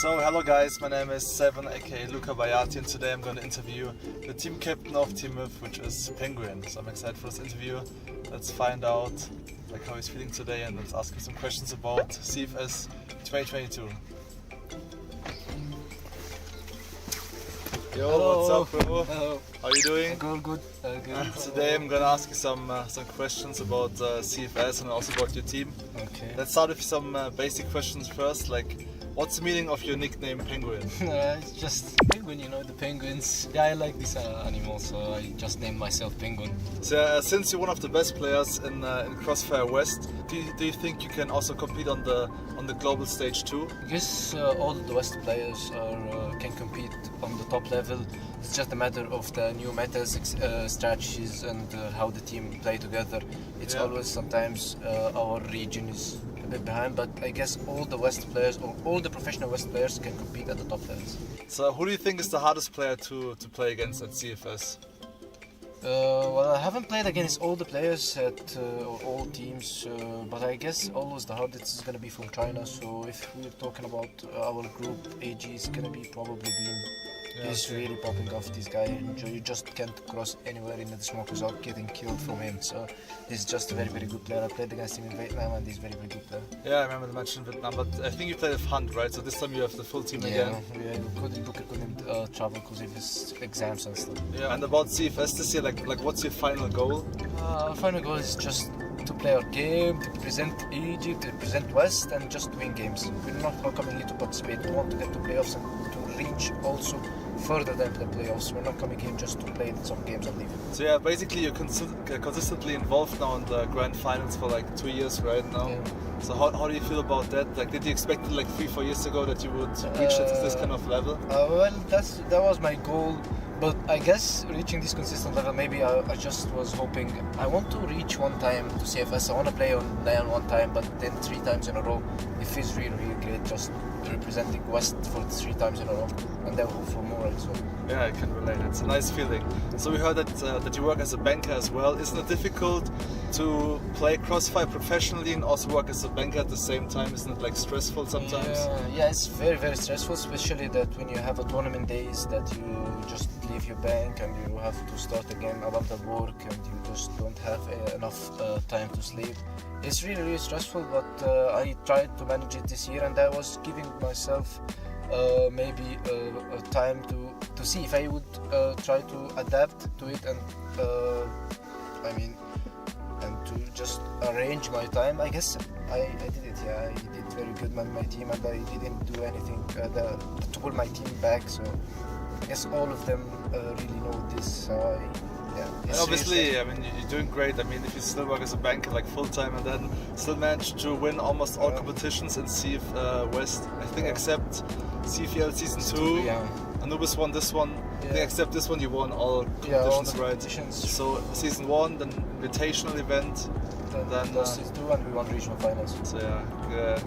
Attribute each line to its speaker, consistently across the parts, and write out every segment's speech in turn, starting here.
Speaker 1: So hello guys, my name is Seven aka Luca Bayati, and today I'm going to interview the team captain of Team If, which is Penguin. So I'm excited for this interview. Let's find out how he's feeling today, and let's ask him some questions about CFS 2022. Yo,
Speaker 2: hello.
Speaker 1: What's up, bro?
Speaker 2: Hello.
Speaker 1: How are you doing?
Speaker 2: Good.
Speaker 1: Today I'm gonna ask you some questions about CFS and also about your team.
Speaker 2: Okay.
Speaker 1: Let's start with some basic questions first. Like, what's the meaning of your nickname Penguin?
Speaker 2: It's just penguin, the penguins. Yeah, I like this animal, so I just named myself Penguin.
Speaker 1: So since you're one of the best players in Crossfire West, do you think you can also compete on the global stage too?
Speaker 2: I guess all the West players can compete on the top level. It's just a matter of the new metas, strategies, and how the team play together. It's always sometimes our region is a bit behind, but I guess all the West players or all the professional West players can compete at the top levels.
Speaker 1: So who do you think is the hardest player to play against at CFS?
Speaker 2: Well, I haven't played against all the players at all teams, but I guess always the hardest is going to be from China. So if we're talking about our group, AG is going to be probably Beam. He's really popping off, this guy, and you just can't cross anywhere in the smoke without getting killed from him. So he's just a very, very good player. I played against him in Vietnam, and he's a very, very good player.
Speaker 1: Yeah, I remember the match in Vietnam, but I think you played with Hunt, right? So this time you have the full team again.
Speaker 2: Yeah, couldn't travel because of his exams and stuff.
Speaker 1: Yeah, and about CFS this year, like what's your final goal?
Speaker 2: Our final goal is just to play our game, to represent Egypt, to represent West, and just win games. We're not coming here to participate. We want to get to playoffs and to reach also further than the playoffs. We're not coming here just to play some games and leave.
Speaker 1: So yeah, basically you're consistently involved now in the grand finals for like 2 years right now.
Speaker 2: Yeah.
Speaker 1: So how do you feel about that? Like, did you expect it like 3-4 years ago that you would reach this kind of level?
Speaker 2: Well, that was my goal. But I guess reaching this consistent level, maybe I just was hoping. I want to reach one time to CFS. I want to play on LAN one time, but then 3 times in a row. It feels really, really great just representing West for 3 times in a row, and then hope for more as well.
Speaker 1: Yeah, I can relate. It's a nice feeling. So we heard that you work as a banker as well. Isn't it difficult to play Crossfire professionally and also work as a banker at the same time? Isn't it like stressful sometimes?
Speaker 2: Yeah, it's very, very stressful, especially that when you have a tournament days that you just leave your bank and you have to start again about the work and you just don't have enough time to sleep. It's really, really stressful, but I tried to manage it this year, and I was giving myself maybe a time to see if I would try to adapt to it and and to just arrange my time. I guess I did it. Yeah, I did very good with my team, and I didn't do anything to pull my team back. So I guess all of them really know this. So
Speaker 1: and obviously, I mean, you're doing great. I mean, if you still work as a banker like full time and then still manage to win almost all competitions in CF West, I think except CFL Season 2, Anubis won this one. I think except this one you won all competitions,
Speaker 2: all
Speaker 1: right? So Season 1, then Invitational event, then
Speaker 2: Season 2, and we won regional finals.
Speaker 1: So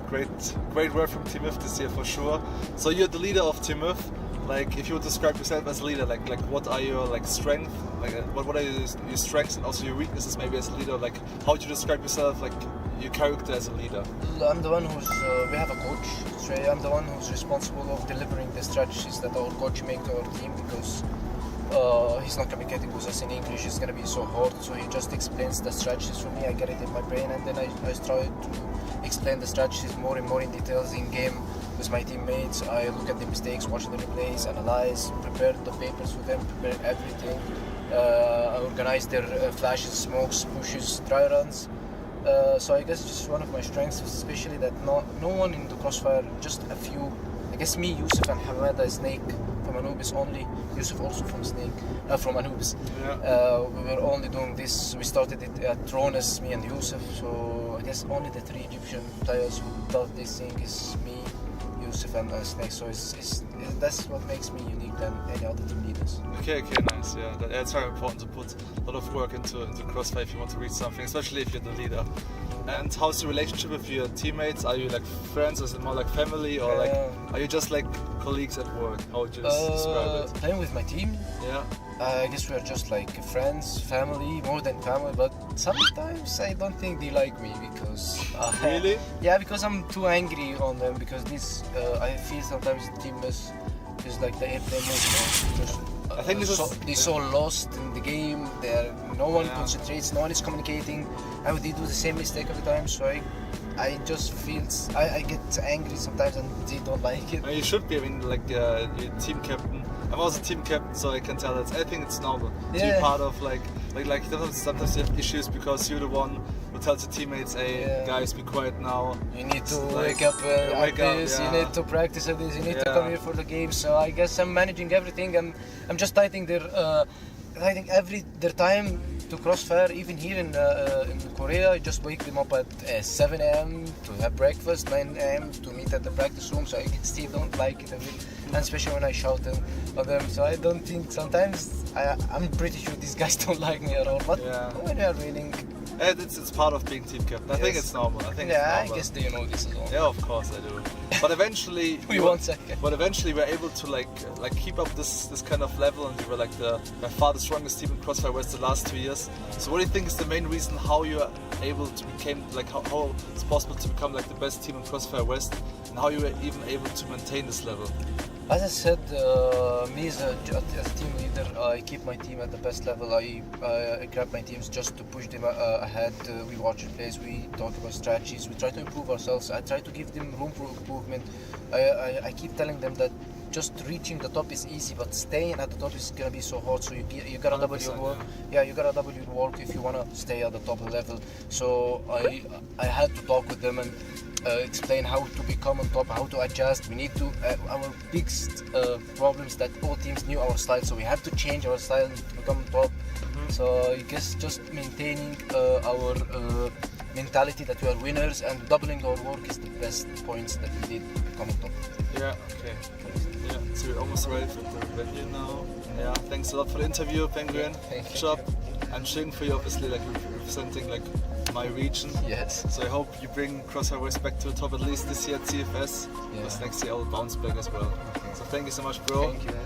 Speaker 1: great work from Team If this year for sure. So you're the leader of Team If. Like, if you would describe yourself as a leader, like what are your strengths? Like, what are your strengths and also your weaknesses maybe as a leader? Like, how would you describe yourself, like your character as a leader?
Speaker 2: I'm the one who's we have a coach. So I'm the one who's responsible of delivering the strategies that our coach make to our team, because he's not communicating with us in English. It's gonna be so hard. So he just explains the strategies for me. I get it in my brain, and then I try to explain the strategies more and more in details in game with my teammates. I look at the mistakes, watch the replays, analyze, prepare the papers for them, prepare everything, organize their flashes, smokes, pushes, dry runs. So I guess it's just one of my strengths, especially that no one in the Crossfire, just a few. I guess me, Yusuf, and Hamada Snake from Anubis only. Yusuf also from from Anubis. We were only doing this. We started it at Trones, me and Yusuf. So I guess only the 3 Egyptian players who does this thing is me, Yusuf, and Snake. So that's what makes me unique than any other team leaders.
Speaker 1: Okay, nice. Yeah, it's very important to put a lot of work into Crossfire if you want to reach something, especially if you're the leader. And how's the relationship with your teammates? Are you like friends? Is it more like family, or like are you just like colleagues at work? How would you describe it?
Speaker 2: Playing with my team.
Speaker 1: Yeah.
Speaker 2: I guess we are just like friends, family, more than family. But sometimes I don't think they like me because.
Speaker 1: Really?
Speaker 2: Yeah, because I'm too angry on them because this. I feel sometimes the team is like the airplane mode.
Speaker 1: I think
Speaker 2: they're so lost in the game. No one concentrates. No one is communicating. And they do the same mistake every time. So I just feel I get angry sometimes, and they don't like it.
Speaker 1: You should be. I mean, like your team captain. I'm also team captain, so I can tell that. I think it's normal to be part of like sometimes you have issues because you're the one who tells your teammates, "Hey, guys, be quiet now.
Speaker 2: You need to wake up at this. You need to practice at this. You need to come here for the game." So I guess I'm managing everything, and I'm just tightening their time to crossfire. Even here in Korea, I just wake them up at 7 a.m. to have breakfast, 9 a.m. to meet at the practice room. So I guess they don't like it a bit, and especially when I shout at them. So I don't think sometimes I'm pretty sure these guys don't like me at all. But when we are winning.
Speaker 1: It's part of being team captain. I think it's normal. I
Speaker 2: guess they know this as well.
Speaker 1: Yeah, of course I do. But eventually, we're able to like keep up this kind of level, and we were like by far the strongest team in Crossfire West the last 2 years. So what do you think is the main reason how you are able to how it's possible to become like the best team in Crossfire West, and how you were even able to maintain this level?
Speaker 2: As I said, me as a team leader, I keep my team at the best level. I grab my teams just to push them ahead. We watch plays, we talk about strategies, we try to improve ourselves. I try to give them room for improvement. I keep telling them that just reaching the top is easy, but staying at the top is gonna be so hard. So you gotta double your work. Yeah, you gotta double your work if you wanna stay at the top level. So I had to talk with them and explain how to become on top, how to adjust. We need to. Our biggest problems that all teams knew our style, so we have to change our style to become top. So I guess just maintaining our mentality that we are winners and doubling our work is the best points that we did to become on top.
Speaker 1: Yeah. Okay. Yeah. So we're almost ready for the venue now. Yeah. Thanks a lot for the interview, Penguin.
Speaker 2: Thank you.
Speaker 1: Job. I'm cheering for you, obviously, like representing like my region.
Speaker 2: Yes.
Speaker 1: So I hope you bring Crossfire West back to the top at least this year at CFS. Because next year I will bounce back as well.
Speaker 2: Okay.
Speaker 1: So thank you so much, bro.
Speaker 2: Thank you.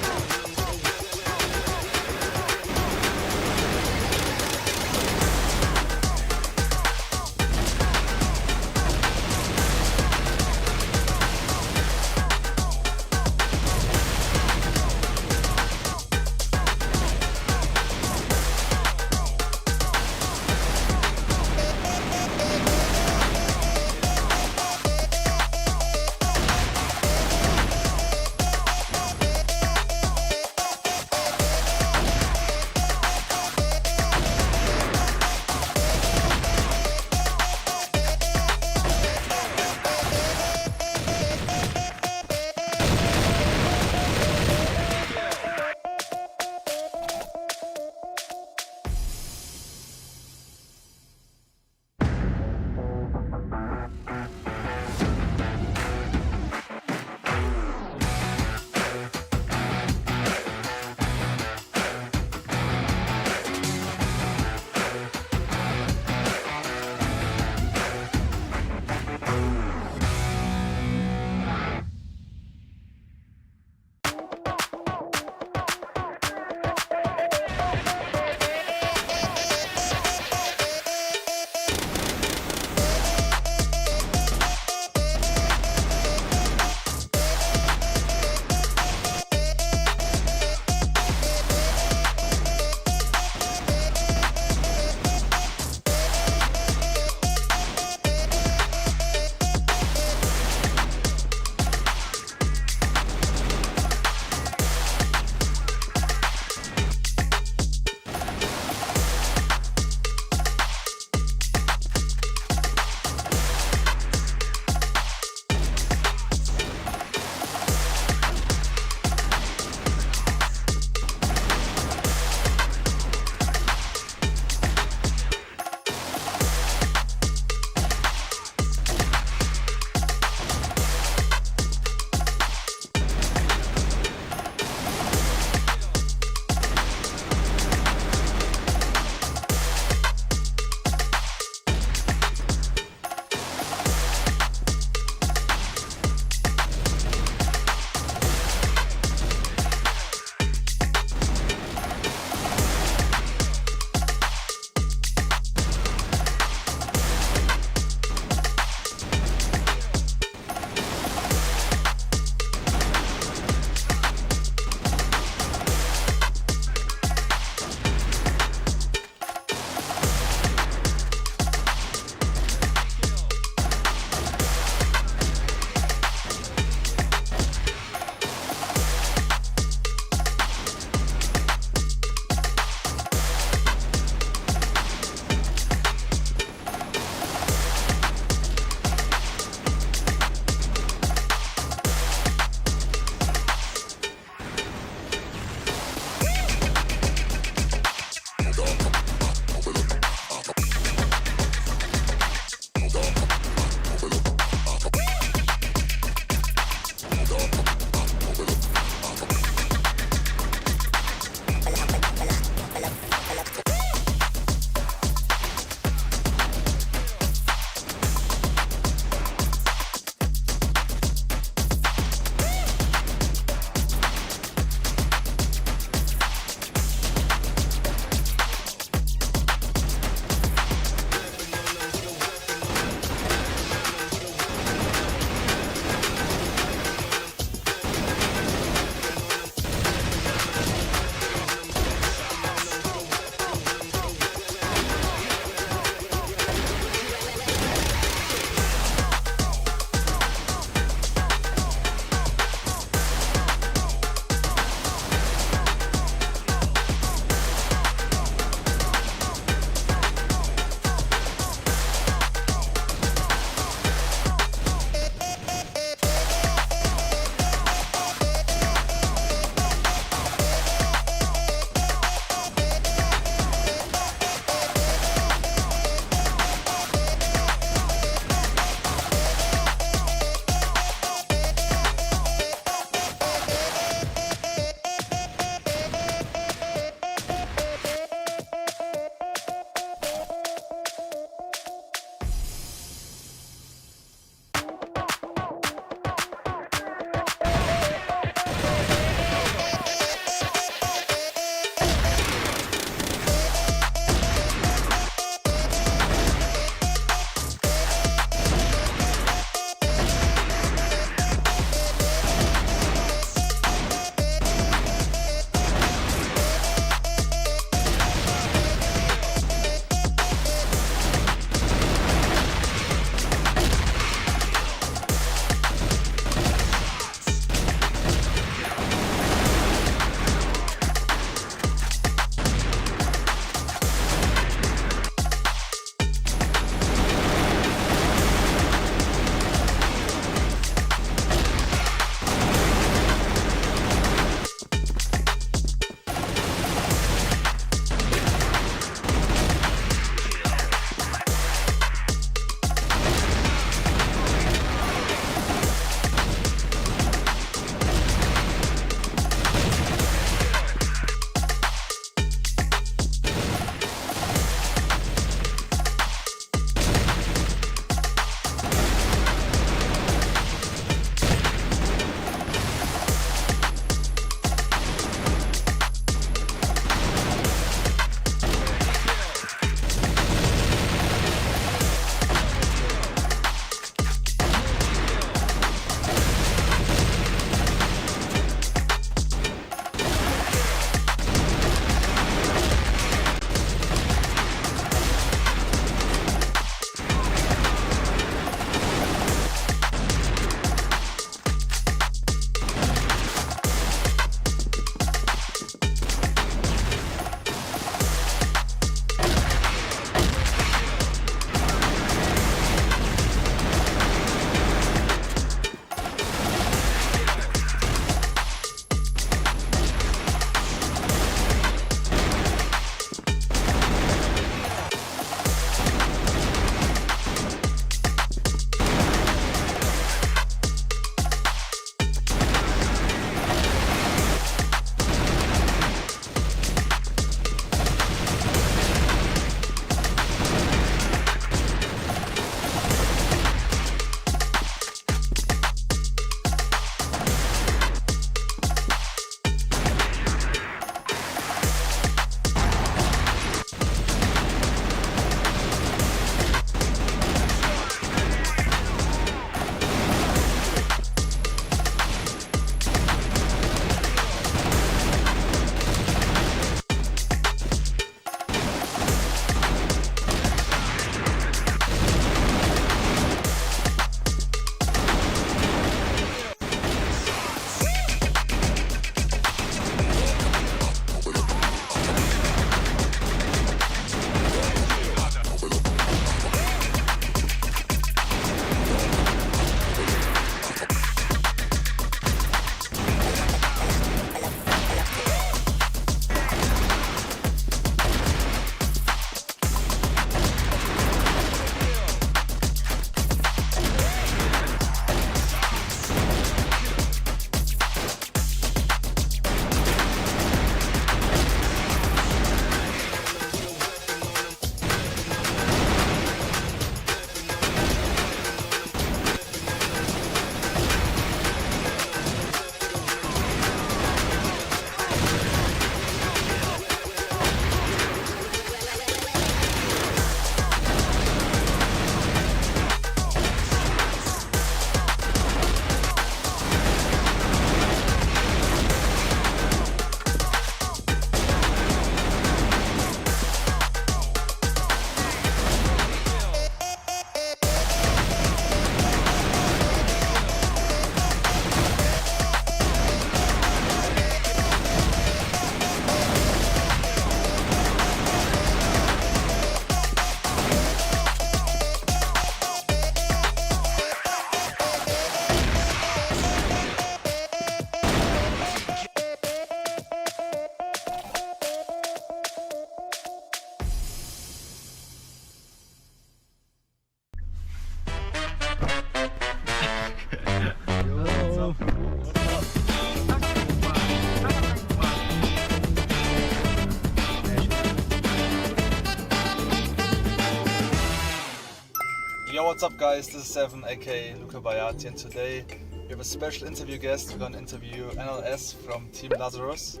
Speaker 1: What's up guys, this is Seven aka Luca Bayati, and today we have a special interview guest. We're gonna interview NLS from Team Lazarus.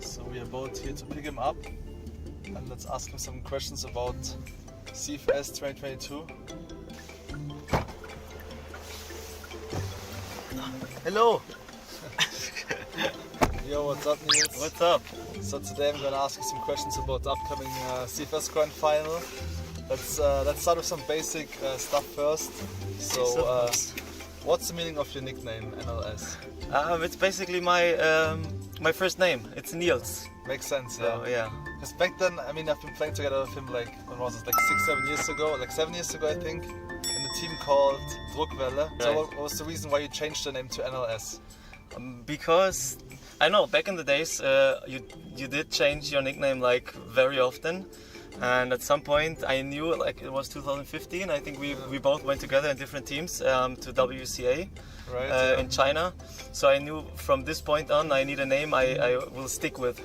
Speaker 1: So we are both here to pick him up and let's ask him some questions about CFS 2022.
Speaker 3: Hello!
Speaker 1: Yo, what's up Niels?
Speaker 3: What's up?
Speaker 1: So today I'm gonna ask you some questions about the upcoming CFS Grand Final. Let's start with some basic stuff first. So, what's the meaning of your nickname, NLS?
Speaker 3: It's basically my first name. It's Niels.
Speaker 1: Makes sense, yeah.
Speaker 3: So, yeah.
Speaker 1: Because back then, I mean, I've been playing together with him like, when was it, like 6-7 years ago? Like 7 years ago, I think, in a team called Druckwelle. So
Speaker 3: Right.
Speaker 1: what was the reason why you changed the name to NLS?
Speaker 3: Because I know back in the days, you did change your nickname like very often. And at some point I knew, like it was 2015, I think we both went together in different teams to WCA
Speaker 1: Right,
Speaker 3: in China. So I knew from this point on I need a name I will stick with.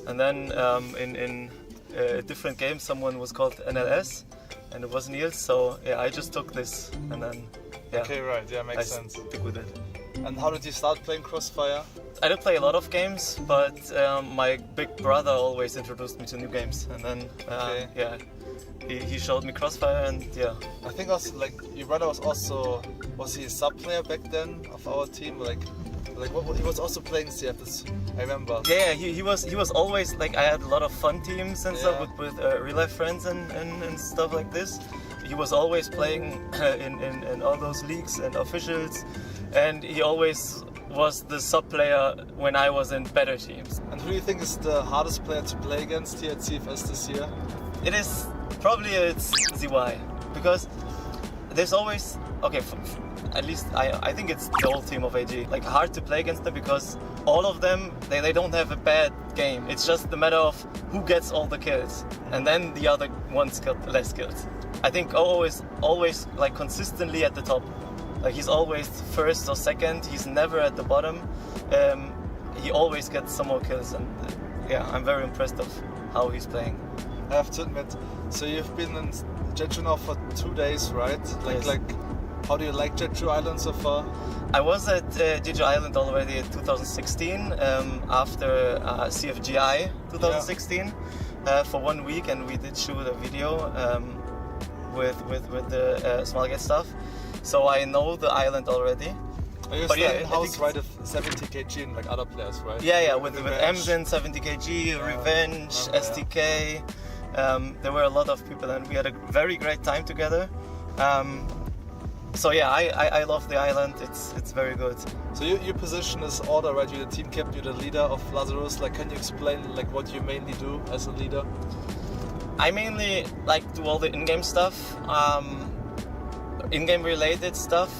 Speaker 3: And then in a different game someone was called NLS and it was Niels, so yeah, I just took this and then yeah.
Speaker 1: Okay, right, yeah, makes
Speaker 3: I
Speaker 1: sense.
Speaker 3: stick with it.
Speaker 1: And how did you start playing Crossfire?
Speaker 3: I did play a lot of games, but my big brother always introduced me to new games, and then
Speaker 1: Okay.
Speaker 3: yeah, he showed me Crossfire, and yeah.
Speaker 1: I think also, like, your brother was he a sub player back then of our team? Like what, he was also playing CFS, I remember.
Speaker 3: Yeah, he was always like, I had a lot of fun teams and stuff
Speaker 1: Yeah.
Speaker 3: with real life friends and stuff like this. He was always playing in all those leagues and officials, and he always was the sub player when I was in better teams.
Speaker 1: And who do you think is the hardest player to play against here at CFS this year?
Speaker 3: It is probably it's ZY, because there's always, okay, at least I think it's the whole team of AG, like hard to play against them because all of them, they don't have a bad game. It's just a matter of who gets all the kills and then the other ones get less kills. I think OO is always like consistently at the top. Like he's always first or second, he's never at the bottom. He always gets some more kills, and yeah, I'm very impressed of how he's playing.
Speaker 1: I have to admit, so you've been in Jeju now for 2 days, right?
Speaker 3: Yes.
Speaker 1: Like, how do you like Jeju Island so far?
Speaker 3: I was at Jeju Island already in 2016 after CFGI 2016 for 1 week, and we did shoot a video with the small gate stuff. So I know the island already.
Speaker 1: Are you
Speaker 3: But
Speaker 1: still
Speaker 3: yeah,
Speaker 1: in
Speaker 3: I
Speaker 1: house
Speaker 3: think-
Speaker 1: right with 70 kg and like other players, right?
Speaker 3: Yeah, with
Speaker 1: Revenge.
Speaker 3: Emzen, 70 kg, Revenge,
Speaker 1: remember,
Speaker 3: STK. There were a lot of people, and we had a very great time together. So yeah, I love the island. It's very good.
Speaker 1: So your position is order, right? You're the team captain, you're the leader of Lazarus. Like, can you explain like what you mainly do as a leader?
Speaker 3: I mainly like do all the in-game stuff, in-game related stuff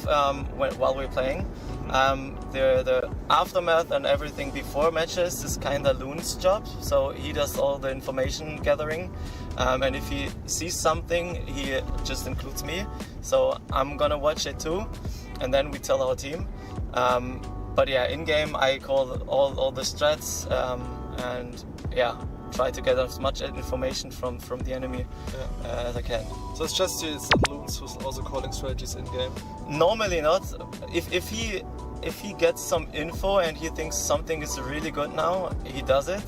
Speaker 3: while we're playing. The aftermath and everything before matches is kind of Loon's job, so he does all the information gathering, and if he sees something he just includes me, so I'm gonna watch it too, and then we tell our team. But yeah, in-game I call all the strats, and yeah, try to get as much information from the enemy as I can.
Speaker 1: So it's just you, it's not Loons who's also calling strategies in game.
Speaker 3: Normally not. If he gets some info and he thinks something is really good now, he does it.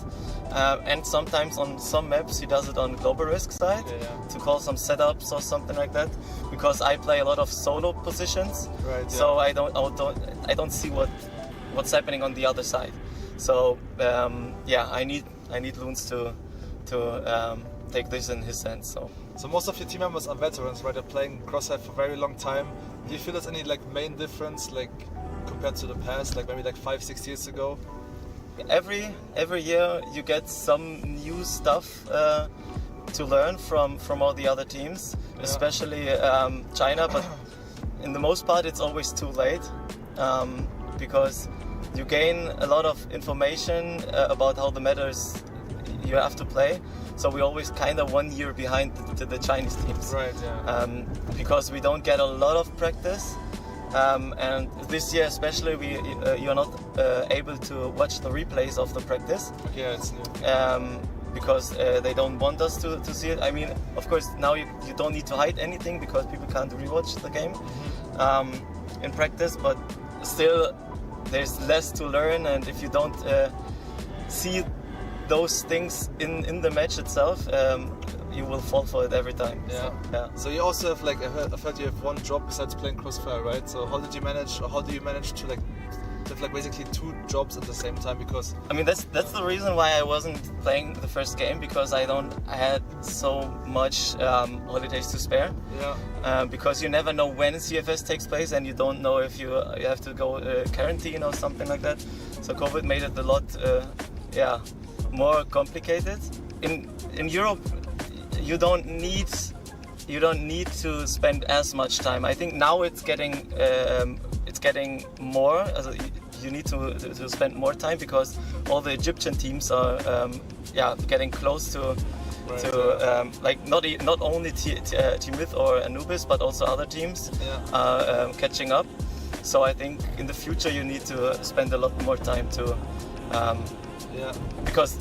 Speaker 3: And sometimes on some maps he does it on global risk side to call some setups or something like that. Because I play a lot of solo positions,
Speaker 1: Right,
Speaker 3: so I don't see what's happening on the other side. So yeah, I need Loons to take this in his hands.
Speaker 1: So most of your team members are veterans, right? They're playing Crossfire for a very long time. Do you feel there's any like main difference, like compared to the past, like maybe like 5-6 years ago?
Speaker 3: Every year you get some new stuff to learn from all the other teams, especially China. But in the most part, it's always too late because you gain a lot of information about how the matters you have to play. So we're always kind of 1 year behind the Chinese teams.
Speaker 1: Right, yeah.
Speaker 3: Because we don't get a lot of practice. And this year especially, you're not able to watch the replays of the practice.
Speaker 1: Okay, yeah, it's new.
Speaker 3: because they don't want us to see it. I mean, of course, now you don't need to hide anything because people can't rewatch the game in practice, but still there's less to learn, and if you don't see those things in the match itself, you will fall for it every time.
Speaker 1: Yeah. So you also have like, I've heard you have one job besides playing Crossfire, right? So how do you manage to like have like basically 2 jobs at the same time? Because
Speaker 3: I mean, that's the reason why I wasn't playing the first game, because I had so much holidays to spare.
Speaker 1: Yeah.
Speaker 3: Because you never know when CFS takes place, and you don't know if you have to go quarantine or something like that. So COVID made it a lot more complicated. In Europe, you don't need to spend as much time. I think now it's getting more. You need to spend more time because all the Egyptian teams are getting close to like not only Team or Anubis, but also other teams are catching up. So I think in the future you need to spend a lot more time to because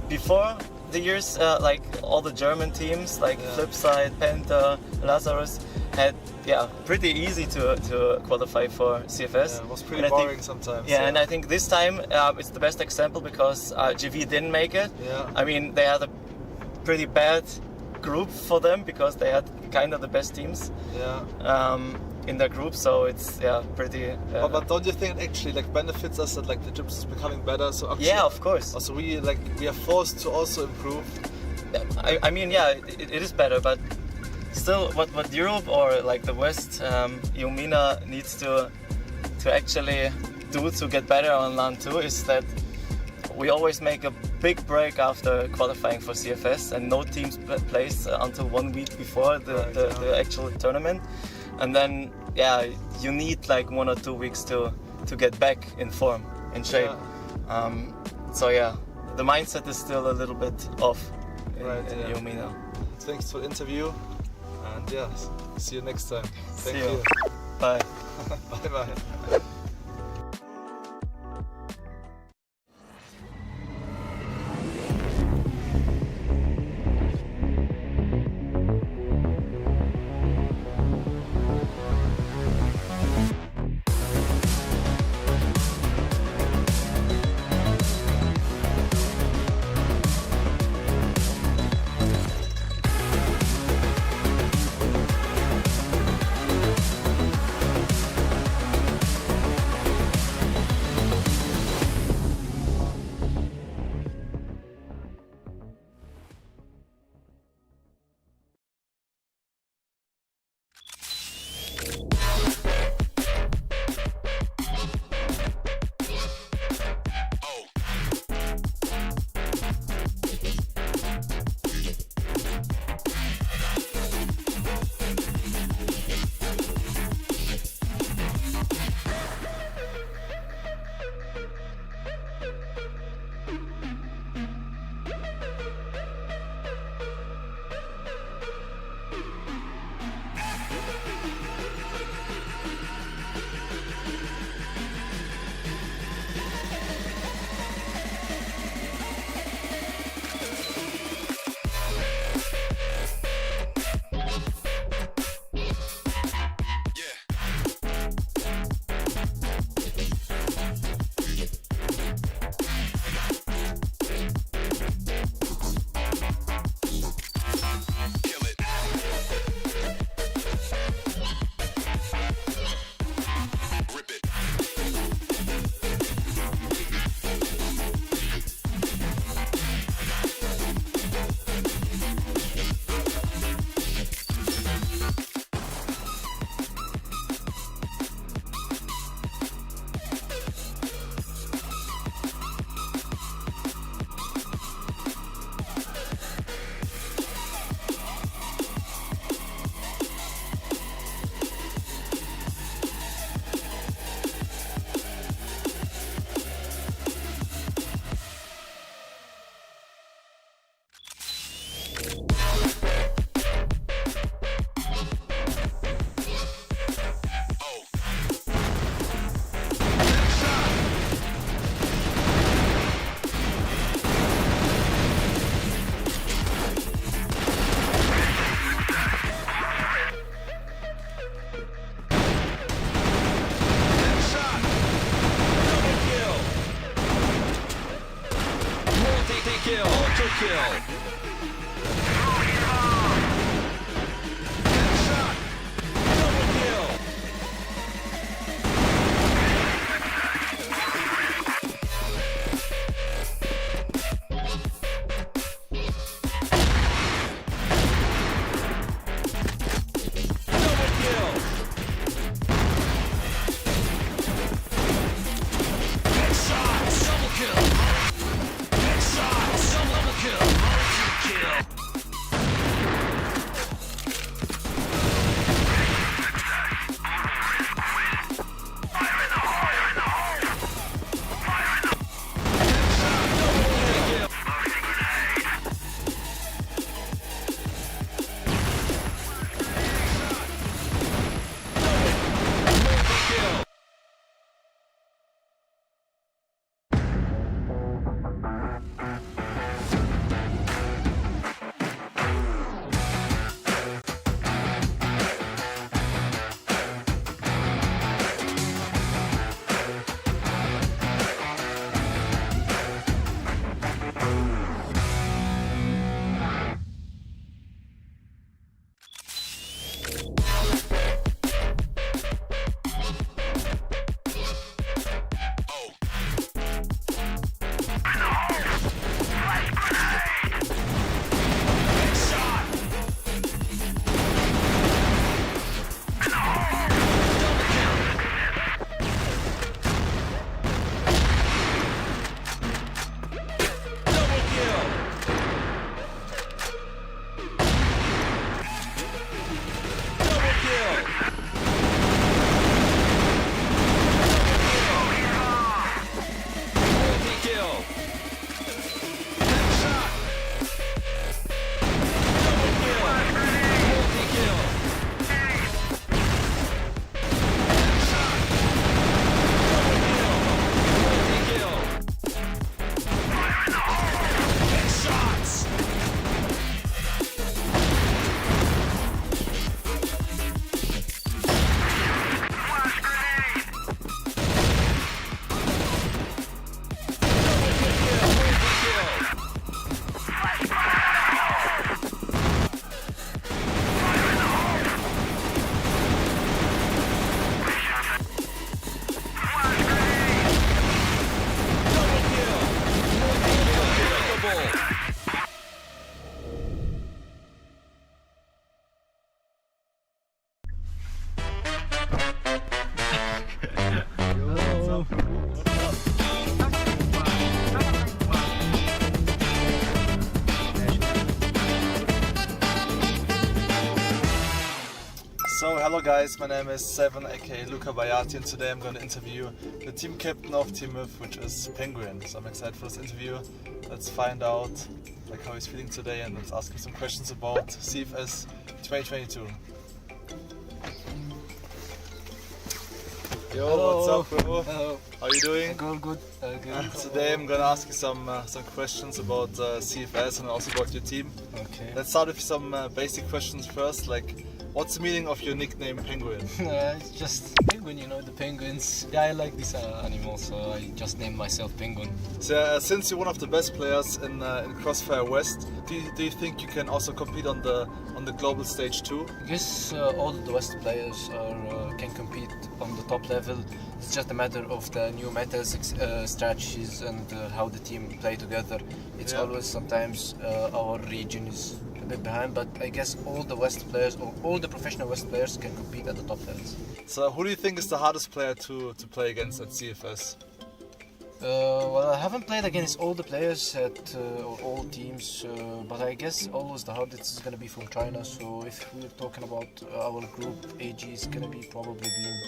Speaker 3: before the years, like all the German teams like Flipside, Penta, Lazarus had pretty easy to qualify for CFS.
Speaker 1: Yeah, it was pretty boring sometimes.
Speaker 3: Yeah, and I think this time it's the best example because GV didn't make it.
Speaker 1: Yeah.
Speaker 3: I mean, they had a pretty bad group for them because they had kind of the best teams.
Speaker 1: Yeah.
Speaker 3: In their group, so it's pretty.
Speaker 1: But don't you think it actually like benefits us that like the gyms is becoming better? So actually,
Speaker 3: of course.
Speaker 1: Also, we are forced to also improve.
Speaker 3: I mean, it is better, but still, what Europe or like the West, Eumina needs to actually do to get better on LAN 2 is that we always make a big break after qualifying for CFS, and no teams plays until 1 week before the actual tournament. And then, you need like 1 or 2 weeks to get back in form, in shape. Yeah. The mindset is still a little bit off in Eumina.
Speaker 1: Thanks for the interview, and see you next time. Thank you.
Speaker 3: Bye.
Speaker 1: Bye.
Speaker 4: kill. Ultra kill. Headshot. Double kill. Double kill. Headshot. Double kill. Headshot. Double kill. Multi-kill.
Speaker 1: So, hello guys, my name is Seven, aka Luca Bayati, and today I'm going to interview the team captain of Team If, which is Penguin. So I'm excited for this interview. Let's find out how he's feeling today, and let's ask him some questions about CFS 2022. Yo,
Speaker 2: Hello.
Speaker 1: what's up, bro?
Speaker 2: Hello.
Speaker 1: How are you doing?
Speaker 2: Good.
Speaker 1: Today I'm gonna ask you some questions about CFS and also about your team.
Speaker 2: Okay.
Speaker 1: Let's start with some basic questions first. Like, what's the meaning of your nickname Penguin?
Speaker 2: It's just penguin, the penguins. Yeah, I like this animal, so I just named myself Penguin.
Speaker 1: So, since you're one of the best players in Crossfire West, do you think you can also compete on the global stage too?
Speaker 2: I guess all the West players can compete on the top level. It's just a matter of the new metas, strategies, and how the team play together. It's always sometimes our region is a bit behind, but I guess all the West players, or all the professional West players, can compete at the top levels.
Speaker 1: So, who do you think is the hardest player to play against at CFS?
Speaker 2: Well, I haven't played against all the players at or all teams, but I guess always the hardest is gonna be from China. So if we're talking about our group, AG is gonna be probably Beam.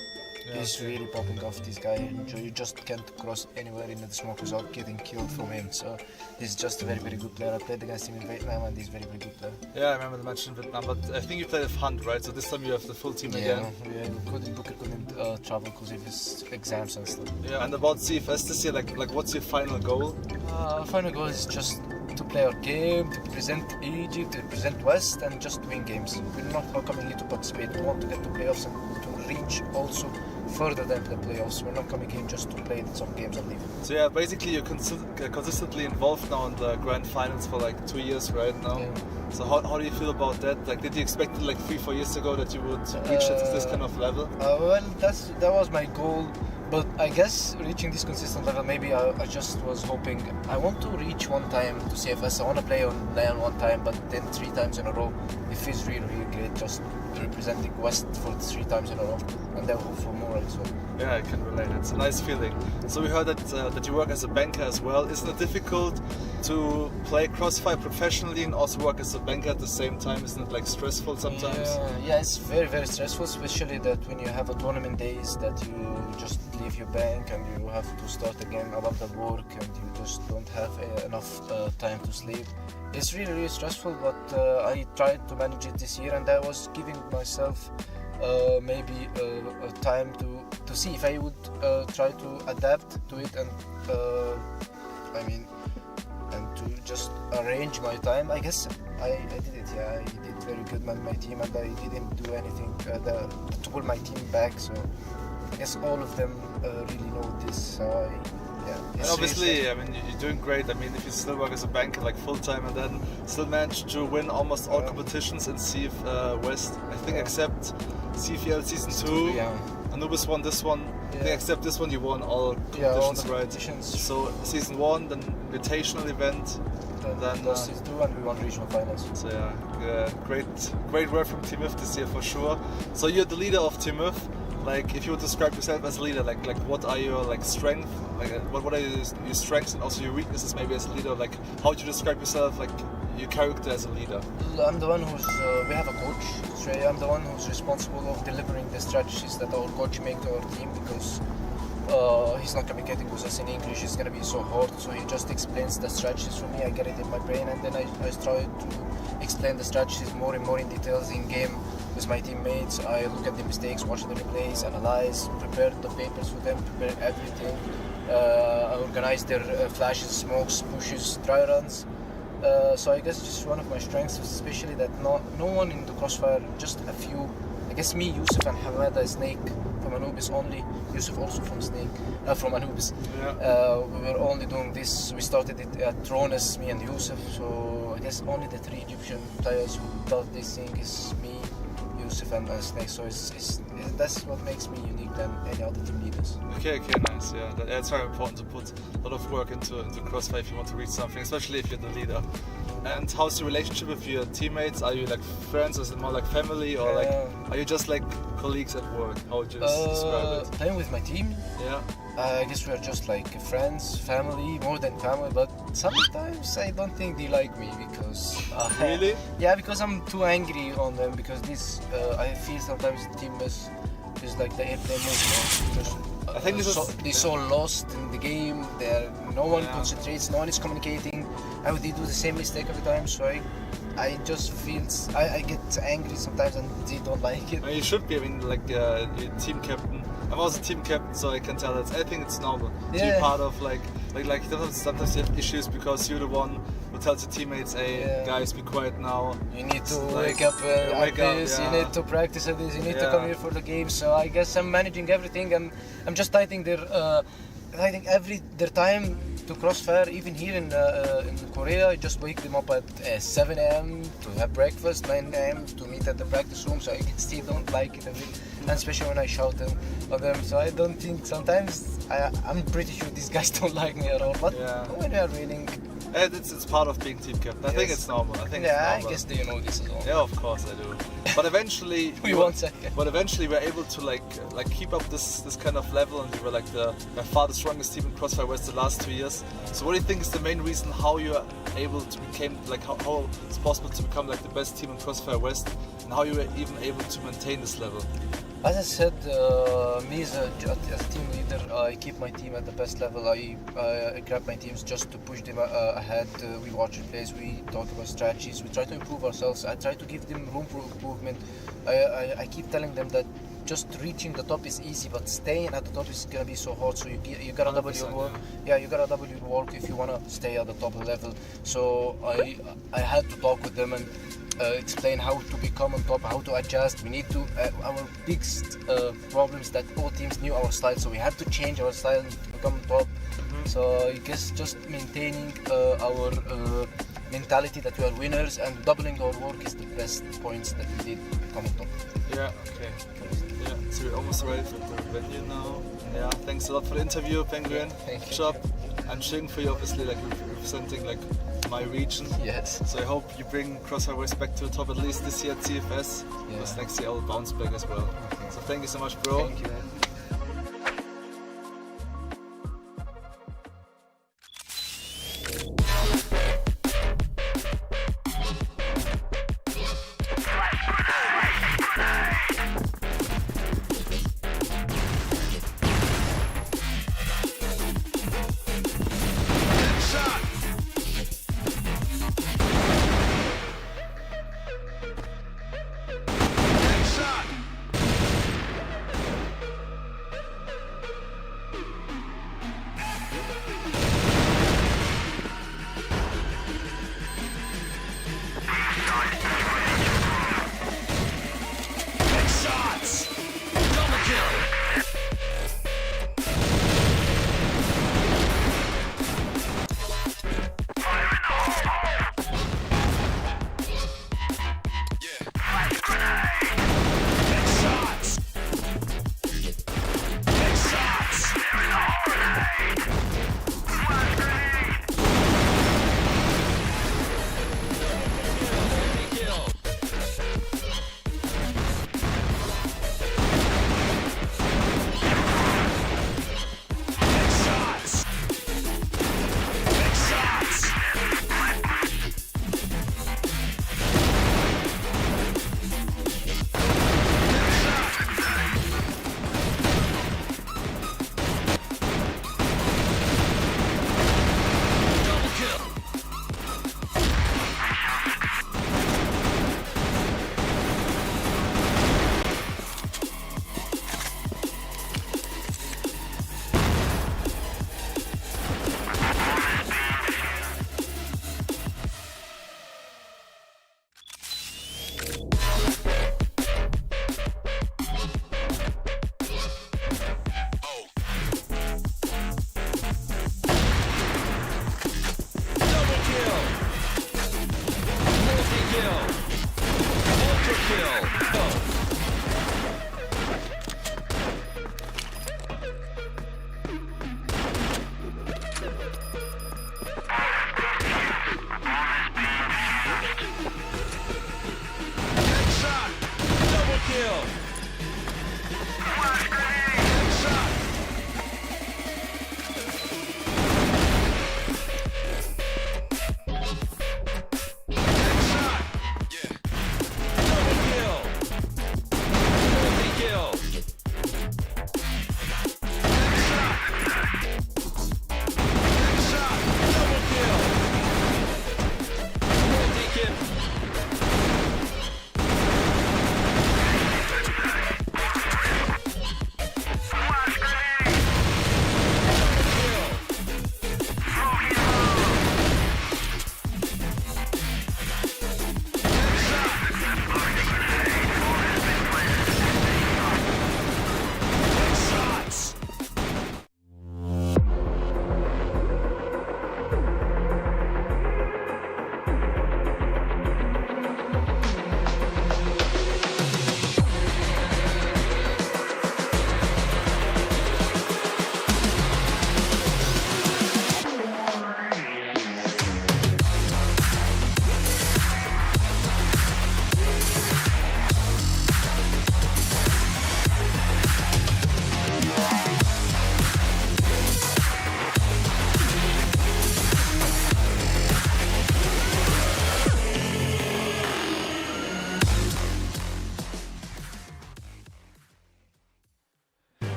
Speaker 2: He's really popping off, this guy, and you just can't cross anywhere in the smoke without getting killed from him. So he's just a very, very good player. I played against him in Vietnam, and he's a very, very good player.
Speaker 1: Yeah, I remember the match in Vietnam, but I think you played with Hunt, right? So this time you have the full team again.
Speaker 2: Yeah, Booker couldn't travel because of his exams and stuff.
Speaker 1: Yeah, and about CFS this year, like what's your final goal?
Speaker 2: Our final goal is just to play our game, to represent Egypt, to represent West, and just win games. We're not coming here to participate. We want to get to playoffs and to reach also further than the playoffs. We're not coming in just to play some games and leave.
Speaker 1: So yeah, basically you're consistently involved now in the grand finals for like 2 years right now.
Speaker 2: Yeah.
Speaker 1: So how do you feel about that? Like, did you expect it like 3-4 years ago that you would reach this kind of level?
Speaker 2: Well, that was my goal. But I guess reaching this consistent level, maybe I just was hoping, I want to reach one time to CFS. I want to play on LAN one time, but then 3 times in a row. It feels really, really great just representing West for 3 times in a row. And then hope for more as well.
Speaker 1: Yeah, I can relate. It's a nice feeling. So we heard that you work as a banker as well. Isn't it difficult to play Crossfire professionally and also work as a banker at the same time? Isn't it like stressful sometimes?
Speaker 2: Yeah, it's very, very stressful, especially that when you have a tournament days that you just leave your bank and you have to start again a lot of work and you just don't have enough time to sleep. It's really, really stressful, but I tried to manage it this year, and I was giving myself maybe a time to see if I would try to adapt to it and and to just arrange my time. I guess I did it. Yeah, I did very good with my team, and I didn't do anything to pull my team back. So I guess all of them really know this. So
Speaker 1: And obviously, I mean, you're doing great. I mean, if you still work as a banker like full time and then still manage to win almost all competitions in CF West, I think except CFL Season 2, Anubis won this one. I think except this one, you won all competitions,
Speaker 2: all
Speaker 1: right? So Season 1, then Invitational event,
Speaker 2: and then Season 2, and we won regional finals.
Speaker 1: So great work from Team If this year for sure. So you're the leader of Team If. Like, if you would describe yourself as a leader, like what are your like strengths? Like, what are your strengths and also your weaknesses maybe as a leader? Like, how would you describe yourself, like your character as a leader?
Speaker 2: I'm the one who's, we have a coach, so I'm the one who's responsible of delivering the strategies that our coach make to our team, because he's not communicating with us in English. It's gonna be so hard, so he just explains the strategies for me. I get it in my brain, and then I try to explain the strategies more and more in details in game with my teammates. I look at the mistakes, watch the replays, analyze, prepare the papers for them, prepare everything. I organize their flashes, smokes, pushes, dry runs. So I guess just one of my strengths, especially that no one in the Crossfire, just a few. I guess me, Yusuf, and Hamada Snake from Anubis only. Yusuf also from from Anubis.
Speaker 1: Yeah.
Speaker 2: We were only doing this. We started it at Rones, me and Yusuf. So I guess only the 3 Egyptian players who does this thing is me, Yusuf, and Snake. So that's what makes me unique than any other team leaders.
Speaker 1: Okay, nice. Yeah, it's very important to put a lot of work into Crossfire if you want to reach something, especially if you're the leader. And how's the relationship with your teammates? Are you like friends, or is it more like family, or like are you just like colleagues at work? How would you describe it?
Speaker 2: Playing with my team?
Speaker 1: Yeah.
Speaker 2: I guess we're just like friends, family, more than family, but sometimes I don't think they like me because...
Speaker 1: Really?
Speaker 2: Yeah, because I'm too angry on them, because this, I feel sometimes the team is like the airplane mode, because
Speaker 1: I think
Speaker 2: they're so lost in the game, no one concentrates, no one is communicating, and they do the same mistake every time, so I just feel, I get angry sometimes and they don't like it.
Speaker 1: Well, you should be, I mean, like your team captain. I'm also team captain, so I can tell that I think it's normal to be part of like sometimes you have issues because you're the one who tells your teammates, hey guys, be quiet now.
Speaker 2: You need to wake up at this, you need to practice at this, you need to come here for the game. So I guess I'm managing everything, and I'm just tightening their time to Crossfire. Even here in Korea, I just wake them up at 7 a.m. to have breakfast, 9 a.m. to meet at the practice room, so I still don't like it a bit, and especially when I shout on them. So I don't think, sometimes I'm pretty sure these guys don't like me at all, but when we are winning,
Speaker 1: it's part of being team captain. I think it's normal. I
Speaker 2: guess they know this as well.
Speaker 1: Yeah, of course I do. But eventually, we're able to like keep up this kind of level, and we were like by far the strongest team in Crossfire West the last 2 years. So what do you think is the main reason how you are able to become like how it's possible to become like the best team in Crossfire West, and how you were even able to maintain this level?
Speaker 2: As I said, me as a team leader, I keep my team at the best level. I grab my teams just to push them ahead. We watch replays, we talk about strategies, we try to improve ourselves. I try to give them room for improvement. I keep telling them that just reaching the top is easy, but staying at the top is gonna be so hard. So you gotta double your
Speaker 1: 100%,
Speaker 2: work. Yeah, you gotta double your work if you wanna stay at the top level. So I had to talk with them and explain how to become on top, how to adjust. We need to. Our biggest problem is that all teams knew our style, so we had to change our style to become on top. So I guess just maintaining our mentality that we are winners and doubling our work is the best points that we did to become on top.
Speaker 1: Yeah, okay. Yeah, so we're almost ready for the venue now. Yeah, thanks a lot for the interview, Penguin.
Speaker 2: Thank you.
Speaker 1: Good job. I'm cheering for you, obviously, like representing like my region.
Speaker 2: Yes.
Speaker 1: So I hope you bring Crosshighways back to the top at least this year at CFS. Because next year I'll bounce back as well.
Speaker 2: Okay.
Speaker 1: So thank you so much, bro.
Speaker 2: Thank you, man.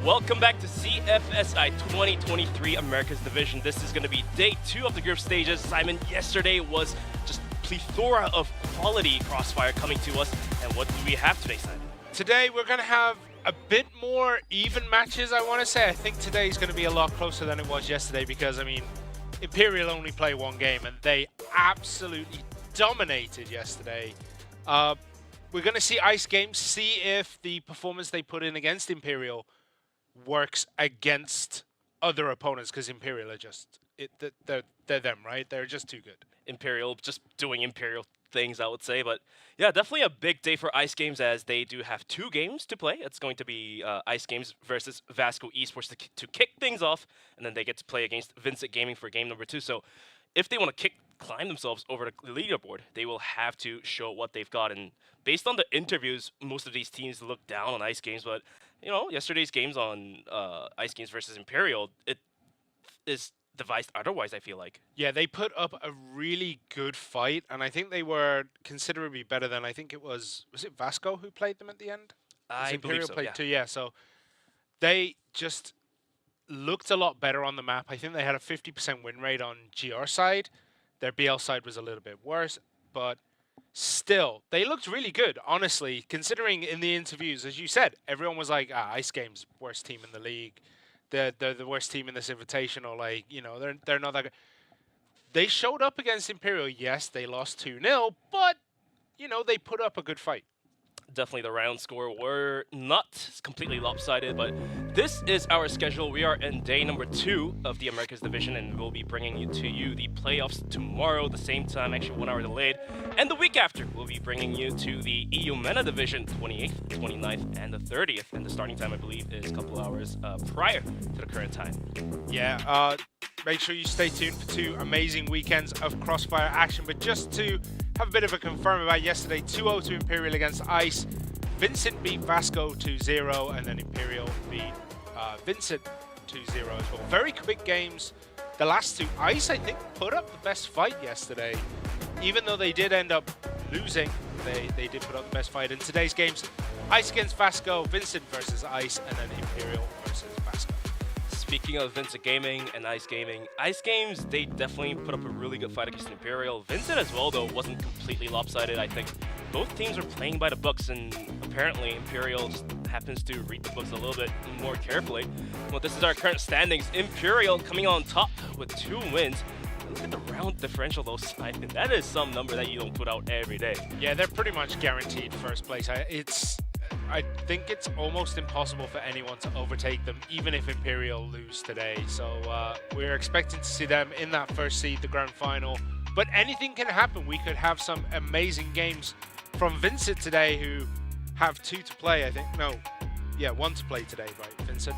Speaker 5: Welcome back to CFSI 2023 America's Division. This is going to be day 2 of the group stages. Simon, yesterday was just plethora of quality Crossfire coming to us. And what do we have today, Simon?
Speaker 6: Today we're going to have a bit more even matches, I want to say. I think today's going to be a lot closer than it was yesterday because, I mean, Imperial only play one game and they absolutely dominated yesterday. We're going to see Ice Games, see if the performance they put in against Imperial works against other opponents, because Imperial are just, they're them, right? They're just too good.
Speaker 5: Imperial just doing Imperial things, I would say. But yeah, definitely a big day for Ice Games, as they do have 2 games to play. It's going to be Ice Games versus VASCO Esports to kick things off, and then they get to play against VINCIT Gaming for game number 2. So if they want to climb themselves over the leaderboard, they will have to show what they've got. And based on the interviews, most of these teams look down on Ice Games, but you know, yesterday's games on Ice Games versus Imperial, it is devised otherwise, I feel like.
Speaker 6: Yeah, they put up a really good fight, and I think they were considerably better than, I think it was it VASCO who played them at the end?
Speaker 5: I believe so,
Speaker 6: played
Speaker 5: yeah.
Speaker 6: too, yeah. So they just looked a lot better on the map. I think they had a 50% win rate on GR side. Their BL side was a little bit worse, but still, they looked really good, honestly, considering in the interviews, as you said, everyone was like, Ice Games, worst team in the league. They're the worst team in this invitational. Like, you know, they're not that good. They showed up against Imperial. Yes, they lost 2-0, but, you know, they put up a good fight.
Speaker 5: Definitely the round score were not completely lopsided, but this is our schedule. We are in day number 2 of the Americas Division, and we'll be bringing you the playoffs tomorrow, the same time, actually 1 hour delayed. And the week after, we'll be bringing you to the EU MENA Division, 28th, 29th, and the 30th. And the starting time, I believe, is a couple hours prior to the current time.
Speaker 6: Yeah, make sure you stay tuned for 2 amazing weekends of crossfire action. But just to have a bit of a confirm about yesterday, 2-0 to Imperial against Ice. VINCIT beat VASCO 2-0, and then Imperial beat VINCIT 2-0 as well. Very quick games. The last 2, Ice, I think, put up the best fight yesterday. Even though they did end up losing, they did put up the best fight. In today's games, Ice against VASCO, VINCIT versus Ice, and then Imperial versus VASCO.
Speaker 5: Speaking of VINCIT Gaming and Ice Gaming, Ice Games, they definitely put up a really good fight against Imperial. VINCIT as well, though, wasn't completely lopsided. I think both teams are playing by the books, and apparently Imperial just happens to read the books a little bit more carefully. Well, this is our current standings. Imperial coming on top with 2 wins. Look at the round differential, though, Simon. That is some number that you don't put out every day.
Speaker 6: Yeah, they're pretty much guaranteed first place. I think it's almost impossible for anyone to overtake them, even if Imperial lose today. So we're expecting to see them in that first seed, the grand final. But anything can happen. We could have some amazing games from VINCIT today, who have 2 to play, I think. No, yeah, 1 to play today, right, VINCIT?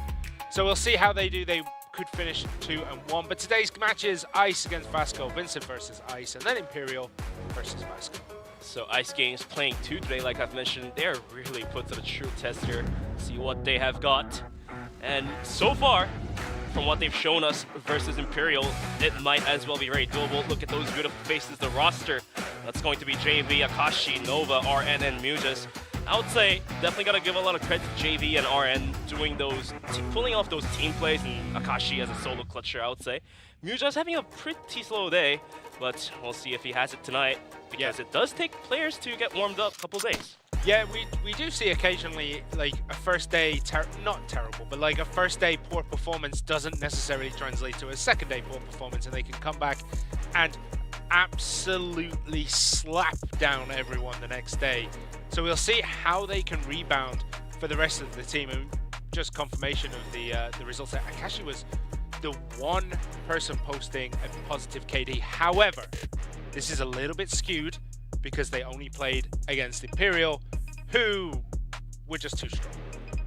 Speaker 6: So we'll see how they do. They could finish 2-1. But today's matches, Ice against VASCO, VINCIT versus Ice, and then Imperial versus VASCO.
Speaker 5: So Ice Games playing 2 today, like I've mentioned. They're really put to the true test here. See what they have got. And so far, from what they've shown us versus Imperial, it might as well be very doable. Look at those beautiful faces, the roster. That's going to be JV, Akashi, Nova, RN, and Mujas. I would say definitely gotta give a lot of credit to JV and RN doing pulling off those team plays, and Akashi as a solo clutcher, I would say. Muja's having a pretty slow day, but we'll see if he has it tonight, because it does take players to get warmed up a couple days.
Speaker 6: Yeah, we do see occasionally, like, a first day, not terrible, but like a first day poor performance doesn't necessarily translate to a second day poor performance, and they can come back and absolutely slap down everyone the next day. So we'll see how they can rebound for the rest of the team. And just confirmation of the results there. Akashi was the one person posting a positive KD. However, this is a little bit skewed because they only played against Imperial, who were just too strong.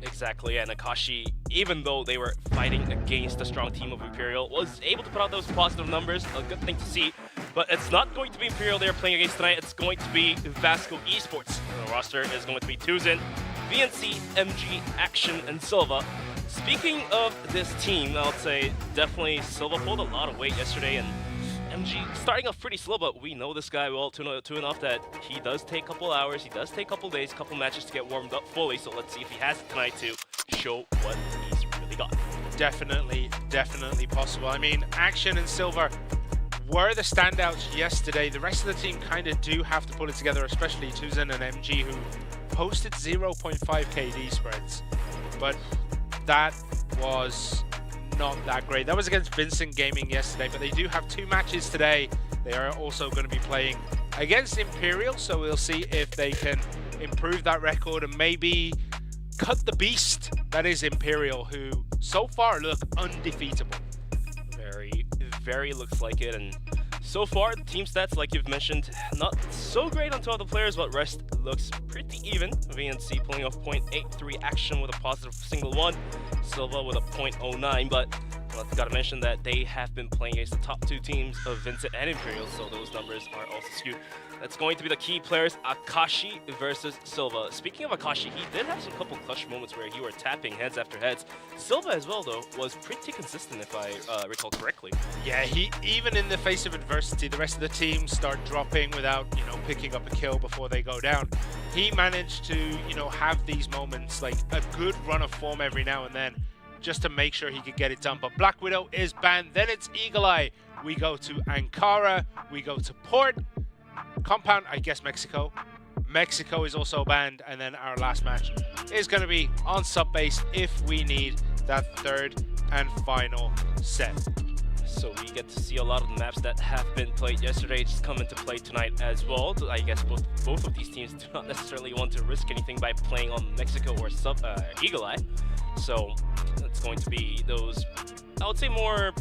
Speaker 5: Exactly, and Akashi, even though they were fighting against the strong team of Imperial, was able to put out those positive numbers. A good thing to see. But it's not going to be Imperial they're playing against tonight. It's going to be VASCO Esports. The roster is going to be Tuzin, VNC, MG, Action, and Silva. Speaking of this team, I would say definitely Silva pulled a lot of weight yesterday, and MG starting off pretty slow, but we know this guy well too enough that he does take a couple hours, he does take a couple days, couple matches to get warmed up fully. So let's see if he has it tonight to show what he's really got.
Speaker 6: Definitely possible. I mean, Action and Silva were the standouts yesterday. The rest of the team kind of do have to pull it together, especially Tuzin and MG, who posted 0.5 KD spreads. but that was not that great. That was against Vincent Gaming yesterday, but they do have 2 matches today. They are also going to be playing against Imperial, so we'll see if they can improve that record and maybe cut the beast that is Imperial, who so far look undefeatable.
Speaker 5: Very looks like it, and so far the team stats, like you've mentioned, not so great on 2 of the players, but rest looks pretty even. VNC pulling off 0.83 action with a positive single 1, Silva with a 0.09, but gotta mention that they have been playing against the top 2 teams of Vincit and Imperial, so those numbers are also skewed. That's going to be the key players, Akashi versus Silva. Speaking of Akashi, he did have some couple clutch moments where he were tapping heads after heads. Silva as well, though, was pretty consistent if I recall correctly.
Speaker 6: Yeah, he even in the face of adversity, the rest of the team start dropping without, picking up a kill before they go down. He managed to, have these moments, like a good run of form every now and then, just to make sure he could get it done. But Black Widow is banned. Then it's Eagle Eye. We go to Ankara. We go to Port. Compound, I guess Mexico. Mexico is also banned. And then our last match is going to be on sub-base if we need that 3rd and final set.
Speaker 5: So we get to see a lot of the maps that have been played yesterday just come into play tonight as well. I guess both of these teams do not necessarily want to risk anything by playing on Mexico or Eagle Eye. So it's going to be those, I would say, more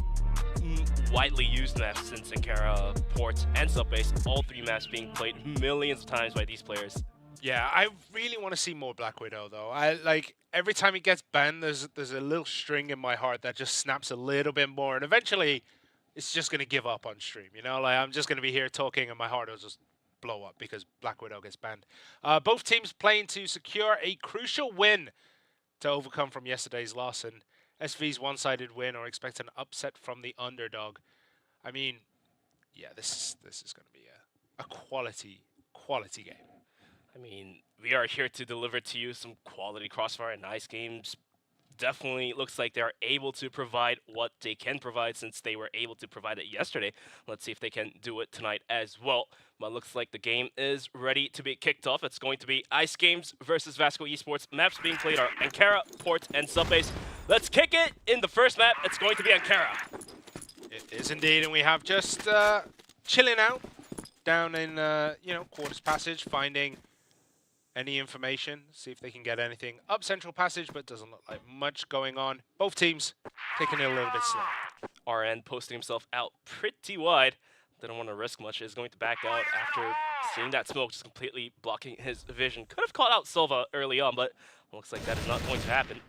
Speaker 5: widely used maps since Ankara, Port, and Subbase, all 3 maps being played millions of times by these players.
Speaker 6: Yeah, I really want to see more Black Widow, though. Every time he gets banned, there's a little string in my heart that just snaps a little bit more, and eventually it's just going to give up on stream, I'm just going to be here talking and my heart will just blow up because Black Widow gets banned. Both teams playing to secure a crucial win to overcome from yesterday's loss, and SV's one-sided win or expect an upset from the underdog. I mean, yeah, this is going to be a quality game.
Speaker 5: I mean, we are here to deliver to you some quality Crossfire and Ice games. Definitely looks like they're able to provide what they can provide since they were able to provide it yesterday. Let's see if they can do it tonight as well. But looks like the game is ready to be kicked off. It's going to be Ice Games versus VASCO Esports. Maps being played are Ankara, Port, and Subbase. Let's kick it in the first map. It's going to be Ankara.
Speaker 6: It is indeed, and we have just chilling out down in, Quarters Passage, finding any information, see if they can get anything up Central Passage, but doesn't look like much going on. Both teams taking it a little bit slow.
Speaker 5: RN posting himself out pretty wide. Didn't want to risk much. Is going to back out after seeing that smoke just completely blocking his vision. Could have caught out Silva early on, but looks like that is not going to happen.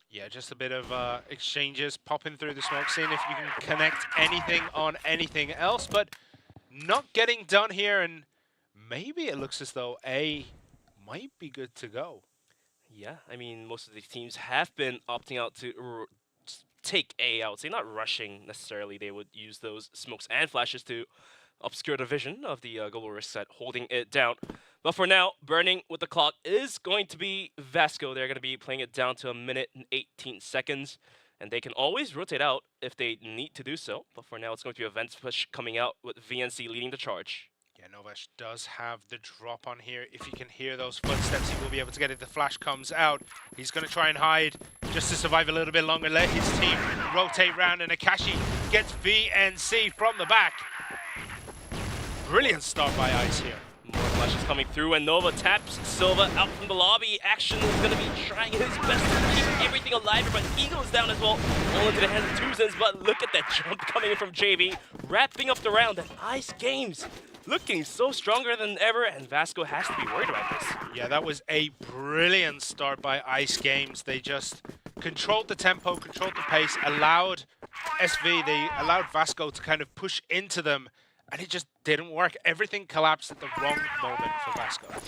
Speaker 6: Yeah, just a bit of exchanges, popping through the smoke, seeing if you can connect anything on anything else, but not getting done here, and maybe it looks as though A might be good to go.
Speaker 5: Yeah, I mean, most of these teams have been opting out to take A, I would say, not rushing necessarily. They would use those smokes and flashes to obscure the vision of the global risk set, holding it down. But for now, burning with the clock is going to be VASCO. They're going to be playing it down to 1 minute and 18 seconds. And they can always rotate out if they need to do so. But for now, it's going to be a Vents push coming out with VNC leading the charge.
Speaker 6: Yeah, Novesh does have the drop on here. If he can hear those footsteps, he will be able to get it. The flash comes out. He's going to try and hide just to survive a little bit longer. Let his team rotate round, and Akashi gets VNC from the back. Brilliant start by Ice here.
Speaker 5: More flashes coming through, and Nova taps Silva out from the lobby. Action is going to be trying his best to keep everything alive, but Eagle is down as well. All into the hands of Tuzens, but look at that jump coming in from JV. Wrapping up the round, and Ice Games looking so stronger than ever, and VASCO has to be worried about this.
Speaker 6: Yeah, that was a brilliant start by Ice Games. They just controlled the tempo, controlled the pace, allowed they allowed VASCO to kind of push into them, and it just didn't work. Everything collapsed at the wrong moment for VASCO.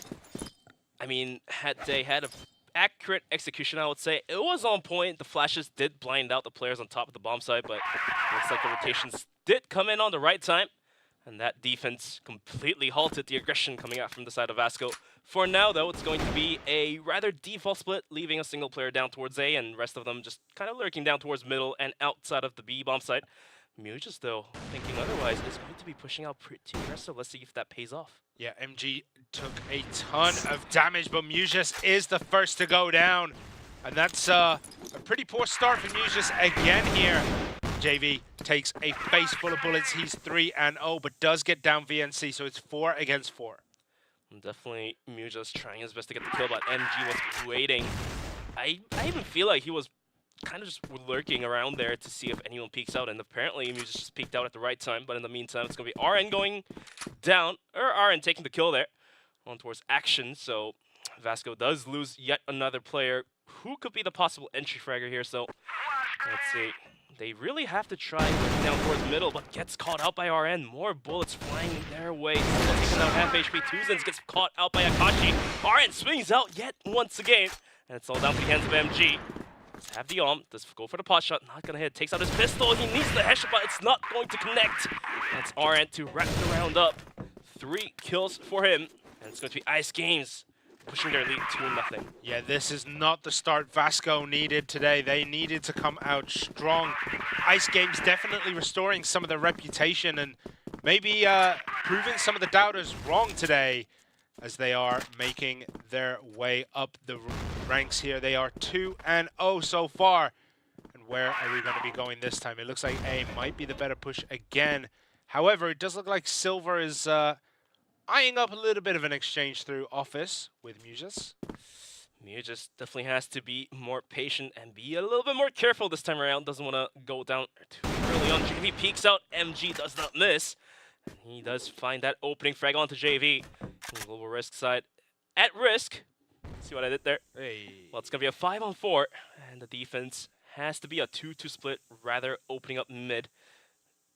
Speaker 5: I mean, had they had an accurate execution, I would say it was on point. The flashes did blind out the players on top of the bomb site, but looks like the rotations did come in on the right time. And that defense completely halted the aggression coming out from the side of VASCO. For now, though, it's going to be a rather default split, leaving a single player down towards A, and the rest of them just kind of lurking down towards middle and outside of the B bomb site. Muges, though, thinking otherwise, is going to be pushing out pretty aggressive. Let's see if that pays off.
Speaker 6: Yeah, MG took a ton of damage, but Muges is the first to go down. And that's a pretty poor start for Muses again here. JV takes a face full of bullets. He's 3-0, but does get down VNC, so it's 4 against 4.
Speaker 5: Definitely Mujas trying his best to get the kill, but MG was waiting. I even feel like he was kind of just lurking around there to see if anyone peeks out, and apparently Mujas just peeked out at the right time, but in the meantime, it's going to be RN going down, or RN taking the kill there, on towards Action, so VASCO does lose yet another player. Who could be the possible entry fragger here? So let's see. They really have to try looking down towards middle, but gets caught out by RN. More bullets flying their way. Still taking down half HP. Tuzens gets caught out by Akashi. RN swings out yet once again, and it's all down to the hands of MG. Does have the arm. Does go for the pot shot. Not gonna hit. Takes out his pistol. He needs the headshot, but it's not going to connect. That's RN to wrap the round up. 3 kills for him, and it's going to be Ice Games pushing their lead 2-0.
Speaker 6: Yeah, this is not the start VASCO needed today. They needed to come out strong. Ice Games definitely restoring some of their reputation and maybe proving some of the doubters wrong today as they are making their way up the ranks here. They are 2-0 so far. And where are we going to be going this time? It looks like A might be the better push again. However, it does look like Silver is eyeing up a little bit of an exchange through Office with Muses.
Speaker 5: Muses definitely has to be more patient and be a little bit more careful this time around. Doesn't want to go down too early on. JV peeks out. MG does not miss. And he does find that opening frag onto JV. Global Risk side at risk. See what I did there?
Speaker 6: Hey.
Speaker 5: Well, it's going to be a 5-on-4. And the defense has to be a 2-2 split, rather opening up mid.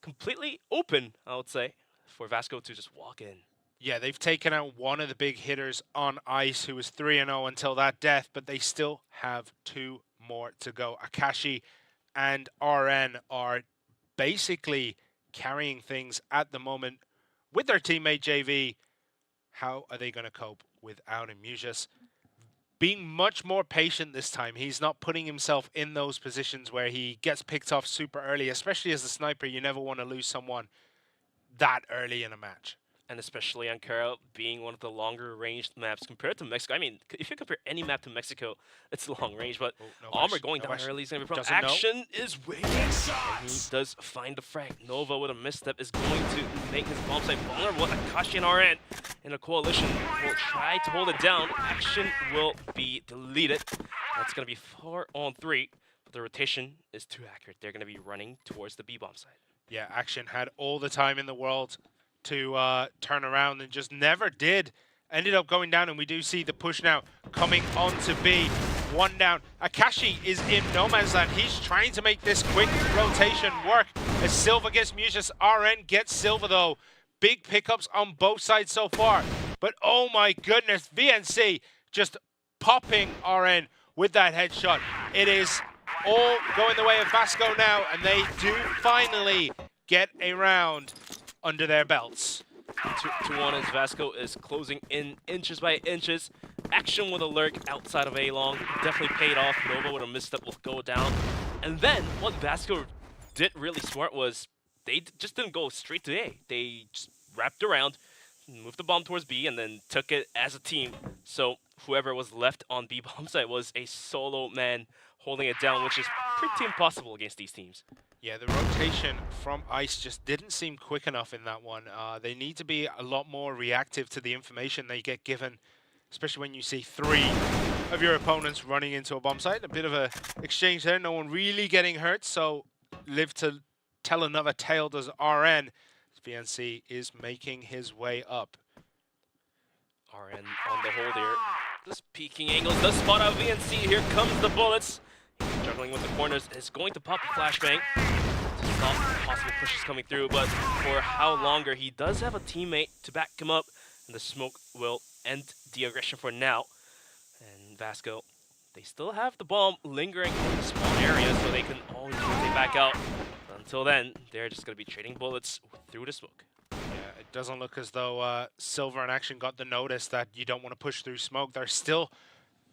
Speaker 5: Completely open, I would say, for VASCO to just walk in.
Speaker 6: Yeah, they've taken out one of the big hitters on Ice, who was 3-0 until that death, but they still have 2 more to go. Akashi and RN are basically carrying things at the moment with their teammate JV. How are they going to cope without him? Mujas being much more patient this time. He's not putting himself in those positions where he gets picked off super early, especially as a sniper. You never want to lose someone that early in a match.
Speaker 5: And especially Ankara being one of the longer ranged maps compared to Mexico. I mean, if you compare any map to Mexico, it's long range, but Armor going down early is going to be a problem. Action is waiting, and he does find the frag. Nova with a misstep is going to make his bomb site vulnerable. Akashi and RN in a coalition will try to hold it down. Action will be deleted. That's going to be 4-on-3, but the rotation is too accurate. They're going to be running towards the B-bomb site.
Speaker 6: Yeah, Action had all the time in the world to turn around and just never did. Ended up going down, and we do see the push now coming on to B. 1 down. Akashi is in no man's land. He's trying to make this quick rotation work as Silver gets Muses. RN gets Silver though. Big pickups on both sides so far. But oh my goodness, VNC just popping RN with that headshot. It is all going the way of VASCO now, and they do finally get a round under their belts.
Speaker 5: 2-1 as VASCO is closing in inches by inches. Action with a lurk outside of A-Long. Definitely paid off. Nova with a misstep will go down. And then what VASCO did really smart was they just didn't go straight to A. They just wrapped around, moved the bomb towards B, and then took it as a team. So whoever was left on B bomb site was a solo man holding it down, which is pretty impossible against these teams.
Speaker 6: Yeah, the rotation from Ice just didn't seem quick enough in that one. They need to be a lot more reactive to the information they get given, especially when you see 3 of your opponents running into a bomb site. A bit of a exchange there, no one really getting hurt, so live to tell another tale does RN. VNC is making his way up.
Speaker 5: RN on the hold here. Just peeking angles, does spot out VNC. Here comes the bullets. Juggling with the corners, is going to pop a flashbang. Stop possible pushes coming through, but for how longer? He does have a teammate to back him up, and the smoke will end the aggression for now. And VASCO, they still have the bomb lingering in the spawn area, so they can always rotate back out. But until then, they're just going to be trading bullets through the smoke.
Speaker 6: Yeah, it doesn't look as though Silver and Action got the notice that you don't want to push through smoke. They're still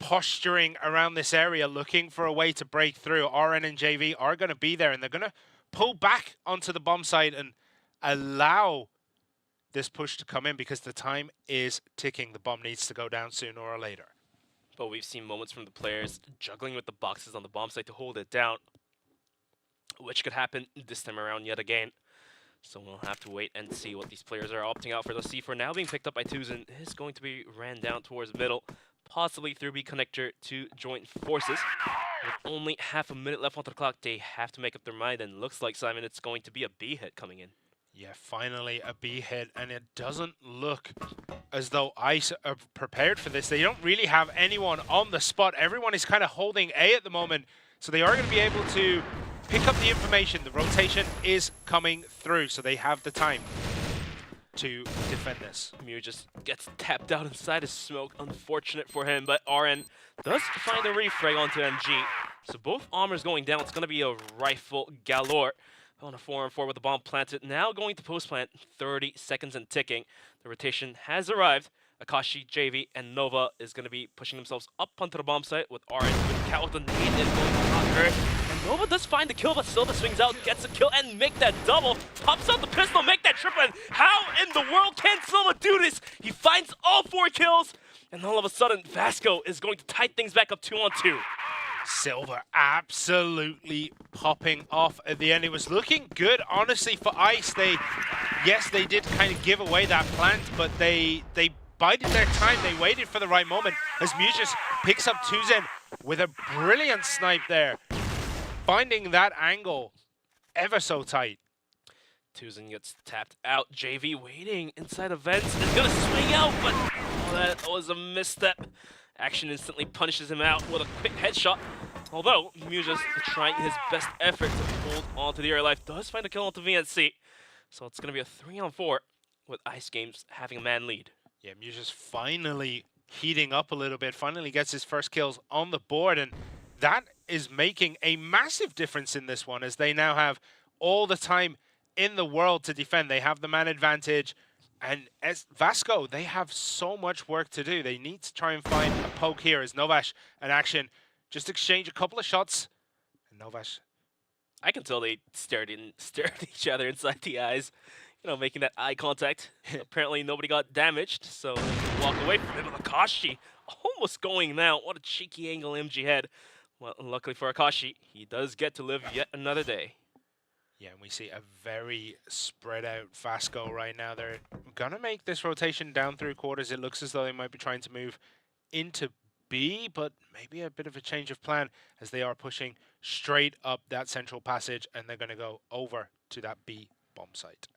Speaker 6: posturing around this area, looking for a way to break through. RN and JV are going to be there, and they're going to pull back onto the bomb site and allow this push to come in because the time is ticking. The bomb needs to go down sooner or later.
Speaker 5: But we've seen moments from the players juggling with the boxes on the bomb site to hold it down, which could happen this time around yet again. So we'll have to wait and see what these players are opting out for. The C4 now being picked up by Tuzin is going to be ran down towards middle, possibly through B connector to join forces. With only half a minute left on the clock, they have to make up their mind, and looks like, Simon, it's going to be a B hit coming in.
Speaker 6: Yeah, finally a B hit, and it doesn't look as though ICE are prepared for this. They don't really have anyone on the spot. Everyone is kind of holding A at the moment, so they are going to be able to pick up the information. The rotation is coming through, so they have the time to defend this.
Speaker 5: Mew just gets tapped out inside his smoke. Unfortunate for him, but RN does find a refrag onto MG. So both armors going down. It's going to be a rifle galore. On a 4-on-4 with the bomb planted. Now going to post plant. 30 seconds and ticking. The rotation has arrived. Akashi, JV, and Nova is going to be pushing themselves up onto the bomb site with RN with Cat with the nade is going to not hurt. And Nova does find the kill, but Silva swings out, gets a kill, and make that double. Pops out the pistol, make that triple. And how in the world can Silva do this? He finds all 4 kills, and all of a sudden, VASCO is going to tie things back up 2-on-2.
Speaker 6: Silva absolutely popping off at the end. It was looking good, honestly, for ICE. Yes, they did kind of give away that plant, but they bided their time. They waited for the right moment as Mucius picks up Tuzin with a brilliant snipe there, finding that angle ever so tight.
Speaker 5: Tuzin gets tapped out. JV waiting inside of vents is gonna swing out, but that was a misstep. Action instantly punishes him out with a quick headshot. Although Mew just trying his best effort to hold on to the air life, does find a kill onto VNC. So it's gonna be a 3-on-4 with Ice Games having a man lead.
Speaker 6: Yeah, Mew just finally heating up a little bit, finally gets his first kills on the board, and that is making a massive difference in this one as they now have all the time in the world to defend. They have the man advantage. And as VASCO, they have so much work to do. They need to try and find a poke here as Novash and Action just exchange a couple of shots. And Novash,
Speaker 5: I can tell they stared at each other inside the eyes, you know, making that eye contact. Apparently nobody got damaged, so they can walk away from him. Akashi almost going now. What a cheeky angle MG had. Well, luckily for Akashi, he does get to live yet another day.
Speaker 6: yeah, and we see a very spread out VASCO right now. They're gonna make this rotation down through quarters. It looks as though they might be trying to move into B, but maybe a bit of a change of plan as they are pushing straight up that central passage, and they're gonna go over to that B bomb site.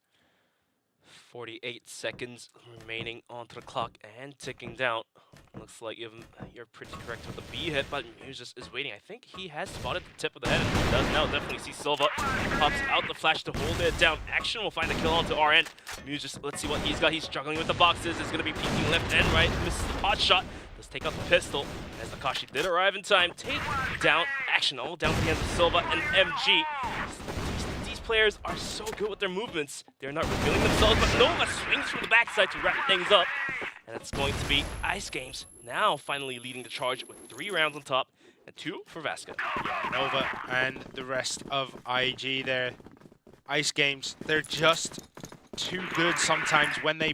Speaker 5: 48 seconds remaining onto the clock and ticking down. Looks like you're pretty correct with the B hit, but Mucius is waiting. I think he has spotted the tip of the head and he does now definitely see Silva. Pops out the flash to hold it down. Action will find the kill onto RN. Mucius, let's see what he's got. He's struggling with the boxes. Is going to be peeking left and right. Misses the pot shot. Does take out the pistol. As Akashi did arrive in time. Take down Action all down to the hands of Silva and MG. Players are so good with their movements. They're not revealing themselves, but Nova swings from the backside to wrap things up. And it's going to be Ice Games now finally leading the charge with 3 rounds on top and 2 for VASCO.
Speaker 6: Yeah, Nova and the rest of IG there. Ice Games, they're just too good sometimes when they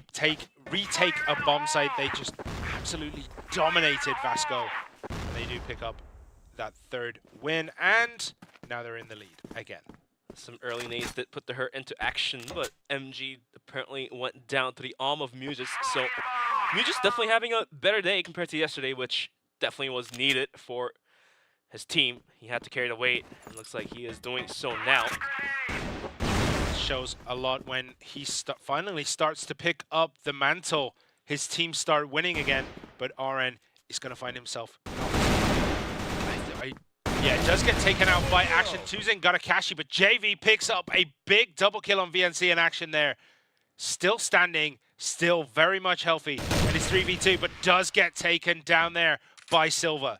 Speaker 6: retake a bomb site. They just absolutely dominated VASCO. And they do pick up that 3rd win, and now they're in the lead again.
Speaker 5: Some early nades that put the hurt into action, but MG apparently went down to the arm of Mucius. So Mucius definitely having a better day compared to yesterday, which definitely was needed for his team. He had to carry the weight, and looks like he is doing so now.
Speaker 6: Shows a lot when he finally starts to pick up the mantle. His team start winning again, but RN is going to find himself. Yeah, it does get taken out by Action. Tuzin got a Kashi, but JV picks up a big double kill on VNC in Action there. Still standing, still very much healthy. And it's 3v2, but does get taken down there by Silva.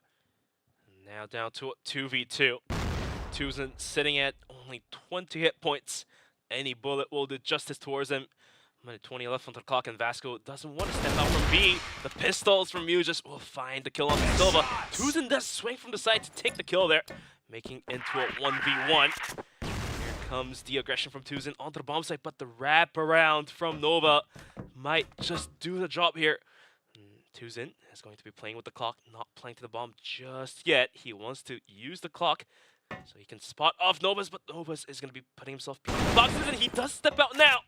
Speaker 5: Now down to a 2v2. Tuzin sitting at only 20 hit points. Any bullet will do justice towards him. 20 left on the clock, and VASCO doesn't want to step out from B. The pistols from Mucius will find the kill on Silva. Tuzin does swing from the side to take the kill there, making into a 1v1. Here comes the aggression from Tuzin onto the bomb site, but the wraparound from Nova might just do the job here. Tuzin is going to be playing with the clock, not playing to the bomb just yet. He wants to use the clock so he can spot off Novus, but Novus is going to be putting himself behind the boxes, and he does step out now.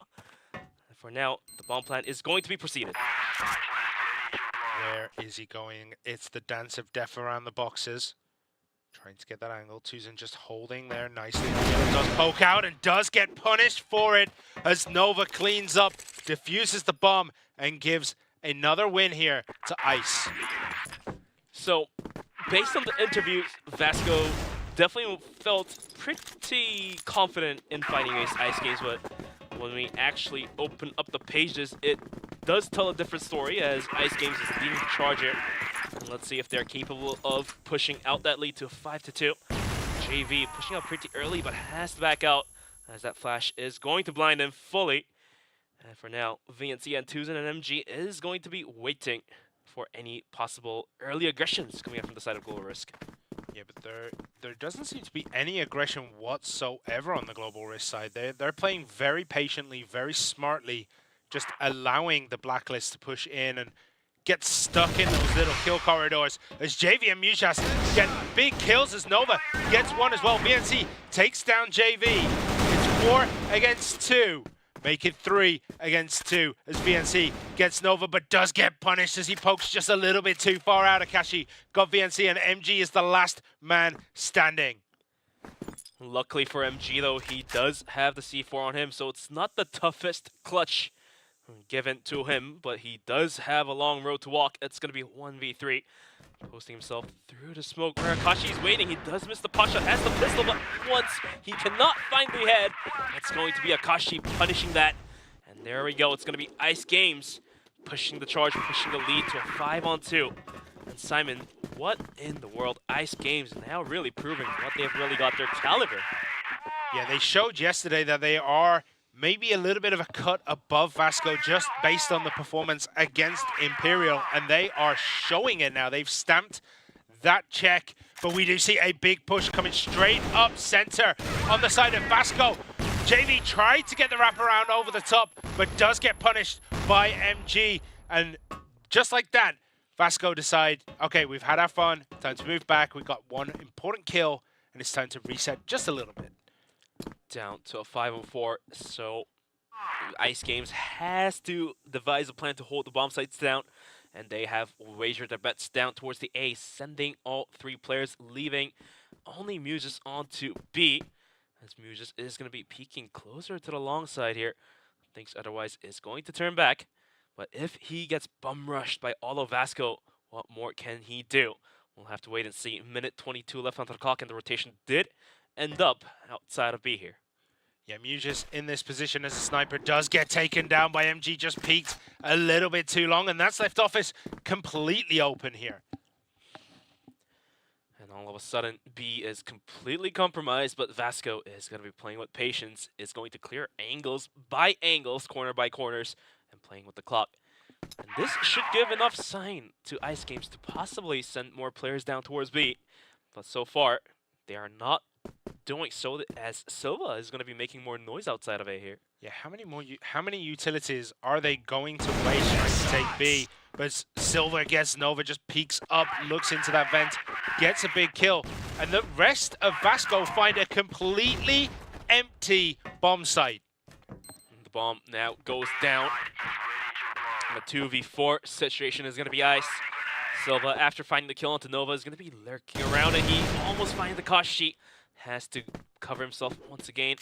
Speaker 5: And for now, the bomb plan is going to be proceeded.
Speaker 6: Where is he going? It's the dance of death around the boxes. Trying to get that angle. Tuzin just holding there nicely. Does poke out and does get punished for it as Nova cleans up, diffuses the bomb, and gives another win here to Ice.
Speaker 5: So, based on the interviews, VASCO definitely felt pretty confident in fighting against Ice Games, but when we actually open up the pages, it does tell a different story as Ice Games is leading the charge here. And let's see if they're capable of pushing out that lead to 5-2. JV pushing out pretty early, but has to back out as that flash is going to blind him fully. And for now, VNC and Tuzin and MG is going to be waiting for any possible early aggressions coming up from the side of Global Risk.
Speaker 6: Yeah, but there doesn't seem to be any aggression whatsoever on the Global Risk side. They're playing very patiently, very smartly, just allowing the Blacklist to push in and get stuck in those little kill corridors as JV and Mujas get big kills as Nova gets one as well. VNC takes down JV. It's 4 against 2. Make it 3 against 2 as VNC gets Nova, but does get punished as he pokes just a little bit too far out. Akashi got VNC, and MG is the last man standing.
Speaker 5: Luckily for MG, though, he does have the C4 on him, so it's not the toughest clutch given to him, but he does have a long road to walk. It's going to be 1v3. Posting himself through the smoke where Akashi's waiting. He does miss the pot shot, has the pistol, but once he cannot find the head, it's going to be Akashi punishing that. And there we go. It's going to be Ice Games pushing the charge, pushing the lead to a 5-on-2. And Simon, what in the world? Ice Games now really proving what they've really got their caliber.
Speaker 6: Yeah, they showed yesterday that they are maybe a little bit of a cut above VASCO just based on the performance against Imperial, and they are showing it now. They've stamped that check, but we do see a big push coming straight up center on the side of VASCO. JV tried to get the wraparound over the top, but does get punished by MG, and just like that, VASCO decide, okay, we've had our fun, time to move back, we've got one important kill, and it's time to reset just a little bit.
Speaker 5: Down to a 5-on-4, so Ice Games has to devise a plan to hold the bomb sites down, and they have wagered their bets down towards the A, sending all 3 players, leaving only Muses onto B, as Muses is going to be peeking closer to the long side here. Thinks otherwise is going to turn back, but if he gets bum rushed by all of VASCO, what more can he do? We'll have to wait and see. Minute 22 left on the clock, and the rotation did end up outside of B here.
Speaker 6: Yeah, Mujas in this position as a sniper does get taken down by MG, just peeked a little bit too long, and that's left Office completely open here.
Speaker 5: And all of a sudden, B is completely compromised, but VASCO is going to be playing with patience, is going to clear angles by angles, corner by corners, and playing with the clock. And this should give enough sign to Ice Games to possibly send more players down towards B, but so far, they are not doing so, as Silva is going to be making more noise outside of A here.
Speaker 6: Yeah, how many utilities are they going to waste trying to take B? But Silva gets Nova, just peeks up, looks into that vent, gets a big kill, and the rest of VASCO find a completely empty bomb site.
Speaker 5: The bomb now goes down. The 2v4 situation is going to be Ice. Silva, after finding the kill onto Nova, is going to be lurking around, and he almost finds the Akashi. Has to cover himself once again,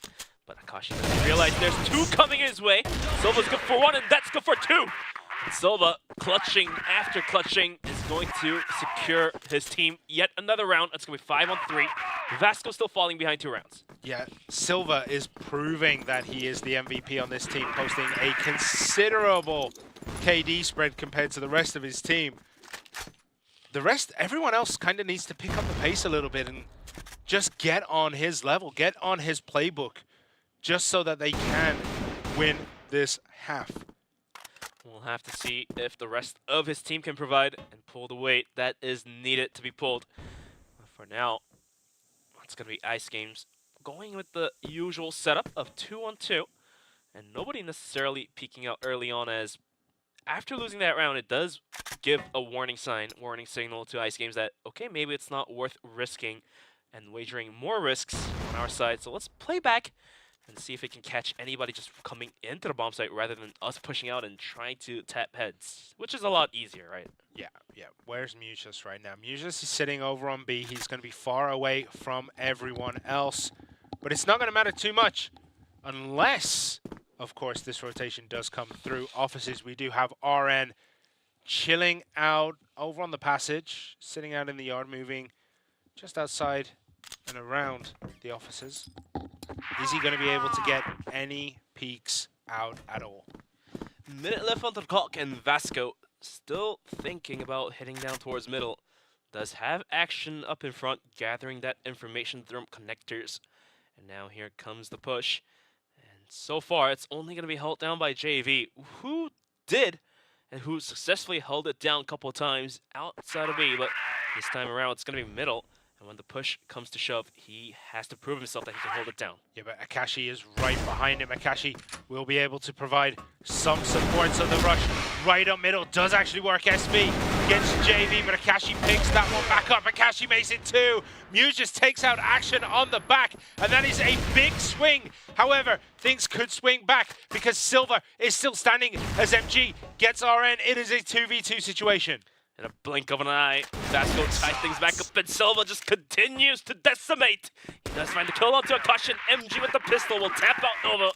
Speaker 5: but Akashi doesn't realize there's 2 coming his way. Silva's good for 1, and that's good for 2. And Silva, clutching after clutching, is going to secure his team yet another round. It's going to be 5-on-3. VASCO still falling behind 2 rounds.
Speaker 6: Yeah, Silva is proving that he is the MVP on this team, posting a considerable KD spread compared to the rest of his team. The rest, everyone else kind of needs to pick up the pace a little bit and just get on his level, get on his playbook, just so that they can win this half.
Speaker 5: We'll have to see if the rest of his team can provide and pull the weight that is needed to be pulled. But for now, it's going to be Ice Games going with the usual setup of 2-on-2, and nobody necessarily peeking out early on, as after losing that round, it does give a warning signal to Ice Games that, okay, maybe it's not worth risking and wagering more risks on our side. So let's play back and see if we can catch anybody just coming into the bomb site rather than us pushing out and trying to tap heads, which is a lot easier, right?
Speaker 6: Yeah. Where's Mucius right now? Mucius is sitting over on B. He's going to be far away from everyone else. But it's not going to matter too much unless, of course, this rotation does come through offices. We do have RN chilling out over on the passage, sitting out in the yard, moving just outside and around the offices. Is he going to be able to get any peeks out at all?
Speaker 5: Minute left on the clock, and VASCO still thinking about heading down towards middle. Does have action up in front, gathering that information through connectors. And now here comes the push. And so far, it's only going to be held down by JV, who did and who successfully held it down a couple of times outside of B. But this time around, it's going to be middle. And when the push comes to shove, he has to prove himself that he can hold it down.
Speaker 6: Yeah, but Akashi is right behind him. Akashi will be able to provide some support. So the rush right up middle does actually work. SB against JV, but Akashi picks that one back up. Akashi makes it 2. Muse just takes out action on the back, and that is a big swing. However, things could swing back because Silver is still standing as MG gets RN. It is a 2v2 situation.
Speaker 5: In a blink of an eye, VASCO ties things back up, and Silva just continues to decimate. He does find the kill onto a caution. MG with the pistol will tap out Nova.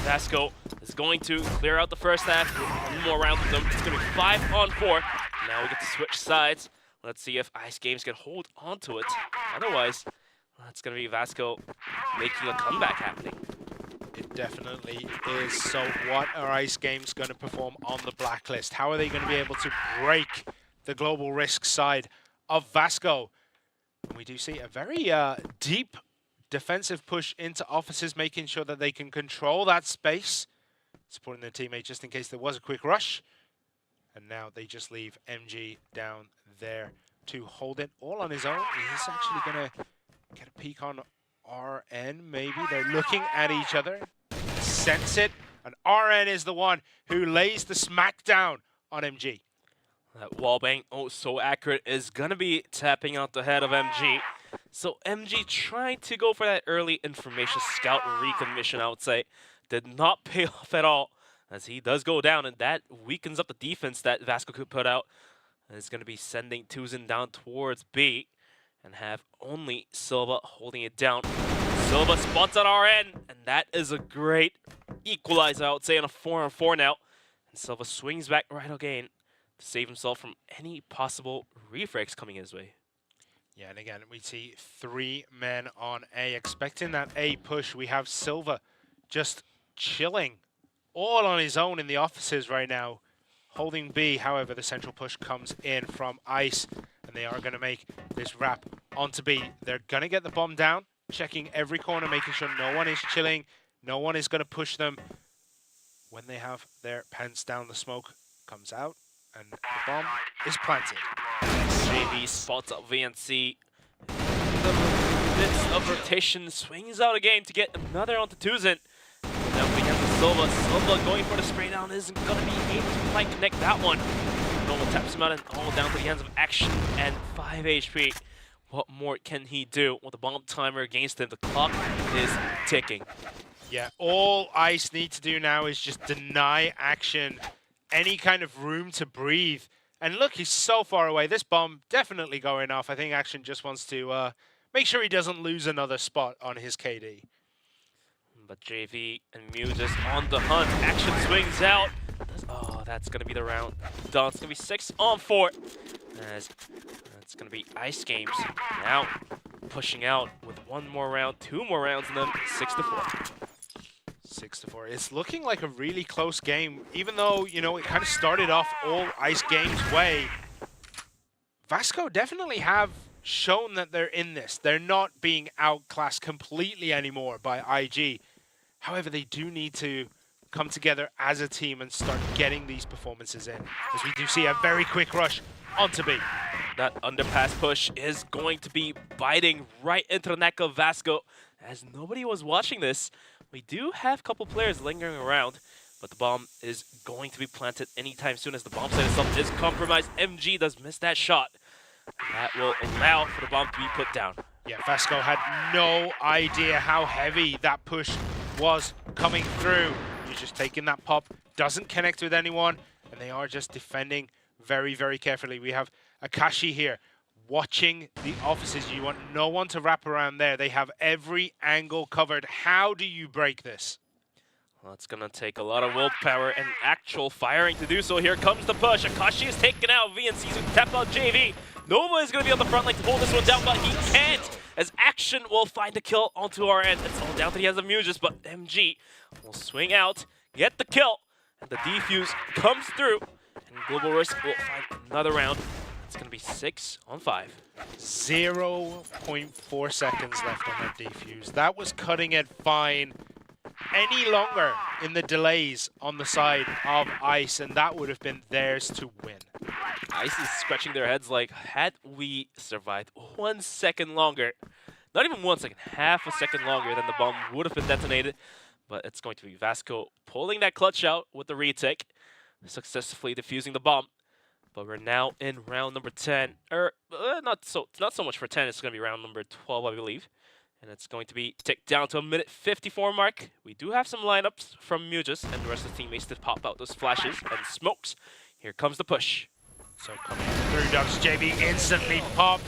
Speaker 5: VASCO is going to clear out the first half. One more round with them. It's going to be 5-on-4. Now we get to switch sides. Let's see if Ice Games can hold on to it. Otherwise, it's going to be VASCO making a comeback happening.
Speaker 6: It definitely is. So what are Ice Games going to perform on the blacklist? How are they going to be able to break the global risk side of VASCO? And we do see a very deep defensive push into offices, making sure that they can control that space, supporting their teammate just in case there was a quick rush. And now they just leave MG down there to hold it all on his own. He's actually going to get a peek on RN, maybe. They're looking at each other, sense it, and RN is the one who lays the smackdown on MG.
Speaker 5: That wallbang, oh so accurate, is gonna be tapping out the head of MG. So MG trying to go for that early information scout recon mission, I would say, did not pay off at all, as he does go down, and that weakens up the defense that VASCO could put out. And it's gonna be sending Tuzin down towards B, and have only Silva holding it down. Silva spots on RN, and that is a great equalizer, I would say, on a 4-on-4 now. And Silva swings back right again to save himself from any possible refrakes coming his way.
Speaker 6: Yeah, and again, we see 3 men on A. Expecting that A push, we have Silva just chilling all on his own in the offices right now, holding B. However, the central push comes in from Ice, and they are going to make this wrap onto B. They're going to get the bomb down, checking every corner, making sure no one is chilling, no one is going to push them. When they have their pants down, the smoke comes out, and the bomb is planted.
Speaker 5: JV spots up VNC. The bits of rotation swings out again to get another onto Tuzin. Now we have the Silva. Silva going for the spray down isn't going to be able to quite connect that one. Normal taps him out and all down to the hands of action and 5 HP. What more can he do with the bomb timer against him? The clock is ticking.
Speaker 6: Yeah, all Ice need to do now is just deny action any kind of room to breathe. And look, he's so far away. This bomb definitely going off. I think Action just wants to make sure he doesn't lose another spot on his KD.
Speaker 5: But JV and Mew just on the hunt. Action swings out. Oh, that's going to be the round done. It's going to be 6-on-4. As it's going to be Ice Games now pushing out with 1 more round, 2 more rounds, and then 6-4.
Speaker 6: 6-4. It's looking like a really close game, even though, you know, it kind of started off all Ice Games' way. VASCO definitely have shown that they're in this. They're not being outclassed completely anymore by IG. However, they do need to come together as a team and start getting these performances in, as we do see a very quick rush onto B.
Speaker 5: That underpass push is going to be biting right into the neck of VASCO. As nobody was watching this, we do have a couple players lingering around, but the bomb is going to be planted anytime soon as the bomb site itself is compromised. MG does miss that shot. That will allow for the bomb to be put down.
Speaker 6: Yeah, VASCO had no idea how heavy that push was coming through. You're just taking that pop, doesn't connect with anyone, and they are just defending very, very carefully. We have Akashi here watching the offices. You want no one to wrap around there. They have every angle covered. How do you break this?
Speaker 5: Well, it's going to take a lot of willpower and actual firing to do so. Here comes the push. Akashi is taken out. VNC's going to tap out JV. Nova is going to be on the front line to hold this one down, but he can't, as Action will find the kill onto our end. It's all down to the hands of Muges, but MG will swing out, get the kill, and the defuse comes through, and Global Risk will find another round. It's going to be 6 on 5.
Speaker 6: 0.4 seconds left on that defuse. That was cutting it fine. Any longer in the delays on the side of Ice, and that would have been theirs to win.
Speaker 5: Ice is scratching their heads like, had we survived 1 second longer, not even 1 second, half a second longer, then the bomb would have been detonated. But it's going to be VASCO pulling that clutch out with the retake, successfully defusing the bomb. But we're now in round number 10, not so much for 10, it's going to be round number 12, I believe. And it's going to be ticked down to a minute 54 mark. We do have some lineups from Muges and the rest of the teammates to pop out those flashes and smokes. Here comes the push.
Speaker 6: So coming through Dubs, JV instantly popped.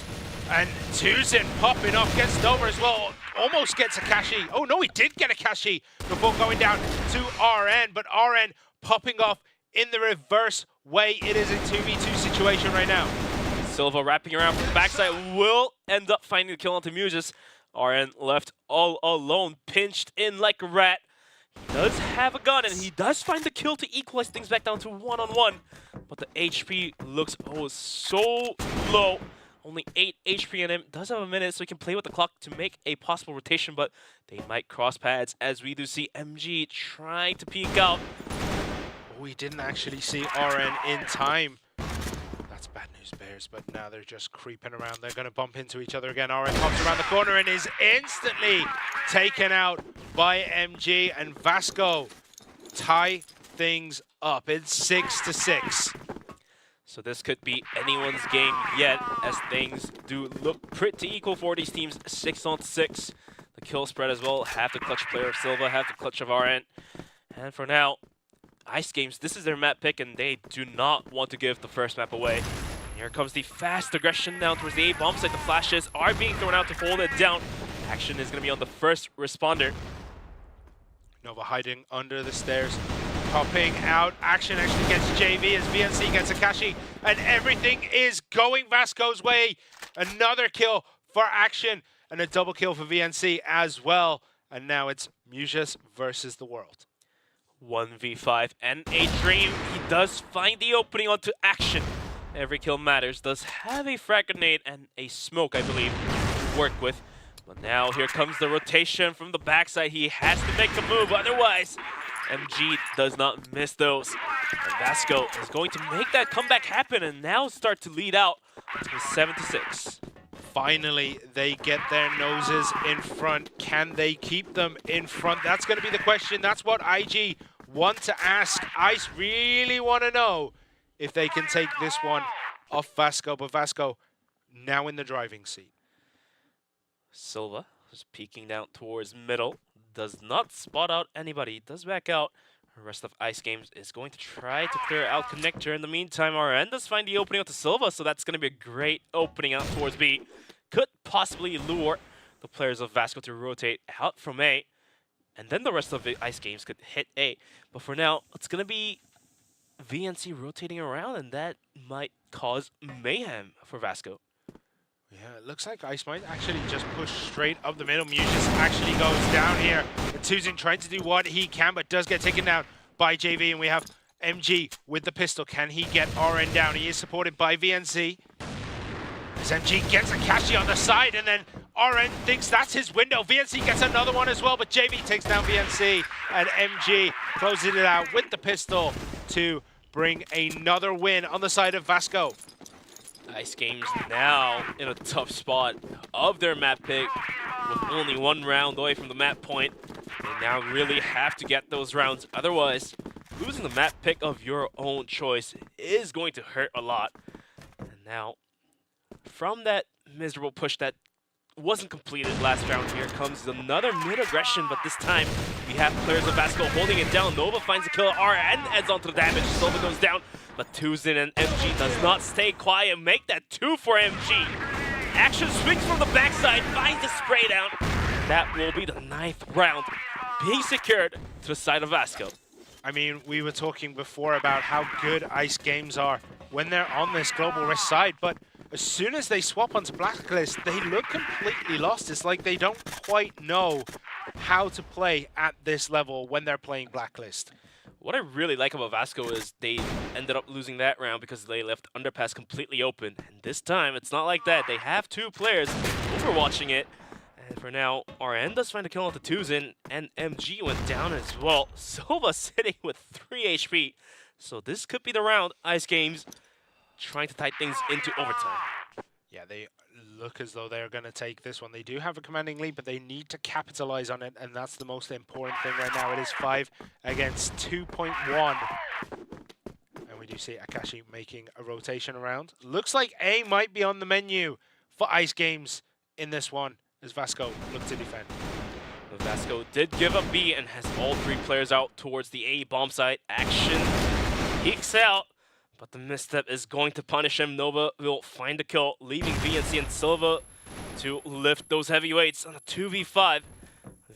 Speaker 6: And Tuzin popping off, gets Nova as well. Almost gets Akashi. Oh no, he did get Akashi before going down to RN. But RN popping off in the reverse way. It is a 2v2 situation right now.
Speaker 5: Silva wrapping around from the backside will end up finding the kill onto Muges. RN left all alone, pinched in like a rat. He does have a gun, and he does find the kill to equalize things back down to 1-on-1. But the HP looks so low. Only 8 HP in him. Does have a minute, so he can play with the clock to make a possible rotation, but they might cross paths, as we do see MG trying to peek out.
Speaker 6: We didn't actually see RN in time. That's bad news, Bears, but now they're just creeping around. They're going to bump into each other again. RN pops around the corner and is instantly taken out by MG, and VASCO tie things up. It's 6-6.
Speaker 5: So this could be anyone's game yet, as things do look pretty equal for these teams. 6-on-6. The kill spread as well. Half the clutch player of Silva, half the clutch of RN. And for now, Ice Games, this is their map pick, and they do not want to give the first map away. And here comes the fast aggression down towards the A bomb site. The flashes are being thrown out to hold it down. Action is going to be on the first responder.
Speaker 6: Nova hiding under the stairs. Popping out. Action actually gets JV as VNC gets Akashi, and everything is going VASCO's way. Another kill for Action and a double kill for VNC as well. And now it's Muges versus the world.
Speaker 5: 1v5 and a dream. He does find the opening onto Action. Every kill matters. Does have a frag grenade and a smoke, I believe, to work with. But now here comes the rotation from the backside. He has to make the move, otherwise MG does not miss those. And VASCO is going to make that comeback happen and now start to lead out to 7-6.
Speaker 6: Finally, they get their noses in front. Can they keep them in front? That's going to be the question. That's what IG want to ask. Ice really want to know if they can take this one off VASCO, but VASCO now in the driving seat.
Speaker 5: Silva is peeking down towards middle. Does not spot out anybody. Does back out. The rest of Ice Games is going to try to clear out connector. In the meantime, RN does find the opening out to Silva, so that's going to be a great opening out towards B. Could possibly lure the players of VASCO to rotate out from A, and then the rest of the Ice Games could hit A. But for now, it's going to be VNC rotating around, and that might cause mayhem for VASCO.
Speaker 6: Yeah, it looks like Ice might actually just push straight up the middle. Muges actually goes down here. And Tuzin trying to do what he can, but does get taken down by JV. And we have MG with the pistol. Can he get RN down? He is supported by VNC. As MG gets Akashi on the side, and then RN thinks that's his window. VNC gets another one as well, but JV takes down VNC. And MG closes it out with the pistol to bring another win on the side of VASCO.
Speaker 5: Ice Games now in a tough spot of their map pick with only 1 round away from the map point. They now really have to get those rounds. Otherwise, losing the map pick of your own choice is going to hurt a lot. And now, from that miserable push that wasn't completed last round, here comes another mid-aggression, but this time we have players of VASCO holding it down. Nova finds a kill, RN adds on to the damage, Silva goes down, but Tuzin and MG does not stay quiet, make that 2 for MG. Action swings from the backside, finds the spray down. That will be the 9th round being secured to the side of VASCO.
Speaker 6: I mean, we were talking before about how good Ice Games are when they're on this Global Risk side, but as soon as they swap onto Blacklist, they look completely lost. It's like they don't quite know how to play at this level when they're playing Blacklist.
Speaker 5: What I really like about VASCO is they ended up losing that round because they left Underpass completely open. And this time, it's not like that. They have 2 players overwatching it. And for now, RN does find a kill onto Tuzin, and MG went down as well. Silva sitting with 3 HP. So this could be the round. Ice Games trying to tie things into overtime.
Speaker 6: Yeah, they look as though they're going to take this one. They do have a commanding lead, but they need to capitalize on it, and that's the most important thing right now. It is 5 against 2.1. And we do see Akashi making a rotation around. Looks like A might be on the menu for Ice Games in this one, as VASCO look to defend.
Speaker 5: VASCO did give up B and has all 3 players out towards the A bomb site. Action peeks out, but the misstep is going to punish him. Nova will find a kill, leaving VNC and Silva to lift those heavyweights on a 2v5.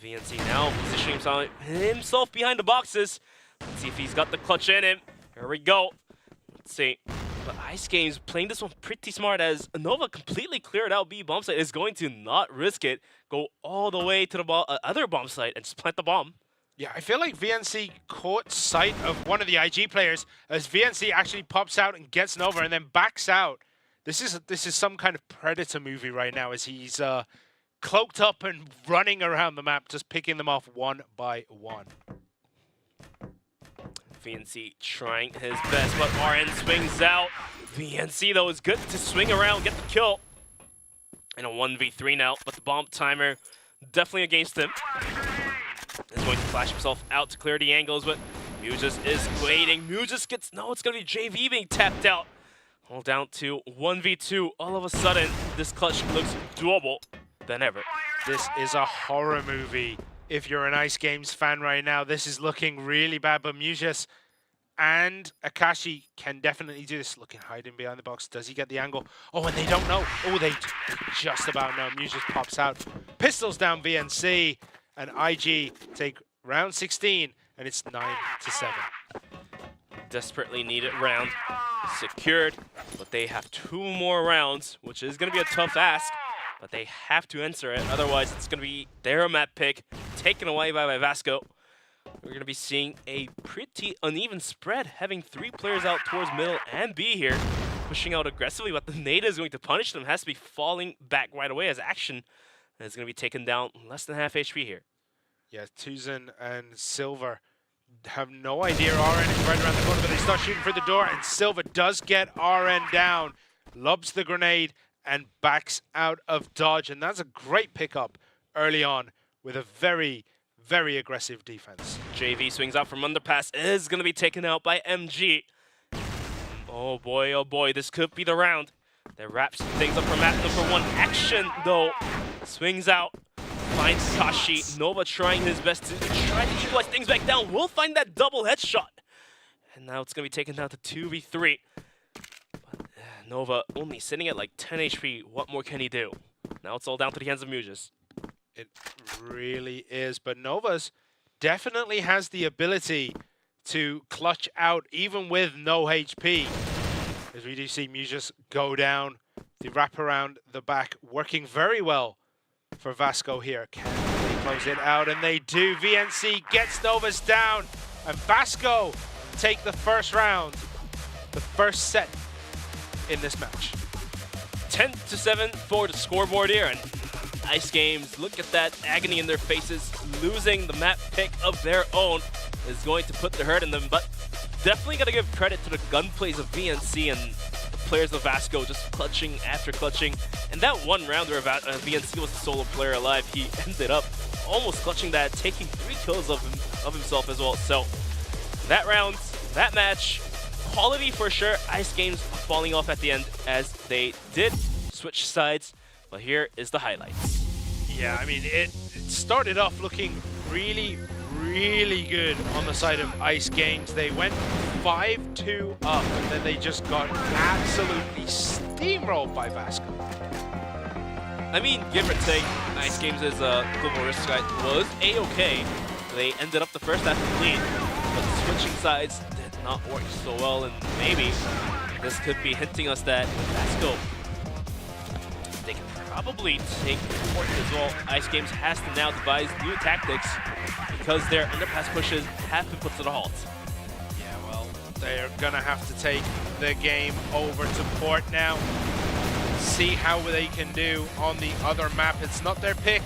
Speaker 5: VNC now positioning himself behind the boxes. Let's see if he's got the clutch in him. Here we go. Let's see. But Ice Games playing this one pretty smart, as Nova completely cleared out B bomb site, is going to not risk it, go all the way to the other bomb site and just plant the bomb.
Speaker 6: Yeah, I feel like VNC caught sight of one of the IG players as VNC actually pops out and gets Nova and then backs out. This is some kind of Predator movie right now, as he's cloaked up and running around the map, just picking them off one by one.
Speaker 5: VNC trying his best, but RN swings out. VNC, though, is good to swing around, get the kill. And a 1v3 now, but the bomb timer definitely against him. Is going to flash himself out to clear the angles, but Mujis is waiting. Mujis gets, no, it's going to be JV being tapped out. All down to 1v2. All of a sudden, this clutch looks doable than ever.
Speaker 6: This is a horror movie. If you're an Ice Games fan right now, this is looking really bad, but Mujis and Akashi can definitely do this. Looking, hiding behind the box. Does he get the angle? Oh, and they don't know. Oh, they just about know. Mujis pops out. Pistols down VNC. And IG take round 16, and it's 9-7.
Speaker 5: Desperately needed round secured, but they have 2 more rounds, which is going to be a tough ask, but they have to answer it. Otherwise, it's going to be their map pick taken away by VASCO. We're going to be seeing a pretty uneven spread, having 3 players out towards middle and B here, pushing out aggressively, but the nade is going to punish them. Has to be falling back right away, as Action is going to be taken down less than half HP here.
Speaker 6: Yeah, Tuzin and Silver have no idea RN is right around the corner, but they start shooting for the door, and Silver does get RN down, lobs the grenade, and backs out of dodge. And that's a great pickup early on with a very, very aggressive defense.
Speaker 5: JV swings out from underpass, is going to be taken out by MG. Oh boy, this could be the round. That wraps things up for map number 1. Action, though, swings out. Finds Kashi. Nova trying his best to try to equalize things back down. We'll find that double headshot. And now it's going to be taken down to 2v3. But Nova only sitting at like 10 HP. What more can he do? Now it's all down to the hands of Mujis.
Speaker 6: It really is. But Nova's definitely has the ability to clutch out even with no HP. As we do see Mujis go down. The wrap around the back working very well for VASCO here. Can they close it out? And they do. VNC gets Novas down, and VASCO take the first round, the first set in this match.
Speaker 5: 10-7 for the scoreboard here, and Ice Games, look at that agony in their faces. Losing the map pick of their own is going to put the hurt in them, but definitely got to give credit to the gunplays of VNC and players of VASCO just clutching after clutching. And that one round where VNC was the solo player alive, he ended up almost clutching that, taking 3 kills of himself as well. So that round, that match, quality for sure. Ice Games falling off at the end as they did switch sides. But here is the highlights.
Speaker 6: Yeah, I mean, it started off looking really, really good on the side of Ice Games. They went 5-2 up, and then they just got absolutely steamrolled by VASCO.
Speaker 5: I mean, give or take, Ice Games' global risk side was a-okay. They ended up the first half clean, but switching sides did not work so well, and maybe this could be hinting us that VASCO, they can probably take port as well. Ice Games has to now devise new tactics because their underpass pushes have been put to the halt.
Speaker 6: Yeah, well, they're gonna have to take the game over to port now. See how they can do on the other map. It's not their pick,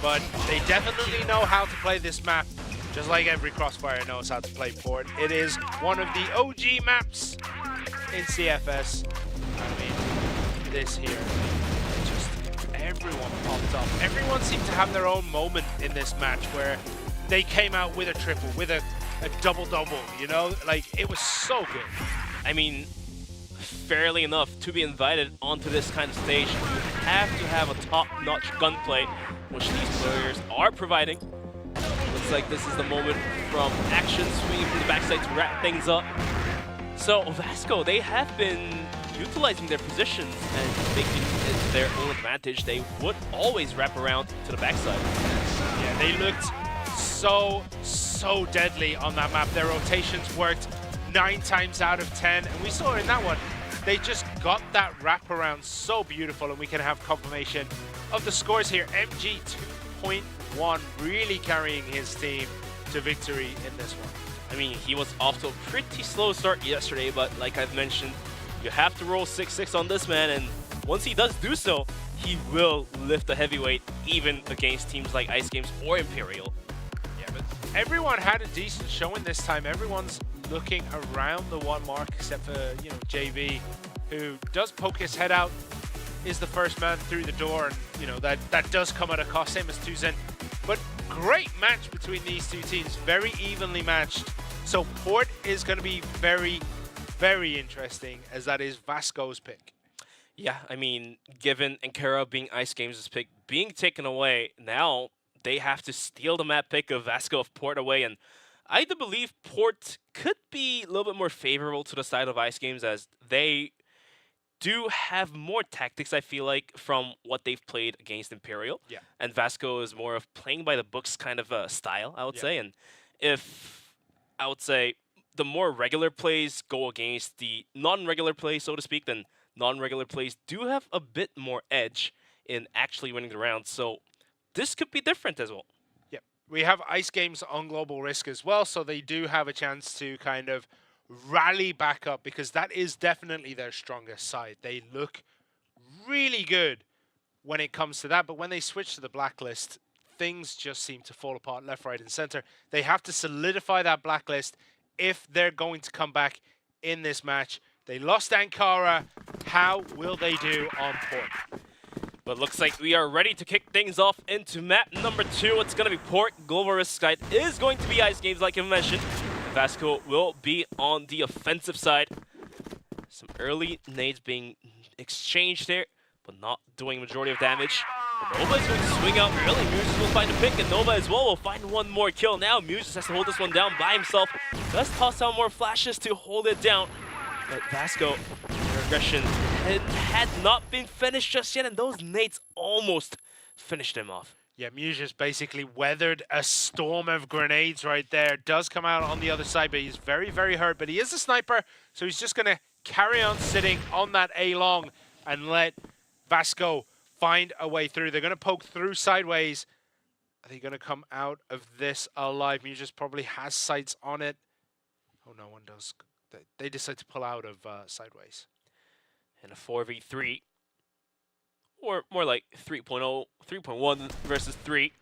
Speaker 6: but they definitely know how to play this map, just like every Crossfire knows how to play port. It is one of the OG maps in CFS. I mean, this here, just everyone popped up. Everyone seemed to have their own moment in this match where they came out with a triple, with a double-double, you know? Like, it was so good.
Speaker 5: I mean, fairly enough, to be invited onto this kind of stage, you have to have a top-notch gunplay, which these players are providing. Looks like this is the moment from action swinging from the backside to wrap things up. So VASCO, they have been utilizing their positions and making it to their own advantage. They would always wrap around to the backside.
Speaker 6: Yeah, they looked so deadly on that map. Their rotations worked 9 times out of 10, and we saw in that one, they just got that wraparound so beautiful, and we can have confirmation of the scores here. MG 2.1 really carrying his team to victory in this one.
Speaker 5: I mean, he was off to a pretty slow start yesterday, but like I've mentioned, you have to roll 6-6 on this man, and once he does do so, he will lift the heavyweight even against teams like Ice Games or Imperial.
Speaker 6: Yeah, but everyone had a decent showing this time. Everyone's looking around the 1 mark, except for, you know, JV, who does poke his head out, is the first man through the door, and, you know, that does come at a cost, same as Tuzen. But great match between these two teams, very evenly matched. So Port is going to be very, very interesting, as that is VASCO's pick.
Speaker 5: Yeah, I mean, given Ankara being Ice Games' pick being taken away, now they have to steal the map pick of VASCO of Port away, and I do believe Port could be a little bit more favorable to the side of Ice Games, as they do have more tactics, I feel like, from what they've played against Imperial.
Speaker 6: Yeah.
Speaker 5: And VASCO is more of playing by the books kind of a style, I would say. And if, I would say, the more regular plays go against the non-regular plays, so to speak, then non-regular plays do have a bit more edge in actually winning the round. So this could be different as well.
Speaker 6: We have Ice Games on Global Risk as well, so they do have a chance to kind of rally back up, because that is definitely their strongest side. They look really good when it comes to that, but when they switch to the blacklist, things just seem to fall apart left, right, and center. They have to solidify that blacklist if they're going to come back in this match. They lost Ankara. How will they do on Port?
Speaker 5: But looks like we are ready to kick things off into map number 2. It's going to be Port. Global Risk side is going to be Ice Games, like I mentioned. VASCO will be on the offensive side. Some early nades being exchanged there, but not doing majority of damage. Nova is going to swing out early. Muses will find a pick, and Nova as well will find one more kill. Now Muses has to hold this one down by himself. Does toss out more flashes to hold it down. But VASCO, their aggression had not been finished just yet, and those nades almost finished him off.
Speaker 6: Yeah, Muses basically weathered a storm of grenades right there. Does come out on the other side, but he's very, very hurt. But he is a sniper, so he's just going to carry on sitting on that A-long and let VASCO find a way through. They're going to poke through sideways. Are they going to come out of this alive? Muses probably has sights on it. Oh, no one does. They decide to pull out of sideways.
Speaker 5: And a 4v3. Or more like 3.0, 3.1 versus 3.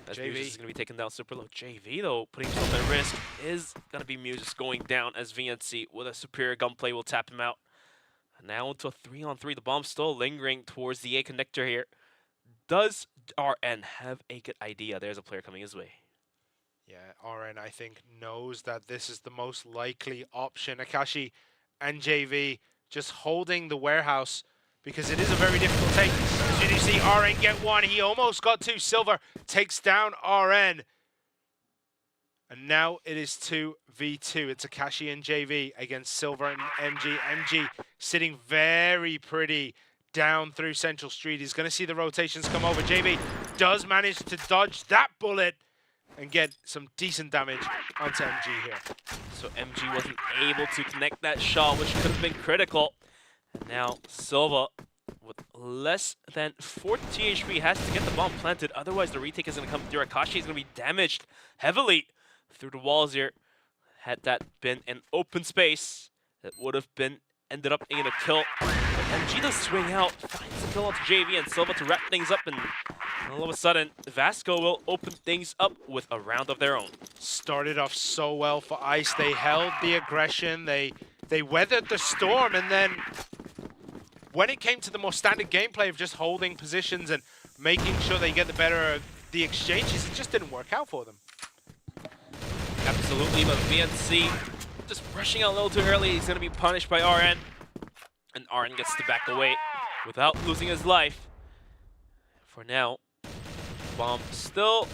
Speaker 5: As
Speaker 6: JV
Speaker 5: Muses is going to be taken down super low. JV, though, putting himself at risk, is going to be Muses going down, as VNC with a superior gunplay will tap him out. And now into a 3-on-3. The bomb still lingering towards the A connector here. Does RN have a good idea? There's a player coming his way.
Speaker 6: Yeah, RN, I think, knows that this is the most likely option. Akashi and JV just holding the warehouse because it is a very difficult take. As you do see RN get one, he almost got two. Silver takes down RN. And now it is 2v2. It's Akashi and JV against Silver and MG. MG sitting very pretty down through Central Street. He's going to see the rotations come over. JV does manage to dodge that bullet and get some decent damage onto MG here.
Speaker 5: So MG wasn't able to connect that shot, which could have been critical. And now Silva, with less than 40 HP, has to get the bomb planted. Otherwise, the retake is going to come through. Akashi is going to be damaged heavily through the walls here. Had that been an open space, it would have been ended up in a kill. But MG does swing out, finds a kill onto JV and Silva to wrap things up, and all of a sudden, VASCO will open things up with a round of their own.
Speaker 6: Started off so well for ICE. They held the aggression, they weathered the storm, and then when it came to the more standard gameplay of just holding positions and making sure they get the better of the exchanges, it just didn't work out for them.
Speaker 5: Absolutely, but VNC just rushing out a little too early. He's going to be punished by RN. And RN gets to back away without losing his life. For now, bomb still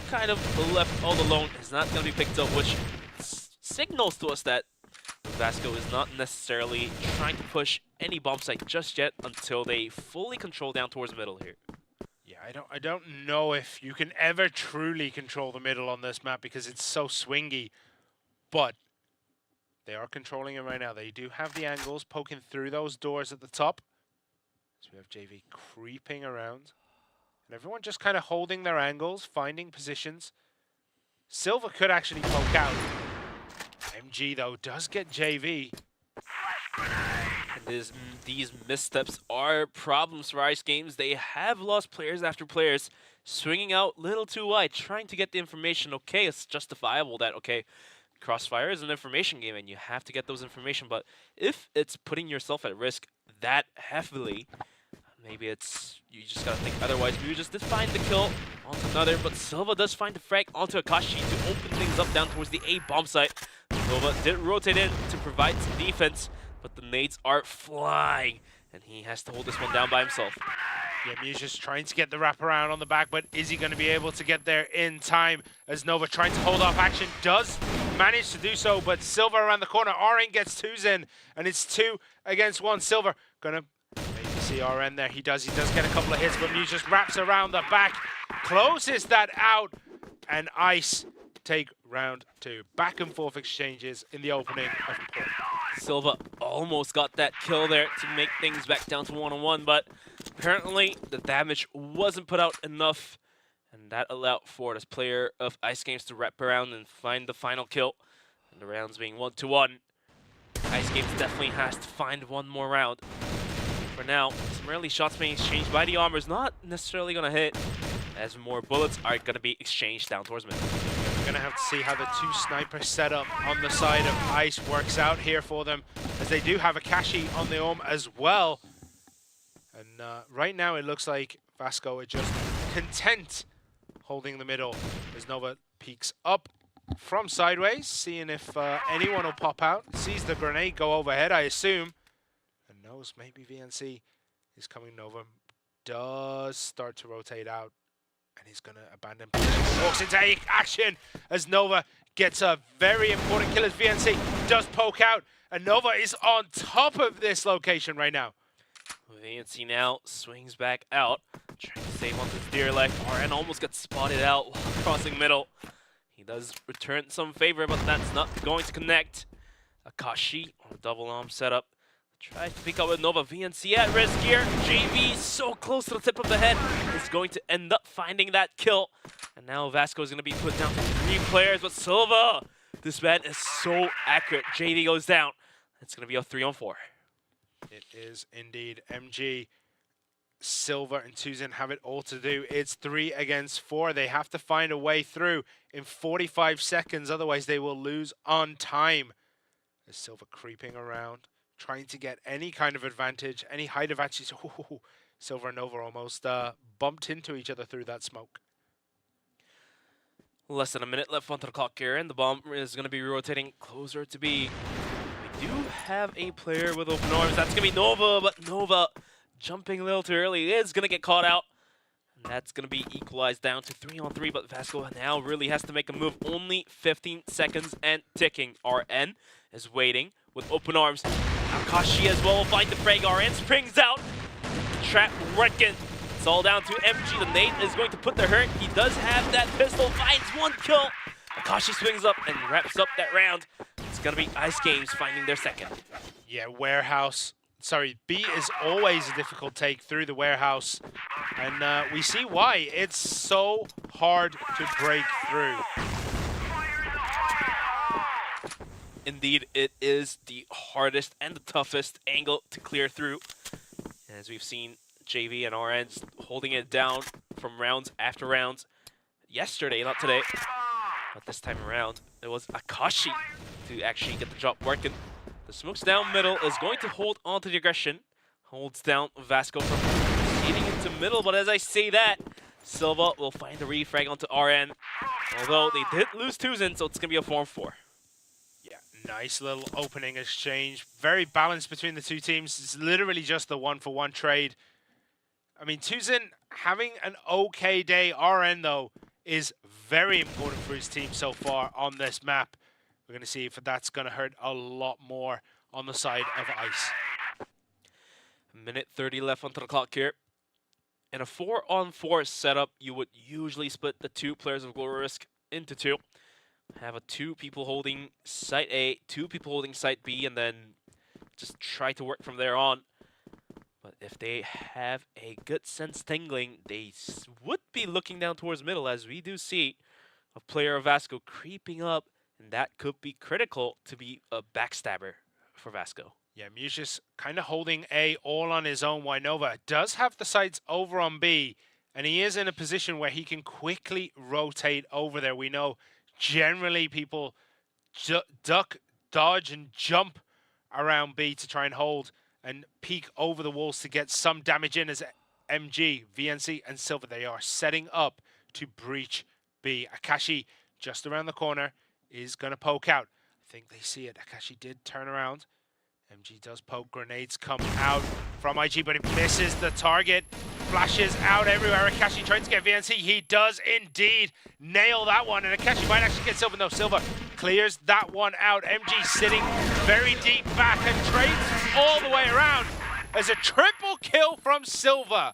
Speaker 5: kind of left all alone. Is not going to be picked up, which signals to us that VASCO is not necessarily trying to push any bomb site just yet until they fully control down towards the middle here.
Speaker 6: Yeah, I don't know if you can ever truly control the middle on this map because it's so swingy, but they are controlling it right now. They do have the angles poking through those doors at the top. So we have JV creeping around. And everyone just kind of holding their angles, finding positions. Silver could actually poke out. MG, though, does get JV.
Speaker 5: And these missteps are problems for ICE Games. They have lost players after players, swinging out a little too wide, trying to get the information. Okay, it's justifiable that, okay, Crossfire is an information game and you have to get those information, but if it's putting yourself at risk that heavily, maybe it's, you just gotta think otherwise. We just did find the kill onto another, but Silva does find the frag onto Akashi to open things up down towards the A bomb site. Silva did rotate in to provide some defense, but the nades are flying, and he has to hold this one down by himself.
Speaker 6: Yeah, Mew's just trying to get the wraparound on the back, but is he going to be able to get there in time? As Nova trying to hold off action, does manage to do so, but Silva around the corner. RN gets twos in, and it's 2 against 1. Silva gonna maybe see RN there. He does get a couple of hits, but Mew just wraps around the back, closes that out, and ICE take round 2. Back and forth exchanges in the opening of port.
Speaker 5: Silva almost got that kill there to make things back down to 1-on-1, but apparently the damage wasn't put out enough, and that allowed for this player of ICE Games to wrap around and find the final kill. And the rounds being 1-1. ICE Games definitely has to find one more round. For now, some early shots being exchanged by the Armors, not necessarily going to hit, as more bullets are going to be exchanged down towards mid.
Speaker 6: We're going to have to see how the 2 sniper setup on the side of ICE works out here for them, as they do have Akashi on the arm as well. And right now it looks like VASCO are just content holding the middle as Nova peeks up from sideways, seeing if anyone will pop out. Sees the grenade go overhead, I assume, and knows maybe VNC is coming. Nova does start to rotate out, and he's going to abandon position. Walks into action as Nova gets a very important kill as VNC does poke out, and Nova is on top of this location right now.
Speaker 5: VNC now swings back out, trying to save on his dear life. RN almost got spotted out while crossing middle. He does return some favor, but that's not going to connect. Akashi on a double arm setup. Tries to pick up with Nova. VNC at risk here. JV so close to the tip of the head. Is going to end up finding that kill. And now VASCO is going to be put down to 3 players, but Silva, this man is so accurate. JV goes down. It's going to be a 3-on-4.
Speaker 6: It is indeed. MG, Silver, and Tuzin have it all to do. It's 3 against 4. They have to find a way through in 45 seconds. Otherwise, they will lose on time. There's Silver creeping around, trying to get any kind of advantage, any height advantage. Ooh, Silver and Nova almost bumped into each other through that smoke.
Speaker 5: Less than a minute left onto the clock here, and the bomb is going to be rotating closer to B. We do have a player with open arms. That's going to be Nova, but Nova jumping a little too early is going to get caught out. And that's going to be equalized down to 3-on-3, but VASCO now really has to make a move. Only 15 seconds and ticking. RN is waiting with open arms. Akashi as well will find the frag. RN springs out. Trap Redkin. It's all down to MG. The nade is going to put the hurt. He does have that pistol. Finds one kill. Akashi swings up and wraps up that round. It's going to be Ice Games finding their second.
Speaker 6: Yeah, warehouse. Sorry, B is always a difficult take through the warehouse. And we see why. It's so hard to break through.
Speaker 5: Indeed, it is the hardest and the toughest angle to clear through. As we've seen, JV and RN's holding it down from rounds after rounds. Yesterday, not today, but this time around, it was Akashi to actually get the job working. The smokes down middle is going to hold on to the aggression. Holds down VASCO from proceeding into middle, but as I say that, Silva will find the refrag onto RN. Although they did lose Tuzin, so it's going to be a 4-4.
Speaker 6: Yeah, nice little opening exchange. Very balanced between the two teams. It's literally just the one-for-one trade. I mean, Tuzin having an okay day. RN, though, is very important for his team so far on this map. We're going to see if that's going to hurt a lot more on the side of Ice.
Speaker 5: Minute 30 left onto the clock here. In a 4-on-4 setup, you would usually split the two players of Glory Risk into two. Have a 2 people holding site A, 2 people holding site B, and then just try to work from there on. But if they have a good sense tingling, they would be looking down towards middle, as we do see a player of VASCO creeping up, and that could be critical to be a backstabber for VASCO.
Speaker 6: Yeah, Mucius kind of holding A all on his own. Nova does have the sights over on B, and he is in a position where he can quickly rotate over there. We know generally people duck, dodge, and jump around B to try and hold and peek over the walls to get some damage in as MG, VNC, and Silva. They are setting up to breach B. Akashi, just around the corner, is going to poke out. I think they see it. Akashi did turn around. MG does poke. Grenades come out from IG, but it misses the target. Flashes out everywhere. Akashi trying to get VNC. He does indeed nail that one, and Akashi might actually get Silva. No, Silva clears that one out. MG sitting very deep back and trades all the way around as a triple kill from Silva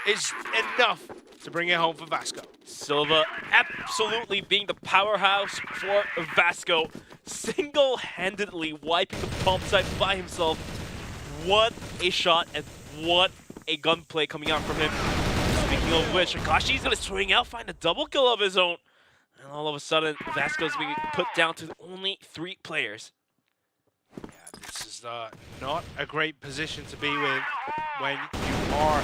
Speaker 6: is enough to bring it home for VASCO.
Speaker 5: Silva absolutely being the powerhouse for VASCO, single-handedly wiping the bomb site by himself. What a shot and what a gunplay coming out from him. Speaking of which, Akashi's going to swing out, find a double kill of his own. And all of a sudden, VASCO's being put down to only 3 players.
Speaker 6: Yeah, this is not a great position to be with when you are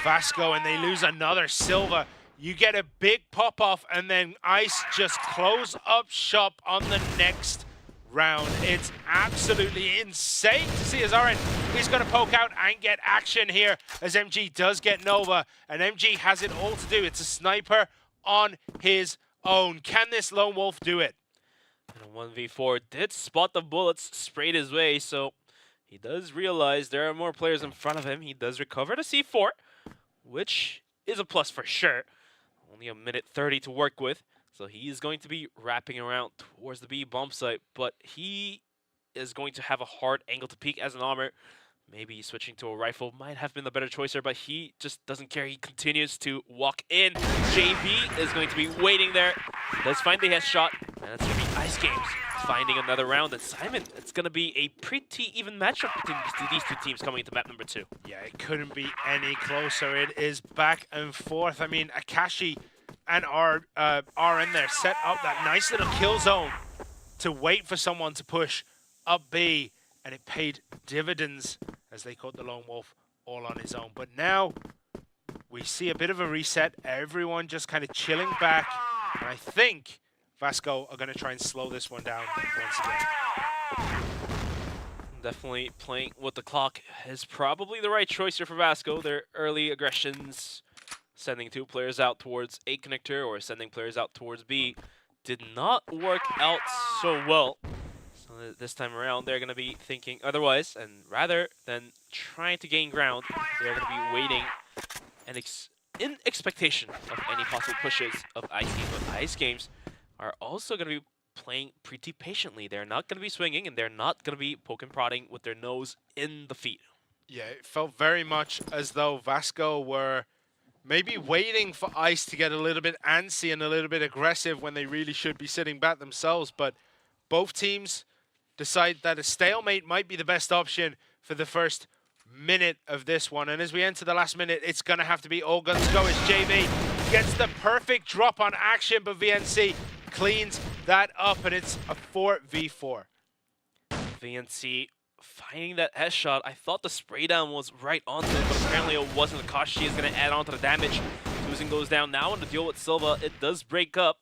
Speaker 6: VASCO and they lose another Silva. You get a big pop-off and then Ice just close up shop on the next round. It's absolutely insane to see as RN is going to poke out and get action here as MG does get Nova, and MG has it all to do. It's a sniper on his own. Can this lone wolf do it?
Speaker 5: And a 1v4 did spot the bullets sprayed his way, so he does realize there are more players in front of him. He does recover the C4, which is a plus for sure. Only a minute 30 to work with, so he is going to be wrapping around towards the B bomb site, but he is going to have a hard angle to peek as an armor. Maybe switching to a rifle might have been the better choice here, but he just doesn't care. He continues to walk in. JV is going to be waiting there. Does find the headshot, and it's going to be Ice Games finding another round. And Simon, it's going to be a pretty even matchup between these two teams coming into map number 2.
Speaker 6: Yeah, it couldn't be any closer. It is back and forth. I mean, Akashi and RN there set up that nice little kill zone to wait for someone to push up B, and it paid dividends as they caught the lone wolf all on his own. But now we see a bit of a reset. Everyone just kind of chilling back, and I think VASCO are going to try and slow this one down once again.
Speaker 5: Definitely playing with the clock is probably the right choice here for VASCO. Their early aggressions sending 2 players out towards A connector or sending players out towards B did not work out so well. So this time around, they're going to be thinking otherwise, and rather than trying to gain ground, they're going to be waiting and in expectation of any possible pushes of Ice Games. But Ice Games are also going to be playing pretty patiently. They're not going to be swinging, and they're not going to be poke and prodding with their nose in the feet.
Speaker 6: Yeah, it felt very much as though VASCO were maybe waiting for Ice to get a little bit antsy and a little bit aggressive when they really should be sitting back themselves. But both teams decide that a stalemate might be the best option for the first minute of this one. And as we enter the last minute, it's going to have to be all guns go as JV gets the perfect drop on action, but VNC cleans that up, and it's a 4v4.
Speaker 5: VNC finding that headshot. I thought the spray down was right onto it, but apparently it wasn't. Akashi is going to add on to the damage. Losing goes down now in the duel with Silva. It does break up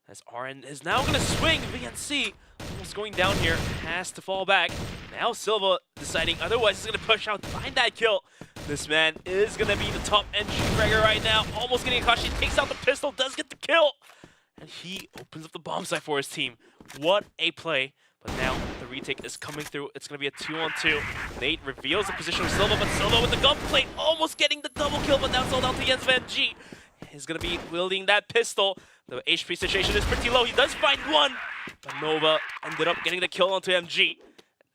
Speaker 5: as RN is now going to swing. VNC almost going down here, has to fall back. Now Silva deciding otherwise he's going to push out to find that kill. This man is going to be the top entry fragger right now. Almost getting Akashi, takes out the pistol, does get the kill. And he opens up the bomb site for his team. What a play. But now the retake is coming through. It's going to be a 2-on-2. Nate reveals the position of Silva, but Silva with the gunplay almost getting the double kill, but now sold out to Jens Van G. He's going to be wielding that pistol. The HP situation is pretty low. He does find one, but Nova ended up getting the kill onto MG.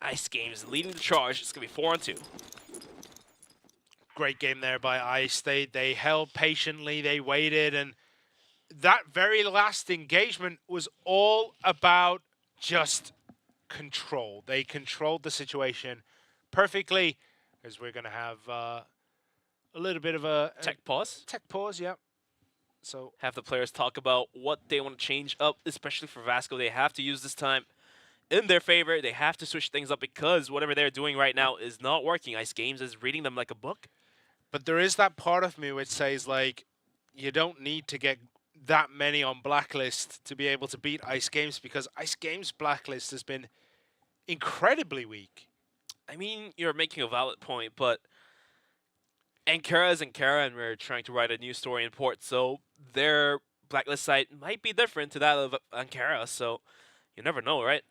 Speaker 5: Ice Games leading the charge. It's going to be 4-on-2.
Speaker 6: Great game there by Ice. They held patiently, they waited, and that very last engagement was all about just control. They controlled the situation perfectly, as we're going to have a little bit of a
Speaker 5: Tech pause.
Speaker 6: Tech pause, yeah. So
Speaker 5: have the players talk about what they want to change up, especially for VASCO. They have to use this time in their favor. They have to switch things up because whatever they're doing right now is not working. Ice Games is reading them like a book.
Speaker 6: But there is that part of me which says, like, you don't need to get that many on Blacklist to be able to beat Ice Games, because Ice Games Blacklist has been incredibly weak.
Speaker 5: I mean, you're making a valid point, but Ankara is Ankara, and we're trying to write a new story in port, so their Blacklist site might be different to that of Ankara, so you never know, right?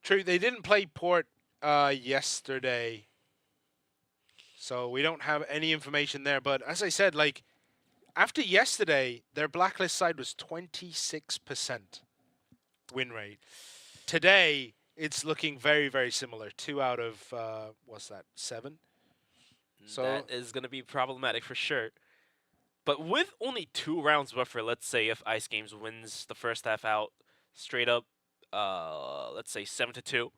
Speaker 6: True, they didn't play port yesterday, so we don't have any information there. But as I said, like, after yesterday, their Blacklist side was 26% win rate. Today, it's looking very, very similar. 2 out of, what's that, 7? So
Speaker 5: that is going to be problematic for sure. But with only 2 rounds buffer, let's say if Ice Games wins the first half out straight up, let's say 7-2,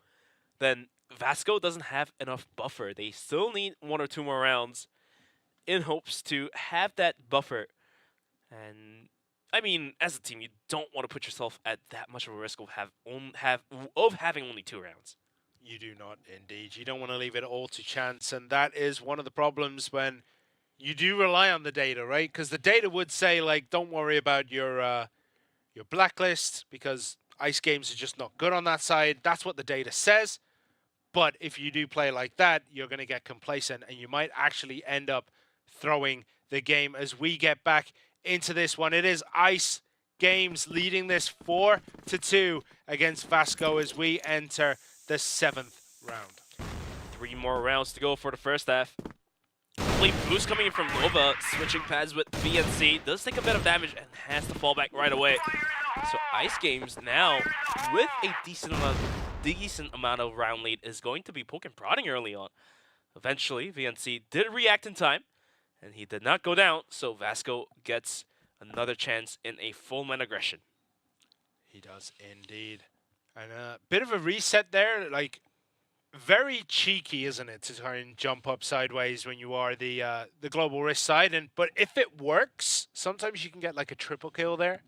Speaker 5: then VASCO doesn't have enough buffer. They still need 1 or 2 more rounds in hopes to have that buffer. And I mean, as a team, you don't want to put yourself at that much of a risk of having only 2 rounds.
Speaker 6: You do not, indeed. You don't want to leave it all to chance, and that is one of the problems when you do rely on the data, right? Because the data would say, like, don't worry about your Blacklist, because Ice Games are just not good on that side. That's what the data says. But if you do play like that, you're going to get complacent, and you might actually end up throwing the game. As we get back into this one, it is Ice Games leading this 4-2 against VASCO as we enter the 7th round.
Speaker 5: 3 more rounds to go for the first half. Complete boost coming in from Nova, switching pads with VNC, does take a bit of damage and has to fall back right away. So Ice Games now, with a decent amount of round lead, is going to be poke and prodding early on. Eventually, VNC did react in time, and he did not go down, so VASCO gets another chance in a full man aggression.
Speaker 6: He does indeed. And a bit of a reset there, like, very cheeky, isn't it, to try and jump up sideways when you are the global risk side. But if it works, sometimes you can get like a triple kill there,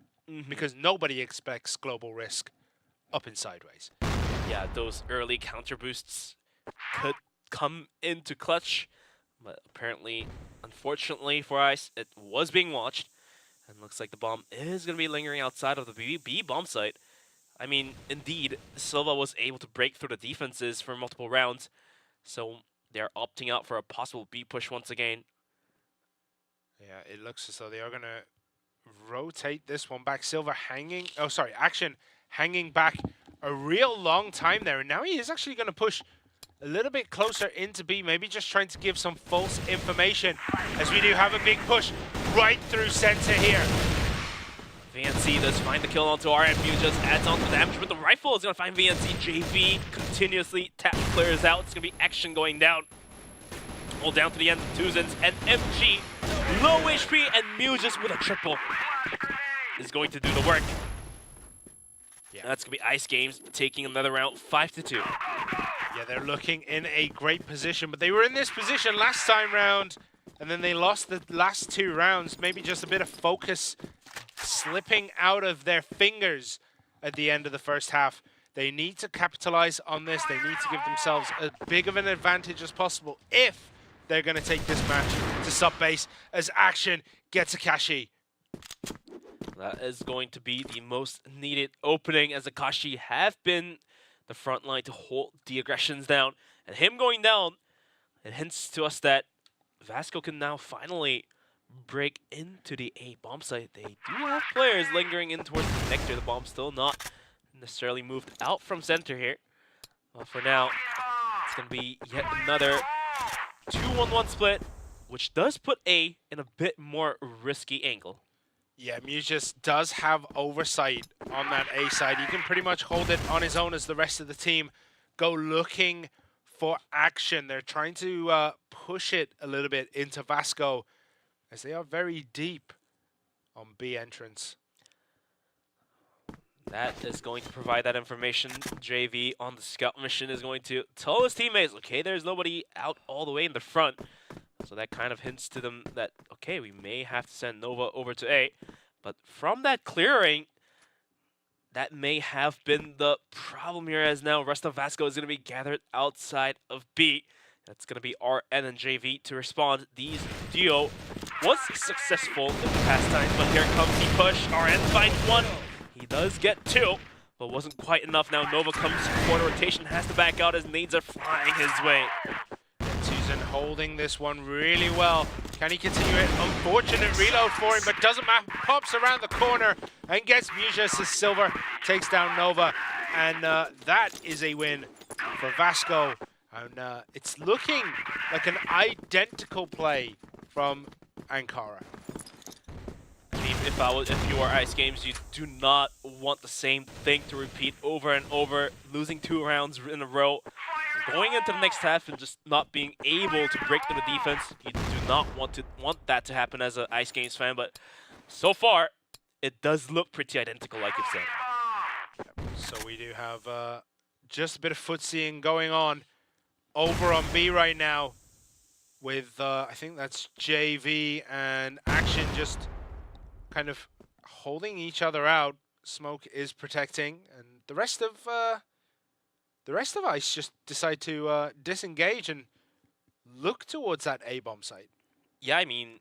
Speaker 6: because nobody expects global risk up and sideways.
Speaker 5: Yeah, those early counter boosts could come into clutch, but apparently, unfortunately for Ice, it was being watched, and looks like the bomb is going to be lingering outside of the B bomb site. I mean, indeed, Silva was able to break through the defenses for multiple rounds, so they're opting out for a possible B push once again.
Speaker 6: Yeah, it looks as though they are going to rotate this one back. Silver hanging, oh sorry, Action hanging back a real long time there. And now he is actually going to push a little bit closer into B, maybe just trying to give some false information, as we do have a big push right through center here.
Speaker 5: VNC does find the kill onto RM. Mew just adds on to the damage, but the rifle is going to find VNC. JV continuously tap clears out. It's going to be Action going down. Hold down to the end of Tuzins, and MG, low HP, and Mew just with a triple is going to do the work. Yeah. That's going to be Ice Games taking another round, 5-2.
Speaker 6: Yeah, they're looking in a great position, but they were in this position last time round, and then they lost the last 2 rounds. Maybe just a bit of focus slipping out of their fingers at the end of the first half. They need to capitalize on this. They need to give themselves as big of an advantage as possible if they're going to take this match to sub-base, as Action gets Akashi.
Speaker 5: That is going to be the most needed opening, as Akashi have been the front line to hold the aggressions down. And him going down, it hints to us that VASCO can now finally break into the A bomb site. They do have players lingering in towards the connector. The bomb's still not necessarily moved out from center here. Well, for now, it's going to be yet another 2-1-1 split, which does put A in a bit more risky angle.
Speaker 6: Yeah, Mujis does have oversight on that A side. He can pretty much hold it on his own as the rest of the team go looking for action. They're trying to push it a little bit into VASCO, as they are very deep on B entrance.
Speaker 5: That is going to provide that information. JV on the scout mission is going to tell his teammates, okay, there's nobody out all the way in the front. So that kind of hints to them that, okay, we may have to send Nova over to A. But from that clearing, that may have been the problem here, as now rest of VASCO is going to be gathered outside of B. That's going to be RN and JV to respond. These duo was successful in the past times, but here comes the push. RN finds 1. He does get 2, but wasn't quite enough. Now Nova comes for the rotation, has to back out as nades are flying his way.
Speaker 6: Susan holding this one really well. Can he continue it? Unfortunate reload for him, but doesn't matter. Pops around the corner and gets Mujis as Silver takes down Nova. And that is a win for VASCO. And it's looking like an identical play from Ankara.
Speaker 5: I mean, if you are Ice Games, you do not want the same thing to repeat over and over. Losing 2 rounds in a row, going into the next half and just not being able to break through the defense. You do not want that to happen as an Ice Games fan, but so far it does look pretty identical, like you said.
Speaker 6: So we do have just a bit of footseeing going on over on B right now, with I think that's JV and Action just kind of holding each other out. Smoke is protecting, and the rest of Ice just decide to disengage and look towards that A-bomb site.
Speaker 5: Yeah, I mean,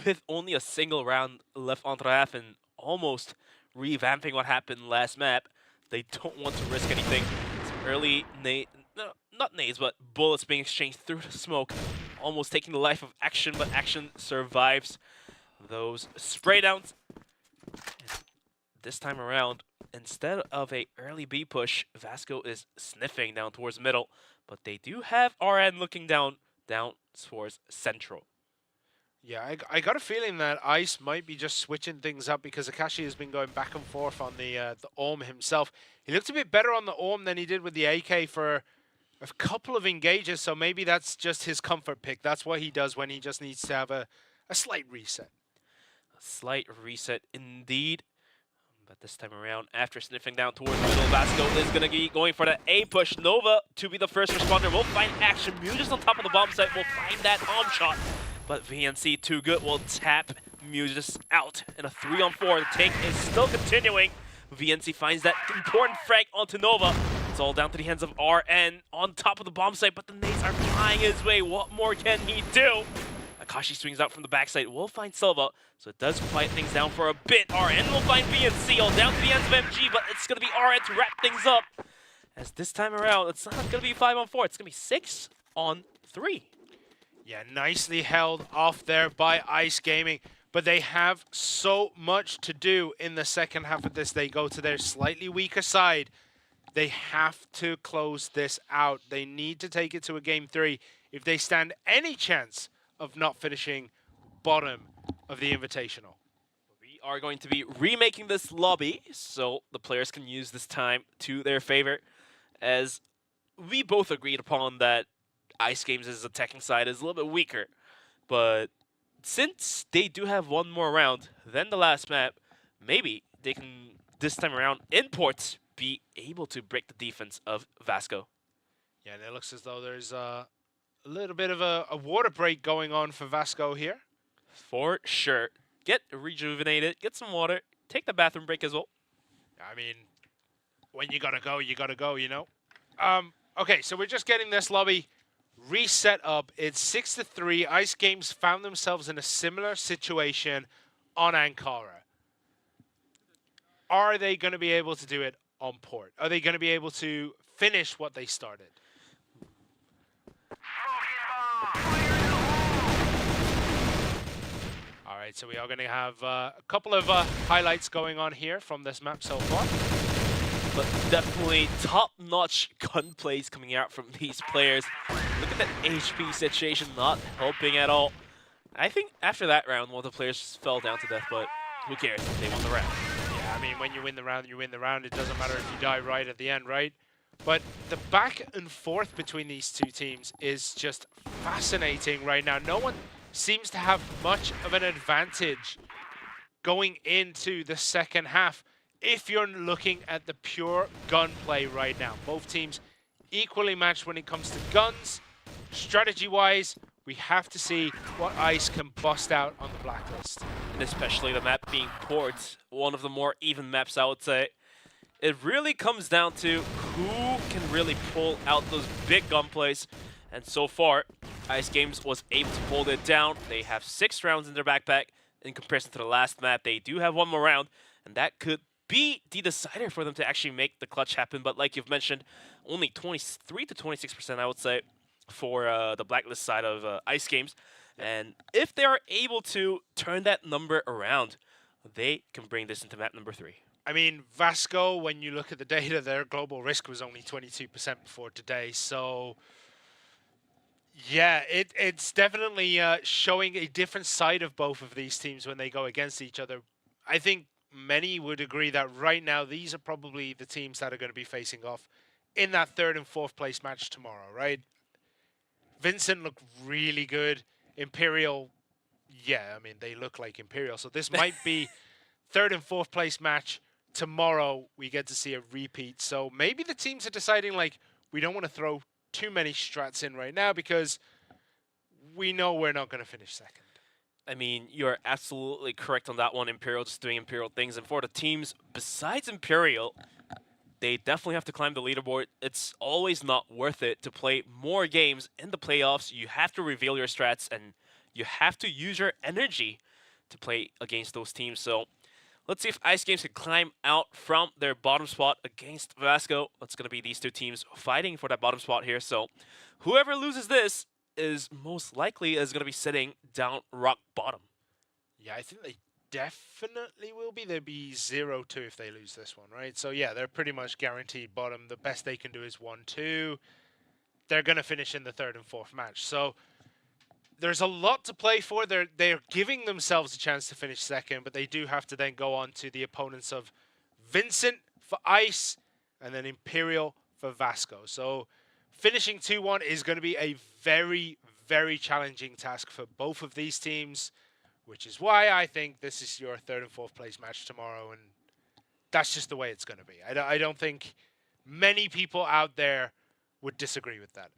Speaker 5: with only a single round left on the half and almost revamping what happened last map, they don't want to risk anything. Some early not nades, but bullets being exchanged through the smoke, almost taking the life of Action, but Action survives those spray downs. And this time around, instead of a early B push, VASCO is sniffing down towards middle, but they do have RN looking down towards central.
Speaker 6: Yeah, I got a feeling that Ice might be just switching things up, because Akashi has been going back and forth on the Orm himself. He looked a bit better on the Orm than he did with the AK for a couple of engages, so maybe that's just his comfort pick. That's what he does when he just needs to have a slight reset.
Speaker 5: A slight reset indeed. But this time around, after sniffing down towards the middle, VASCO is going to be going for the A push. Nova to be the first responder will find Action. Mujis on top of the bomb site will find that arm shot. But VNC, too good, will tap Mujis out in a 3-on-4. The take is still continuing. VNC finds that important frag onto Nova. It's all down to the hands of RN on top of the bomb site, but the nades are flying his way. What more can he do? Akashi swings out from the backside, will find Silva, so it does quiet things down for a bit. RN will find VNC, all down to the ends of MG, but it's going to be RN to wrap things up. As this time around, it's not going to be 5-on-4, it's going to be 6-on-3.
Speaker 6: Yeah, nicely held off there by Ice Gaming. But they have so much to do in the second half of this. They go to their slightly weaker side. They have to close this out. They need to take it to a game 3 if they stand any chance of not finishing bottom of the Invitational.
Speaker 5: We are going to be remaking this lobby so the players can use this time to their favor, as we both agreed upon that Ice Games' attacking side is a little bit weaker. But since they do have one more round than the last map, maybe they can, this time around, Imports, be able to break the defense of VASCO.
Speaker 6: Yeah, and it looks as though there's a little bit of a water break going on for VASCO here.
Speaker 5: For sure. Get rejuvenated, get some water, take the bathroom break as well.
Speaker 6: I mean, when you gotta go, you know? Okay, so we're just getting this lobby reset up. It's 6-3. Ice Games found themselves in a similar situation on Ankara. Are they going to be able to do it on port? Are they going to be able to finish what they started? All right, so we are going to have a couple of highlights going on here from this map so far.
Speaker 5: But definitely top-notch gunplays coming out from these players. Look at that HP situation not helping at all. I think after that round, one of the players fell down to death, but who cares? They won the round.
Speaker 6: Yeah, I mean, when you win the round, you win the round. It doesn't matter if you die right at the end, right? But the back and forth between these two teams is just fascinating right now. No one seems to have much of an advantage going into the second half. If you're looking at the pure gunplay right now, both teams equally matched when it comes to guns. Strategy-wise, we have to see what Ice can bust out on the blacklist.
Speaker 5: And especially the map being Port, one of the more even maps, I would say. It really comes down to who can really pull out those big gunplays. And so far, Ice Games was able to hold it down. They have 6 rounds in their backpack. In comparison to the last map, they do have one more round, and that could be the decider for them to actually make the clutch happen. But like you've mentioned, only 23 to 26%, I would say, for the blacklist side of Ice Games. And if they are able to turn that number around, they can bring this into map number 3.
Speaker 6: I mean, VASCO, when you look at the data, their global risk was only 22% before today. So, yeah, it's definitely showing a different side of both of these teams when they go against each other. I think many would agree that right now, these are probably the teams that are going to be facing off in that 3rd and 4th place match tomorrow, right? VINCIT looked really good. Imperial, yeah, I mean, they look like Imperial. So this might be 3rd and 4th place match. Tomorrow, we get to see a repeat. So maybe the teams are deciding, like, we don't want to throw too many strats in right now because we know we're not going to finish second.
Speaker 5: I mean, you're absolutely correct on that one. Imperial just doing Imperial things. And for the teams besides Imperial, they definitely have to climb the leaderboard. It's always not worth it to play more games in the playoffs. You have to reveal your strats, and you have to use your energy to play against those teams. So let's see if Ice Games can climb out from their bottom spot against VASCO. It's going to be these two teams fighting for that bottom spot here. So whoever loses this is most likely is going to be sitting down rock bottom.
Speaker 6: Yeah, I think they definitely will be. They'll be 0-2 if they lose this one, right? So yeah, they're pretty much guaranteed bottom. The best they can do is 1-2. They're going to finish in the 3rd and 4th match. So there's a lot to play for. They're giving themselves a chance to finish second, but they do have to then go on to the opponents of VINCIT for Ice and then Imperial for VASCO. So finishing 2-1 is going to be a very, very challenging task for both of these teams, which is why I think this is your 3rd and 4th place match tomorrow, and that's just the way it's going to be. I don't think many people out there would disagree with that.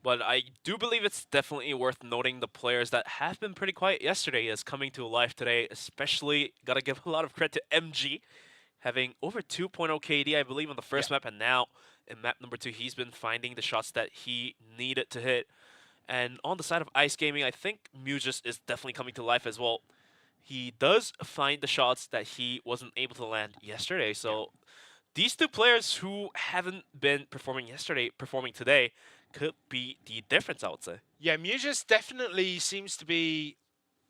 Speaker 5: But I do believe it's definitely worth noting the players that have been pretty quiet yesterday is coming to life today. Especially, got to give a lot of credit to MG, having over 2.0 KD, I believe, on the first map. And now, in map number 2, he's been finding the shots that he needed to hit. And on the side of Ice Gaming, I think Muges is definitely coming to life as well. He does find the shots that he wasn't able to land yesterday. So these two players who haven't been performing yesterday, performing today, could be the difference, I would say.
Speaker 6: Yeah, Mujas definitely seems to be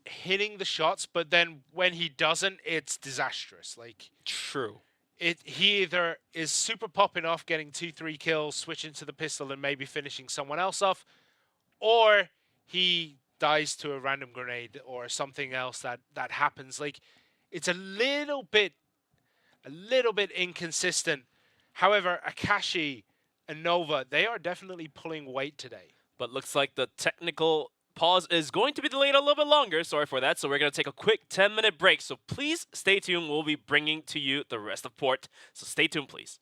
Speaker 6: hitting the shots, but then when he doesn't, it's disastrous. Like,
Speaker 5: True.
Speaker 6: he either is super popping off, getting 2-3 kills, switching to the pistol and maybe finishing someone else off, or he dies to a random grenade or something else that happens. Like, it's a little bit inconsistent. However, Akashi and Nova, they are definitely pulling weight today.
Speaker 5: But looks like the technical pause is going to be delayed a little bit longer. Sorry for that. So we're going to take a quick 10-minute break. So please stay tuned. We'll be bringing to you the rest of port. So stay tuned, please.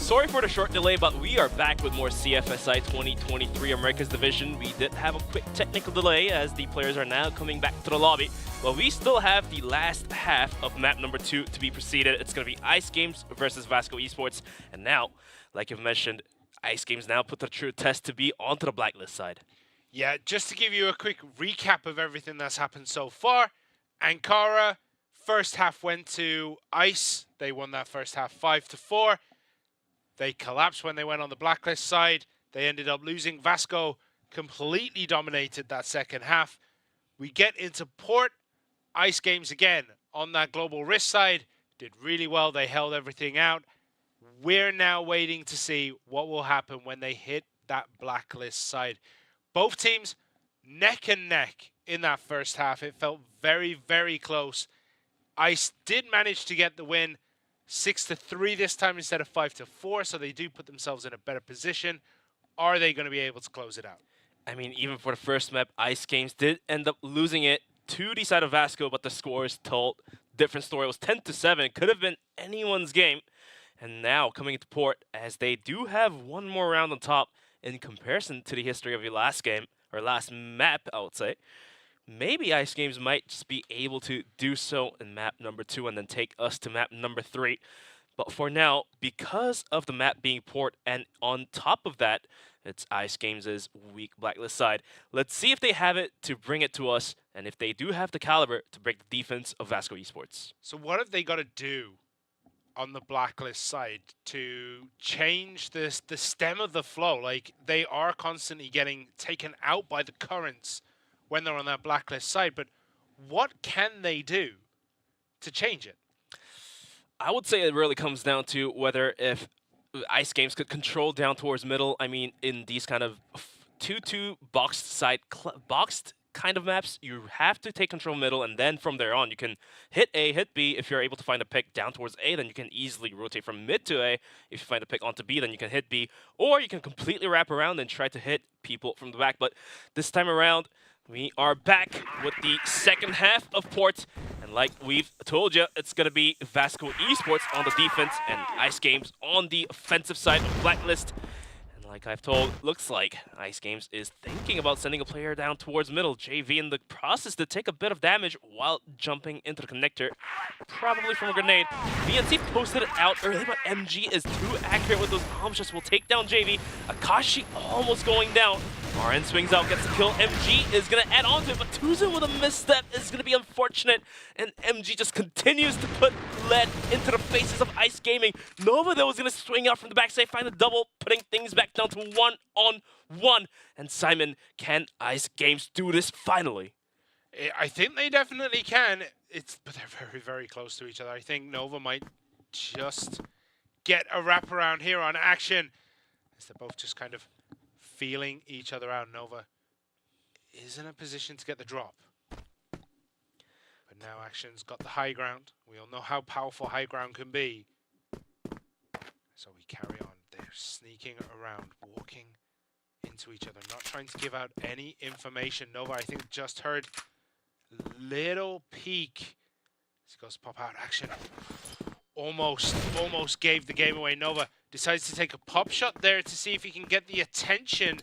Speaker 5: sorry for the short delay, but we are back with more CFSI 2023 Americas Division. We did have a quick technical delay as the players are now coming back to the lobby, but we still have the last half of map number 2 to be proceeded. It's going to be Ice Games versus VASCO Esports, and now, like you've mentioned, Ice Games now put the true test to be onto the blacklist side.
Speaker 6: Yeah, just to give you a quick recap of everything that's happened so far, Ankara, first half went to Ice. They won that first half 5-4. They collapsed when they went on the blacklist side. They ended up losing. VASCO completely dominated that second half. We get into Port. Ice Games again on that Global Risk side. Did really well. They held everything out. We're now waiting to see what will happen when they hit that blacklist side. Both teams neck and neck in that first half. It felt very, very close. Ice did manage to get the win 6-3 this time instead of 5-4, so they do put themselves in a better position. Are they going to be able to close it out?
Speaker 5: I mean, even for the first map, Ice Games did end up losing it to the side of VASCO, but the scores told different story. It was 10-7. It could have been anyone's game. And now coming into Port, as they do have one more round on top in comparison to the history of your last game, or last map, I would say. Maybe Ice Games might just be able to do so in map number 2 and then take us to map number 3. But for now, because of the map being Port, and on top of that, it's Ice Games' weak blacklist side. Let's see if they have it to bring it to us, and if they do have the caliber to break the defense of VASCO Esports.
Speaker 6: So what have they got to do on the blacklist side to change the stem of the flow? Like, they are constantly getting taken out by the currents when they're on that blacklist side, but what can they do to change it?
Speaker 5: I would say it really comes down to whether if Ice Games could control down towards middle. I mean, in these kind of 2-2 boxed kind of maps, you have to take control middle, and then from there on, you can hit A, hit B. If you're able to find a pick down towards A, then you can easily rotate from mid to A. If you find a pick onto B, then you can hit B, or you can completely wrap around and try to hit people from the back. But this time around, we are back with the second half of Port, and like we've told you, it's going to be VASCO Esports on the defense and Ice Games on the offensive side of Blacklist. And like I've told, looks like Ice Games is thinking about sending a player down towards middle. JV in the process to take a bit of damage while jumping into the connector, probably from a grenade. VNC posted it out early, but MG is too accurate with those bomb shots. Will take down JV. Akashi almost going down. RN swings out, gets the kill. MG is going to add on to it, but Tuzin with a misstep is going to be unfortunate. And MG just continues to put lead into the faces of Ice Gaming. Nova, though, is going to swing out from the backside, find a double, putting things back down to 1-on-1. And Simon, can Ice Games do this finally?
Speaker 6: I think they definitely can. But they're very, very close to each other. I think Nova might just get a wraparound here on Action, as they're both just kind of feeling each other out. Nova is in a position to get the drop, but now Action's got the high ground. We all know how powerful high ground can be. So we carry on. They're sneaking around, walking into each other, not trying to give out any information. Nova, I think, just heard little peek. As he goes to pop out. Action almost gave the game away. Nova decides to take a pop shot there to see if he can get the attention,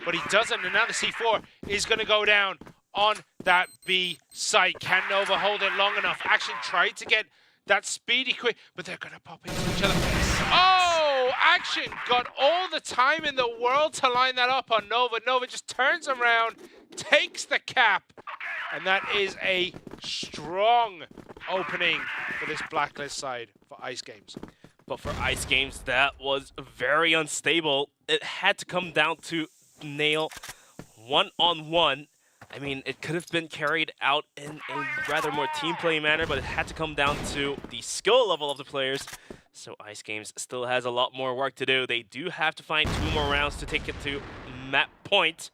Speaker 6: but he doesn't, and now the C4 is going to go down on that B site. Can Nova hold it long enough? Action tried to get that speedy quick, but they're going to pop into each other. Oh, Action got all the time in the world to line that up on Nova. Nova just turns around, takes the cap, and that is a strong opening for this blacklist side for Ice Games.
Speaker 5: But for Ice Games, that was very unstable. It had to come down to nail 1-on-1. I mean, it could have been carried out in a rather more team play manner, but it had to come down to the skill level of the players. So Ice Games still has a lot more work to do. They do have to find 2 more rounds to take it to map point.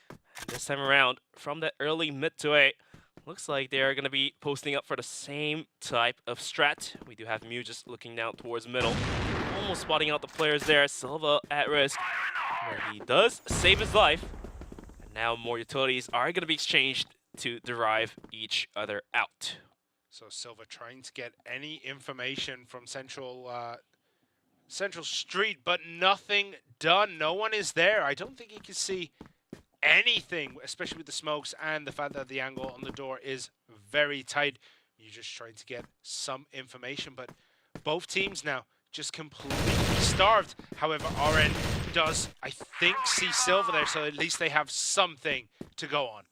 Speaker 5: And this time around, from that early mid to A, looks like they are going to be posting up for the same type of strat. We do have Mew just looking down towards middle, almost spotting out the players there. Silva at risk, where he does save his life. And now more utilities are going to be exchanged to derive each other out.
Speaker 6: So Silva trying to get any information from central Central Street, but nothing done. No one is there. I don't think he can see anything, especially with the smokes and the fact that the angle on the door is very tight. You're just trying to get some information, but both teams now just completely starved. However, RN does, I think, see Silver there, so at least they have something to go on.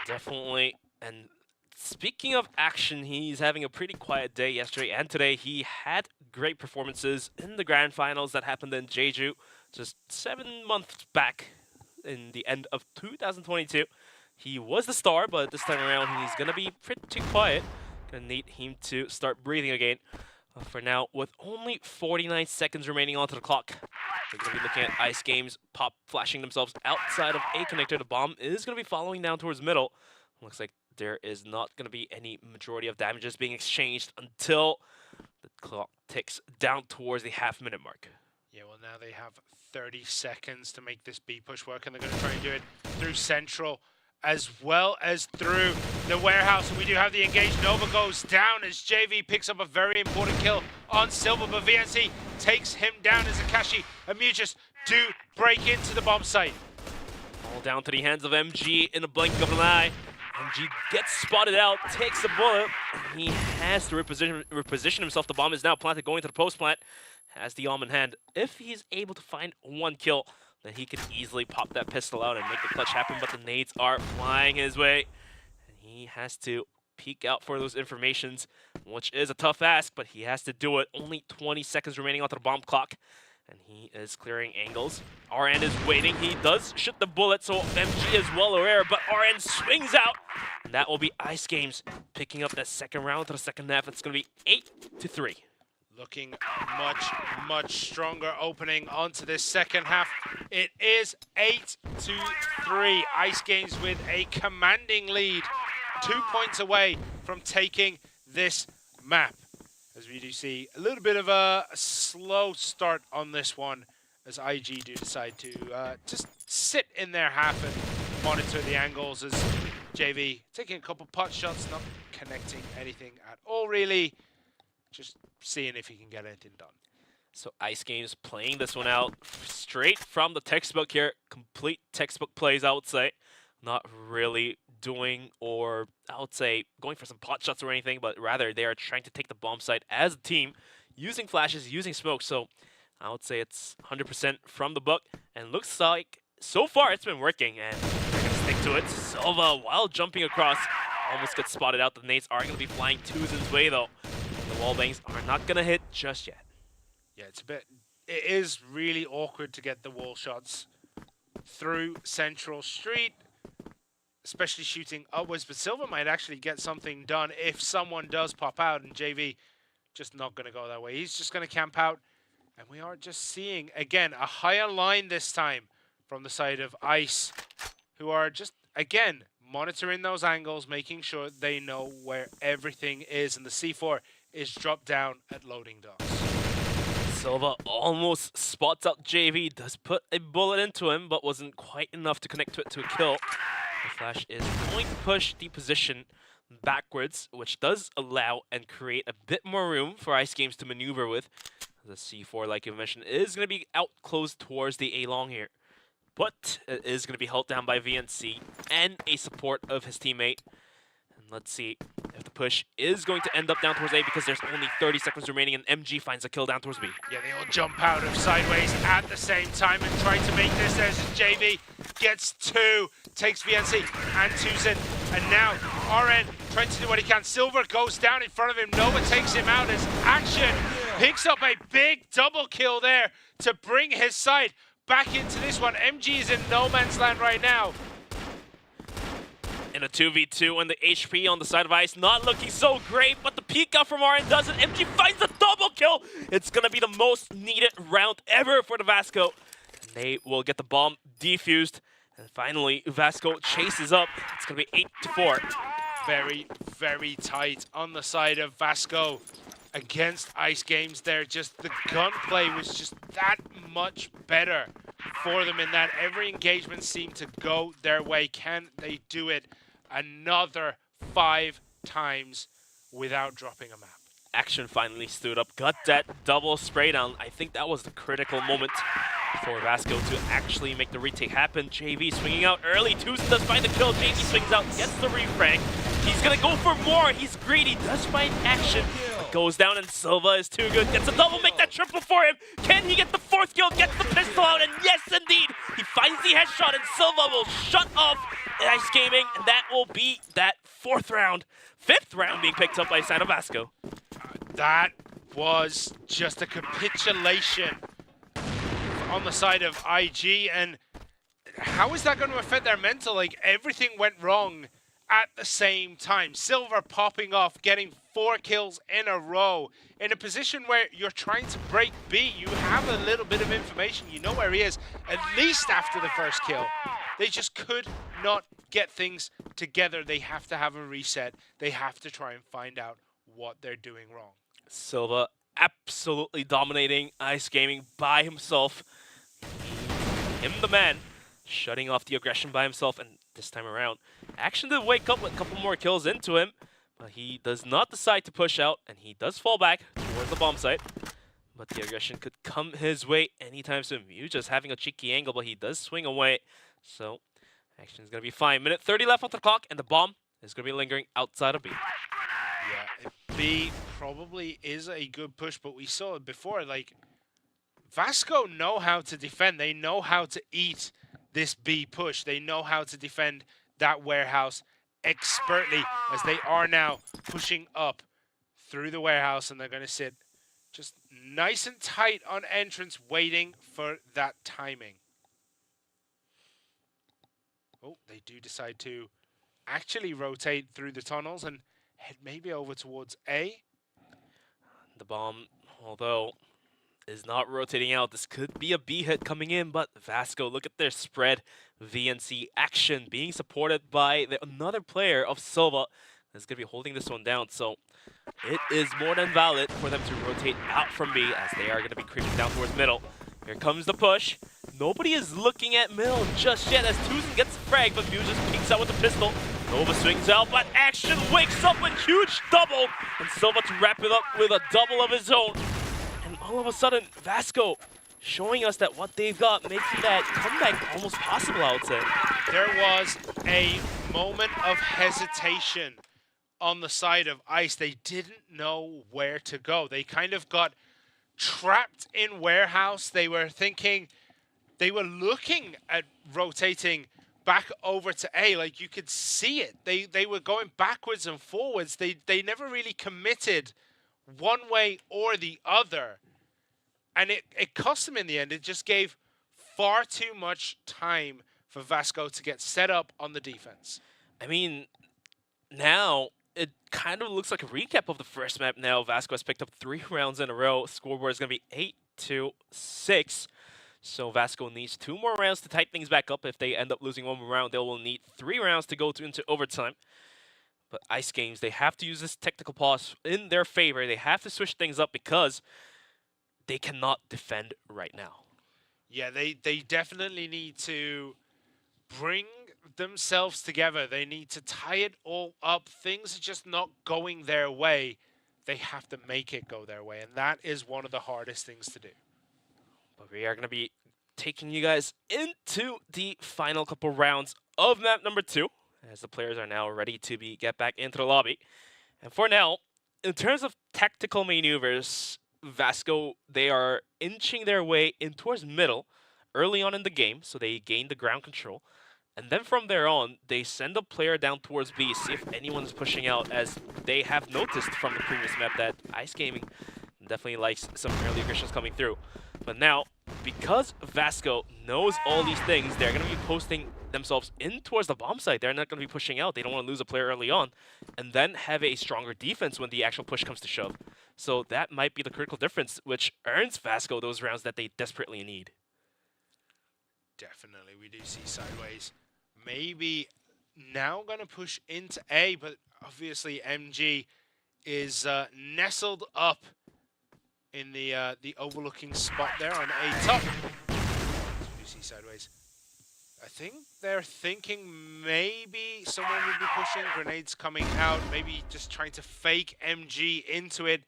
Speaker 5: Definitely. And speaking of action, he's having a pretty quiet day yesterday and today. He had great performances in the grand finals that happened in Jeju just 7 months back in the end of 2022. He was the star, but this time around he's going to be pretty quiet. Going to need him to start breathing again. For now, with only 49 seconds remaining onto the clock, we're going to be looking at Ice Games pop flashing themselves outside of A connector. The bomb is going to be following down towards middle. Looks like there is not going to be any majority of damages being exchanged until the clock ticks down towards the half-minute mark.
Speaker 6: Yeah, well, now they have 30 seconds to make this B push work, and they're going to try and do it through Central as well as through the warehouse. And we do have the engage. Nova goes down as JV picks up a very important kill on Silver, but VNC takes him down as Akashi and Mutus do break into the bomb site.
Speaker 5: All down to the hands of MG in a blink of an eye. MG gets spotted out, takes the bullet. He has to reposition himself. The bomb is now planted, going to the post plant. Has the arm in hand. If he's able to find one kill, then he can easily pop that pistol out and make the clutch happen, but the nades are flying his way. And he has to peek out for those informations, which is a tough ask, but he has to do it. Only 20 seconds remaining onto the bomb clock, and he is clearing angles. RN is waiting. He does shoot the bullet, so MG is well aware, but RN swings out. And that will be Ice Games picking up that second round to the second half. It's going to be 8-3.
Speaker 6: Looking much, much stronger opening onto this second half. It is 8-3. Ice Games with a commanding lead, 2 points away from taking this map. As we do see a little bit of a slow start on this one, as IG do decide to just sit in their half and monitor the angles, as JV taking a couple pot shots, not connecting anything at all really. Just seeing if he can get anything done.
Speaker 5: So Ice Games playing this one out straight from the textbook here. Complete textbook plays, I would say. Not really doing, or I would say going for some pot shots or anything, but rather they are trying to take the bomb site as a team, using flashes, using smoke. So I would say it's 100% from the book, and looks like so far it's been working, and they're going to stick to it. Silva, while jumping across, almost gets spotted out. The nades are going to be flying Tuzin's way though. The wall bangs are not going to hit just yet.
Speaker 6: Yeah, it is really awkward to get the wall shots through Central Street, especially shooting upwards, but Silva might actually get something done if someone does pop out, and JV just not going to go that way. He's just going to camp out, and we are just seeing, again, a higher line this time from the side of Ice, who are just, again, monitoring those angles, making sure they know where everything is, and the C4 is dropped down at loading docks.
Speaker 5: Silva almost spots out JV, does put a bullet into him, but wasn't quite enough to connect to it to a kill. The flash is going to push the position backwards, which does allow and create a bit more room for Ice Games to maneuver with. The C4, like you mentioned, is going to be out close towards the A-long here. But it is going to be held down by VNC and a support of his teammate. And let's see if the push is going to end up down towards A, because there's only 30 seconds remaining and MG finds a kill down towards B.
Speaker 6: Yeah, they all jump out of sideways at the same time and try to make this. There's JV, gets two, takes VNC and Tuzin. And now RN trying to do what he can. Silver goes down in front of him. Nova takes him out as Action picks up a big double kill there to bring his side back into this one. MG is in no man's land right now.
Speaker 5: In a 2v2, and the HP on the side of Ice not looking so great, but the peek out from RN does it. MG finds a double kill. It's going to be the most needed round ever for the VASCO. And they will get the bomb defused. And finally, VASCO chases up. It's going to be 8-4.
Speaker 6: Very, very tight on the side of VASCO against Ice Games there. Just the gunplay was just that much better for them in that every engagement seemed to go their way. Can they do it another 5 times without dropping a map?
Speaker 5: Action finally stood up, got that double spray down. I think that was the critical moment for VASCO to actually make the retake happen. JV swinging out early. Tucson does find the kill. JV swings out, gets the refrag. He's gonna go for more. He's greedy, does find Action. But goes down, and Silva is too good. Gets a double, make that triple for him. Can he get the 4th kill? Gets the pistol out, and yes, indeed, he finds the headshot, and Silva will shut off Ice Gaming, and that will be that 4th round. 5th round being picked up by side of VASCO.
Speaker 6: That was just a capitulation on the side of IG, and how is that going to affect their mental? Like, everything went wrong at the same time. Silver popping off, getting 4 kills in a row in a position where you're trying to break B. You have a little bit of information. You know where he is, at least after the 1st kill. They just could not get things together. They have to have a reset. They have to try and find out what they're doing wrong.
Speaker 5: Silva absolutely dominating Ice Gaming by himself. Him the man, shutting off the aggression by himself, and this time around, Action did wake up with a couple more kills into him, but he does not decide to push out, and he does fall back towards the bomb site. But the aggression could come his way anytime soon. Mew just having a cheeky angle, but he does swing away. So, Action's gonna be fine. Minute 30 left on the clock, and the bomb is gonna be lingering outside of B.
Speaker 6: Yeah, B probably is a good push, but we saw it before. Like, VASCO know how to defend. They know how to eat this B push. They know how to defend that warehouse expertly, as they are now pushing up through the warehouse, and they're going to sit just nice and tight on entrance, waiting for that timing. Oh, they do decide to actually rotate through the tunnels and head maybe over towards A.
Speaker 5: The bomb, although, is not rotating out. This could be a B hit coming in, but VASCO, look at their spread. VNC Action being supported by another player of Silva is going to be holding this one down. So it is more than valid for them to rotate out from B, as they are going to be creeping down towards middle. Here comes the push. Nobody is looking at middle just yet, as Tucson gets fragged, but Mew just peeks out with the pistol. Nova swings out, but Action wakes up with huge double, and Silva to wrap it up with a double of his own. And all of a sudden, VASCO showing us that what they've got, making that comeback almost possible, I would say.
Speaker 6: There was a moment of hesitation on the side of Ice. They didn't know where to go. They kind of got trapped in warehouse. They were thinking, they were looking at rotating back over to A. Like, you could see it. They were going backwards and forwards. They never really committed one way or the other. And it cost them in the end. It just gave far too much time for VASCO to get set up on the defense.
Speaker 5: I mean, now it kind of looks like a recap of the first map now. VASCO has picked up 3 rounds in a row. Scoreboard is going to be 8-6. So VASCO needs 2 more rounds to tighten things back up. If they end up losing 1 more round, they will need 3 rounds to go into overtime. But Ice Games, they have to use this technical pause in their favor. They have to switch things up because they cannot defend right now.
Speaker 6: Yeah, they definitely need to bring themselves together. They need to tie it all up. Things are just not going their way. They have to make it go their way, and that is one of the hardest things to do.
Speaker 5: But we are going to be taking you guys into the final couple rounds of map number 2, as the players are now ready to get back into the lobby. And for now, in terms of tactical maneuvers, VASCO, they are inching their way in towards middle early on in the game, so they gain the ground control. And then from there on, they send a player down towards B, see if anyone's pushing out, as they have noticed from the previous map that Ice Gaming definitely likes some early aggressions coming through. But now, because VASCO knows all these things, they're going to be posting themselves in towards the bomb site. They're not going to be pushing out. They don't want to lose a player early on, and then have a stronger defense when the actual push comes to shove. So that might be the critical difference, which earns VASCO those rounds that they desperately need.
Speaker 6: Definitely, we do see Sideways maybe now going to push into A, but obviously MG is nestled up in the overlooking spot there on A top. We see Sideways. I think they're thinking maybe someone would be pushing, grenades coming out, maybe just trying to fake MG into it,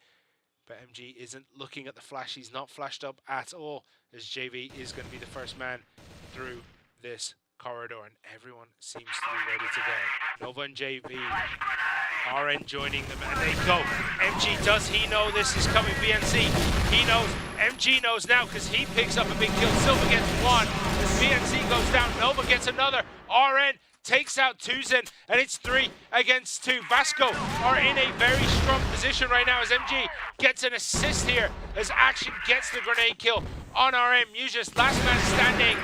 Speaker 6: but MG isn't looking at the flash. He's not flashed up at all, as JV is going to be the first man through this corridor, and everyone seems to be ready to go. Nova and JV, RN joining them, and they go. MG, does he know this is coming? VNC, he knows. MG knows now because he picks up a big kill. Silver gets one. As VNC goes down, Nova gets another. RN takes out Tuzin, and it's 3 against 2. VASCO are in a very strong position right now as MG gets an assist here as Action gets the grenade kill on RM. Mucius, last man standing.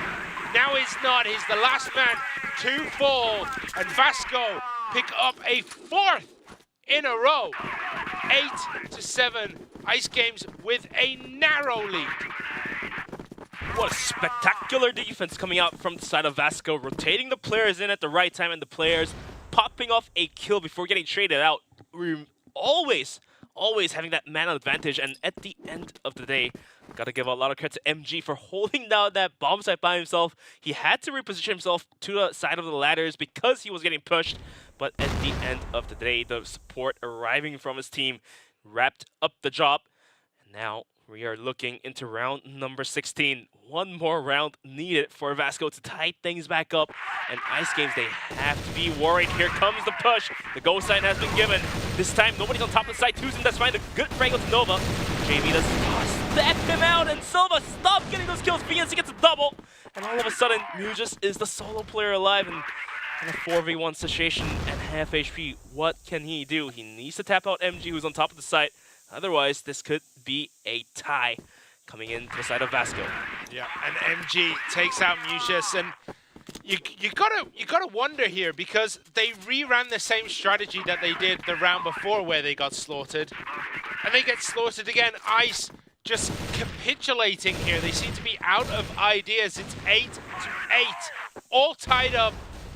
Speaker 6: Now he's not. He's the last man to fall, and VASCO pick up a 4th in a row. 8-7. Ice Games with a narrow lead.
Speaker 5: What a spectacular defense coming out from the side of VASCO, rotating the players in at the right time and the players popping off a kill before getting traded out. We're always having that man advantage, and at the end of the day, gotta give a lot of credit to MG for holding down that bomb site by himself. He had to reposition himself to the side of the ladders because he was getting pushed, but at the end of the day, the support arriving from his team wrapped up the job, and now we are looking into round number 16. One more round needed for VASCO to tie things back up. And Ice Games, they have to be worried. Here comes the push. The go sign has been given. This time, nobody's on top of the side. Tuzin, that's fine. A good wrangle to Nova. JV does step him out, and Silva stop getting those kills. VNC gets a double. And all of a sudden, Mucius is the solo player alive. And in a 4v1 situation at half HP, what can he do? He needs to tap out MG, who's on top of the site. Otherwise, this could be a tie coming into the side of VASCO.
Speaker 6: Yeah, and MG takes out Mucius, and you gotta wonder here because they reran the same strategy that they did the round before where they got slaughtered, and they get slaughtered again. Ice just capitulating here. They seem to be out of ideas. It's 8-8, all tied up.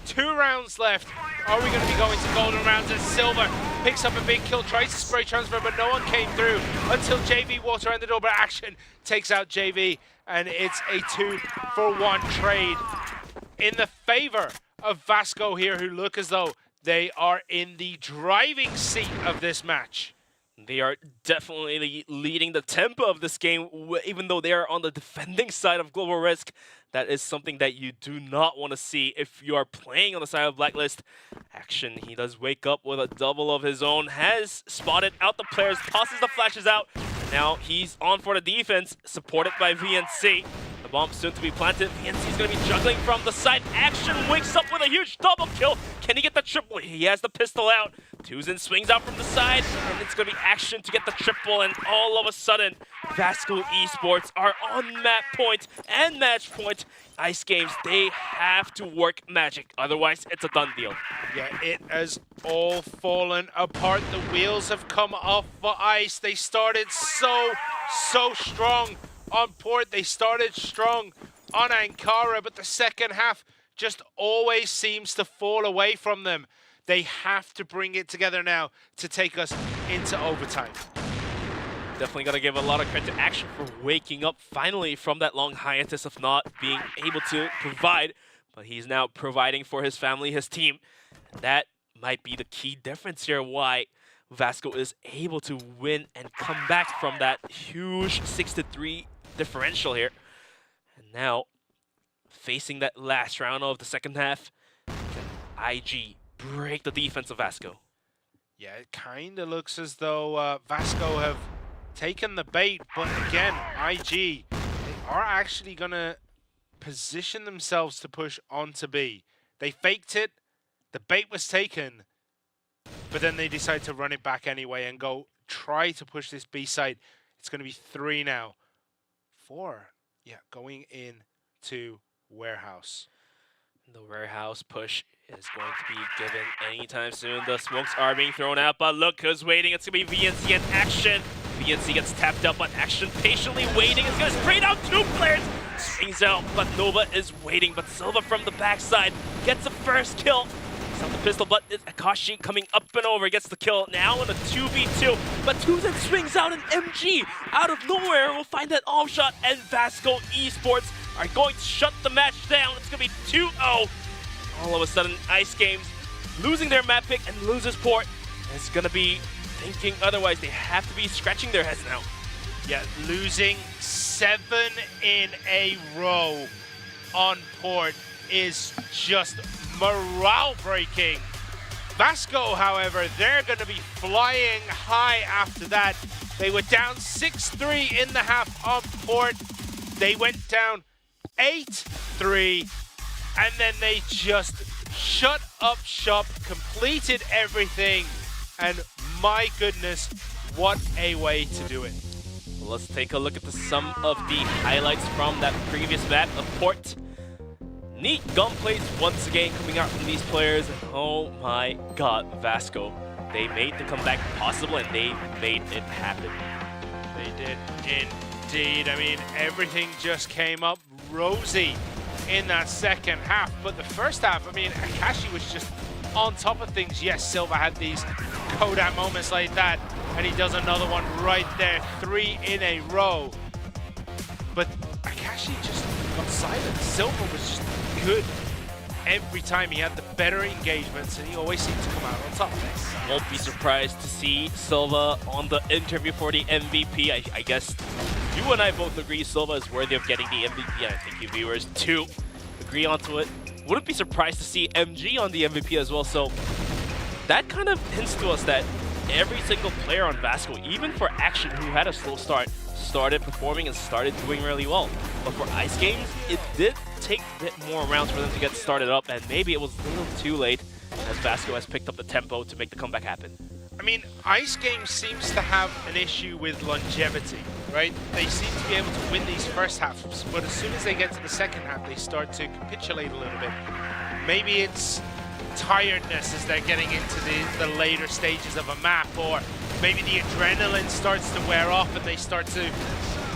Speaker 6: 2 rounds left. Are we going to be going to golden rounds as Silver picks up a big kill, tries to spray transfer, but no one came through until JV walks around the door, but Action takes out JV, and it's a 2-for-1 trade in the favor of VASCO here, who look as though they are in the driving seat of this match.
Speaker 5: They are definitely leading the tempo of this game, even though they are on the defending side of Global Risk. That is something that you do not want to see if you are playing on the side of Blacklist. Action, he does wake up with a double of his own, has spotted out the players, tosses the flashes out. Now he's on for the defense, supported by VNC. The bomb soon to be planted. VNC is going to be juggling from the side. Action wakes up with a huge double kill. Can he get the triple? He has the pistol out. Tuzin swings out from the side, and it's going to be Action to get the triple, and all of a sudden, VASCO Esports are on map point and match point. Ice Games, they have to work magic, otherwise it's a done deal.
Speaker 6: Yeah, it has all fallen apart. The wheels have come off for Ice. They started so strong on port. They started strong on Ankara, but the second half just always seems to fall away from them. They have to bring it together now to take us into overtime.
Speaker 5: Definitely got to give a lot of credit to Action for waking up finally from that long hiatus of not being able to provide. But he's now providing for his family, his team. That might be the key difference here, why VASCO is able to win and come back from that huge 6-3 differential here. And now, facing that last round of the second half, can IG break the defense of VASCO?
Speaker 6: Yeah, it kind of looks as though VASCO have taken the bait, but again, IG, they are actually going to position themselves to push onto B. They faked it, the bait was taken, but then they decide to run it back anyway and go try to push this B side. It's going to be 3 now. 4, yeah, going in to Warehouse.
Speaker 5: The Warehouse push is going to be given anytime soon. The smokes are being thrown out, but look who's waiting. It's going to be VNC and Action. VNC gets tapped up, but Action patiently waiting. It's going to spray down 2 players. Swings out, but Nova is waiting. But Silva from the backside gets the first kill. It's not the pistol, but it's Akashi coming up and over. Gets the kill now in a 2v2. But Tuzin swings out an MG out of nowhere. We'll find that off shot, and VASCO Esports are going to shut the match down. It's going to be 2-0. All of a sudden, Ice Games losing their map pick and loses port. It's going to be thinking otherwise. They have to be scratching their heads now.
Speaker 6: Yeah, losing 7 in a row on port is just morale-breaking. VASCO, however, they're going to be flying high after that. They were down 6-3 in the half on port. They went down 8-3, and then they just shut up shop, completed everything, and my goodness, what a way to do it.
Speaker 5: Let's take a look at some of the highlights from that previous map of Port. Neat gunplays once again coming out from these players. Oh my god, VASCO. They made the comeback possible and they made it happen.
Speaker 6: They did indeed. I mean, everything just came up rosy in that second half. But the first half, I mean, Akashi was just on top of things. Yes, Silva had these Kodak moments like that, and he does another one right there, 3 in a row. But Akashi just got silent. Silva was just good every time. He had the better engagements, and he always seemed to come out on top.
Speaker 5: Won't be surprised to see Silva on the interview for the MVP. I guess you and I both agree Silva is worthy of getting the MVP, and I think you viewers too agree onto it. Wouldn't be surprised to see MG on the MVP as well, so that kind of hints to us that every single player on VASCO, even for Action, who had a slow start, started performing and started doing really well. But for Ice Games, it did take a bit more rounds for them to get started up, and maybe it was a little too late as VASCO has picked up the tempo to make the comeback happen.
Speaker 6: I mean, Ice Games seems to have an issue with longevity, right? They seem to be able to win these first halves, but as soon as they get to the second half, they start to capitulate a little bit. Maybe it's tiredness as they're getting into the later stages of a map, or maybe the adrenaline starts to wear off and they start to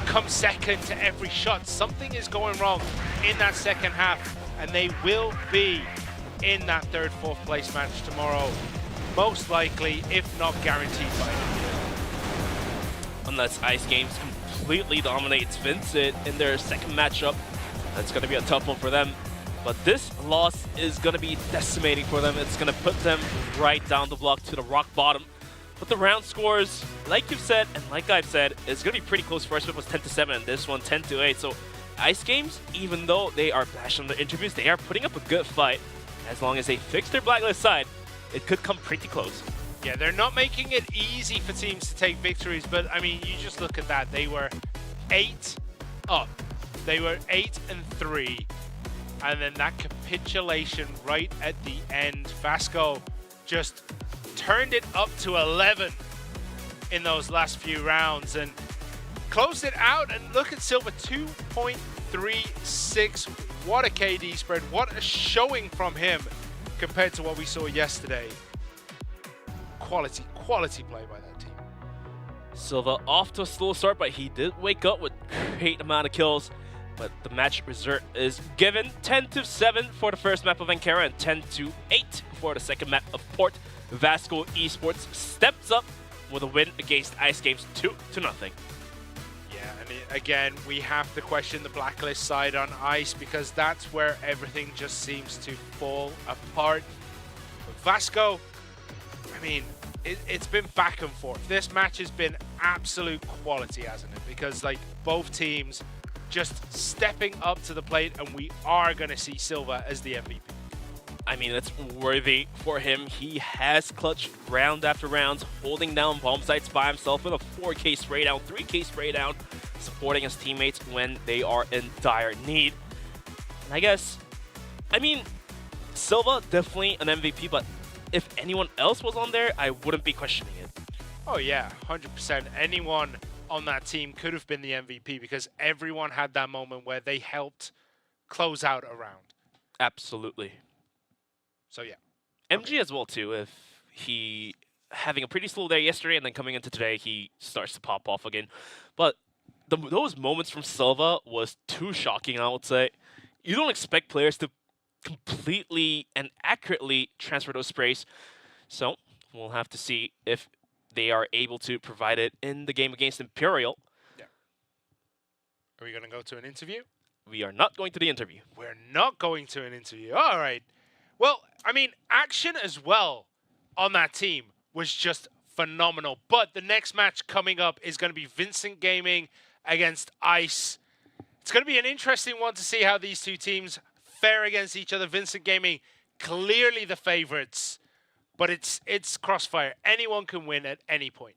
Speaker 6: come second to every shot. Something is going wrong in that second half, and they will be in that third, fourth place match tomorrow. Most likely, if not guaranteed by
Speaker 5: Unless Ice Games completely dominates VINCIT in their second matchup, that's going to be a tough one for them. But this loss is going to be decimating for them. It's going to put them right down the block to the rock bottom. But the round scores, like you've said, and like I've said, is going to be pretty close. First one was 10-7, and this one 10-8. So Ice Games, even though they are bashed on the interviews, they are putting up a good fight. As long as they fix their blacklist side, it could come pretty close.
Speaker 6: Yeah, they're not making it easy for teams to take victories, but I mean, you just look at that. They were 8 up. They were 8-3. And then that capitulation right at the end. VASCO just turned it up to 11 in those last few rounds and closed it out. And look at Silva, 2.36. What a KD spread. What a showing from him compared to what we saw yesterday. Quality play by that team.
Speaker 5: Silva off to a slow start, but he did wake up with great amount of kills. But the match result is given 10-7 for the first map of Ankara and 10-8 for the second map of Port. VASCO Esports steps up with a win against Ice Games 2-0.
Speaker 6: Yeah, and again, we have to question the blacklist side on Ice because that's where everything just seems to fall apart. But VASCO, I mean, it's been back and forth. This match has been absolute quality, hasn't it? Because like both teams just stepping up to the plate, and we are going to see Silva as the MVP.
Speaker 5: I mean, it's worthy for him. He has clutched round after round, holding down bomb sites by himself with a 4K spray down, 3K spray down, supporting his teammates when they are in dire need. And I guess, I mean, Silva definitely an MVP, but if anyone else was on there, I wouldn't be questioning it.
Speaker 6: Oh yeah, 100%. Anyone on that team could have been the MVP because everyone had that moment where they helped close out a round.
Speaker 5: Absolutely.
Speaker 6: So yeah.
Speaker 5: MG as well too, if he having a pretty slow day yesterday and then coming into today, he starts to pop off again. But those moments from Silva was too shocking, I would say. You don't expect players to completely and accurately transfer those sprays. So we'll have to see if they are able to provide it in the game against Imperial.
Speaker 6: Yeah. Are we going to go to an interview?
Speaker 5: We are not going to the interview.
Speaker 6: We're not going to an interview. All right. Well, I mean, Action as well on that team was just phenomenal. But the next match coming up is going to be Vincent Gaming against ICE. It's going to be an interesting one to see how these two teams fare against each other. Vincent Gaming clearly the favorites, but it's crossfire. Anyone can win at any point.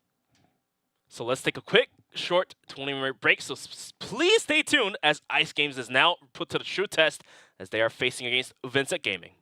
Speaker 5: So let's take a quick, short 20-minute break. So please stay tuned as Ice Games is now put to the true test as they are facing against Vincent Gaming.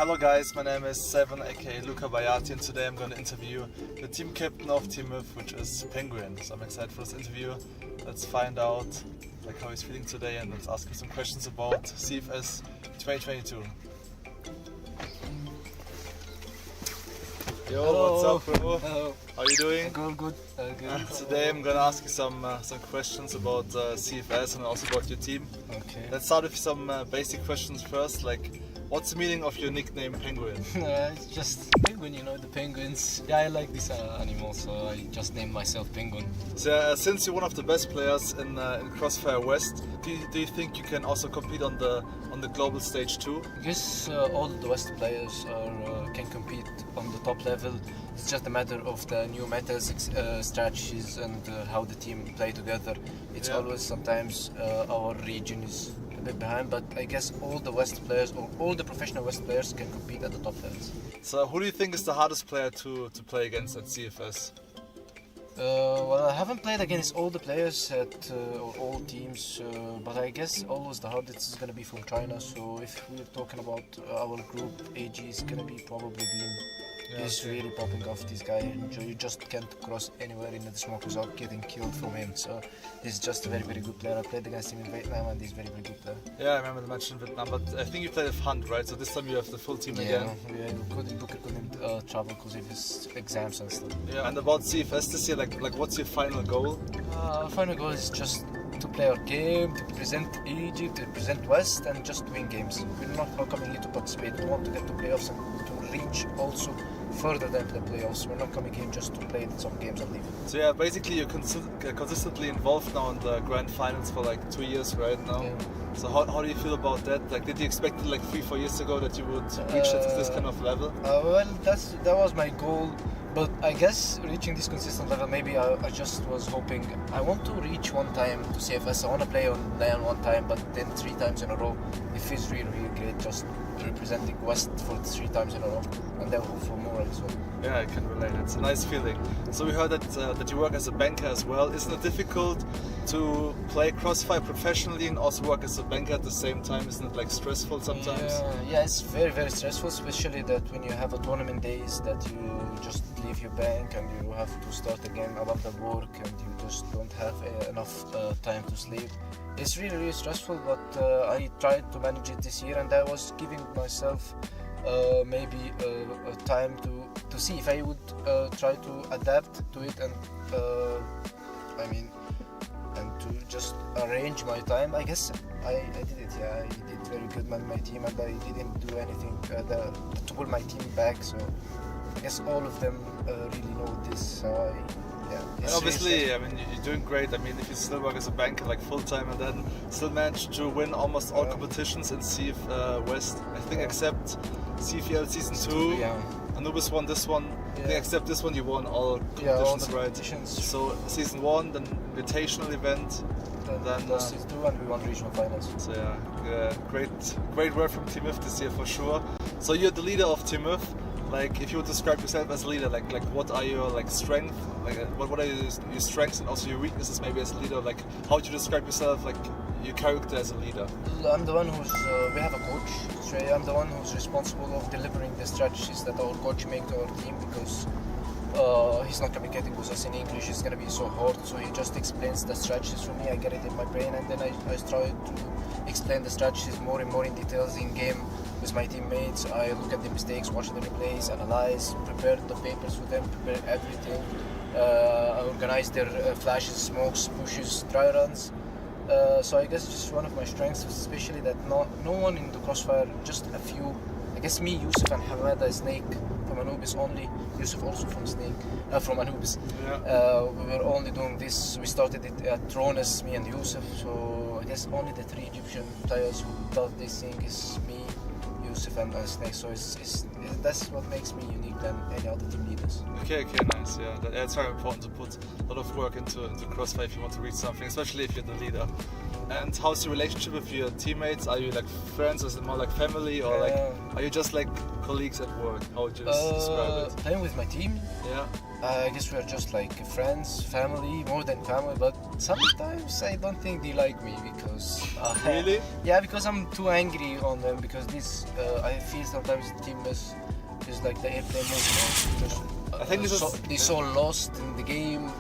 Speaker 1: Hello guys, my name is Seven, aka Luca Bayati, and today I'm going to interview the team captain of Team F, which is Penguin. So I'm excited for this interview. Let's find out how he's feeling today, and let's ask him some questions about CFS 2022. Yo,
Speaker 2: Hello.
Speaker 1: what's up, bro?
Speaker 2: Hello.
Speaker 1: How are you doing?
Speaker 2: Good.
Speaker 1: Today I'm gonna ask you some questions about CFS and also about your team.
Speaker 2: Okay.
Speaker 1: Let's start with some basic questions first. What's the meaning of your nickname Penguin?
Speaker 2: It's just penguin, the penguins. Yeah, I like this animal, so I just named myself Penguin.
Speaker 1: So since you're one of the best players in Crossfire West, do you think you can also compete on the global stage too?
Speaker 2: I guess all the West players can compete on the top level. It's just a matter of the new metas, strategies, and how the team play together. It's always sometimes our region is a bit behind, but I guess all the West players or all the professional West players can compete at the top levels.
Speaker 1: So who do you think is the hardest player to play against at CFS?
Speaker 2: Well, I haven't played against all the players at or all teams, but I guess always the hardest is going to be from China. So if we're talking about our group, AG is going to be probably Beam. He's really popping off, this guy. You just can't cross anywhere in the smoke without getting killed from him. So he's just a very, very good player. I played against him in Vietnam and he's a very, very good player.
Speaker 1: Yeah, I remember the match in Vietnam, but I think you played with Hunt, right? So this time you have the full team again.
Speaker 2: Yeah, couldn't travel because of his exams and stuff.
Speaker 1: Yeah, and about CFS this year, what's your final goal?
Speaker 2: Our final goal is just to play our game, to represent Egypt, to represent West, and just win games. We're not coming here to participate. We want to get to playoffs and to reach also further than the playoffs. We're not coming here just to play some games and leave.
Speaker 1: So yeah, basically you're consistently involved now in the grand finals for 2 years right now.
Speaker 2: Yeah.
Speaker 1: So how do you feel about that? Did you expect it 3-4 years ago that you would reach this kind of level?
Speaker 2: Well, that was my goal. But I guess reaching this consistent level, maybe I just was hoping, I want to reach one time to CFS. I want to play on LAN one time, but then 3 times in a row. It feels really, really great just representing West for 3 times in a row, and then hope for more as well.
Speaker 1: Yeah, I can relate. It's a nice feeling. So we heard that you work as a banker as well. Isn't it difficult to play Crossfire professionally and also work as a banker at the same time? Isn't it stressful sometimes?
Speaker 2: Yeah, it's very, very stressful, especially that when you have a tournament days that you just leave your bank and you have to start again about the work and you just don't have enough time to sleep. It's really, really stressful, but I tried to manage it this year, and I was giving myself maybe a time to see if I would try to adapt to it and and to just arrange my time. I guess I did it. Yeah, I did very good with my team, and I didn't do anything to pull my team back. So I guess all of them really know this.
Speaker 1: And obviously, you're doing great. If you still work as a banker full time and then still manage to win almost all competitions in CF West, I think except CFL Season 2, Anubis won this one. I think except this one you won all competitions,
Speaker 2: all
Speaker 1: right?
Speaker 2: competitions.
Speaker 1: So Season 1, then invitational event,
Speaker 2: then Season 2, and we won regional finals.
Speaker 1: So great work from Team F this year for sure. So you're the leader of Team F. If you would describe yourself as a leader, what are your strengths? What are your strengths and also your weaknesses maybe as a leader? How would you describe yourself, your character as a leader?
Speaker 2: I'm the one who's, we have a coach, so I'm the one who's responsible of delivering the strategies that our coach make to our team, because he's not communicating with us in English. It's gonna be so hard, so he just explains the strategies for me. I get it in my brain, and then I try to explain the strategies more and more in details in game with my teammates. I look at the mistakes, watch the replays, analyze, prepare the papers for them, prepare everything. I organize their flashes, smokes, pushes, dry runs. So I guess it's just one of my strengths, especially that no one in the Crossfire, just a few. I guess me, Yusuf, and Hamada Snake from Anubis only. Yusuf also from from Anubis.
Speaker 1: Yeah.
Speaker 2: We were only doing this. We started it at Trones, me and Yusuf. So I guess only the 3 Egyptian players who does this thing is me, Yusuf, and Snake. So that's what makes me unique than any other team leaders.
Speaker 1: Okay, nice. Yeah, it's very important to put a lot of work into Crossfire if you want to reach something, especially if you're the leader. And how's your relationship with your teammates? Are you friends, or is it more family, or are you just colleagues at work? How would you describe it?
Speaker 2: Playing with my team,
Speaker 1: Yeah.
Speaker 2: I guess we're just friends, family, more than family, but Sometimes I don't think they like me because
Speaker 1: Really?
Speaker 2: yeah, because I'm too angry on them because this I feel sometimes the team is like the airplane mode. Because,
Speaker 1: I think this is-
Speaker 2: they're so lost in the game.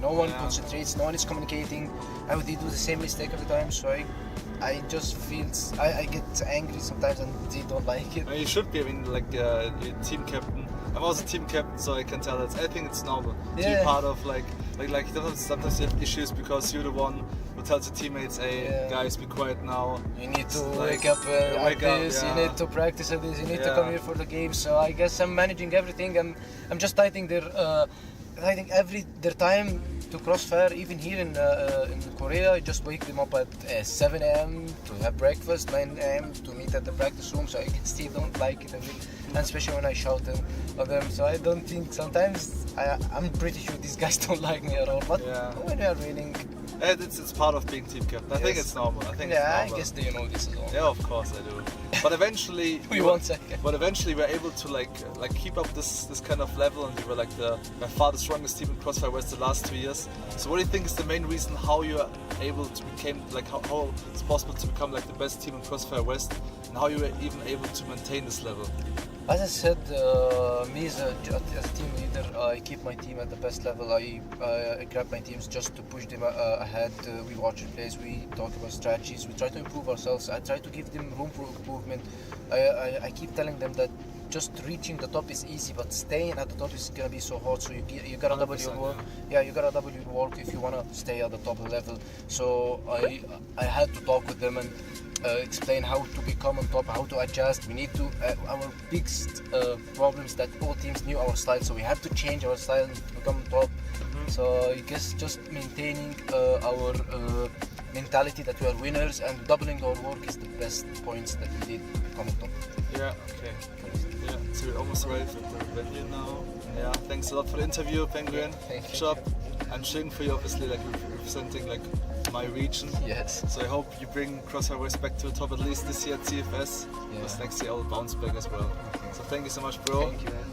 Speaker 2: No one
Speaker 1: Yeah.
Speaker 2: concentrates, no one is communicating, and they do the same mistake every time. So I just feel I get angry sometimes, and they don't like it.
Speaker 1: I mean, you should be. I mean, like your team captain. I'm also team captain, so I can tell that. I think it's normal to be
Speaker 2: Yeah.
Speaker 1: part of like sometimes you have issues because you're the one who tells your teammates, "Hey,
Speaker 2: Yeah.
Speaker 1: guys, be quiet now."
Speaker 2: You need to
Speaker 1: Like,
Speaker 2: wake up at
Speaker 1: wake up,
Speaker 2: this, you
Speaker 1: yeah.
Speaker 2: need to practice at this, you need to
Speaker 1: Yeah.
Speaker 2: come here for the game. So I guess I'm managing everything. I'm just tightening their time to crossfire. Even here in Korea, I just wake them up at 7 a.m. to have breakfast, 9 a.m. to meet at the practice room. So I guess they don't like it a bit, and especially when I shout at them. So I don't think sometimes I'm pretty sure these guys don't like me at all. But
Speaker 1: Yeah.
Speaker 2: when they are winning,
Speaker 1: It's part of being team captain. I think
Speaker 2: Yes.
Speaker 1: it's normal. I think
Speaker 2: yeah,
Speaker 1: it's
Speaker 2: I
Speaker 1: normal.
Speaker 2: guess they know this as well.
Speaker 1: Yeah, of course I do. But eventually,
Speaker 2: We won second.
Speaker 1: But eventually, we're able to like keep up this kind of level, and we were like by far the strongest team in Crossfire West the last 2 years. So, what do you think is the main reason how you are able to become like how it's possible to become like the best team in Crossfire West, and how you were even able to maintain this level?
Speaker 2: As I said, me as a team leader, I keep my team at the best level. I grab my teams just to push them ahead. We watch replays, we talk about strategies, we try to improve ourselves. I try to give them room for improvement. I keep telling them that just reaching the top is easy, but staying at the top is gonna be so hard. So you gotta double your
Speaker 1: 100%,
Speaker 2: work. Yeah, you gotta double your work if you wanna stay at the top level. So I had to talk with them and explain how to become on top, how to adjust. We need to. Our biggest problem is that all teams knew our style, so we have to change our style and become on top. So I guess just maintaining our mentality that we are winners and doubling our work is the best points that we did to become on top.
Speaker 1: Yeah. Okay. Yeah. So we're almost arrived at the venue now. Yeah. Thanks a lot for the interview, Penguin.
Speaker 2: Thank you.
Speaker 1: Job. I'm cheering for you, obviously, like representing like my region.
Speaker 2: Yes.
Speaker 1: So I hope you bring Crossfire West back to the top at least this year at CFS. Because
Speaker 2: Yeah.
Speaker 1: next year I'll bounce back as well. So thank you so much, bro.
Speaker 2: Thank you, man.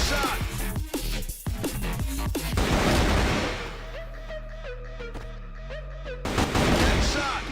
Speaker 4: Shot. Shot.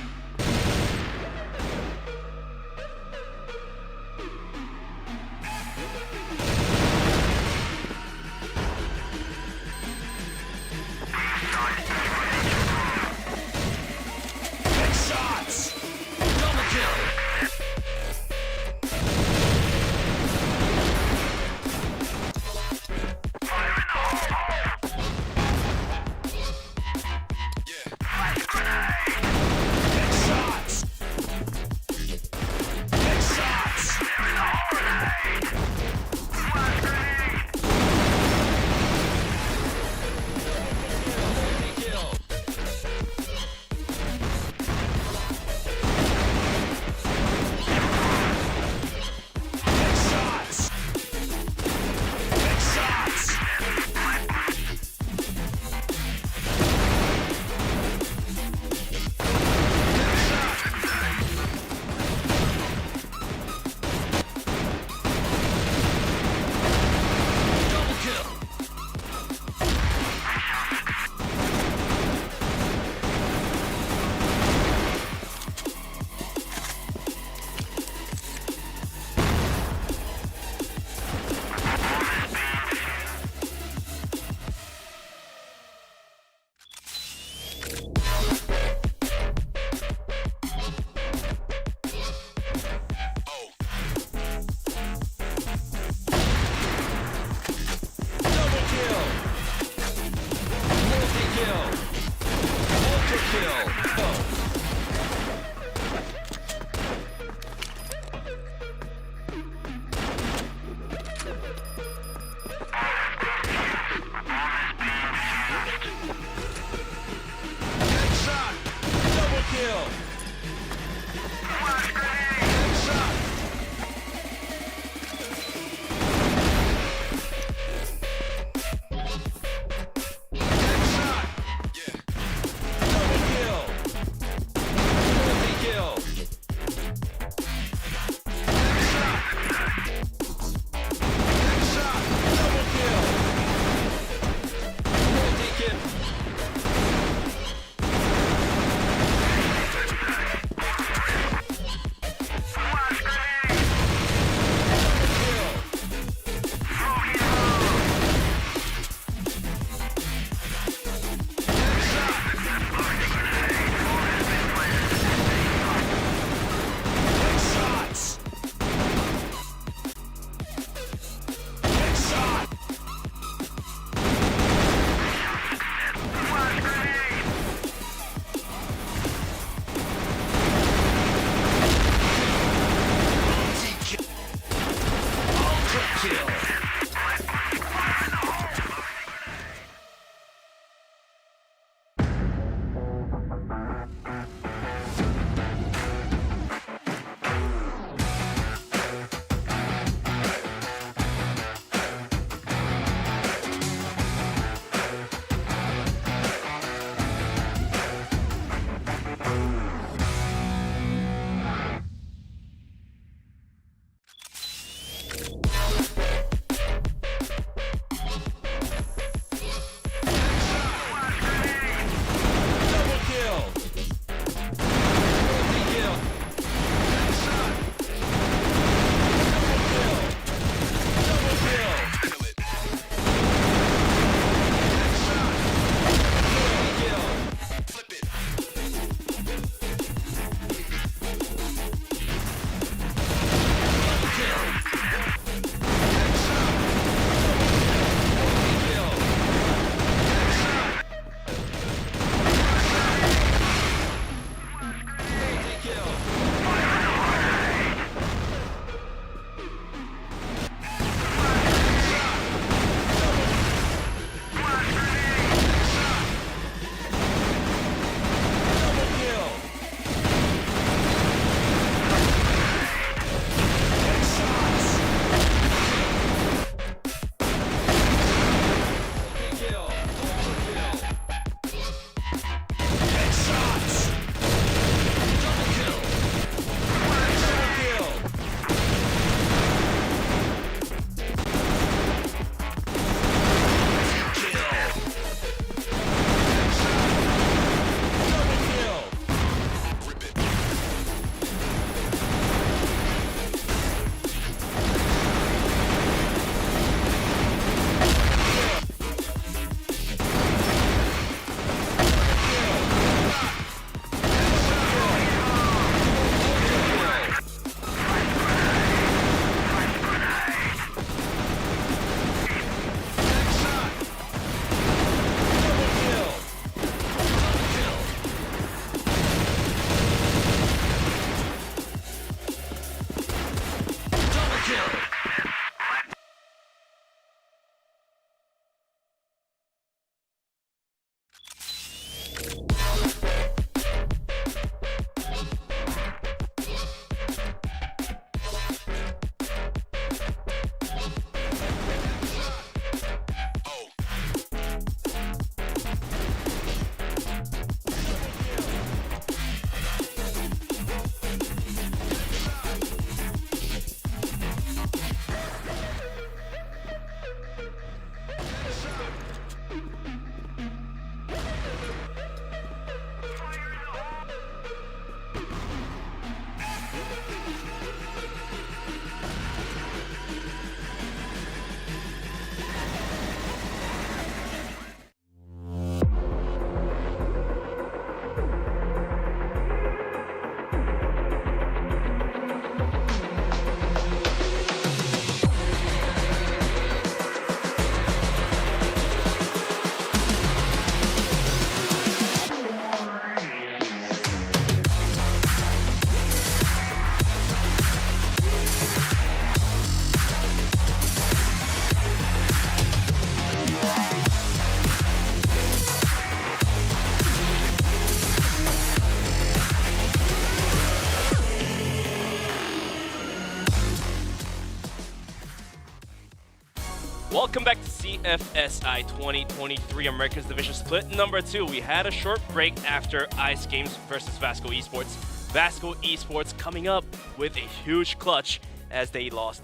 Speaker 5: Welcome back to CFSI 2023 Americas Division Split number 2. We had a short break after Ice Games versus VASCO Esports. VASCO Esports coming up with a huge clutch as they lost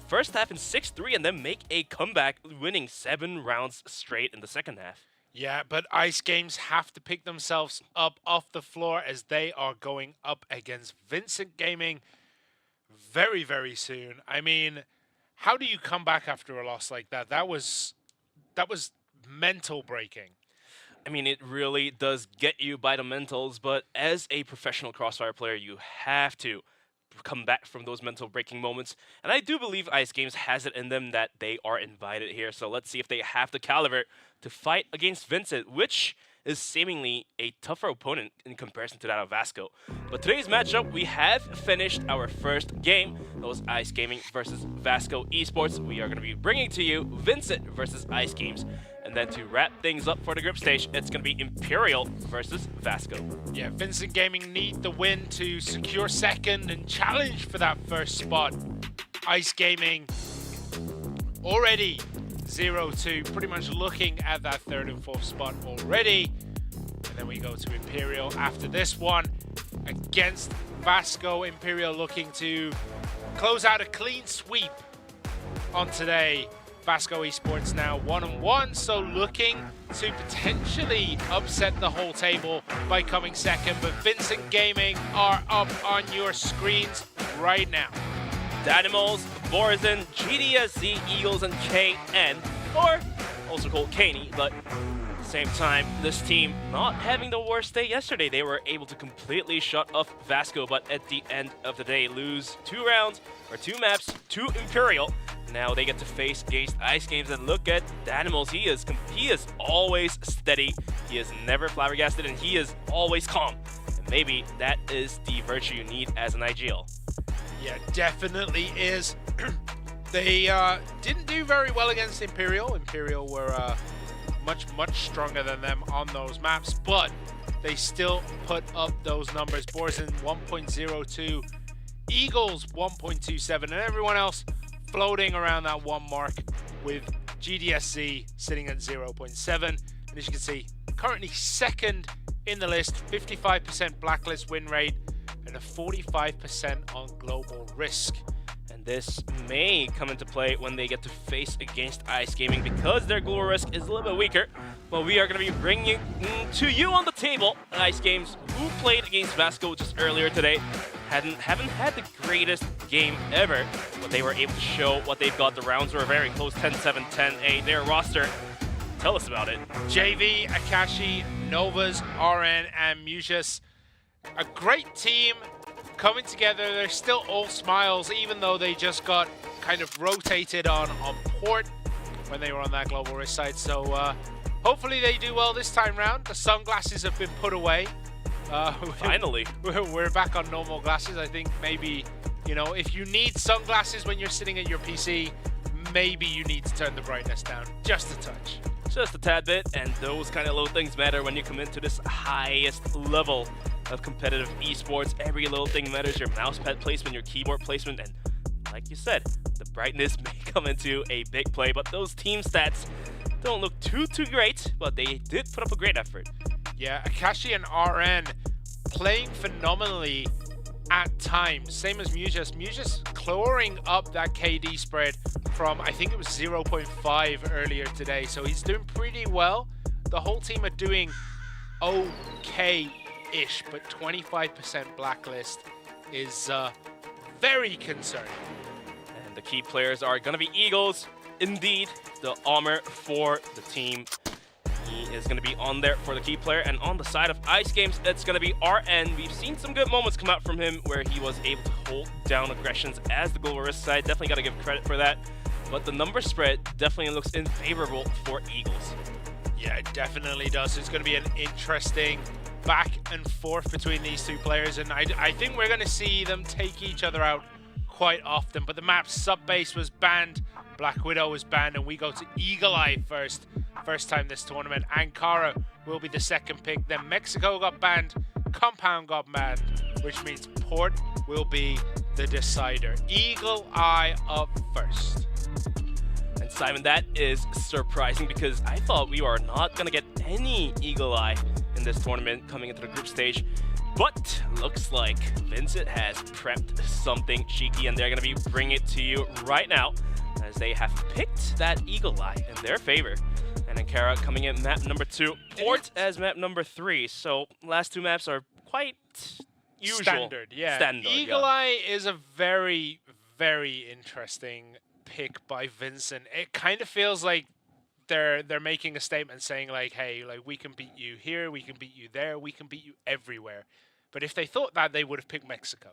Speaker 5: first half in 6-3 and then make a comeback, winning 7 rounds straight in the second half.
Speaker 6: Yeah, but Ice Games have to pick themselves up off the floor as they are going up against VINCIT Gaming very, very soon. I mean, how do you come back after a loss like that? That was mental breaking.
Speaker 5: I mean, it really does get you by the mentals, but as a professional Crossfire player, you have to come back from those mental breaking moments. And I do believe Ice Games has it in them that they are invited here. So let's see if they have the caliber to fight against VINCIT, which is seemingly a tougher opponent in comparison to that of VASCO. But today's matchup, we have finished our first game. That was Ice Gaming versus VASCO Esports. We are going to be bringing to you VINCIT versus Ice Games. And then to wrap things up for the group stage, it's going to be Imperial versus VASCO.
Speaker 6: Yeah, VINCIT Gaming need the win to secure second and challenge for that first spot. Ice Gaming already 0-2, pretty much looking at that third and fourth spot already. And then we go to Imperial after this one against VASCO. Imperial looking to close out a clean sweep on today. VASCO Esports now 1-1, so looking to potentially upset the whole table by coming second. But VINCIT Gaming are up on your screens right now.
Speaker 5: Dynamos, Borzen, GDSZ, Eagles, and KN, or also called Kaney, but at the same time, this team not having the worst day yesterday. They were able to completely shut off VASCO, but at the end of the day, lose 2 rounds, or 2 maps to Imperial. Now they get to face against Ice Games, and look at Dynamos. He is always steady, he is never flabbergasted, and he is always calm. And maybe that is the virtue you need as an IGL.
Speaker 6: Yeah, definitely is. They didn't do very well against Imperial. Imperial were much stronger than them on those maps, but they still put up those numbers. Borzen 1.02, Eagles 1.27, and everyone else floating around that 1 mark, with GDSC sitting at 0.7. And as you can see, currently second in the list, 55% blacklist win rate, and a 45% on global risk.
Speaker 5: And this may come into play when they get to face against Ice Gaming because their global risk is a little bit weaker. But we are going to be bringing to you on the table Ice Games, who played against VASCO just earlier today. Haven't had the greatest game ever, but they were able to show what they've got. The rounds were very close, 10-7, 10-8. Their roster, tell us about it.
Speaker 6: JV, Akashi, Novas, RN, and Mucius. A great team coming together. They're still all smiles, even though they just got kind of rotated on port when they were on that global risk side. So hopefully they do well this time round. The sunglasses have been put away.
Speaker 5: Finally.
Speaker 6: We're back on normal glasses. I think maybe, you know, if you need sunglasses when you're sitting at your PC, maybe you need to turn the brightness down just a touch.
Speaker 5: Just a tad bit, and those kind of little things matter when you come into this highest level of competitive esports. Every little thing matters, your mousepad placement, your keyboard placement, and like you said, the brightness may come into a big play, but those team stats don't look too great, but they did put up a great effort.
Speaker 6: Yeah, Akashi and RN playing phenomenally at times, same as Mucius. Mucius clawing up that KD spread from, I think it was 0.5 earlier today, so he's doing pretty well. The whole team are doing okay-ish, but 25% blacklist is very concerning.
Speaker 5: And the key players are going to be Eagles, indeed, the armor for the team. He is going to be on there for the key player, and on the side of Ice Games, it's going to be RN. We've seen some good moments come out from him where he was able to hold down aggressions as the global risk side. Definitely got to give credit for that, but the number spread definitely looks unfavorable for Eagles.
Speaker 6: Yeah, it definitely does. It's going to be an interesting back and forth between these two players, and I think we're going to see them take each other out quite often. But the map Subbase was banned, Black Widow was banned, and we go to Eagle Eye first time this tournament. Ankara will be the second pick. Then Mexico got banned, Compound got banned, which means Port will be the decider. Eagle Eye up first.
Speaker 5: And Simon, that is surprising because I thought we are not going to get any Eagle Eye in this tournament coming into the group stage. But looks like VINCIT has prepped something cheeky and they're going to be bringing it to you right now as they have picked that Eagle Eye in their favor. And Ankara coming in map number 2, Port as map number 3. So last 2 maps are quite usual.
Speaker 6: Standard, yeah.
Speaker 5: Standard,
Speaker 6: Eagle Eye is a very, very interesting pick by VINCIT. It kind of feels like they're making a statement saying like, hey, like we can beat you here, we can beat you there, we can beat you everywhere. But if they thought that, they would have picked Mexico.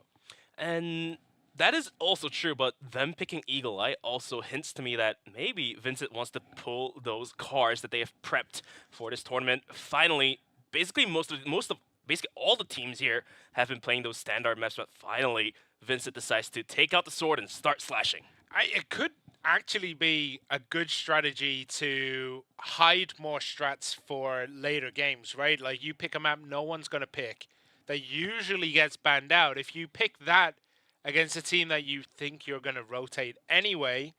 Speaker 5: And that is also true, but them picking Eagle Eye also hints to me that maybe VINCIT wants to pull those cards that they have prepped for this tournament. Finally, basically basically all the teams here have been playing those standard maps, but finally VINCIT decides to take out the sword and start slashing.
Speaker 6: It could actually be a good strategy to hide more strats for later games, right? Like you pick a map no one's going to pick that usually gets banned out. If you pick that against a team that you think you're going to rotate anyway,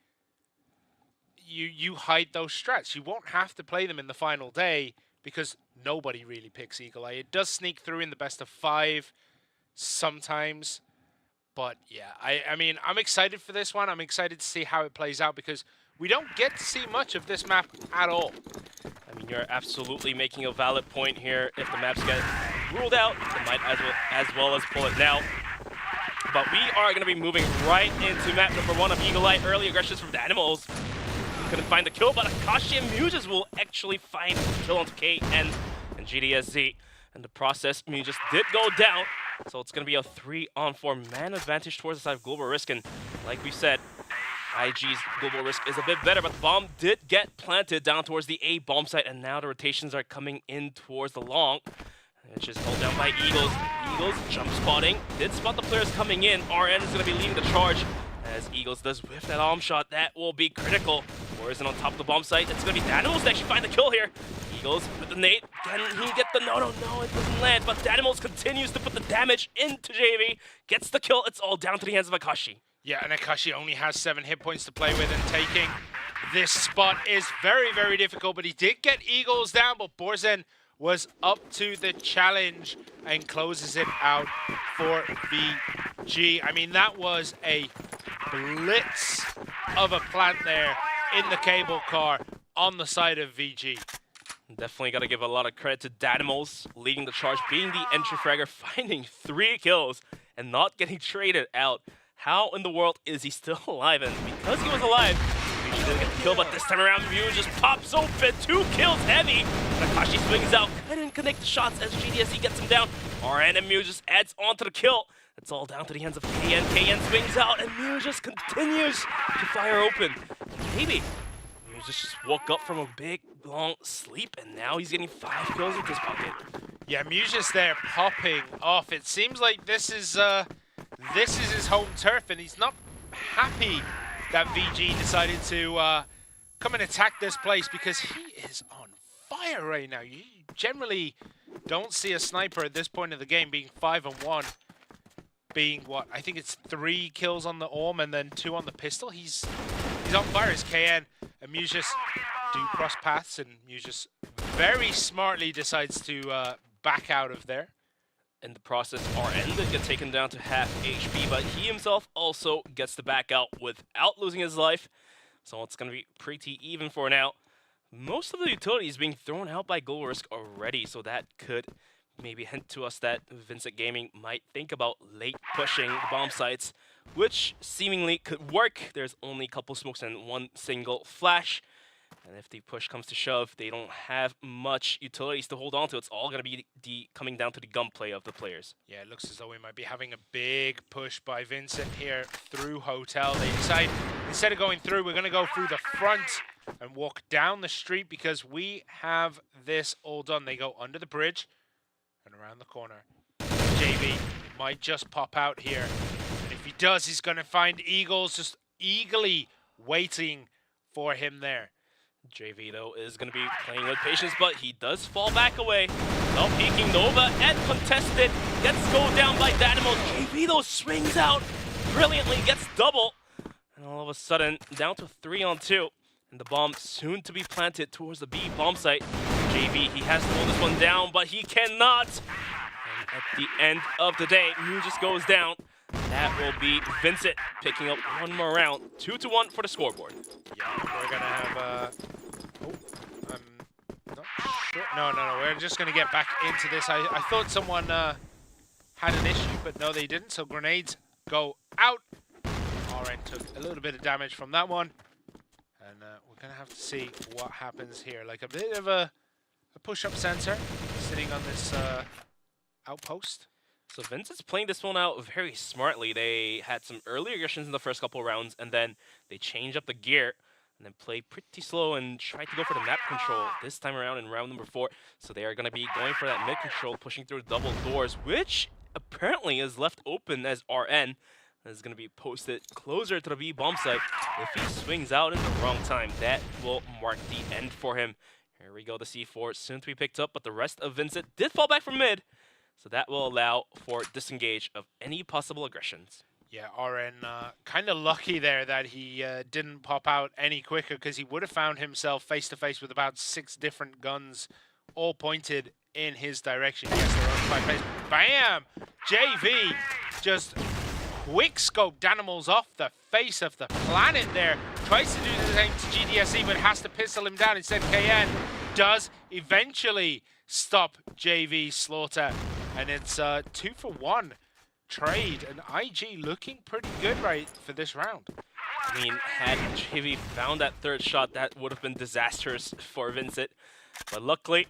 Speaker 6: you hide those strats. You won't have to play them in the final day because nobody really picks Eagle Eye. It does sneak through in the best of 5 sometimes. But yeah, I mean, I'm excited for this one. I'm excited to see how it plays out because we don't get to see much of this map at all.
Speaker 5: I mean, you're absolutely making a valid point here. If the maps get ruled out, they might as well as pull it now. But we are going to be moving right into map number 1 of Eagle Eye. Early aggressions from the Animals. Couldn't find the kill, but Akashi and Muges will actually find the kill onto KN and GDSZ. In the process, Muges did go down. So it's going to be a 3-on-4 man advantage towards the side of Global Risk. And like we said, IG's Global Risk is a bit better, but the bomb did get planted down towards the A bomb site. And now the rotations are coming in towards the long. It's just held down by Eagles. Eagles jump spotting. Did spot the players coming in. RN is going to be leading the charge. As Eagles does whiff that arm shot, that will be critical. Poison on top of the bomb site. It's going to be the Animals to actually find the kill here. Eagles with the nade. Can he get the... No, it doesn't land. But the Animals continues to put the damage into JV. Gets the kill. It's all down to the hands of Akashi.
Speaker 6: Yeah, and Akashi only has 7 hit points to play with, and taking this spot is very, very difficult. But he did get Eagles down, but Borzen was up to the challenge and closes it out for VG. I mean, that was a blitz of a plant there in the cable car on the side of VG.
Speaker 5: Definitely got to give a lot of credit to Danimals leading the charge, being the entry fragger, finding 3 kills and not getting traded out. How in the world is he still alive? And because he was alive, he didn't get the kill, but this time around, View just pops open. 2 kills heavy. Takashi swings out, couldn't connect the shots as GDSC gets him down. RN and Mew just adds on to the kill. It's all down to the hands of KN. KN swings out, and Mew just continues to fire open. Maybe Mew just woke up from a big, long sleep, and now he's getting 5 kills with his pocket.
Speaker 6: Yeah, Mew's just there popping off. It seems like this is his home turf, and he's not happy that VG decided to come and attack this place because he is on fire right now. You generally don't see a sniper at this point of the game being 5-1, being what, I think it's 3 kills on the Orm and then 2 on the pistol. He's on fire as KN, and Muse just do cross paths, and Muse just very smartly decides to back out of there.
Speaker 5: In the process, RN did get taken down to half HP, but he himself also gets to back out without losing his life. So it's going to be pretty even for now. Most of the utility is being thrown out by Global Risk already, so that could maybe hint to us that VINCIT Gaming might think about late pushing the bomb sites, which seemingly could work. There's only a couple smokes and 1 single flash. And if the push comes to shove, they don't have much utilities to hold on to. It's all going to be coming down to the gunplay of the players.
Speaker 6: Yeah, it looks as though we might be having a big push by VINCIT here through Hotel. They decide, instead of going through, we're going to go through the front and walk down the street because we have this all done. They go under the bridge and around the corner. JV might just pop out here. And if he does, he's going to find Eagles just eagerly waiting for him there.
Speaker 5: JV, though, is going to be playing with patience, but he does fall back away. Now peeking Nova and contested. Gets go down by Danimals. JV, though, swings out brilliantly, gets double. And all of a sudden, down to 3-on-2. And the bomb soon to be planted towards the B bomb site. JV, he has to hold this one down, but he cannot. And at the end of the day, Mew just goes down. That will be VINCIT picking up one more round. 2-1 for the scoreboard.
Speaker 6: Yeah, we're gonna have I'm not sure. No. We're just gonna get back into this. I thought someone had an issue, but no, they didn't. So grenades go out. RN took a little bit of damage from that one, and we're gonna have to see what happens here. Like a bit of a push-up sensor sitting on this outpost.
Speaker 5: So VINCIT's playing this one out very smartly. They had some early aggressions in the first couple of rounds, and then they changed up the gear and then played pretty slow and tried to go for the map control this time around in round number 4. So they are going to be going for that mid control, pushing through double doors, which apparently is left open as RN is going to be posted closer to the B bomb site. If he swings out in the wrong time, that will mark the end for him. Here we go, the C4 soon to be picked up, but the rest of VINCIT did fall back from mid. So that will allow for disengage of any possible aggressions.
Speaker 6: Yeah, RN kind of lucky there that he didn't pop out any quicker, because he would have found himself face-to-face with about 6 different guns all pointed in his direction. Yes, they're on 5 pace. Bam! JV just quick scoped Danimals off the face of the planet there. Tries to do the same to GDSE, but has to pistol him down. Instead, KN does eventually stop JV's slaughter. And it's 2-for-1 trade, and IG looking pretty good right for this round.
Speaker 5: I mean, had JV found that third shot, that would have been disastrous for VINCIT. But luckily,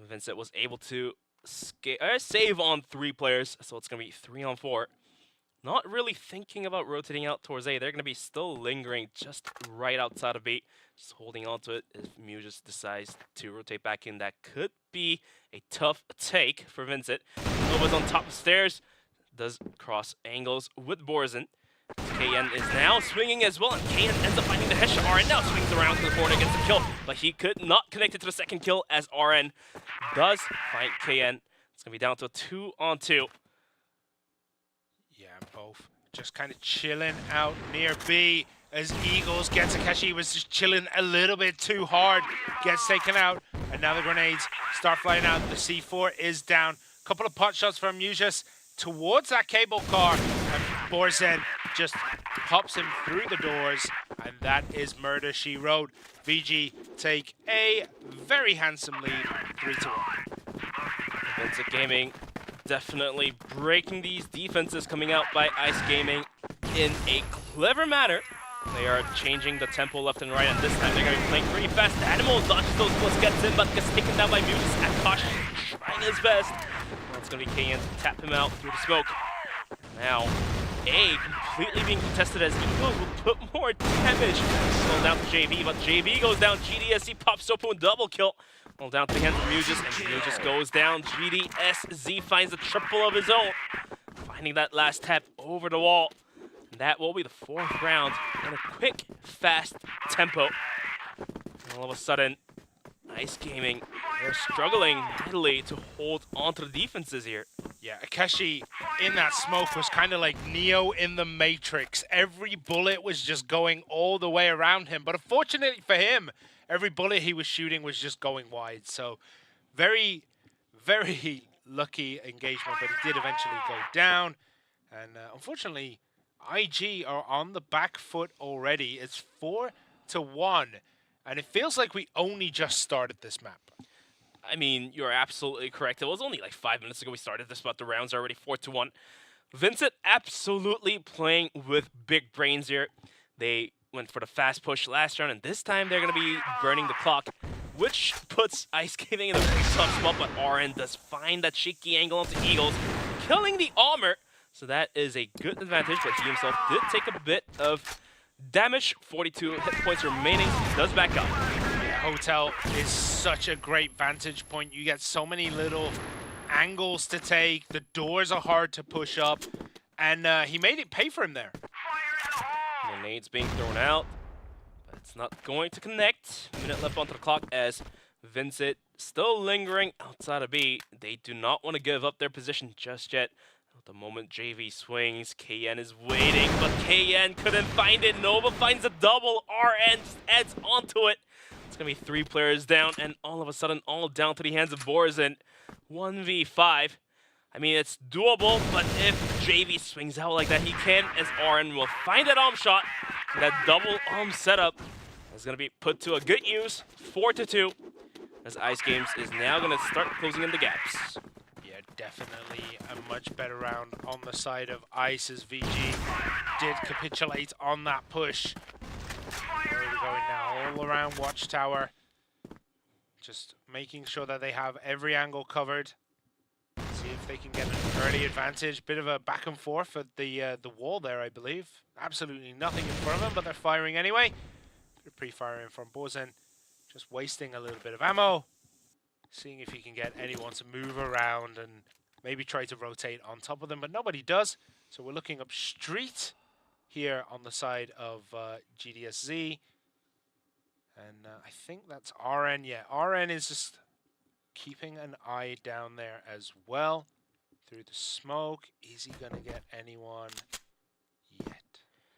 Speaker 5: VINCIT was able to save on 3 players, so it's going to be 3-on-4. Not really thinking about rotating out towards A. They're going to be still lingering just right outside of B. Just holding on to it if Mew just decides to rotate back in. That could be a tough take for VINCIT. Nova's on top of stairs. Does cross angles with Borzen. KN is now swinging as well, and KN ends up finding the headshot. RN now swings around to the corner, gets the kill, but he could not connect it to the second kill as RN does find KN. It's going to be down to a 2-on-2.
Speaker 6: Yeah, both just kind of chilling out near B as Eagles gets Akeshi was just chilling a little bit too hard, gets taken out, and now the grenades start flying out. The C4 is down. Couple of pot shots from Mujas towards that cable car, and Borzen just pops him through the doors, and that is murder she wrote. VG take a very handsome lead, 3-1.
Speaker 5: VINCIT Gaming definitely breaking these defenses coming out by Ice Gaming in a clever manner. They are changing the tempo left and right, and this time they're going to be playing pretty fast. Animal dodges those bullets, gets in, but gets taken down by Mutas. Akash trying his best. Well, it's going to be KN to tap him out through the smoke. Now, A completely being contested as Eagles will put more damage. Still down to JV, but JV goes down. GDSC pops open with double kill. Well, down to the hands of Mujas, and Mujas goes down. GDSZ finds a triple of his own, finding that last tap over the wall. And that will be the 4th round in a quick, fast tempo. And all of a sudden, Ice Gaming, they're struggling mightily to hold onto the defenses here.
Speaker 6: Yeah, Akeshi in that smoke was kind of like Neo in the Matrix. Every bullet was just going all the way around him. But unfortunately for him, every bullet he was shooting was just going wide. So very, very lucky engagement, but he did eventually go down. And unfortunately, IG are on the back foot already. It's 4-1, and it feels like we only just started this map.
Speaker 5: I mean, you're absolutely correct. It was only like 5 minutes ago we started this, but the round's already 4-1. VINCIT absolutely playing with big brains here. They went for the fast push last round, and this time they're going to be burning the clock, which puts Ice Gaming in a very tough spot, but RN does find that cheeky angle onto Eagles, killing the armor. So that is a good advantage, but he himself did take a bit of damage. 42 hit points remaining. He does back up.
Speaker 6: Yeah, Hotel is such a great vantage point. You get so many little angles to take. The doors are hard to push up, and he made it pay for him there.
Speaker 5: Grenades being thrown out, but it's not going to connect. Minute left onto the clock as VINCIT still lingering outside of B. They do not want to give up their position just yet. The moment JV swings, KN is waiting, but KN couldn't find it. Nova finds a double. RN just adds onto it. It's going to be 3 players down, and all of a sudden, all down to the hands of Borzin. 1v5. I mean, it's doable, but if JV swings out like that, he can, as RN will find that shot. That double setup is going to be put to a good use. 4-2, as Ice Games is now going to start closing in the gaps.
Speaker 6: Yeah, definitely a much better round on the side of Ice, as VG did capitulate on that push. Where are we going now? All around Watchtower. Just making sure that they have every angle covered. See if they can get an early advantage. Bit of a back and forth at the wall there, I believe. Absolutely nothing in front of them, but they're firing anyway. Bit of pre-firing from Borzin. Just wasting a little bit of ammo. Seeing if he can get anyone to move around and maybe try to rotate on top of them, but nobody does. So we're looking up street here on the side of GDSZ. And I think that's RN. Yeah, RN is just keeping an eye down there as well. Through the smoke. Is he going to get anyone yet?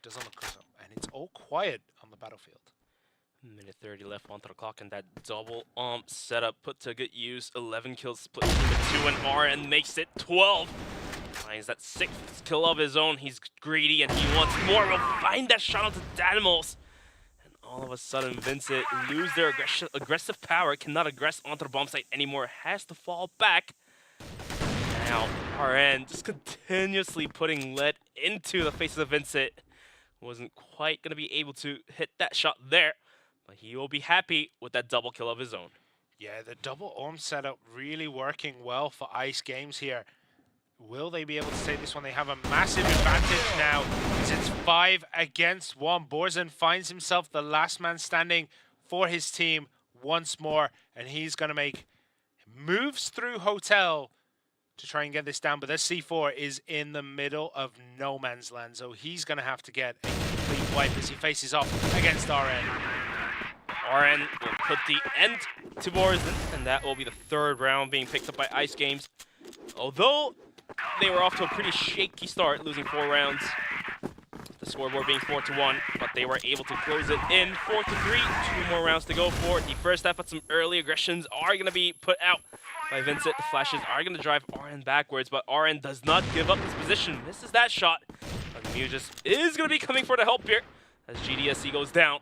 Speaker 6: Doesn't look so. And it's all quiet on the battlefield.
Speaker 5: Minute 30 left onto the clock, and that double setup put to good use. 11 kills split between the 2, and RN makes it 12. Finds that 6th kill of his own. He's greedy and he wants more. Will find that shot onto Danimals. And all of a sudden, Vincit lose their aggressive power, cannot aggress onto the bomb site anymore, has to fall back. Now, RN just continuously putting lead into the faces of Vincit. Wasn't quite going to be able to hit that shot there. But he will be happy with that double kill of his own.
Speaker 6: Yeah, the double arm setup really working well for Ice Games here. Will they be able to take this one? They have a massive advantage now, as it's 5 against 1. Borzin finds himself the last man standing for his team once more, and he's going to make moves through Hotel to try and get this down. But this C4 is in the middle of no man's land, so he's going to have to get a complete wipe as he faces off against RN.
Speaker 5: RN will put the end to Borzin, and that will be the 3rd round being picked up by Ice Games. Although they were off to a pretty shaky start, losing 4 rounds. The scoreboard being 4-1, but they were able to close it in 4-3. 2 more rounds to go for the first half, but some early aggressions are going to be put out by Vincit. The flashes are going to drive RN backwards, but RN does not give up his position. Misses that shot. But Mujas is going to be coming for the help here as GDSC goes down.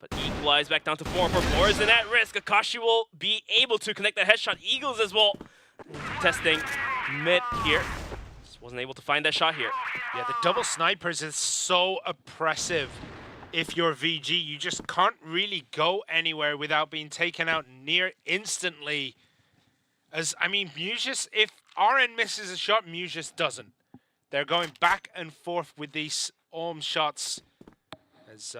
Speaker 5: But equalize back down to 4 for Borzin at risk. Akashi will be able to connect that headshot. Eagles as well. Testing mid here. Just wasn't able to find that shot here.
Speaker 6: Yeah, the double snipers is so oppressive. If you're VG, you just can't really go anywhere without being taken out near instantly. As, I mean, Mujas, if RN misses a shot, Mujas doesn't. They're going back and forth with these arm shots. As,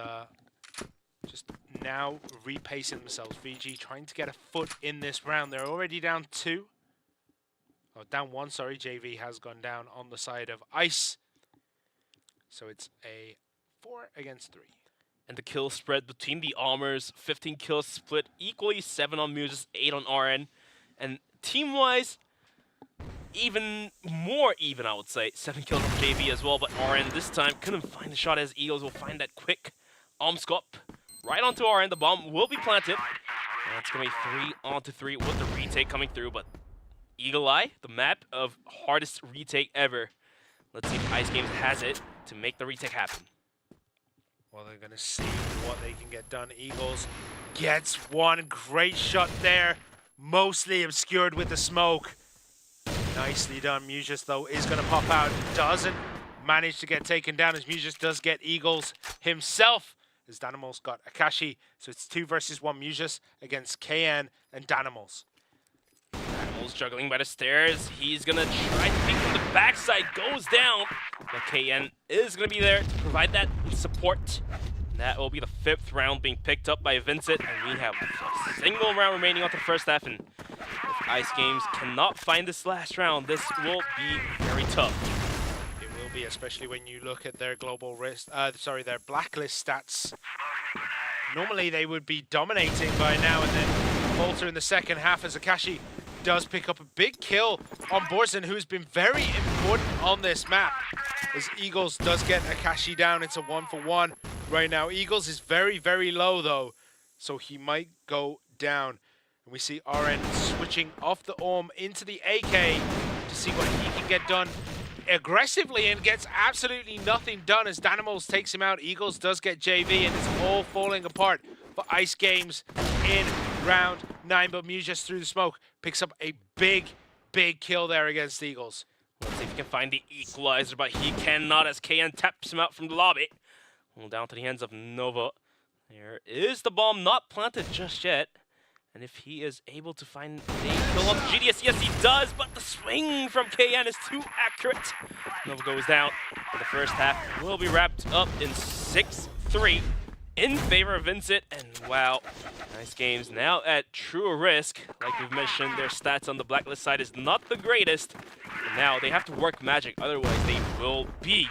Speaker 6: just now repacing themselves. VG trying to get a foot in this round. They're already down 2. Oh, down 1, sorry. JV has gone down on the side of Ice. So it's a 4 against 3.
Speaker 5: And the kill spread between the Armors, 15 kills split equally, 7 on Muses, 8 on RN. And team-wise, even more even, I would say. 7 kills on JV as well, but RN this time couldn't find the shot, as Eagles will find that quick scope right onto RN. The bomb will be planted. And it's going to be 3-on-3 with the retake coming through, but Eagle Eye, the map of hardest retake ever. Let's see if Ice Games has it to make the retake happen.
Speaker 6: Well, they're going to see what they can get done. Eagles gets one great shot there, mostly obscured with the smoke. Nicely done. Mujas, though, is going to pop out. Doesn't manage to get taken down, as Mujas does get Eagles himself, as Danimals got Akashi. So it's 2 versus 1 Mujas against KN and Danimals.
Speaker 5: Danimals juggling by the stairs. He's going to try to peek from the backside. Goes down. But KN is going to be there to provide that support. That will be the 5th round being picked up by Vincit. And we have a single round remaining on the first half. And if Ice Games cannot find this last round, this will be very tough.
Speaker 6: It will be, especially when you look at their global risk, their blacklist stats. Normally they would be dominating by now, and then falter in the second half as Akashi does pick up a big kill on Borson, who's been very important on this map. As Eagles does get Akashi down, it's a 1-for-1 right now. Eagles is very, very low though, so he might go down. And we see RN switching off the Orm into the AK to see what he can get done aggressively, and gets absolutely nothing done as Danimals takes him out. Eagles does get JV, and it's all falling apart for Ice Games in round 9. But Mew just through the smoke picks up a big, big kill there against Eagles.
Speaker 5: Let's see if he can find the equalizer, but he cannot as KN taps him out from the lobby. Well, down to the hands of Nova. There is the bomb not planted just yet. And if he is able to find a kill on GDS, yes he does, but the swing from KN is too accurate. Nova goes down. And the first half will be wrapped up in 6-3 in favor of VINCIT. And wow, Ice Games now at true risk. Like we've mentioned, their stats on the blacklist side is not the greatest. And now they have to work magic, otherwise they will be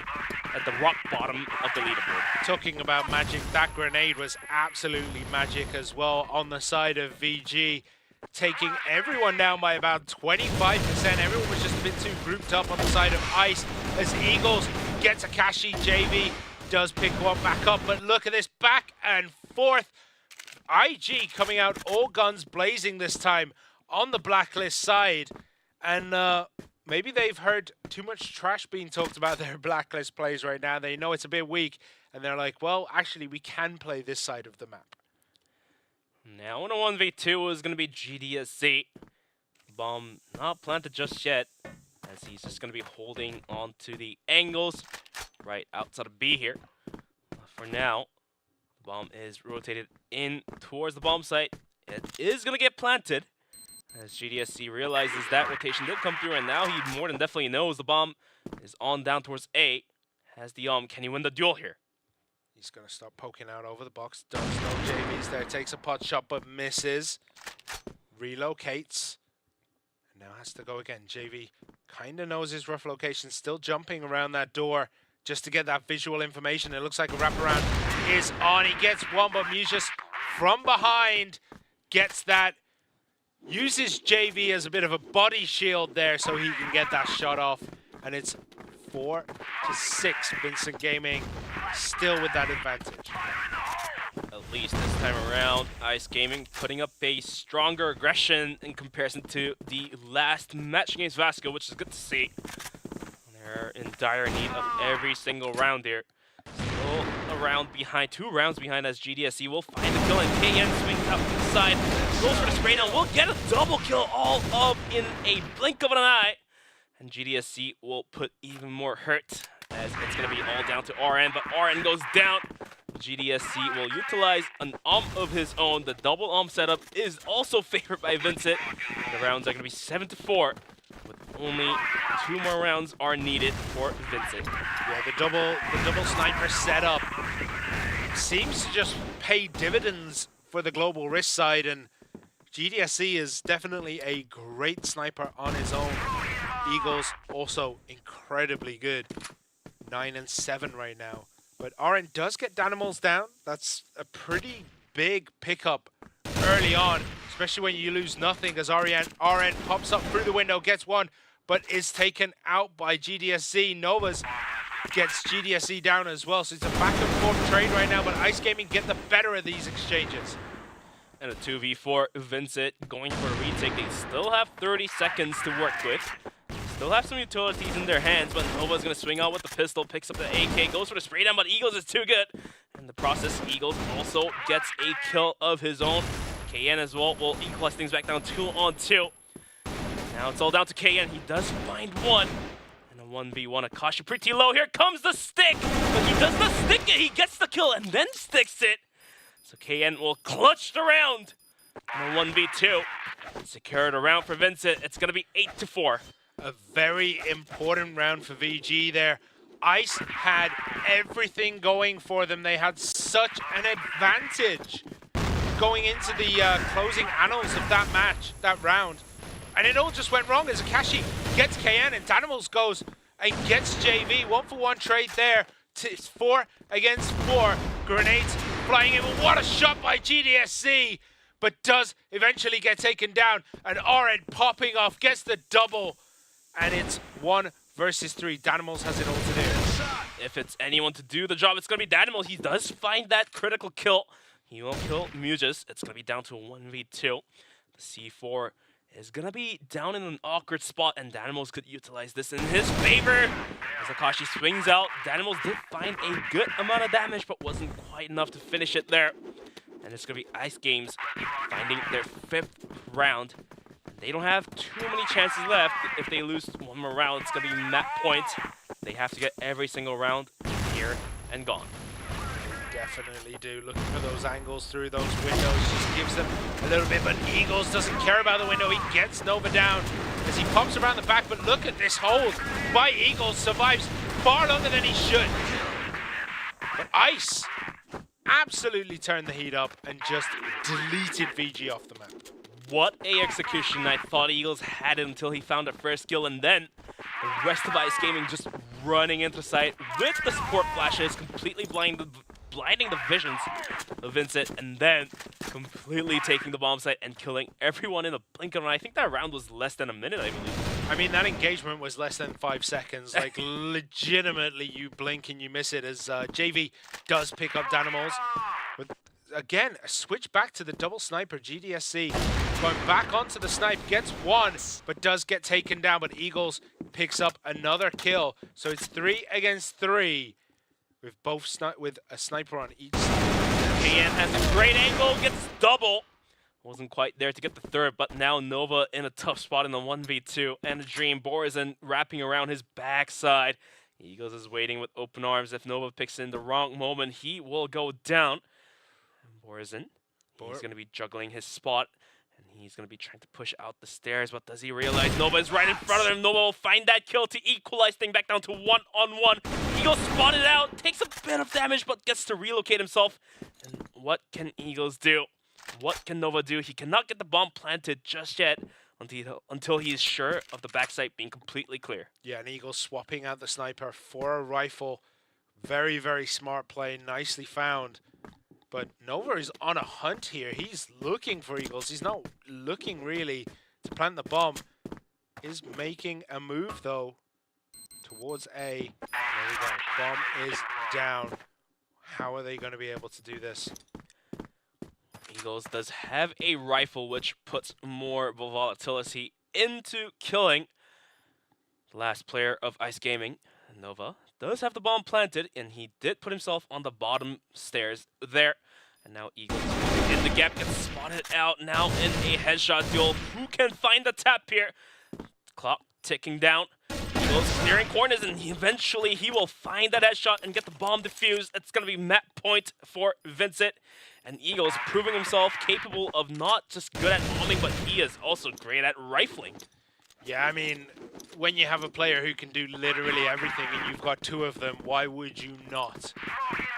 Speaker 5: at the rock bottom of the leaderboard.
Speaker 6: Talking about magic, that grenade was absolutely magic as well on the side of VG, taking everyone down by about 25%. Everyone was just a bit too grouped up on the side of Ice as Eagles gets Akashi. JV does pick one back up, but look at this back and forth. IG coming out all guns blazing this time on the blacklist side, and maybe they've heard too much trash being talked about their blacklist plays right now. They know it's a bit weak, and they're like, well, actually, we can play this side of the map.
Speaker 5: Now in a 1v2 is going to be GDSC. Bomb not planted just yet, as he's just going to be holding on to the angles right outside of B here. For now, the bomb is rotated in towards the bomb site. It is going to get planted, as GDSC realizes that rotation did come through, and now he more than definitely knows the bomb is on down towards A. Has the can he win the duel here?
Speaker 6: He's going to start poking out over the box. Does no JVs there. Takes a pot shot, but misses. Relocates. And now has to go again. JV kind of knows his rough location. Still jumping around that door just to get that visual information. It looks like a wraparound is on. He gets one, but Musius from behind gets that. Uses JV as a bit of a body shield there so he can get that shot off. And it's 4-6. Vincent Gaming still with that advantage.
Speaker 5: At least this time around, Ice Gaming putting up a stronger aggression in comparison to the last match against VASCO, which is good to see. They're in dire need of every single round here. Still a round behind, 2 rounds behind, as GDSC will find the kill, and KN swings out to the side, goes for the spray down, will get a double kill all up in a blink of an eye. And GDSC will put even more hurt, as it's going to be all down to RN, but RN goes down. GDSC will utilize an of his own. The double setup is also favored by VINCIT. The rounds are going to be 7-4, with only 2 more rounds are needed for VINCIT.
Speaker 6: Yeah, the double sniper setup seems to just pay dividends for the Global Risk side, and GDSC is definitely a great sniper on his own. Eagles also incredibly good, 9-7 right now. But RN does get Danimals down. That's a pretty big pickup early on, especially when you lose nothing, as RN pops up through the window, gets one, but is taken out by GDSC. Novas gets GDSC down as well, so it's a back and forth trade right now, but Ice Gaming get the better of these exchanges.
Speaker 5: And a 2v4, VINCIT going for a retake. They still have 30 seconds to work with. They'll have some utilities in their hands, but Nova's going to swing out with the pistol, picks up the AK, goes for the spray down, but Eagles is too good. In the process, Eagles also gets a kill of his own. KN as well will equalize things back down 2-on-2. Now it's all down to KN. He does find one. And a 1v1, Akashi pretty low. Here comes the stick, but he does not stick it. He gets the kill and then sticks it. So KN will clutch the round. And a 1v2. Secured a round for VINCIT. It's going to be 8-4.
Speaker 6: A very important round for VG there. Ice had everything going for them. They had such an advantage going into the closing annals of that match, that round. And it all just went wrong as Akashi gets KN and Danimals goes and gets JV. 1-for-1 trade there. It's 4 against 4. Grenades flying in. What a shot by GDSC. but does eventually get taken down. And Oren popping off, gets the double, and it's 1 versus 3. Danimals has it all to do.
Speaker 5: If it's anyone to do the job, it's going to be Danimals. He does find that critical kill. He will kill Muges. It's going to be down to a 1v2. The C4 is going to be down in an awkward spot, and Danimals could utilize this in his favor. As Akashi swings out, Danimals did find a good amount of damage, but wasn't quite enough to finish it there. And it's going to be Ice Games finding their 5th round. They don't have too many chances left. If they lose one more round, it's going to be map point. They have to get every single round here and gone.
Speaker 6: Definitely do. Looking for those angles through those windows just gives them a little bit, but Eagles doesn't care about the window. He gets Nova down as he pops around the back, but look at this hold by Eagles. Survives far longer than he should. But Ice absolutely turned the heat up and just deleted VG off the map.
Speaker 5: What a execution. I thought Eagles had it until he found a first kill, and then the rest of Ice Gaming just running into sight with the support flashes, completely blinding the visions of VINCIT, and then completely taking the bomb site and killing everyone in a blink of an eye. I think that round was less than a minute, I believe.
Speaker 6: I mean, that engagement was less than 5 seconds. Like, legitimately, you blink and you miss it as JV does pick up Danimals. But again, a switch back to the double sniper. GDSC going back onto the snipe, gets one, but does get taken down. But Eagles picks up another kill. So it's 3 against 3 with with a sniper on each side.
Speaker 5: KN has a great angle, gets double. Wasn't quite there to get the third, but now Nova in a tough spot in the 1v2. And Dream Borzin wrapping around his backside. Eagles is waiting with open arms. If Nova picks in the wrong moment, he will go down. Borzin, he's going to be juggling his spot, and he's going to be trying to push out the stairs, but does he realize Nova is right in front of him? Nova will find that kill to equalize things back down to 1-on-1. Eagles spotted out, takes a bit of damage, but gets to relocate himself. And what can Eagles do? What can Nova do? He cannot get the bomb planted just yet until he is sure of the backside being completely clear.
Speaker 6: Yeah, and Eagles swapping out the sniper for a rifle. Very, very smart play, nicely found. But Nova is on a hunt here. He's looking for Eagles. He's not looking really to plant the bomb. Is making a move, though, towards A. There we go. Bomb is down. How are they going to be able to do this?
Speaker 5: Eagles does have a rifle, which puts more volatility into killing the last player of Ice Gaming. Nova does have the bomb planted, and he did put himself on the bottom stairs there. And now Eagles in the gap, gets spotted out now in a headshot duel. Who can find the tap here? Clock ticking down. Eagles clearing corners, and eventually he will find that headshot and get the bomb defused. It's going to be map point for VINCIT. And Eagles proving himself capable of not just good at bombing, but he is also great at rifling.
Speaker 6: Yeah, I mean, when you have a player who can do literally everything and you've got 2 of them, why would you not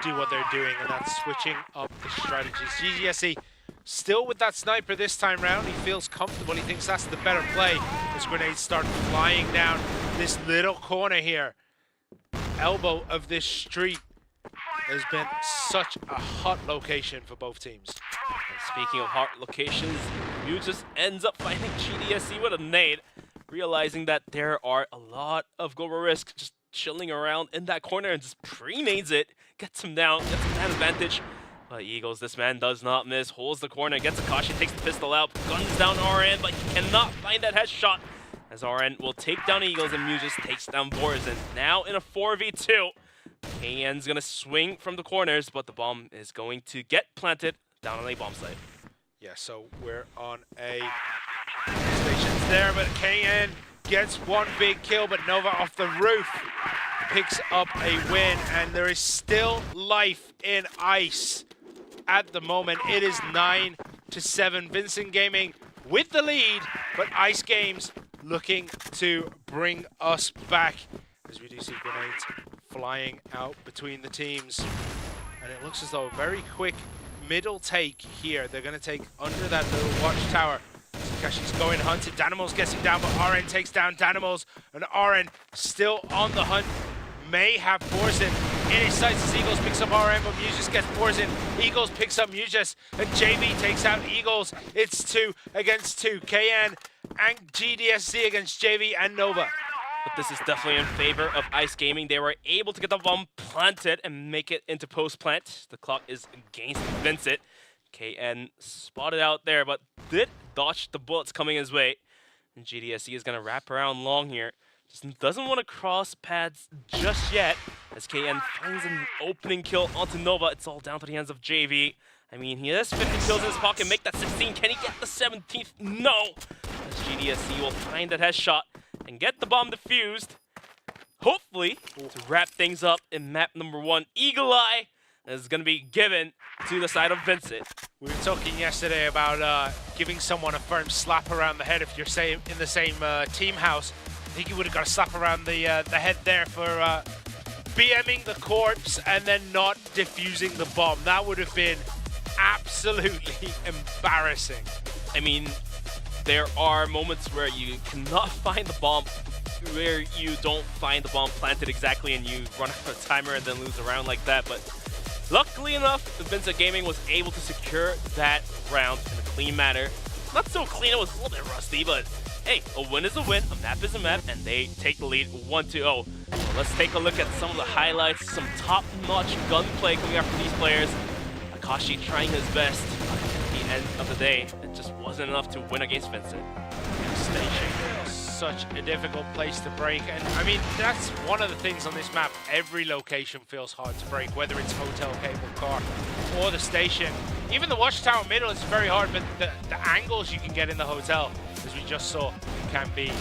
Speaker 6: do what they're doing? And that's switching up the strategies. GGSE still with that sniper this time round. He feels comfortable. He thinks that's the better play as grenades start flying down this little corner here. Elbow of this street has been such a hot location for both teams.
Speaker 5: And speaking of hot locations, Mew just ends up finding GDSC with a nade, realizing that there are a lot of global risk just chilling around in that corner, and just pre-nades it, gets him down, gets him that advantage. But Eagles, this man does not miss, holds the corner, gets Akashi, takes the pistol out, guns down RN, but he cannot find that headshot, as RN will take down Eagles, and Mew just takes down Borzin. Now in a 4v2, KN's gonna swing from the corners, but the bomb is going to get planted down on a bomb site.
Speaker 6: Yeah, so we're on A. Stations there, but KN gets one big kill, but Nova off the roof picks up a win, and there is still life in Ice at the moment. It is 9-7. Vincent Gaming with the lead, but Ice Games looking to bring us back as we do see grenades flying out between the teams. And it looks as though a very quick middle take here. They're going to take under that little watchtower. Takashi's going hunted. Danimals gets him down, but RN takes down Danimals. And RN still on the hunt. May have Borzin in his sights as Eagles picks up RM, but Muse just gets poison. Eagles picks up Muse, and JV takes out Eagles. It's 2 against 2. KN and GDSC against JV and Nova.
Speaker 5: But this is definitely in favor of Ice Gaming. They were able to get the bomb planted and make it into post-plant. The clock is against VINCIT. KN spotted out there, but did dodge the bullets coming his way. And GDSC is going to wrap around long here. Just doesn't want to cross pads just yet, as KN finds an opening kill onto Nova. It's all down to the hands of JV. I mean, he has 50 kills in his pocket. Make that 16. Can he get the 17th? No! As GDSC will find that headshot and get the bomb defused. Hopefully, to wrap things up in map number 1. Eagle Eye is going to be given to the side of VINCIT.
Speaker 6: We were talking yesterday about giving someone a firm slap around the head if you're in the same team house. I think he would have got a slap around the head there for BMing the corpse and then not defusing the bomb. That would have been absolutely embarrassing.
Speaker 5: I mean, there are moments where you cannot find the bomb, where you don't find the bomb planted exactly and you run out of timer and then lose a round like that. But luckily enough, VINCIT Gaming was able to secure that round in a clean manner. Not so clean, it was a little bit rusty, but hey, a win is a win, a map is a map, and they take the lead 1-0. So let's take a look at some of the highlights, some top-notch gunplay coming out from these players. Akashi trying his best. At the end of the day, it just wasn't enough to win against VINCIT.
Speaker 6: Station, such a difficult place to break, and I mean, that's one of the things on this map. Every location feels hard to break, whether it's hotel, cable car, or the station. Even the watchtower middle is very hard, but the angles you can get in the hotel, as we just saw, can be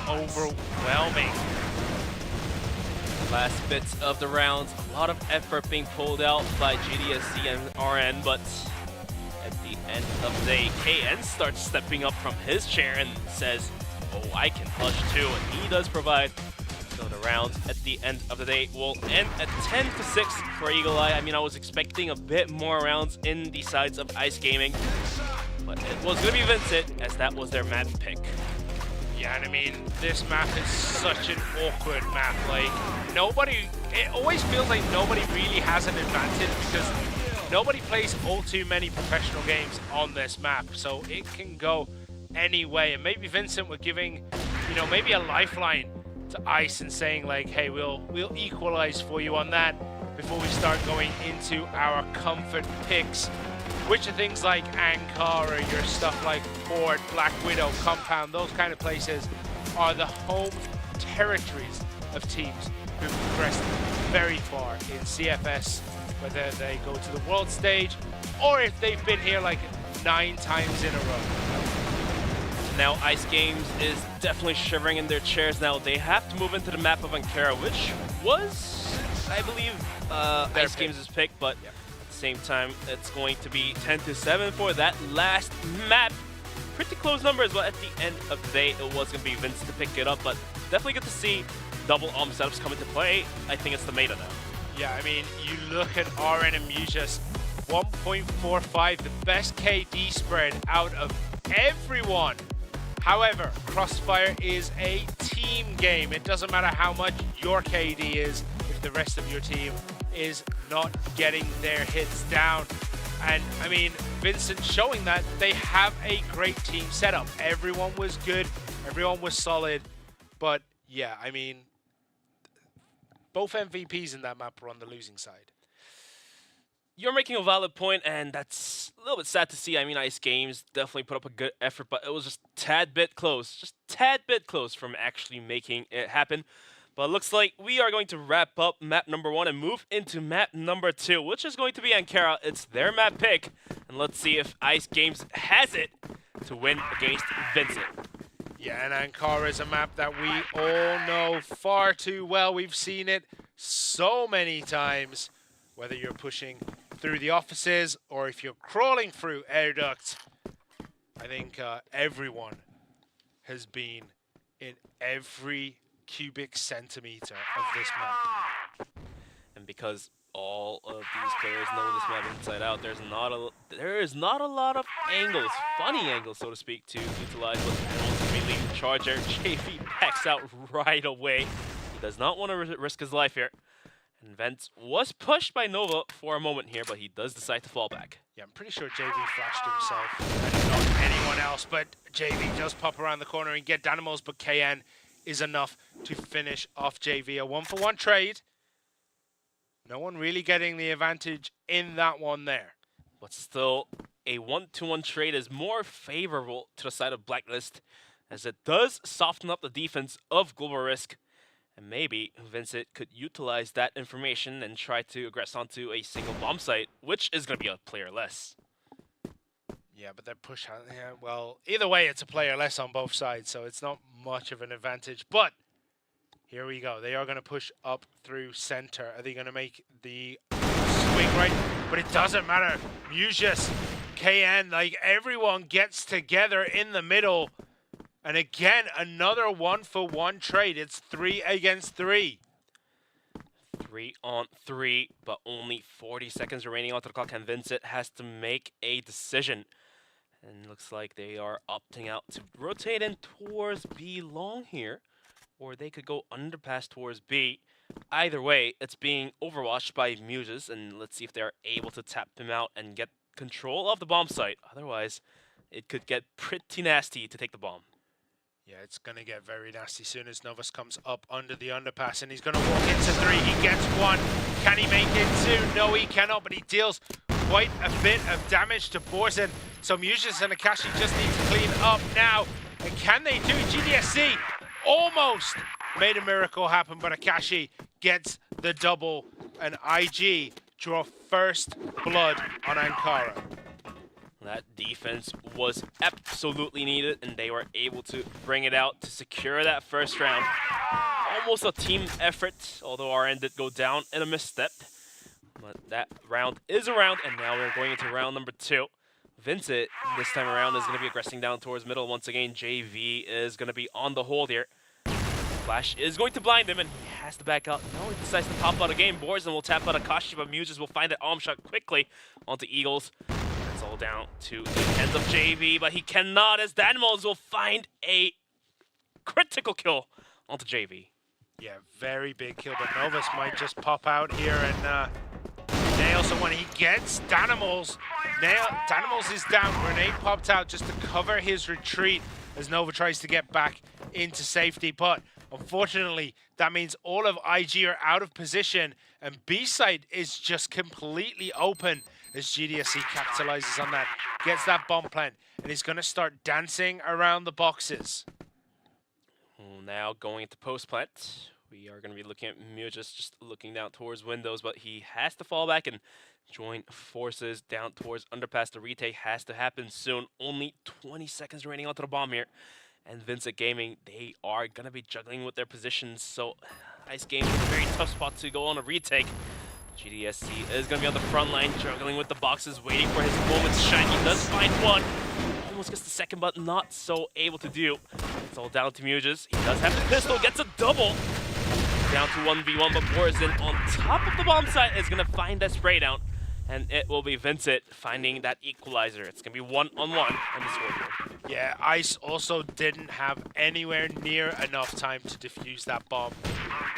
Speaker 6: overwhelming.
Speaker 5: Last bits of the rounds, a lot of effort being pulled out by GDSC and RN, but at the end of the day, KN starts stepping up from his chair and says, oh, I can push too, and he does provide. So the rounds at the end of the day will end at 10-6 for Eagle Eye. I mean, I was expecting a bit more rounds in the sides of Ice Gaming, but it was going to be VINCIT, as that was their map pick.
Speaker 6: Yeah, and I mean, this map is such an awkward map. Like, it always feels like nobody really has an advantage because nobody plays all too many professional games on this map. So it can go any way. And maybe VINCIT were giving, maybe a lifeline to Ice and saying like, hey, we'll equalize for you on that before we start going into our comfort picks, which are things like Ankara, your stuff like Ford, Black Widow, Compound. Those kind of places are the home territories of teams who've progressed very far in CFS, whether they go to the world stage or if they've been here like 9 times in a row.
Speaker 5: Now Ice Games is definitely shivering in their chairs now. They have to move into the map of Ankara, which was, I believe, Ice Games' pick, but at the same time, it's going to be 10-7 for that last map. Pretty close numbers, but at the end of the day, it was going to be VINCIT to pick it up, but definitely good to see double setups come into play. I think it's the meta now.
Speaker 6: Yeah, I mean, you look at RN and Mujus, 1.45, the best KD spread out of everyone. However, Crossfire is a team game. It doesn't matter how much your KD is if the rest of your team is not getting their hits down. And I mean, VINCIT showing that they have a great team setup. Everyone was good, everyone was solid, but yeah, I mean, both MVPs in that map were on the losing side.
Speaker 5: You're making a valid point, and that's a little bit sad to see. I mean, Ice Games definitely put up a good effort, but it was just tad bit close from actually making it happen. But it looks like we are going to wrap up map number 1 and move into map number 2, which is going to be Ankara. It's their map pick, and let's see if Ice Games has it to win against VINCIT.
Speaker 6: Yeah, and Ankara is a map that we all know far too well. We've seen it so many times, whether you're pushing through the offices or if you're crawling through air ducts. I think everyone has been in every cubic centimeter of this map.
Speaker 5: And because all of these players know this map inside out, there is not a lot of angles, funny angles, so to speak, to utilize. But ultimately, Charger, JV backs out right away. He does not want to risk his life here. And Vent was pushed by Nova for a moment here, but he does decide to fall back.
Speaker 6: Yeah, I'm pretty sure JV flashed himself and not anyone else, but JV does pop around the corner and get Danimals, but KN is enough to finish off JV. A 1-for-1 trade. No one really getting the advantage in that one there.
Speaker 5: But still, a 1-to-1 trade is more favorable to the side of Blacklist, as it does soften up the defense of Global Risk. And maybe VINCIT could utilize that information and try to aggress onto a single bomb site, which is going to be a player less.
Speaker 6: Yeah, but they're yeah, well, either way, it's a player less on both sides, so it's not much of an advantage. But here we go. They are going to push up through center. Are they going to make the swing right? But it doesn't matter. Mucius, KN, like everyone gets together in the middle. And again, another 1-for-1 trade. It's 3 against 3.
Speaker 5: 3 on 3, but only 40 seconds remaining on the clock, and VINCIT has to make a decision. And looks like they are opting out to rotate in towards B long here, or they could go underpass towards B. Either way, it's being overwatched by Muses, and let's see if they're able to tap him out and get control of the bomb site. Otherwise, it could get pretty nasty to take the bomb.
Speaker 6: Yeah, it's going to get very nasty soon as Novus comes up under the underpass, and he's going to walk into 3. He gets 1. Can he make it 2? No, he cannot, but he deals quite a bit of damage to Borzen. So Mucius and Akashi just need to clean up now. And can they do? GDSC almost made a miracle happen, but Akashi gets the double, and IG draw first blood on Ankara.
Speaker 5: That defense was absolutely needed, and they were able to bring it out to secure that first round. Almost a team effort, although RN did go down in a misstep. But that round is a round, and now we're going into round number 2. VINCIT, this time around, is going to be aggressing down towards middle once again. JV is going to be on the hold here. Flash is going to blind him, and he has to back out. No, he decides to pop out again. Borzen will tap out Akashi, but Muses will find that arm shot quickly onto Eagles. It's all down to the hands of JV, but he cannot, as Danimals will find a critical kill onto JV.
Speaker 6: Yeah, very big kill, but Novus might just pop out here and nail someone. He gets Danimals. Danimals is down. Grenade popped out just to cover his retreat as Nova tries to get back into safety, but unfortunately, that means all of IG are out of position, and B side is just completely open as GDSC capitalizes on that, gets that bomb plant, and he's going to start dancing around the boxes.
Speaker 5: Now going into post plant, we are going to be looking at Mucius just looking down towards windows, but he has to fall back and join forces down towards underpass. The retake has to happen soon. Only 20 seconds remaining onto the bomb here. And VINCIT Gaming, they are going to be juggling with their positions, so Ice Game is a very tough spot to go on a retake. GDSC is going to be on the front line, juggling with the boxes, waiting for his moment to shine. He does find one. Almost gets the second, but not so able to do. It's all down to Muges. He does have the pistol, gets a double. Down to 1v1, but Borzen on top of the bomb site is going to find that spray down. And it will be VINCIT finding that equalizer. It's going to be 1-on-1 on the scoreboard.
Speaker 6: Yeah, Ice also didn't have anywhere near enough time to defuse that bomb.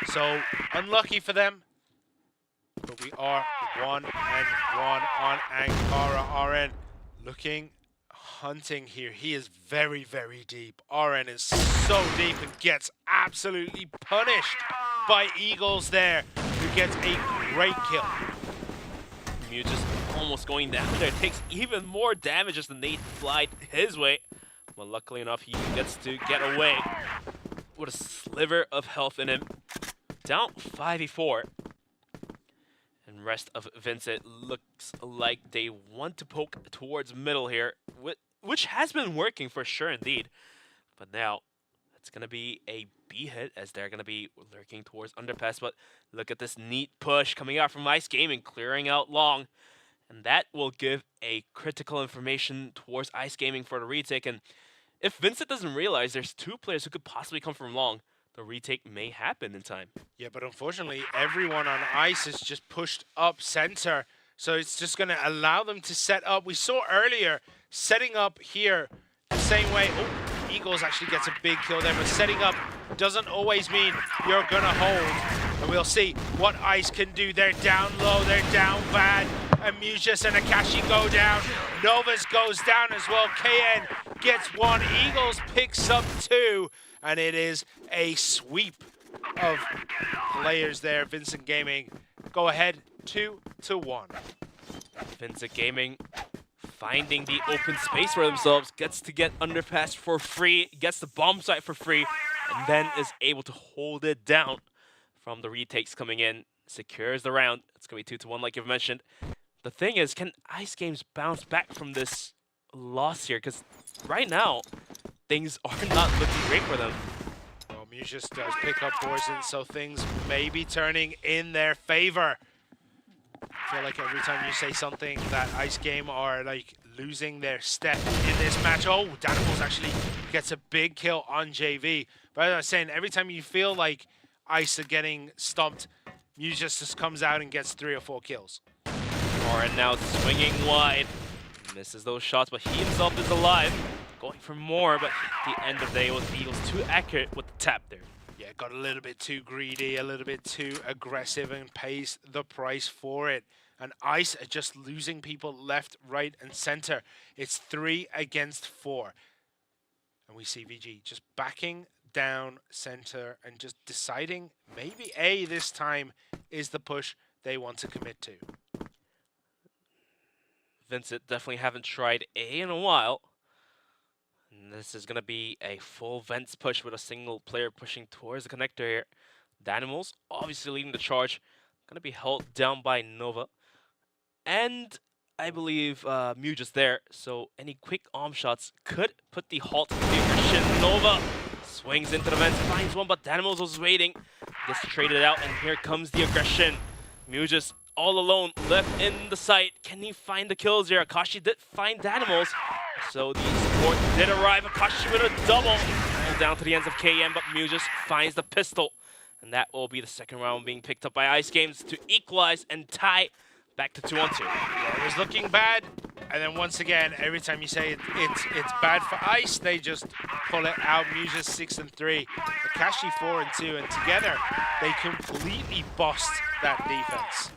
Speaker 6: So, unlucky for them. But we are 1-1 on Ankara. RN looking, hunting here. He is very, very deep. RN is so deep and gets absolutely punished by Eagles there, who gets a great kill.
Speaker 5: Mucius almost going down there. Takes even more damage as the nade flied his way. But luckily enough, he gets to get away with a sliver of health in him. Down 5v4. And rest of VINCIT looks like they want to poke towards middle here, which has been working for sure indeed. But now it's going to be a B hit as they're going to be lurking towards underpass. But look at this neat push coming out from Ice Gaming, clearing out long. And that will give a critical information towards Ice Gaming for the retake. And if VINCIT doesn't realize there's 2 players who could possibly come from long, the retake may happen in time.
Speaker 6: Yeah, but unfortunately, everyone on Ice is just pushed up center. So it's just going to allow them to set up. We saw earlier, setting up here the same way. Oh, Eagles actually gets a big kill there, but setting up doesn't always mean you're going to hold. And we'll see what Ice can do. They're down low, they're down bad. And Mujis and Akashi go down. Novus goes down as well. KN gets one. Eagles picks up two. And it is a sweep of players there. Vincent Gaming go ahead 2-1.
Speaker 5: Vincent Gaming finding the open space for themselves, gets to get underpass for free, gets the bomb site for free, and then is able to hold it down from the retakes coming in. Secures the round. It's going to be 2-1 like you've mentioned. The thing is, can Ice Games bounce back from this loss here? Because right now, things are not looking great for them.
Speaker 6: Well, Mujis does pick up Poison, so things may be turning in their favor. I feel like every time you say something that Ice Game are like losing their step in this match. Oh, Danimals actually gets a big kill on JV. But as I was saying, every time you feel like Ice are getting stumped, Mujis just comes out and gets 3 or 4 kills.
Speaker 5: Warren now swinging wide. Misses those shots, but he himself is alive. Going for more, but at the end of the day, it was Eagles too accurate with the tap there.
Speaker 6: Yeah, got a little bit too greedy, a little bit too aggressive, and pays the price for it. And Ice are just losing people left, right, and center. It's 3 against 4. And we see VG just backing down center and just deciding maybe A this time is the push they want to commit to.
Speaker 5: Vincent definitely haven't tried A in a while. And this is going to be a full Vents push with a single player pushing towards the connector here. Danimals obviously leading the charge. Going to be held down by Nova. And I believe Mujis there. So any quick arm shots could put the halt to the aggression. Nova swings into the Vents, finds one, but Danimals was waiting. Gets traded out, and here comes the aggression. Mujis all alone, left in the site. Can he find the kills here? Akashi did find Danimals. So the support did arrive. Akashi with a double. Pulled down to the ends of KM, but Mujis finds the pistol. And that will be the second round being picked up by Ice Games to equalize and tie back to 2-2.
Speaker 6: Yeah, it was looking bad. And then once again, every time you say it's bad for Ice, they just pull it out. Mujis 6-3, Akashi 4-2, and together they completely bossed that defense.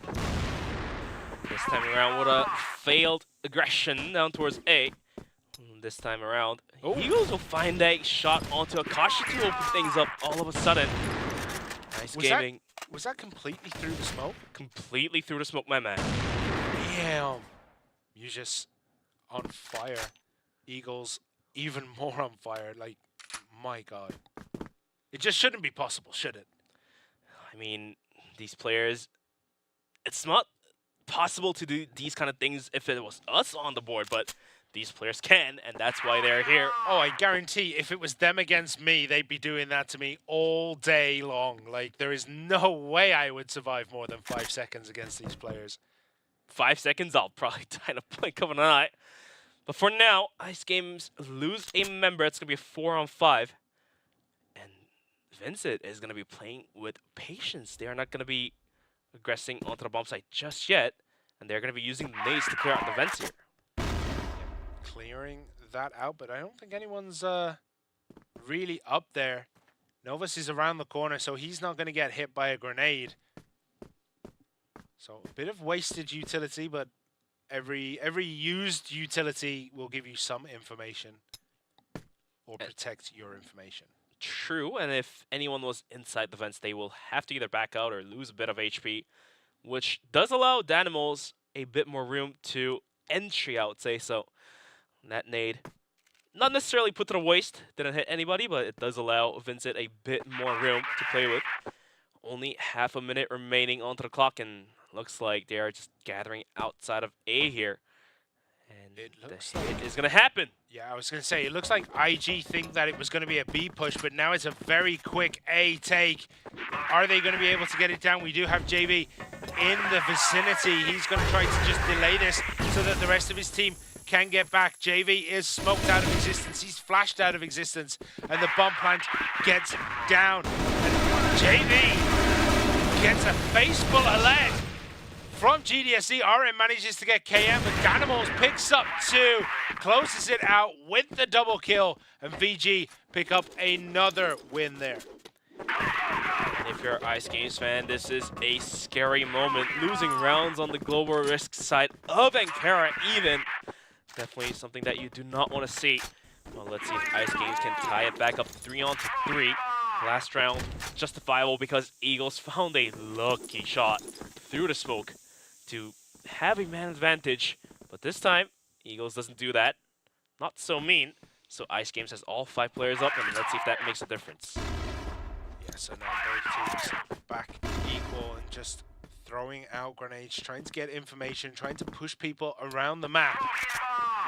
Speaker 5: This time around with a failed aggression down towards A. This time around, Eagles will find a shot onto Akashi to open things up all of a sudden. Nice gaming.
Speaker 6: Was that completely through the smoke?
Speaker 5: Completely through the smoke, my man.
Speaker 6: Damn. Mujis on fire. Eagles even more on fire. Like, my God. It just shouldn't be possible, should it?
Speaker 5: I mean, these players, it's not possible to do these kind of things if it was us on the board, but these players can, and that's why they're here.
Speaker 6: Oh, I guarantee if it was them against me, they'd be doing that to me all day long. Like, there is no way I would survive more than 5 seconds against these players.
Speaker 5: 5 seconds, I'll probably die in a blink of an eye. But for now, Ice Games lose a member. It's going to be a 4-on-5. And Vincit is going to be playing with patience. They are not going to be aggressing onto the bomb site just yet. And they're going to be using the nades to clear out the vents here.
Speaker 6: Clearing that out, but I don't think anyone's really up there. Novus is around the corner, so he's not going to get hit by a grenade. So a bit of wasted utility, but every used utility will give you some information or protect your information.
Speaker 5: True, and if anyone was inside the vents, they will have to either back out or lose a bit of HP, which does allow Danimals a bit more room to entry, I would say. So that nade, not necessarily put to the waste, didn't hit anybody, but it does allow Vincit a bit more room to play with. Only half a minute remaining onto the clock, and looks like they are just gathering outside of A here. And
Speaker 6: it looks
Speaker 5: the
Speaker 6: like
Speaker 5: hit is going to happen.
Speaker 6: Yeah, I was going to say, it looks like IG think that it was going to be a B push, but now it's a very quick A take. Are they going to be able to get it down? We do have JV in the vicinity. He's going to try to just delay this so that the rest of his team can get back. JV is smoked out of existence. He's flashed out of existence, and the bomb plant gets down. And JV gets a face full of lead from GDSC. RM manages to get KM, but Danimals picks up 2, closes it out with the double kill, and VG pick up another win there.
Speaker 5: If you're an Ice Games fan, this is a scary moment. Losing rounds on the global risk side of Ankara even. Definitely something that you do not want to see. Well, let's see if Ice Games can tie it back up 3-on-3. Last round, justifiable because Eagles found a lucky shot through the smoke to have a man advantage. But this time, Eagles doesn't do that. Not so mean. So Ice Games has all 5 players up, and let's see if that makes a difference.
Speaker 6: Yeah, so now both teams back equal and just throwing out grenades, trying to get information, trying to push people around the map.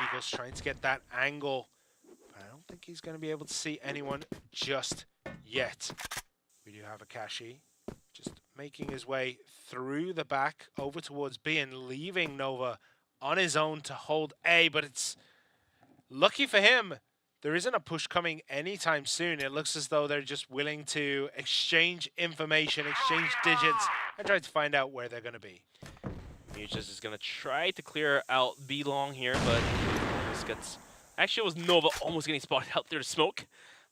Speaker 6: Eagles trying to get that angle, but I don't think he's going to be able to see anyone just yet. We do have Akashi just making his way through the back over towards B and leaving Nova on his own to hold A, but it's lucky for him. There isn't a push coming anytime soon. It looks as though they're just willing to exchange information, exchange digits, and try to find out where they're going to be.
Speaker 5: Mujas is going to try to clear out B long here, but almost gets... Actually, it was Nova almost getting spotted out through the smoke.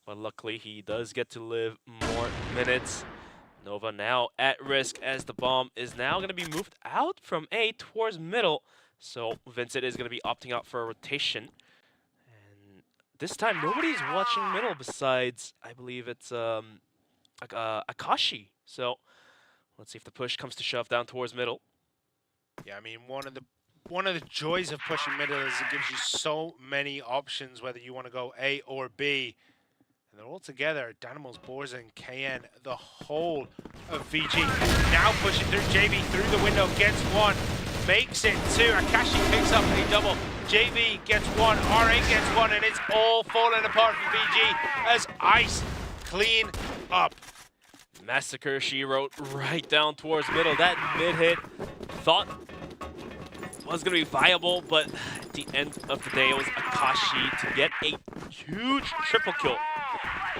Speaker 5: But luckily, he does get to live more minutes. Nova now at risk as the bomb is now going to be moved out from A towards middle. So VINCIT is going to be opting out for a rotation. And this time, nobody's watching middle besides, I believe it's Akashi. So let's see if the push comes to shove down towards middle.
Speaker 6: Yeah, I mean, one of the joys of pushing middle is it gives you so many options, whether you want to go A or B. And they're all together. Danimals, Borza, and KN, the whole of VG. Now pushing through JV through the window, gets one, makes it two. Akashi picks up a double. JV gets one, RA gets one, and it's all falling apart for VG as Ice clean up.
Speaker 5: Massacre, she wrote right down towards middle. That mid hit thought was going to be viable, but at the end of the day, it was Akashi to get a huge triple kill.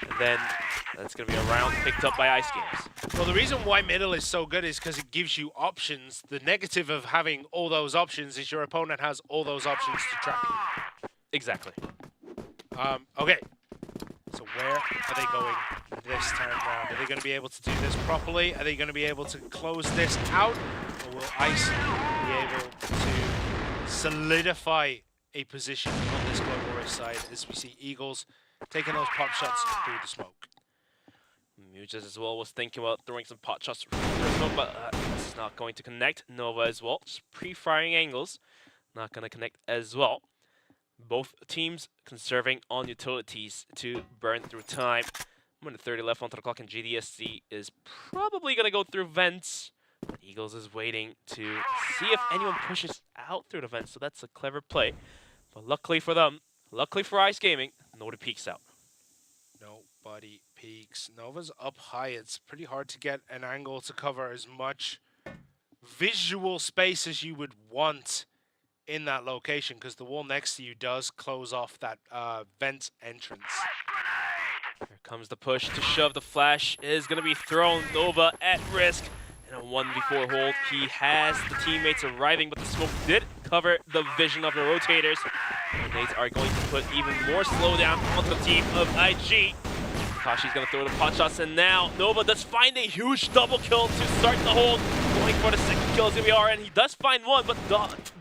Speaker 5: And then that's going to be a round picked up by Ice Games.
Speaker 6: Well, the reason why middle is so good is because it gives you options. The negative of having all those options is your opponent has all those options to trap you.
Speaker 5: Exactly.
Speaker 6: Okay. So where are they going this time round? Are they going to be able to do this properly? Are they going to be able to close this out? Or will Ice be able to solidify a position on this global risk side as we see Eagles taking those pop shots through the smoke?
Speaker 5: Mujas as well was thinking about throwing some pot shots through the smoke, but it's not going to connect. Nova as well, just pre-firing angles, not going to connect as well. Both teams conserving on utilities to burn through time. 1:30 left onto the clock, and GDSC is probably going to go through vents. Eagles is waiting to see if anyone pushes out through the vents, so that's a clever play. But luckily for them, luckily for Ice Gaming, nobody peeks out.
Speaker 6: Nobody peeks. Nova's up high. It's pretty hard to get an angle to cover as much visual space as you would want in that location, because the wall next to you does close off that vent entrance.
Speaker 5: Here comes the push to shove. The flash is going to be thrown. Nova at risk. In a 1v4 hold, he has the teammates arriving, but the smoke did cover the vision of the rotators. Grenades are going to put even more slowdown onto the team of IG. Kashi's going to throw the pot shots, and now Nova does find a huge double kill to start the hold. Going for the second kill is ZBR, and he does find one, but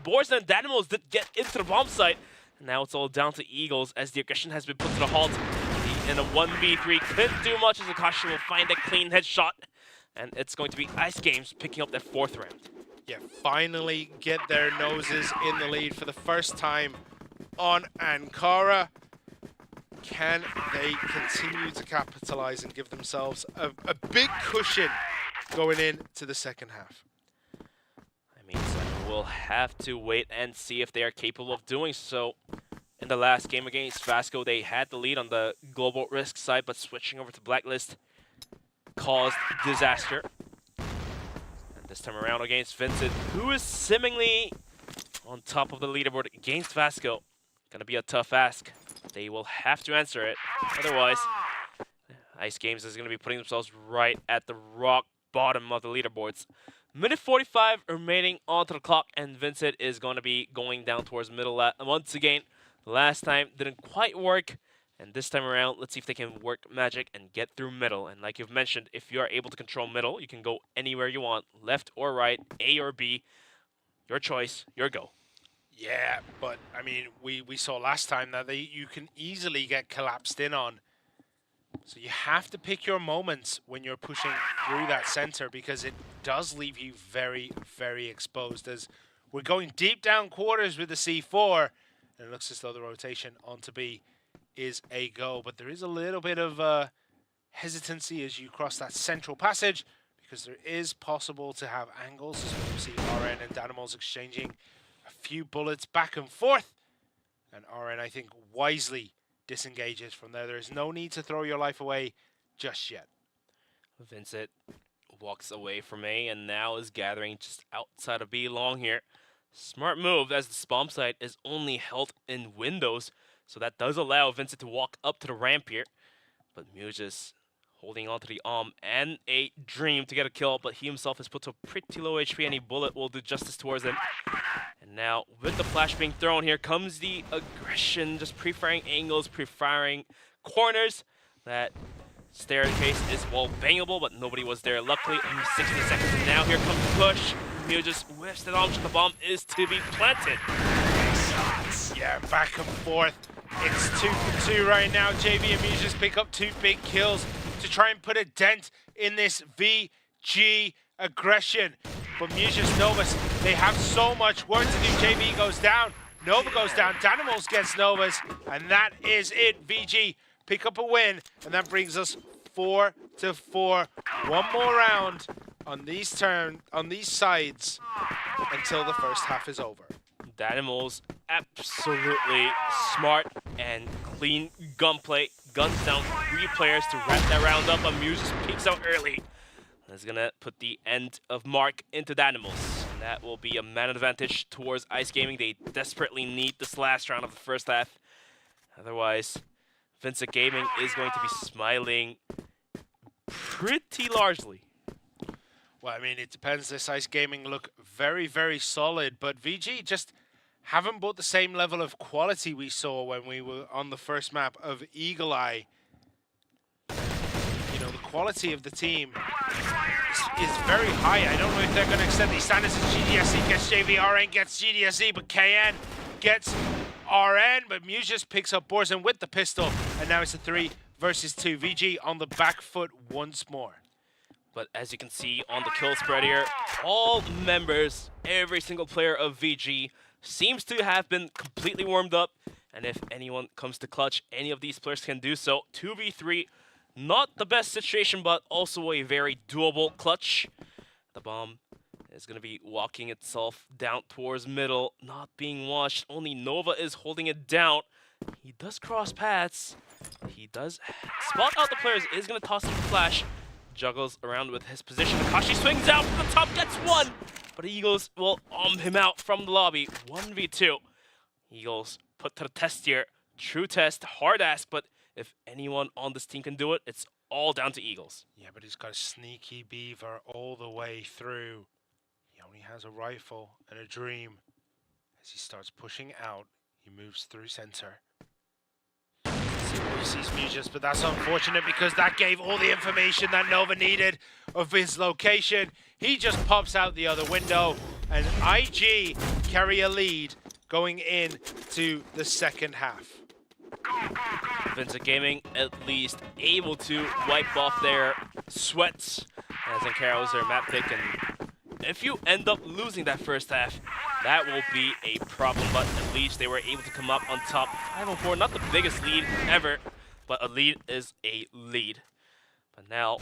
Speaker 5: Borza and Danimals did get into the bomb site. And now it's all down to Eagles as the aggression has been put to the halt. In a 1v3, couldn't do much as Akashi will find a clean headshot. And it's going to be Ice Games picking up that 4th round.
Speaker 6: Yeah, finally get their noses in the lead for the first time on Ankara. Can they continue to capitalize and give themselves a big cushion going into the second half?
Speaker 5: I mean, so we'll have to wait and see if they are capable of doing so. In the last game against VASCO, they had the lead on the global risk side, but switching over to Blacklist caused disaster. And this time around against VINCIT, who is seemingly on top of the leaderboard against VASCO. Gonna be a tough ask. They will have to answer it. Otherwise, Ice Games is gonna be putting themselves right at the rock bottom of the leaderboards. Minute 45 remaining onto the clock, and VINCIT is going to be going down towards middle once again. Last time didn't quite work. And this time around, let's see if they can work magic and get through middle. And like you've mentioned, if you are able to control middle, you can go anywhere you want, left or right, A or B. Your choice, your go.
Speaker 6: Yeah, but I mean, we saw last time that you can easily get collapsed in on. So you have to pick your moments when you're pushing through that center, because it does leave you very, very exposed. As we're going deep down quarters with the C4, and it looks as though the rotation onto B is a go. But there is a little bit of hesitancy as you cross that central passage, because there is possible to have angles, as we see RN and Danimals exchanging a few bullets back and forth. And RN, I think, wisely disengages from there. There is no need to throw your life away just yet.
Speaker 5: VINCIT walks away from A and now is gathering just outside of B long here. Smart move, as the bomb site is only held in windows, so that does allow VINCIT to walk up to the ramp here. But Muges holding on to the and a dream to get a kill, but he himself is put to pretty low HP. Any bullet will do justice towards him. And now, with the flash being thrown, here comes the aggression, just pre-firing angles, pre-firing corners. That staircase is well bangable, but nobody was there. Luckily, only 60 seconds, and now here comes the push. Muges whiffs it on, the bomb is to be planted.
Speaker 6: Yeah, back and forth. It's 2 for 2 right now. JV and Muges pick up 2 big kills to try and put a dent in this VG aggression. But Muges, Novus, they have so much work to do. JV goes down, Nova goes down, Danimals gets Novus, and that is it. VG pick up a win, and that brings us 4 to 4. One more round on these sides until the first half is over.
Speaker 5: Danimals absolutely smart and clean gunplay. Guns down 3 players to wrap that round up. Muges peeks out early. That's gonna put the end of Mark into Danimals. And that will be a man advantage towards Ice Gaming. They desperately need this last round of the first half. Otherwise, VINCIT Gaming is going to be smiling pretty largely.
Speaker 6: Well, I mean, it depends. This Ice Gaming look very, very solid, but VG just haven't brought the same level of quality we saw when we were on the first map of Eagle Eye. You know, the quality of the team is very high. I don't know if they're going to extend these standards. GDSE gets JV, RN gets GDSE, but KN gets RN, but Muges picks up Borzen with the pistol, and now it's a 3 versus 2. VG on the back foot once more.
Speaker 5: But as you can see on the kill spread here, all members, every single player of VG seems to have been completely warmed up. And if anyone comes to clutch, any of these players can do so. 2v3, not the best situation, but also a very doable clutch. The bomb is going to be walking itself down towards middle, not being watched. Only Nova is holding it down. He does cross paths. He does spot out the players, is going to toss him a flash. Juggles around with his position. Akashi swings out from the top, gets 1. But Eagles will him out from the lobby. 1v2. Eagles put to the test here. True test, hard ask, but if anyone on this team can do it, it's all down to Eagles.
Speaker 6: Yeah, but he's got a sneaky beaver all the way through. He only has a rifle and a dream. As he starts pushing out, he moves through center. He sees Muges, but that's unfortunate because that gave all the information that Nova needed of his location. He just pops out the other window, and IG carry a lead going into the second half.
Speaker 5: VINCIT Gaming at least able to wipe off their sweats as Ankara was their map pick, and if you end up losing that first half, that will be a problem, but at least they were able to come up on top. 5-4, not the biggest lead ever, but a lead is a lead. But now,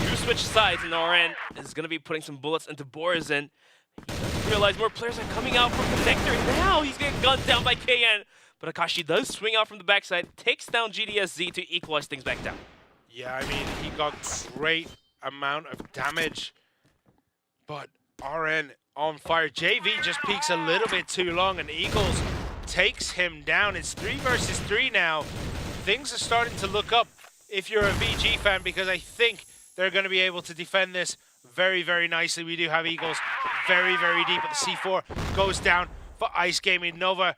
Speaker 5: you switch sides, and RN is going to be putting some bullets into Borzen. He doesn't realize more players are coming out from Connector. Now he's getting gunned down by KN, but Akashi does swing out from the backside, takes down GDSZ to equalize things back down.
Speaker 6: Yeah, I mean, he got great amount of damage, but RN on fire. JV just peeks a little bit too long, and Eagles takes him down. It's 3 versus 3 now. Things are starting to look up if you're a VG fan, because I think they're going to be able to defend this very, very nicely. We do have Eagles very, very deep, but the C4 goes down for Ice Gaming. Nova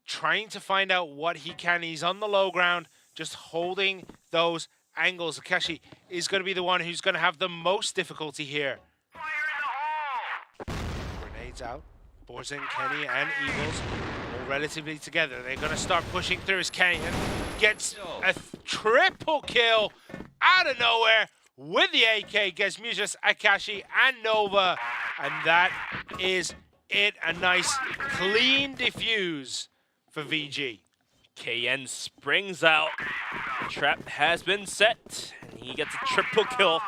Speaker 6: trying to find out what he can. He's on the low ground, just holding those angles. Akashi is going to be the one who's going to have the most difficulty here. Grenades out. Borzen, Kenny, and Eagles all relatively together. They're going to start pushing through as Kenyan gets a triple kill out of nowhere with the AK. Gets Mujas, Akashi, and Nova. And that is it. A nice, clean defuse for VG.
Speaker 5: KN springs out. Trap has been set, and he gets a triple kill.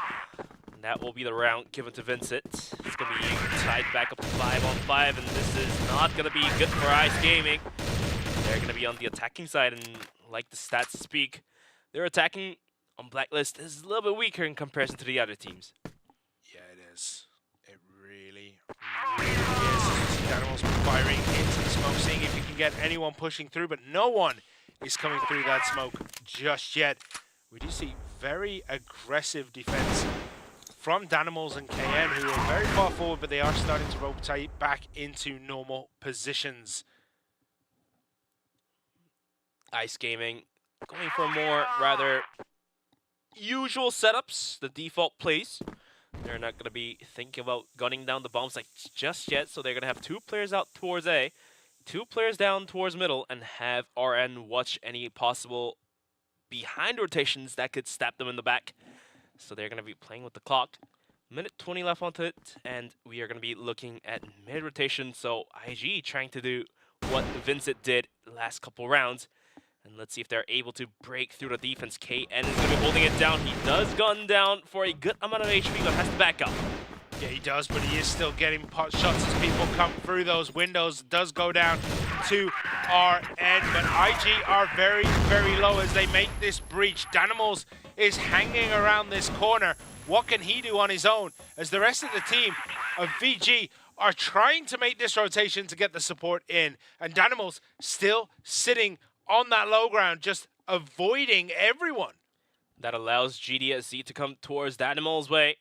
Speaker 5: And that will be the round given to Vincit. It's going to be tied back up to 5-on-5, and this is not going to be good for Ice Gaming. They're going to be on the attacking side, and like the stats speak, their attacking on Blacklist is a little bit weaker in comparison to the other teams.
Speaker 6: Yeah, it is. It really is. Animals firing into the smoke, seeing if you can get anyone pushing through, but no one is coming through that smoke just yet. We do see very aggressive defense from Danimals and KN, who are very far forward, but they are starting to rotate back into normal positions.
Speaker 5: Ice Gaming going for more rather usual setups, the default plays. They're not going to be thinking about gunning down the bombs like just yet, so they're going to have 2 players out towards A, 2 players down towards middle, and have RN watch any possible behind rotations that could stab them in the back. So they're going to be playing with the clock. Minute 20 left onto it, and we are going to be looking at mid-rotation. So IG trying to do what Vincit did last couple rounds. And let's see if they're able to break through the defense. KN is going to be holding it down. He does gun down for a good amount of HP, but has to back up.
Speaker 6: Yeah, he does, but he is still getting pot shots as people come through those windows. Does go down to RN, but IG are very, very low as they make this breach. Danimals is hanging around this corner. What can he do on his own? As the rest of the team of VG are trying to make this rotation to get the support in. And Danimals still sitting on that low ground, just avoiding everyone.
Speaker 5: That allows GDSZ to come towards Danimals' way.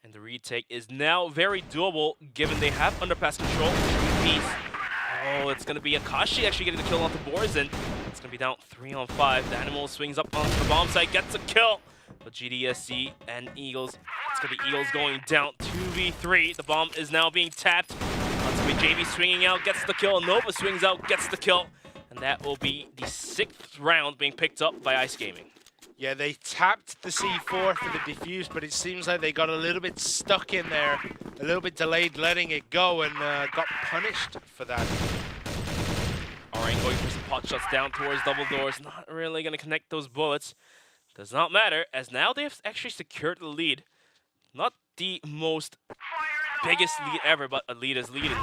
Speaker 5: And the retake is now very doable, given they have underpass control. Piece. Oh, it's going to be Akashi actually getting the kill off the boards, and it's going to be down 3-on-5. The Animal swings up onto the bomb site, gets a kill. But GDSC and Eagles, it's going to be Eagles going down 2v3. The bomb is now being tapped. It's going to be JV swinging out, gets the kill. Nova swings out, gets the kill. And that will be the 6th round being picked up by Ice Gaming.
Speaker 6: Yeah, they tapped the C4 for the defuse, but it seems like they got a little bit stuck in there, a little bit delayed letting it go, and got punished for that.
Speaker 5: Alright, going for some pot shots down towards double doors. Not really going to connect those bullets. Does not matter, as now they've actually secured the lead. Not the most biggest lead ever, but a lead is lead. And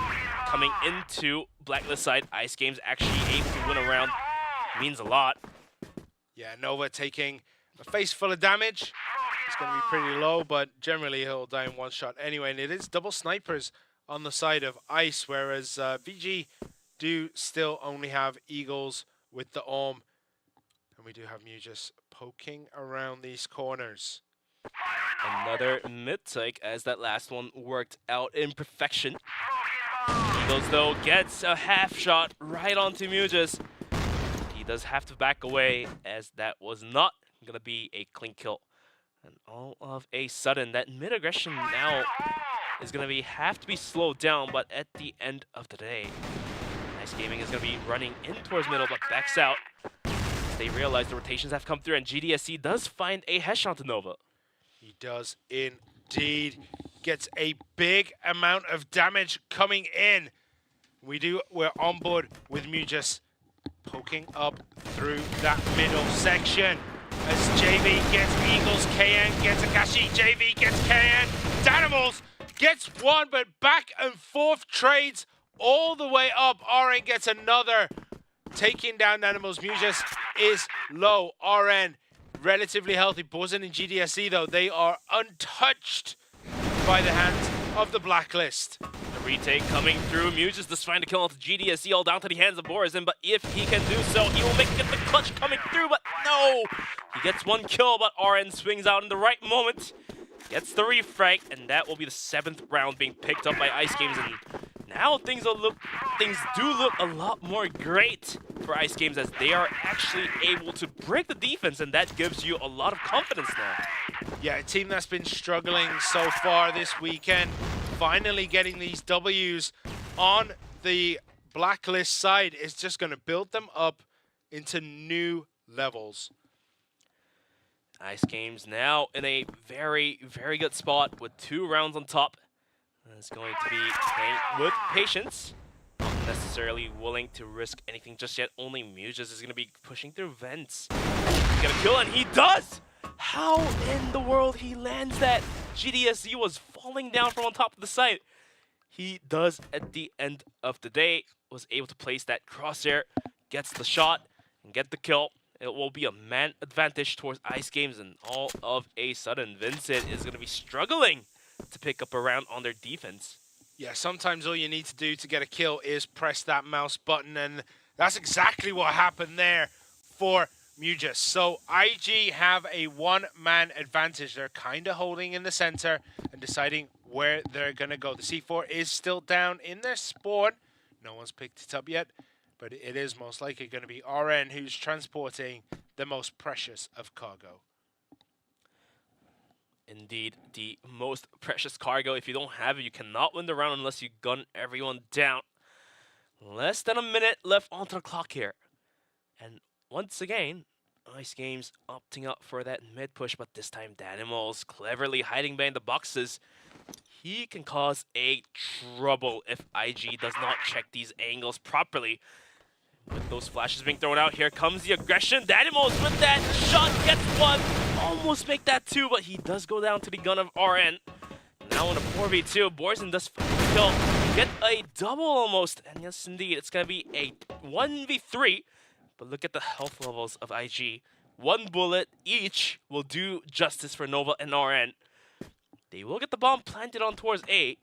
Speaker 5: coming into Blacklist side, Ice Games actually able to win a round. Means a lot.
Speaker 6: Yeah, Nova taking a face full of damage. It's going to be pretty low, but generally he'll die in one shot anyway. And it is double snipers on the side of Ice, whereas VG do still only have Eagles with the Orm. And we do have Mujas poking around these corners.
Speaker 5: Another mid-take as that last one worked out in perfection. Eagles, though, gets a half shot right onto Mujas. He does have to back away, as that was not going to be a clean kill. And all of a sudden, that mid-aggression now is going to have to be slowed down, but at the end of the day, Ice Gaming is going to be running in towards middle, but backs out. They realize the rotations have come through, and GDSC does find a headshot to Nova.
Speaker 6: He does indeed. Gets a big amount of damage coming in. We're on board with Mujas poking up through that middle section. As JV gets Eagles, KN gets Akashi, JV gets KN. Danimals gets one, but back and forth trades all the way up. RN gets another. Taking down Danimals. Mujas is low. RN relatively healthy. Buzzin and GDSC, though, they are untouched by the hands of the Blacklist.
Speaker 5: The retake coming through. Mujas just trying to kill off the GDSC, all down to the hands of Borizin, but if he can do so, he will get the clutch coming through, but no! He gets one kill, but RN swings out in the right moment. Gets the refrag, and that will be the 7th round being picked up by Ice Games, and now things do look a lot more great for Ice Games as they are actually able to break the defense, and that gives you a lot of confidence now.
Speaker 6: Yeah, a team that's been struggling so far this weekend, finally getting these W's on the blacklist side is just going to build them up into new levels.
Speaker 5: Ice Games now in a very, very good spot with 2 rounds on top. It's going to be playing with patience. Not necessarily willing to risk anything just yet. Only Mujas is going to be pushing through vents. He's going to kill, and he does! How in the world he lands that? GDSZ was falling down from on top of the site. He does at the end of the day. Was able to place that crosshair, gets the shot, and get the kill. It will be a man advantage towards Ice Games, and all of a sudden, VINCIT is going to be struggling to pick up a round on their defense.
Speaker 6: Yeah, sometimes all you need to do to get a kill is press that mouse button, and that's exactly what happened there for Mujas. So IG have a 1-man advantage. They're kind of holding in the center and deciding where they're going to go. The C4 is still down in their spawn. No one's picked it up yet, but it is most likely going to be RN who's transporting the most precious of cargo.
Speaker 5: Indeed, the most precious cargo. If you don't have it, you cannot win the round unless you gun everyone down. Less than a minute left onto the clock here. And once again, Ice Games opting up for that mid push, but this time Danimals cleverly hiding behind the boxes. He can cause a trouble if IG does not check these angles properly. With those flashes being thrown out, here comes the aggression. Danimals with that shot gets 1. Almost make that 2, but he does go down to the gun of RN. Now in a 4v2, Borzen does kill, get a double almost. And yes, indeed, it's going to be a 1v3. But look at the health levels of IG. 1 bullet each will do justice for Nova and RN. They will get the bomb planted on towards A,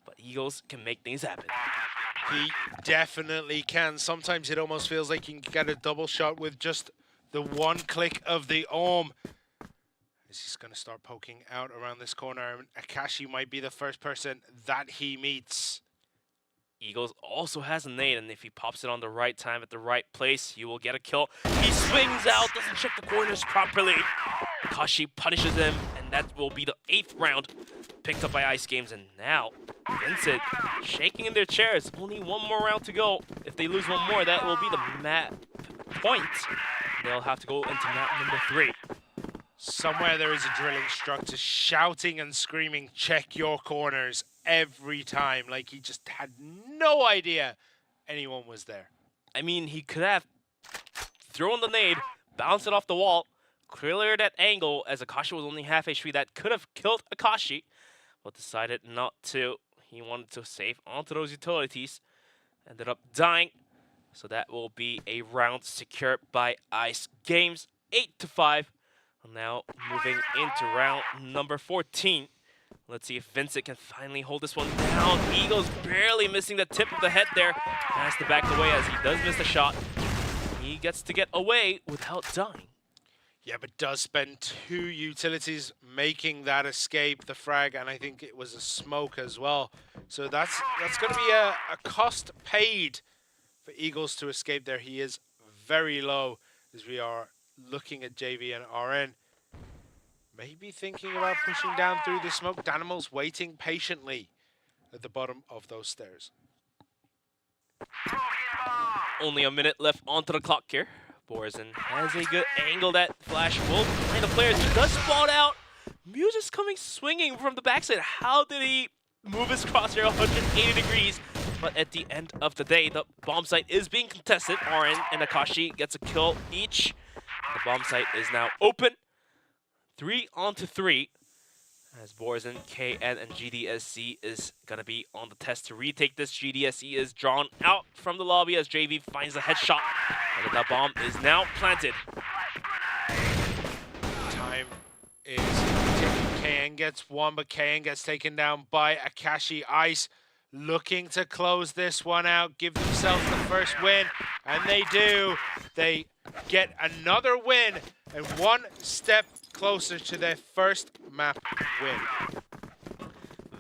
Speaker 5: but Eagles can make things happen.
Speaker 6: He definitely can. Sometimes it almost feels like you can get a double shot with just the 1 click of the arm. He's going to start poking out around this corner. Akashi might be the first person that he meets.
Speaker 5: Eagles also has a nade, and if he pops it on the right time at the right place, you will get a kill. He swings out, doesn't check the corners properly. Akashi punishes him, and that will be the 8th round picked up by Ice Games. And now, VINCIT shaking in their chairs. Only 1 more round to go. If they lose 1 more, that will be the map point. They'll have to go into map number 3.
Speaker 6: Somewhere there is a drill instructor shouting and screaming, check your corners every time. Like he just had no idea anyone was there.
Speaker 5: I mean, he could have thrown the nade, bounced it off the wall, clear that angle as Akashi was only half HP. That could have killed Akashi, but decided not to. He wanted to save onto those utilities. Ended up dying. So that will be a round secured by Ice Games. 8-5. Now moving into round number 14. Let's see if VINCIT can finally hold this one down. Eagles barely missing the tip of the head there. Has to back away as he does miss the shot. He gets to get away without dying.
Speaker 6: Yeah, but does spend 2 utilities making that escape, the frag, and I think it was a smoke as well. So that's going to be a cost paid for Eagles to escape there. He is very low as we are looking at JV and RN. Maybe thinking about pushing down through the smoke. Danimals waiting patiently at the bottom of those stairs.
Speaker 5: Only a minute left onto the clock here. Borzen has a good angle. That flash will find the players. He does spawn out. Muse is coming swinging from the backside. How did he move his crosshair 180 degrees? But at the end of the day, the bomb site is being contested. RN and Akashi gets a kill each. The bomb site is now open. 3 onto 3. As Borzen, KN, and GDSC is going to be on the test to retake this. GDSC is drawn out from the lobby as JV finds a headshot. And that bomb is now planted.
Speaker 6: Time is ticking. KN gets 1, but KN gets taken down by Akashi. Ice looking to close this one out, give themselves the first win, and they do. They get another win and 1 step closer to their first map win.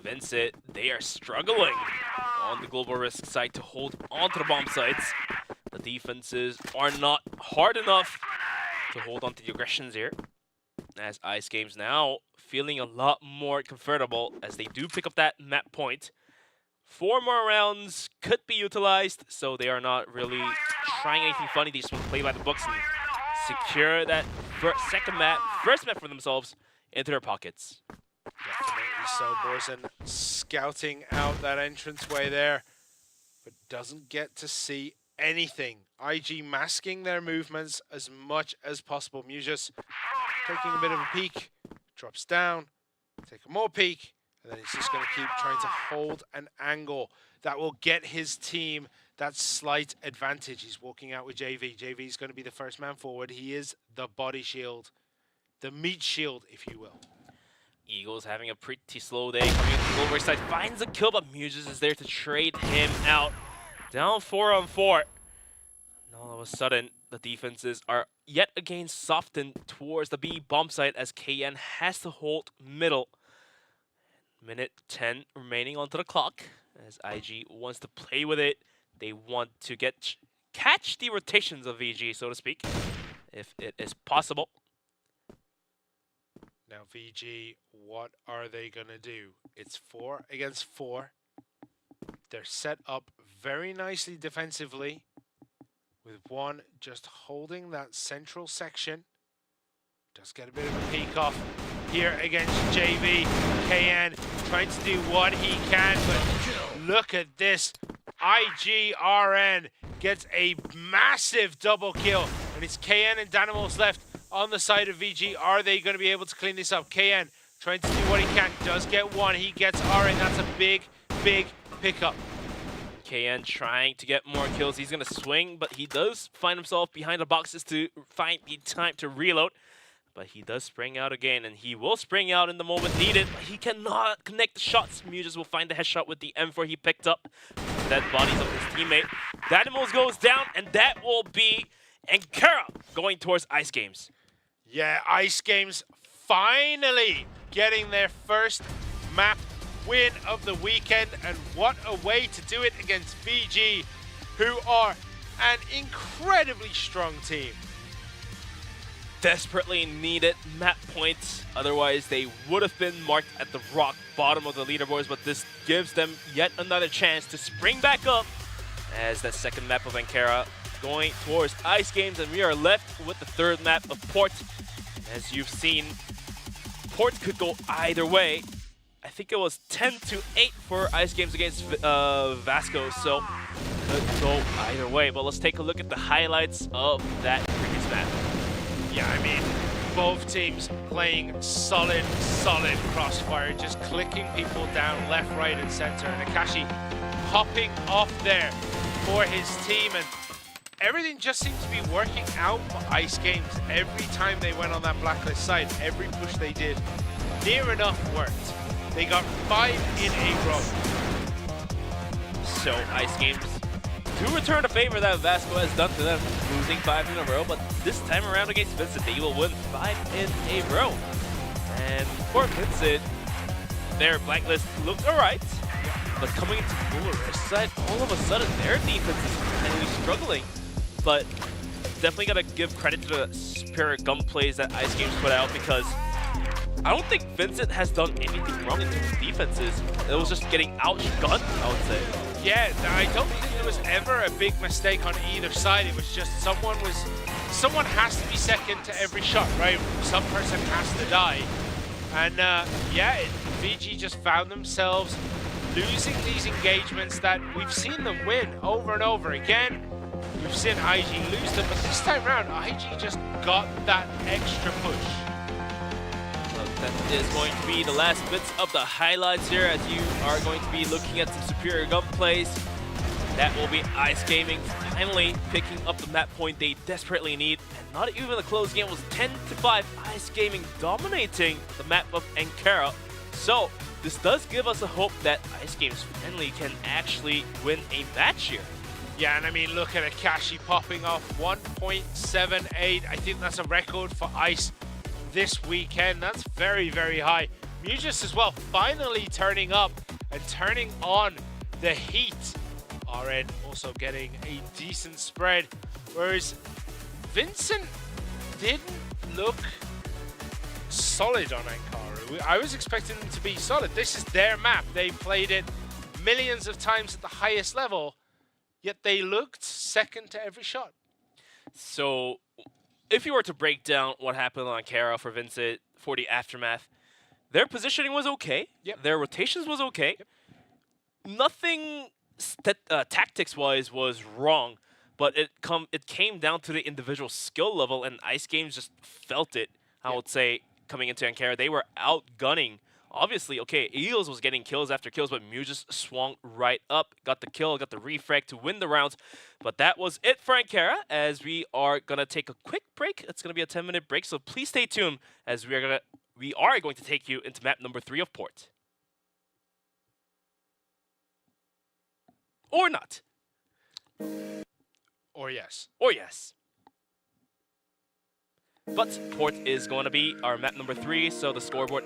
Speaker 5: VINCIT, they are struggling on the global risk side to hold onto the bomb sites. The defenses are not hard enough to hold on to the aggressions here. As Ice Games now feeling a lot more comfortable as they do pick up that map point. 4 more rounds could be utilized, so they are not really trying anything funny. They just want to play by the books and secure that first map for themselves into their pockets.
Speaker 6: Definitely so. Borzen scouting out that entranceway there, but doesn't get to see anything. IG masking their movements as much as possible. Mujas taking a bit of a peek, drops down, take a more peek, and then he's just going to keep trying to hold an angle that will get his team that slight advantage. He's walking out with JV. JV is going to be the first man forward. He is the body shield, the meat shield, if you will.
Speaker 5: Eagles having a pretty slow day, coming into the global side, finds a kill, but Muses is there to trade him out. Down 4 on 4. And all of a sudden, the defenses are yet again softened towards the B bomb site as KN has to hold middle. Minute 10 remaining onto the clock as IG wants to play with it. They want to catch the rotations of VG, so to speak, if it is possible.
Speaker 6: Now VG, what are they going to do? It's 4 against 4. They're set up very nicely defensively, with one just holding that central section. Does get a bit of a peek off here against JV. KN trying to do what he can, but look at this. IGRN gets a massive double kill, and it's KN and Danimals left on the side of VG. Are they going to be able to clean this up? KN trying to do what he can, does get one. He gets RN. That's a big, big pickup.
Speaker 5: KN trying to get more kills. He's going to swing, but he does find himself behind the boxes to find the time to reload. But he does spring out again, and he will spring out in the moment needed. But he cannot connect the shots. Mujas will find the headshot with the M4 he picked up. Dead bodies of his teammate. Danimals goes down, and that will be Ankara going towards Ice Games.
Speaker 6: Yeah, Ice Games finally getting their first map win of the weekend, and what a way to do it against VG, who are an incredibly strong team.
Speaker 5: Desperately needed map points, otherwise they would have been marked at the rock bottom of the leaderboards, but this gives them yet another chance to spring back up as that second map of Ankara going towards Ice Games, and we are left with the third map of Port. As you've seen, Port could go either way. I think it was 10-8 for Ice Games against VASCO, so could go either way. But let's take a look at the highlights of that previous map.
Speaker 6: Yeah, I mean, both teams playing solid crossfire, just clicking people down left, right, and center. And Akashi popping off there for his team, and everything just seems to be working out for Ice Games. Every time they went on that blacklist side, every push they did near enough worked. They got 5 in a row.
Speaker 5: So Ice Games do return the favor that VASCO has done to them, losing 5 in a row, but this time around against VINCIT, they will win 5 in a row. And for VINCIT, their blacklist looked alright, but coming into the Blue side, all of a sudden their defense is really struggling. But definitely gotta give credit to the superior gun plays that Ice Games put out, because I don't think VINCIT has done anything wrong in terms of defenses. It was just getting outgunned, I would say.
Speaker 6: Yeah, I don't think there was ever a big mistake on either side. It was just someone has to be second to every shot, right? Some person has to die. And yeah, VG just found themselves losing these engagements that we've seen them win over and over again. We've seen IG lose them, but this time around, IG just got that extra push.
Speaker 5: That is going to be the last bits of the highlights here, as you are going to be looking at some superior gun plays. That will be Ice Gaming finally picking up the map point they desperately need. And not even a close game, it was 10-5. Ice Gaming dominating the map of Ankara. So this does give us a hope that Ice Games finally can actually win a match here.
Speaker 6: Yeah, and I mean, look at Akashi popping off 1.78. I think that's a record for Ice this weekend. That's very, very high. Mujis as well, finally turning up and turning on the heat. RN also getting a decent spread, whereas Vincent didn't look solid on Ankara. I was expecting them to be solid. This is their map. They played it millions of times at the highest level, yet they looked second to every shot.
Speaker 5: So, if you were to break down what happened on Ankara for Vincent for the aftermath, their positioning was okay.
Speaker 6: Yep.
Speaker 5: Their rotations was okay.
Speaker 6: Yep.
Speaker 5: Nothing tactics-wise was wrong, but it came down to the individual skill level, and Ice Games just felt it. I would say coming into Ankara, they were outgunning. Obviously, okay, Eagles was getting kills after kills, but Mew just swung right up, got the kill, got the refrag to win the rounds. But that was it for Ankara, as we are gonna take a quick break. It's gonna be a 10-minute break, so please stay tuned as we are going to take you into map number 3 of Port. Or not.
Speaker 6: Or yes.
Speaker 5: Or yes. But Port is going to be our map number 3, so the scoreboard.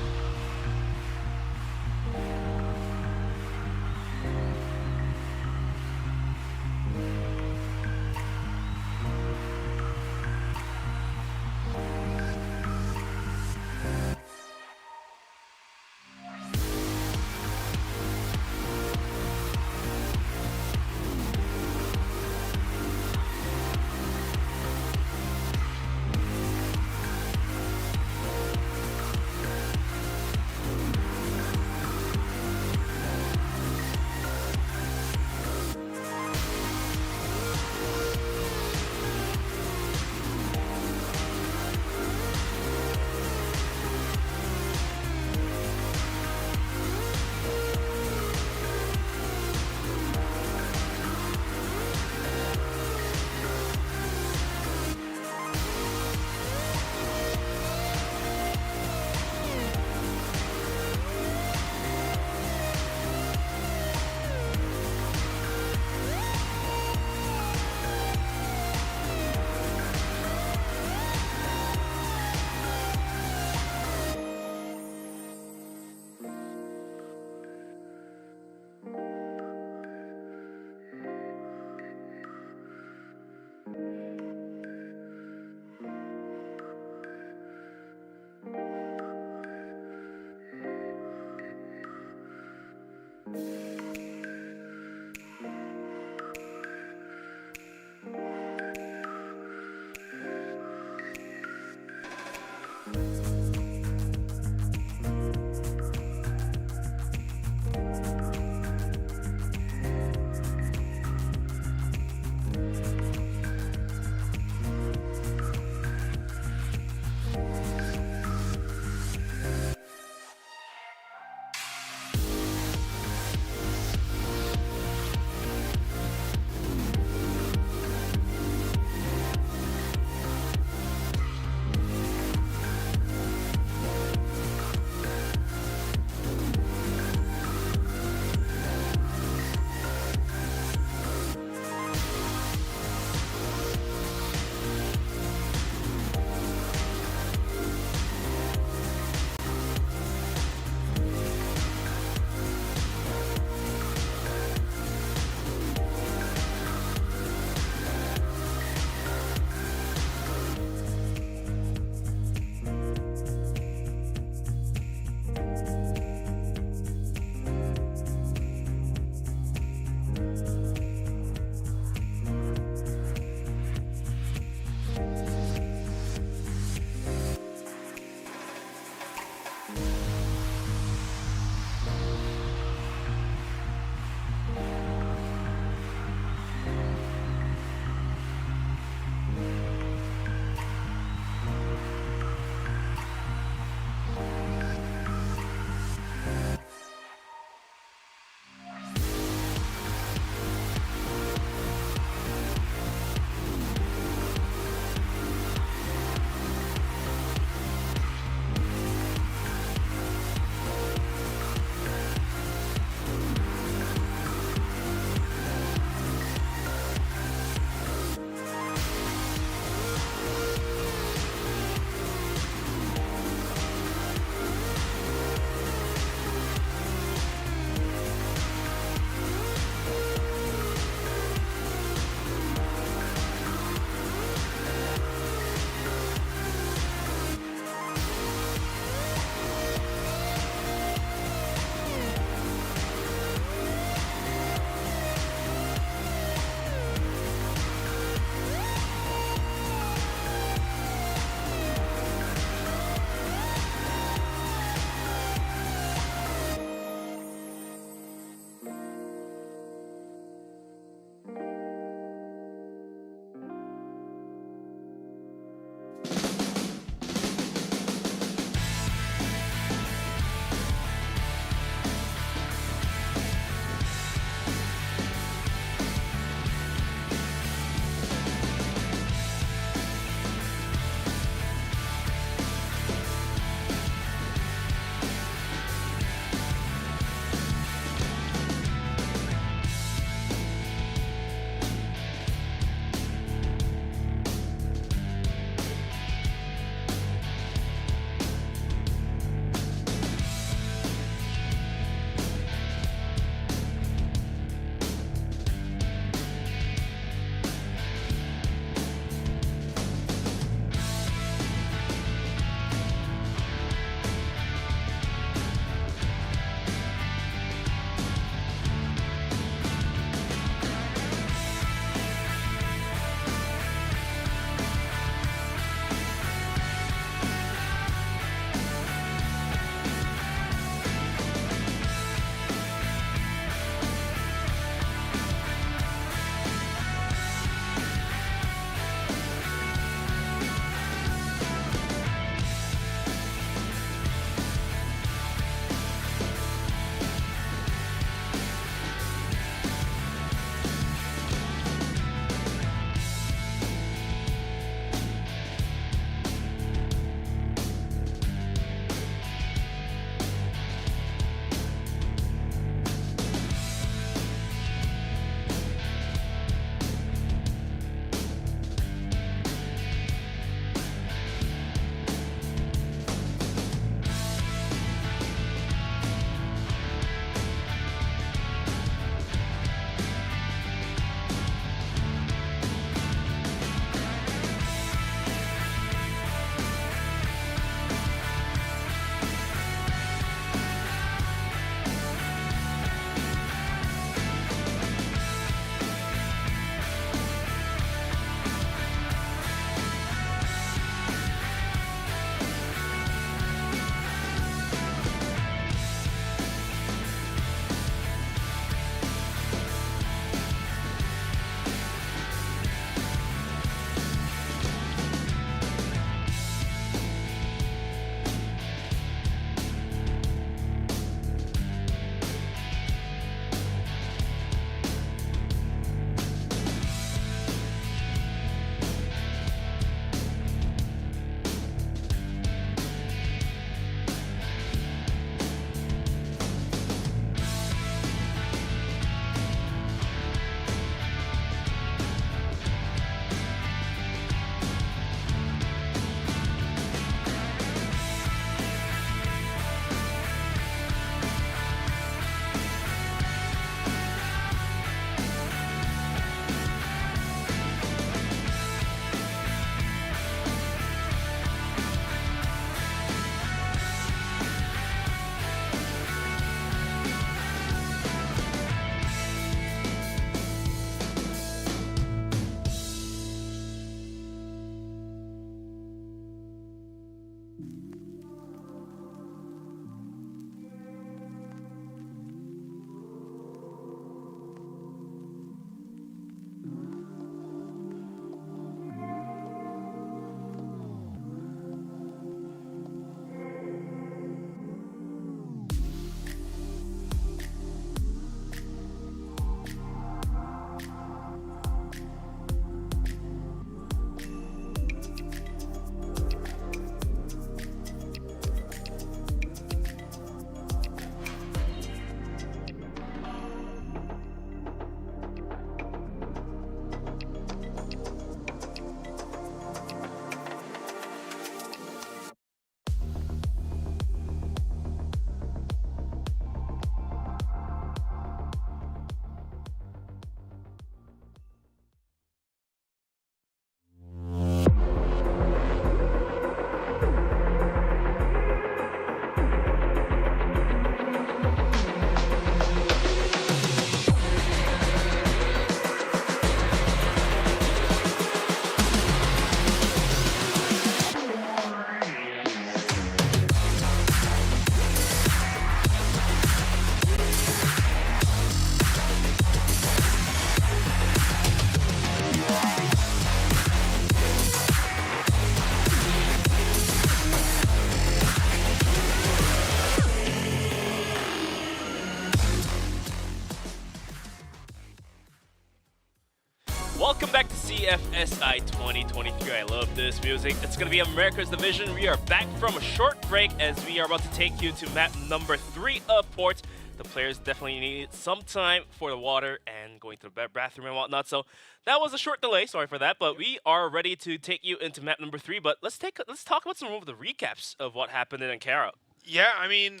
Speaker 5: Welcome back to CFSI 2023. I love this music. It's going to be America's Division. We are back from a short break as we are about to take you to map number 3 of Port. The players definitely needed some time for the water and going to the bathroom and whatnot. So that was a short delay. Sorry for that. But we are ready to take you into map number 3. But let's talk about some of the recaps of what happened in Ankara.
Speaker 6: Yeah, I mean,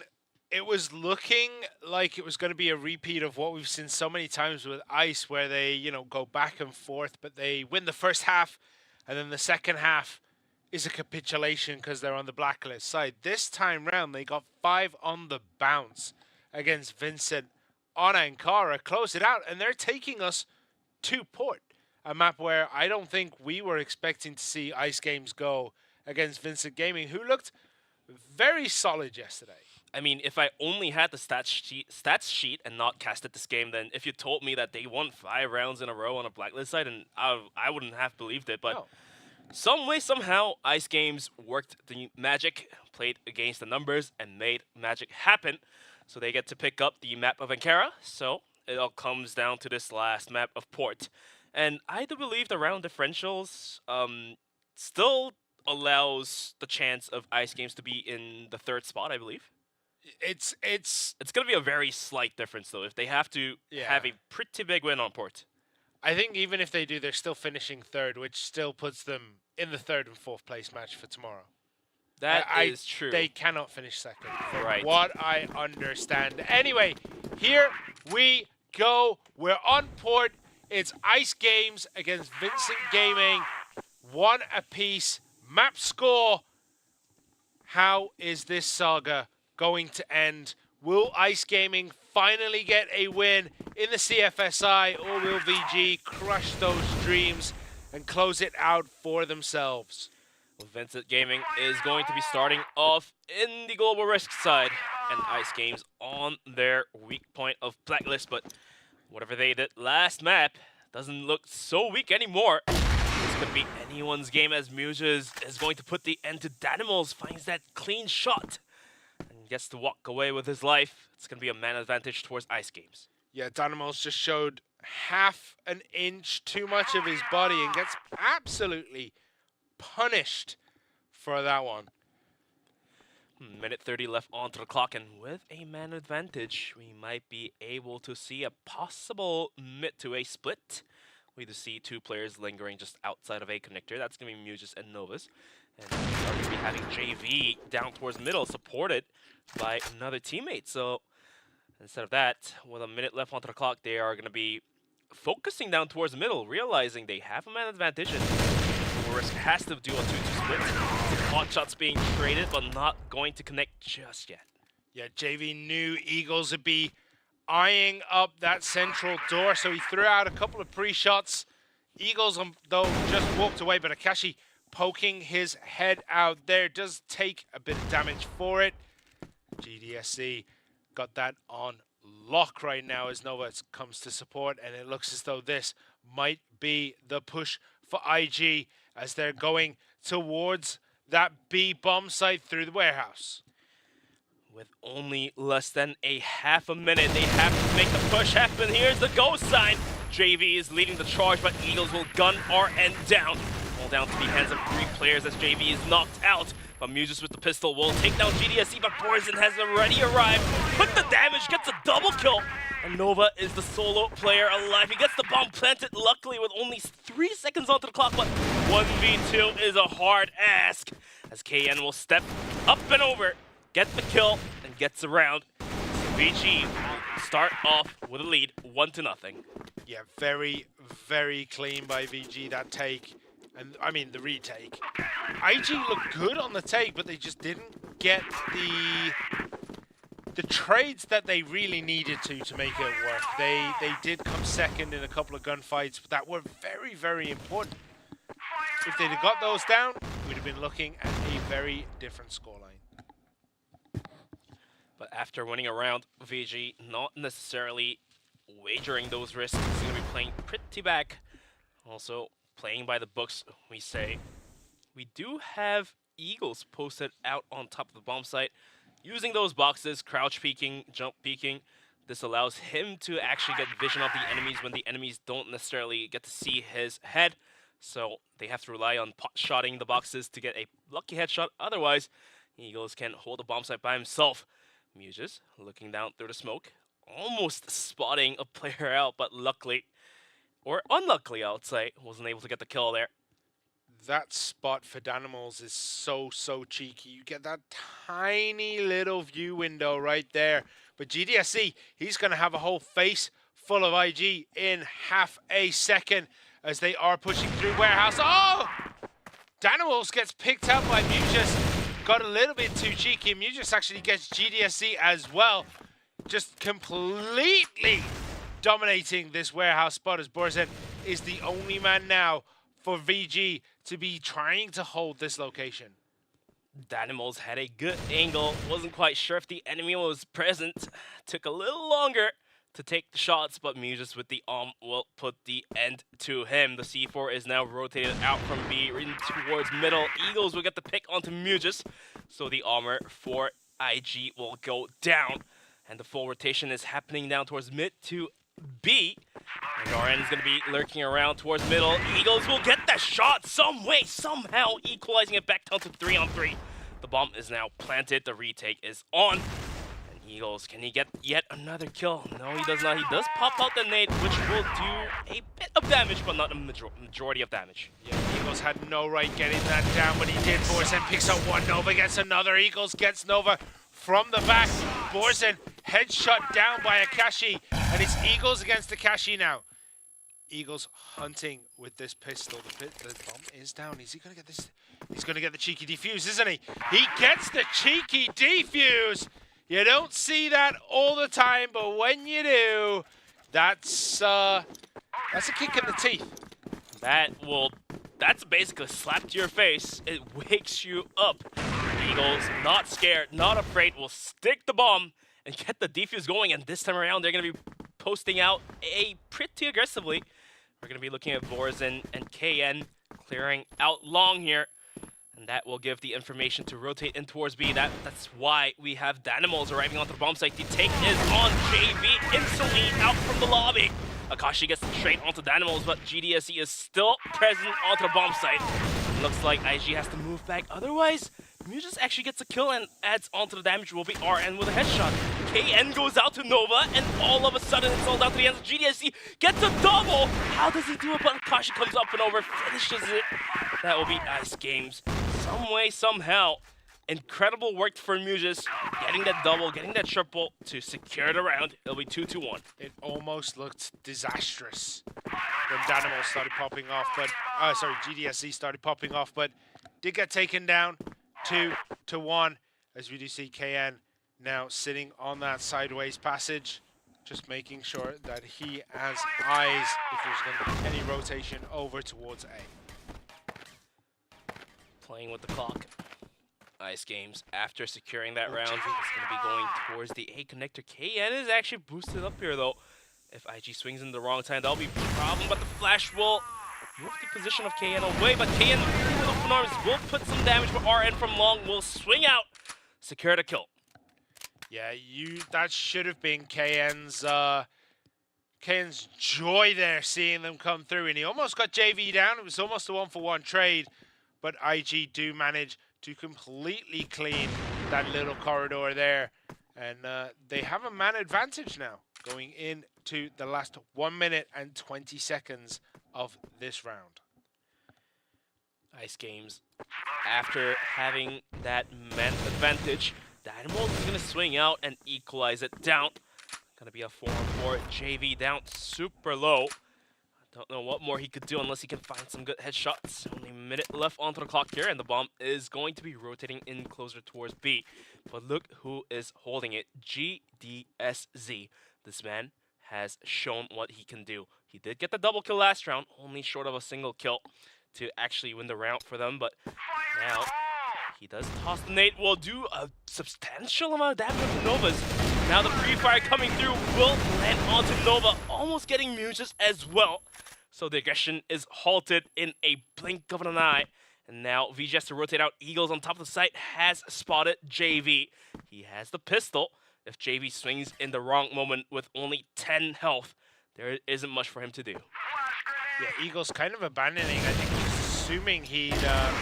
Speaker 6: it was looking like it was going to be a repeat of what we've seen so many times with ICE, where they, go back and forth, but they win the first half, and then the second half is a capitulation because they're on the blacklist side. This time round, they got 5 on the bounce against VINCIT on Ankara, close it out, and they're taking us to Port, a map where I don't think we were expecting to see ICE games go against VINCIT Gaming, who looked very solid yesterday.
Speaker 5: I mean, if I only had the stats sheet and not casted this game, then if you told me that they won 5 rounds in a row on a blacklist side, and I wouldn't have believed it. But some way, somehow, ICE Games worked the magic, played against the numbers, and made magic happen. So they get to pick up the map of Ankara. So it all comes down to this last map of Port. And I do believe the round differentials still allows the chance of ICE Games to be in the 3rd spot, I believe.
Speaker 6: It's
Speaker 5: going to be a very slight difference, though, if they have to have a pretty big win on Port.
Speaker 6: I think even if they do, they're still finishing 3rd, which still puts them in the 3rd and 4th place match for tomorrow.
Speaker 5: That is true.
Speaker 6: They cannot finish 2nd, from
Speaker 5: right.
Speaker 6: what I understand. Anyway, here we go. We're on Port. It's ICE Games against VINCIT Gaming. 1 apiece. Map score. How is this saga going to end? Will ICE Gaming finally get a win in the CFSI, or will VG crush those dreams and close it out for themselves?
Speaker 5: Well, VINCIT Gaming is going to be starting off in the global risk side, and ICE Games on their weak point of blacklist, but whatever they did last map doesn't look so weak anymore. This could be anyone's game, as Muses is going to put the end to Danimals, finds that clean shot and gets to walk away with his life. It's going to be a man advantage towards ICE Games.
Speaker 6: Yeah, Danimals just showed half an inch too much of his body and gets absolutely punished for that one.
Speaker 5: Minute 30 left onto the clock, and with a man advantage, we might be able to see a possible mid to a split. We do see 2 players lingering just outside of a connector. That's going to be Muses and Novus. And we're going to be having JV down towards middle, supported by another teammate. So instead of that, with a minute left onto the clock, they are going to be focusing down towards the middle, realizing they have a man advantage. And Risk has to do a 2-2 split. Hot shots being traded, but not going to connect just yet.
Speaker 6: Yeah, JV knew Eagles would be eyeing up that central door, so he threw out a couple of pre-shots. Eagles, though, just walked away, but Akashi poking his head out there does take a bit of damage for it. GDSC got that on lock right now as Nova comes to support, and it looks as though this might be the push for IG as they're going towards that B bomb site through the warehouse.
Speaker 5: With only less than a half a minute, they have to make the push happen. Here's the go sign. JV is leading the charge, but Eagles will gun RN down. All down to the hands of 3 players as JV is knocked out. But Muses with the pistol will take down GDSC, but Poison has already arrived. Put the damage, gets a double kill. And Nova is the solo player alive. He gets the bomb planted, luckily, with only 3 seconds onto the clock, but 1v2 is a hard ask, as KN will step up and over, get the kill, and gets around. VG will start off with a lead, 1-0.
Speaker 6: Yeah, very, very clean by VG, that take. And I mean, the retake. IG looked good on the take, but they just didn't get the trades that they really needed to make it work. They did come second in a couple of gunfights that were very, very important. If they'd have got those down, we'd have been looking at a very different scoreline.
Speaker 5: But after winning a round, VG not necessarily wagering those risks. He's going to be playing pretty back. Also, playing by the books, we say. We do have Eagles posted out on top of the bomb site, using those boxes, crouch peeking, jump peeking. This allows him to actually get vision of the enemies when the enemies don't necessarily get to see his head. So they have to rely on pot-shotting the boxes to get a lucky headshot. Otherwise, Eagles can hold the bomb site by himself. Muges looking down through the smoke, almost spotting a player out, but luckily, or unluckily I would say, wasn't able to get the kill there.
Speaker 6: That spot for Danimals is so cheeky. You get that tiny little view window right there. But GDSC, he's going to have a whole face full of IG in half a second as they are pushing through warehouse. Oh! Danimals gets picked up by Muges. Got a little bit too cheeky. Muges actually gets GDSC as well. Just completely dominating this warehouse spot as Borzen is the only man now for VG to be trying to hold this location.
Speaker 5: Danimals had a good angle, wasn't quite sure if the enemy was present. Took a little longer to take the shots, but Muges with the will put the end to him. The C4 is now rotated out from B in towards middle. Eagles will get the pick onto Muges, so the armor for IG will go down. And the full rotation is happening down towards mid to B. And RN is going to be lurking around towards middle. Eagles will get that shot some way, somehow equalizing it back down to 3-on-3. The bomb is now planted. The retake is on. And Eagles, can he get yet another kill? No, he does not. He does pop out the nade, which will do a bit of damage, but not a majority of damage.
Speaker 6: Yeah, Eagles had no right getting that down, but he did. Borzen picks up one. Nova gets another. Eagles gets Nova from the back. Borzen headshot down by Akashi, and it's Eagles against Akashi now. Eagles hunting with this pistol. The bomb is down. Is he going to get this? He's going to get the cheeky defuse, isn't he? He gets the cheeky defuse. You don't see that all the time, but when you do, that's a kick in the teeth.
Speaker 5: That's basically a slap to your face. It wakes you up. Eagles, not scared, not afraid, will stick the bomb and get the defuse going. And this time around, they're going to be posting out pretty aggressively. We're going to be looking at Borzen and KN clearing out long here. And that will give the information to rotate in towards B. That's why we have Danimals arriving onto the bomb site. The take is on JV instantly out from the lobby. Akashi gets straight onto Danimals, but GDSE is still present onto the bomb site. Looks like IG has to move back. Otherwise, Muges actually gets a kill and adds onto the damage. Will be RN with a headshot. KN goes out to Nova, and all of a sudden it's all down to the end. GDSE gets a double. How does he do it? But Akashi comes up and over, finishes it. That will be Ice Games. Some way, somehow. Incredible work for Muges, getting that double, getting that triple to secure the round. It'll be 2-1.
Speaker 6: It almost looked disastrous when Danimals started popping off, but GDSC started popping off, but did get taken down 2-1 as we do see KN now sitting on that sideways passage, just making sure that he has eyes if there's going to be any rotation over towards A.
Speaker 5: Playing with the clock. Ice Games, after securing that round, is going to be going towards the A connector. KN is actually boosted up here, though. If IG swings in the wrong time, that'll be a problem, but the flash will move the position of KN away, but KN with open arms will put some damage, but RN from long will swing out, secure the kill.
Speaker 6: Yeah, that should have been KN's joy there, seeing them come through, and he almost got JV down. It was almost a 1-for-1 trade, but IG do manage to completely clean that little corridor there. And they have a man advantage now going into the last 1 minute and 20 seconds of this round.
Speaker 5: Ice Games, after having that man advantage, Danimals is going to swing out and equalize it down. Going to be a 4-on-4. JV down super low. Don't know what more he could do unless he can find some good headshots. Only a minute left onto the clock here, and the bomb is going to be rotating in closer towards B. But look who is holding it. GDSZ. This man has shown what he can do. He did get the double kill last round, only short of a single kill to actually win the round for them. But now he does toss the nade. Will do a substantial amount of damage to Novas. Now the pre-fire coming through will land onto Nova, almost getting Muges as well. So the aggression is halted in a blink of an eye. And now VG has to rotate out. Eagles on top of the site has spotted JV. He has the pistol. If JV swings in the wrong moment with only 10 health, there isn't much for him to do.
Speaker 6: Yeah, Eagles kind of abandoning. I think he's assuming he'd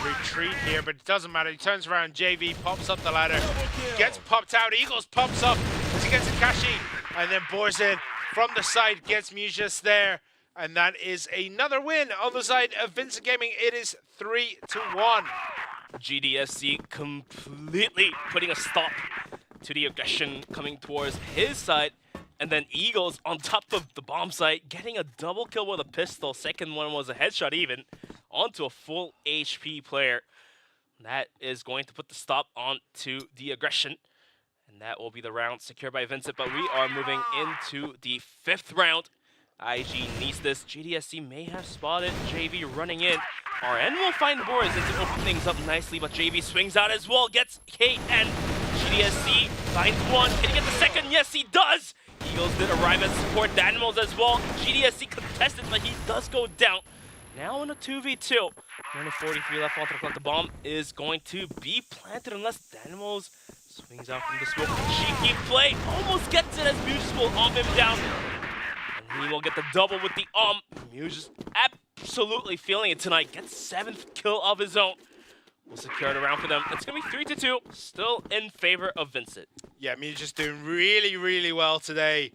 Speaker 6: retreat here, but it doesn't matter. He turns around, JV pops up the ladder, gets popped out. Eagles pops up as he gets Akashi, and then bores it from the side, gets Mujis there, and that is another win on the side of Vincent Gaming. It is 3-1.
Speaker 5: GDSC completely putting a stop to the aggression coming towards his side. And then Eagles on top of the bomb site, getting a double kill with a pistol. Second one was a headshot even, onto a full HP player. That is going to put the stop on to the aggression. And that will be the round secured by Vincent. But we are moving into the 5th round. IG needs this. GDSC may have spotted JV running in. RN will find boards and to open things up nicely, but JV swings out as well, gets KN. GDSC finds one. Can he get the second? Yes, he does! Eagles did arrive as support. Danimals as well. GDSC contested, but he does go down. Now in a 2v2. 43 left on the clock. The bomb is going to be planted unless Danimals swings out from the smoke. Cheeky play. Almost gets it as Muse will arm him down. And he will get the double with the Muse absolutely feeling it tonight. Gets 7th kill of his own. We'll secure the round for them. It's going to be 3-2. Still in favor of Vincent.
Speaker 6: Yeah, Muse just doing really, really well today.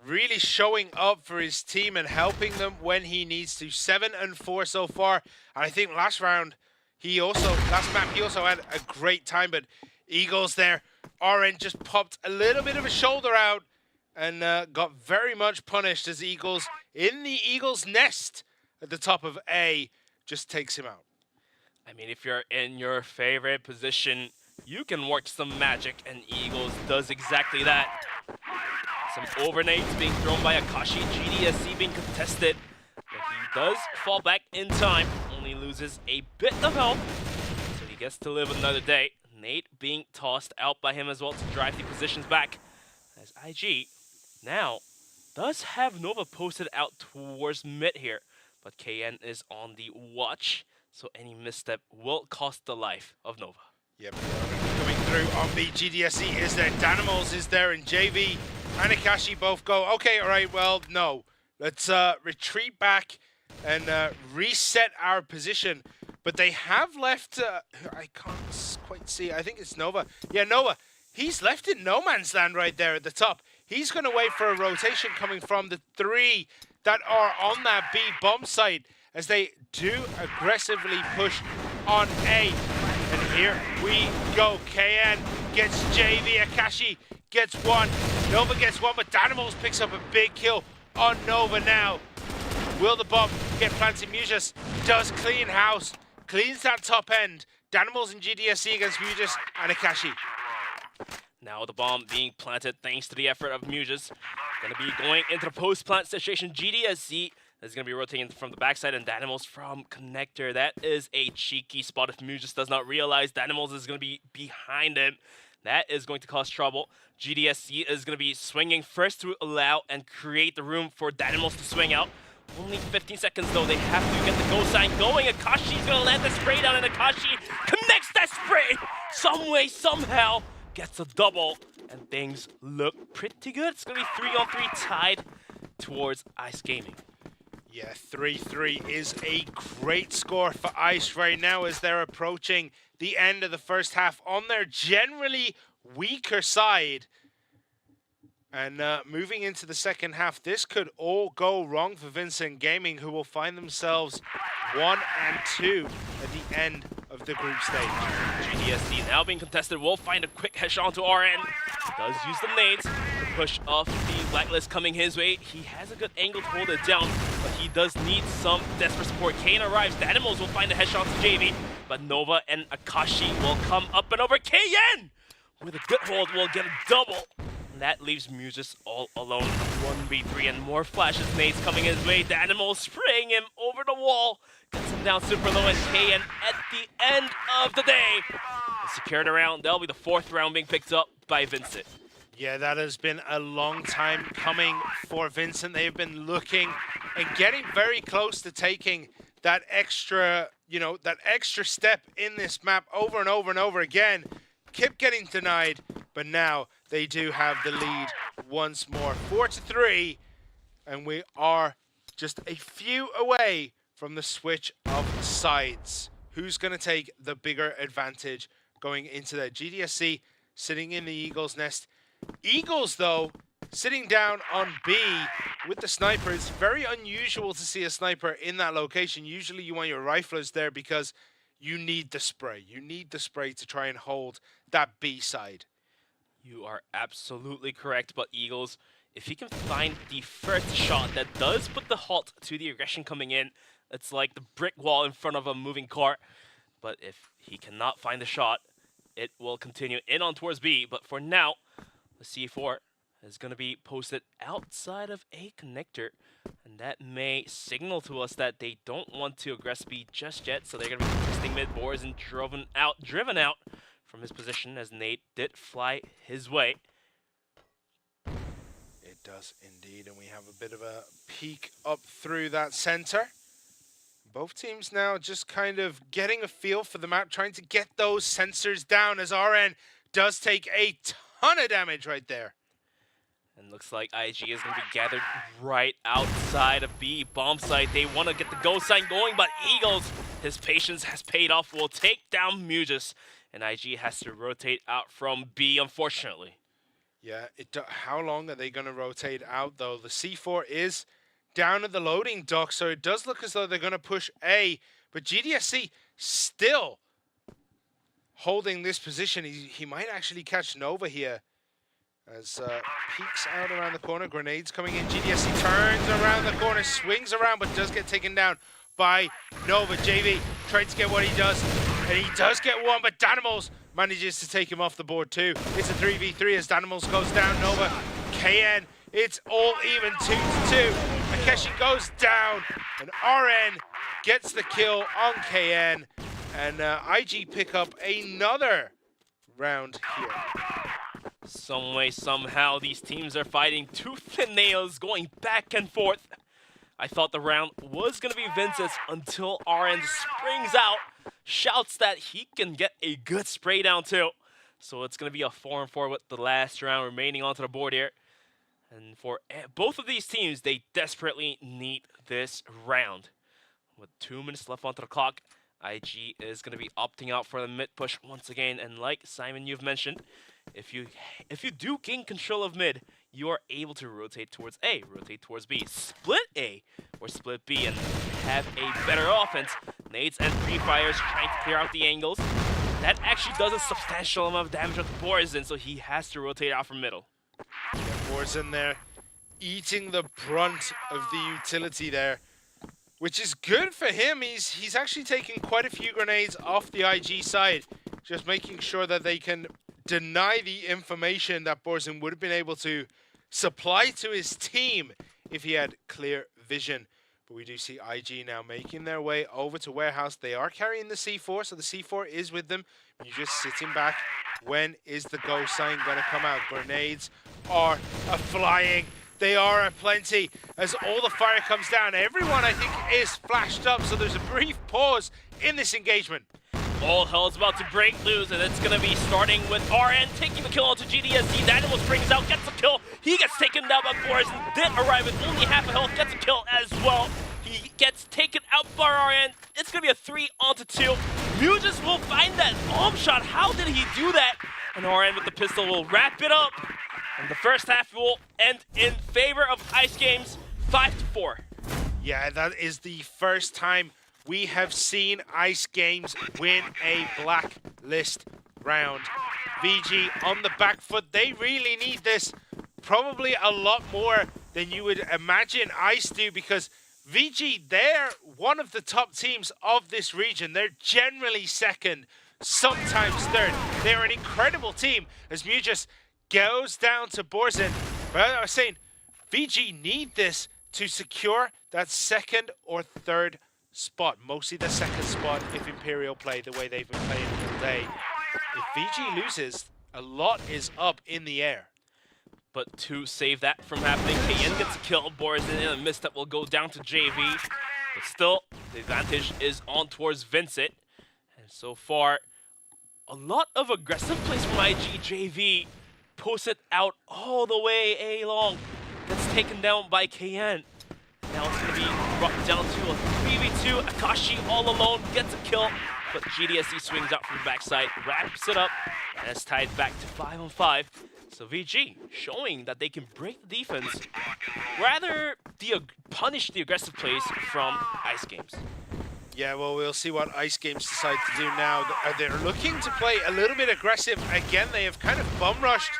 Speaker 6: Really showing up for his team and helping them when he needs to. 7-4 so far. And I think last map, he also had a great time. But Eagles there, RN just popped a little bit of a shoulder out and got very much punished as Eagles in the Eagles nest at the top of A just takes him out.
Speaker 5: I mean, if you're in your favorite position, you can work some magic, and Eagles does exactly that. Some overnades being thrown by Akashi, GDSC being contested, but he does fall back in time, only loses a bit of health, so he gets to live another day. Nate being tossed out by him as well to drive the positions back, as IG now does have Nova posted out towards mid here, but KN is on the watch. So any misstep will cost the life of Nova.
Speaker 6: Yep, coming through on B. GDSC is there, Danimals is there, and JV and Akashi both go, okay, all right, well, no. Let's retreat back and reset our position. But they have left, I can't quite see, I think it's Nova. Yeah, Nova, he's left in no man's land right there at the top. He's going to wait for a rotation coming from the 3 that are on that B bomb site, as they do aggressively push on A. And here we go. KN gets JV. Akashi gets 1. Nova gets 1, but Danimals picks up a big kill on Nova now. Will the bomb get planted? Mujis does clean house. Cleans that top end. Danimals and GDSC against Mujis and Akashi.
Speaker 5: Now the bomb being planted thanks to the effort of Mujis. Gonna be going into the post-plant situation. GDSC is going to be rotating from the backside, and Danimals from connector. That is a cheeky spot if Mujis does not realize Danimals is going to be behind him. That is going to cause trouble. GDSC is going to be swinging first to allow and create the room for Danimals to swing out. Only 15 seconds though. They have to get the go sign going. Akashi's going to land the spray down, and Akashi connects that spray some way, somehow. Gets a double, and things look pretty good. It's going to be 3-on-3 tied towards Ice Gaming.
Speaker 6: Yeah, 3-3 is a great score for ICE right now as they're approaching the end of the first half on their generally weaker side. And moving into the second half, this could all go wrong for Vincent Gaming, who will find themselves 1 and 2 at the end of the group stage.
Speaker 5: GDSC now being contested will find a quick headshot onto RN. Does use the nades to push off the blacklist coming his way. He has a good angle to hold it down, but he does need some desperate support. Kane arrives. Danimals will find a headshot to JV, but Nova and Akashi will come up and over. KN with a good hold will get a double. And that leaves Mujis all alone. 1v3 and more flashes, nades coming his way. Danimals spraying him over the wall. Gets him down super low, and KN at the end of the day secured a round. That'll be the 4th round being picked up by Vincent.
Speaker 6: Yeah, that has been a long time coming for Vincent. They've been looking and getting very close to taking that extra, that extra step in this map over and over and over again. Kept getting denied. but now they do have the lead once more. 4-3, and we are just a few away from the switch of sides. Who's going to take the bigger advantage going into that? GDSC sitting in the Eagles' nest. Eagles, though, sitting down on B with the sniper. It's very unusual to see a sniper in that location. Usually you want your riflers there because you need the spray. You need the spray to try and hold that B side.
Speaker 5: You are absolutely correct, but Eagles, if he can find the first shot that does put the halt to the aggression coming in, it's like the brick wall in front of a moving car. But if he cannot find the shot, it will continue in on towards B. But for now, the C4 is going to be posted outside of A connector, and that may signal to us that they don't want to aggress B just yet, so they're going to be testing mid. Boars and driven out from his position as Nate did fly his way.
Speaker 6: It does indeed, and we have a bit of a peek up through that center. Both teams now just kind of getting a feel for the map, trying to get those sensors down as RN does take a ton of damage right there.
Speaker 5: And looks like IG is going to be gathered right outside of B bomb site. They want to get the go sign going, but Eagles, his patience has paid off, will take down Mugis, and IG has to rotate out from B, unfortunately.
Speaker 6: Yeah, how long are they going to rotate out, though? The C4 is down at the loading dock, so it does look as though they're going to push A, but GDSC still holding this position. He might actually catch Nova here as peeks out around the corner. Grenades coming in. GDSC turns around the corner, swings around, but does get taken down by Nova. JV tries to get what he does, and he does get one, but Danimals manages to take him off the board too. It's a 3v3 as Danimals goes down. Nova, KN, it's all even 2-2. Akeshi goes down, and RN gets the kill on KN, and IG pick up another round here.
Speaker 5: Some way, somehow, these teams are fighting tooth and nails, going back and forth. I thought the round was going to be Vincit's until RN springs out, shouts that he can get a good spray down too. So it's going to be a 4-4 with the last round remaining onto the board here. And for both of these teams, they desperately need this round. With 2 minutes left onto the clock, IG is going to be opting out for the mid push once again. And like Simon, you've mentioned, if you do gain control of mid, you are able to rotate towards A, rotate towards B, split A or split B, and have a better offense. Nades and pre-fires trying to clear out the angles. That actually does a substantial amount of damage with Borzin, so he has to rotate out from middle.
Speaker 6: Yeah, Borzin there eating the brunt of the utility there, which is good for him. He's actually taking quite a few grenades off the IG side, just making sure that they can deny the information that Borzin would have been able to supply to his team if he had clear vision. But we do see IG now making their way over to Warehouse. They are carrying the C4, so the C4 is with them. You're just sitting back. When is the go sign going to come out? Grenades are flying. They are aplenty as all the fire comes down. Everyone, I think, is flashed up, so there's a brief pause in this engagement.
Speaker 5: All hell's about to break loose, and it's going to be starting with RN taking the kill onto GDSC. Dynamo springs out, gets a kill. He gets taken down by Boris and did arrive with only half a health, gets a kill as well. He gets taken out by RN. It's going to be a 3-on-2. Mugis will find that bomb shot. How did he do that? And RN with the pistol will wrap it up. And the first half will end in favor of Ice Games, 5-4.
Speaker 6: Yeah, that is the first time we have seen Ice Games win a blacklist round. VG on the back foot. They really need this probably a lot more than you would imagine Ice do, because VG, they're one of the top teams of this region. They're generally second, sometimes third. They're an incredible team as Mugis goes down to Borzin. But I was saying, VG need this to secure that second or third spot, mostly the second spot if Imperial play the way they've been playing all day. If VG loses, a lot is up in the air.
Speaker 5: But to save that from happening, KN gets a kill. Borzin in a misstep will go down to JV. But still, the advantage is on towards Vincit. And so far, a lot of aggressive plays from IG. JV posts it out all the way A long. Gets taken down by KN. Now it's going to be brought down to a 3v2. Akashi all alone gets a kill, but GDSC swings out from the backside, wraps it up, and it's tied back to 5-on-5. So VG showing that they can break the defense, rather punish the aggressive plays from Ice Games.
Speaker 6: Yeah, well, we'll see what Ice Games decide to do now. They're looking to play a little bit aggressive. Again, they have kind of bum rushed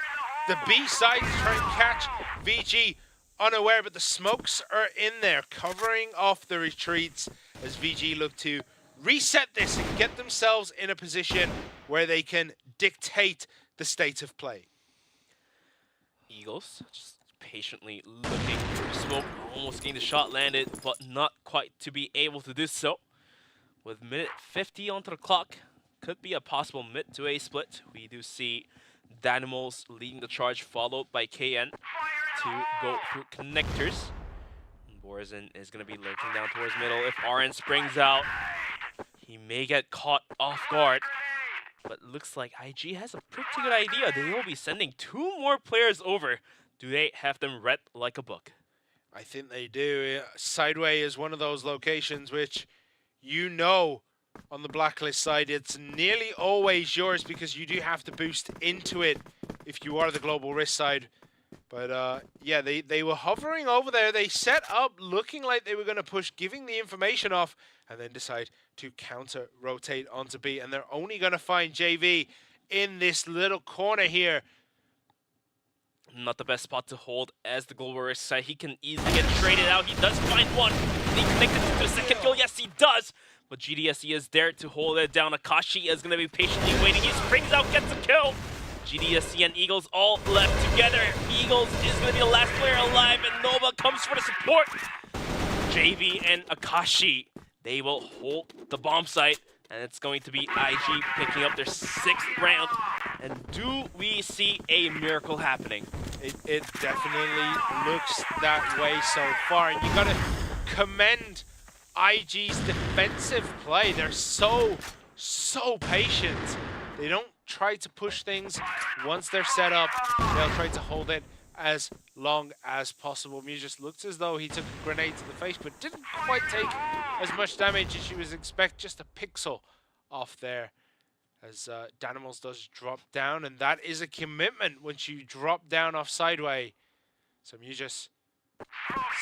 Speaker 6: the B side to try and catch VG unaware, but the smokes are in there, covering off the retreats as VG look to reset this and get themselves in a position where they can dictate the state of play.
Speaker 5: Eagles just patiently looking for smoke, almost getting the shot landed, but not quite to be able to do so. With minute 50 onto the clock, could be a possible mid to A split. We do see Dynamos leading the charge, followed by KN to go through connectors. Borzin is going to be lurking down towards middle. If RN springs out, he may get caught off guard. But looks like IG has a pretty good idea. They will be sending 2 more players over. Do they have them read like a book?
Speaker 6: I think they do. Sideway is one of those locations which, you know, on the blacklist side, it's nearly always yours because you do have to boost into it if you are the global risk side. But yeah, they were hovering over there. They set up looking like they were going to push, giving the information off, and then decide to counter rotate onto B. And they're only going to find JV in this little corner here.
Speaker 5: Not the best spot to hold as the global risk side. He can easily get traded out. He does find one. Is he connected to a second kill? Yes, he does. But GDSC is there to hold it down. Akashi is going to be patiently waiting. He springs out, gets a kill. GDSC and Eagles all left together. Eagles is going to be the last player alive, and Nova comes for the support. JV and Akashi, they will hold the bomb site, and it's going to be IG picking up their 6th round. And do we see a miracle happening?
Speaker 6: It definitely looks that way so far, and you got to commend IG's defensive play. They're so patient. They don't try to push things. Once they're set up, they'll try to hold it as long as possible. Muse looks as though he took a grenade to the face, but didn't quite take as much damage as you would expect. Just a pixel off there as Danimals does drop down, and that is a commitment once you drop down off Sideway. So Muse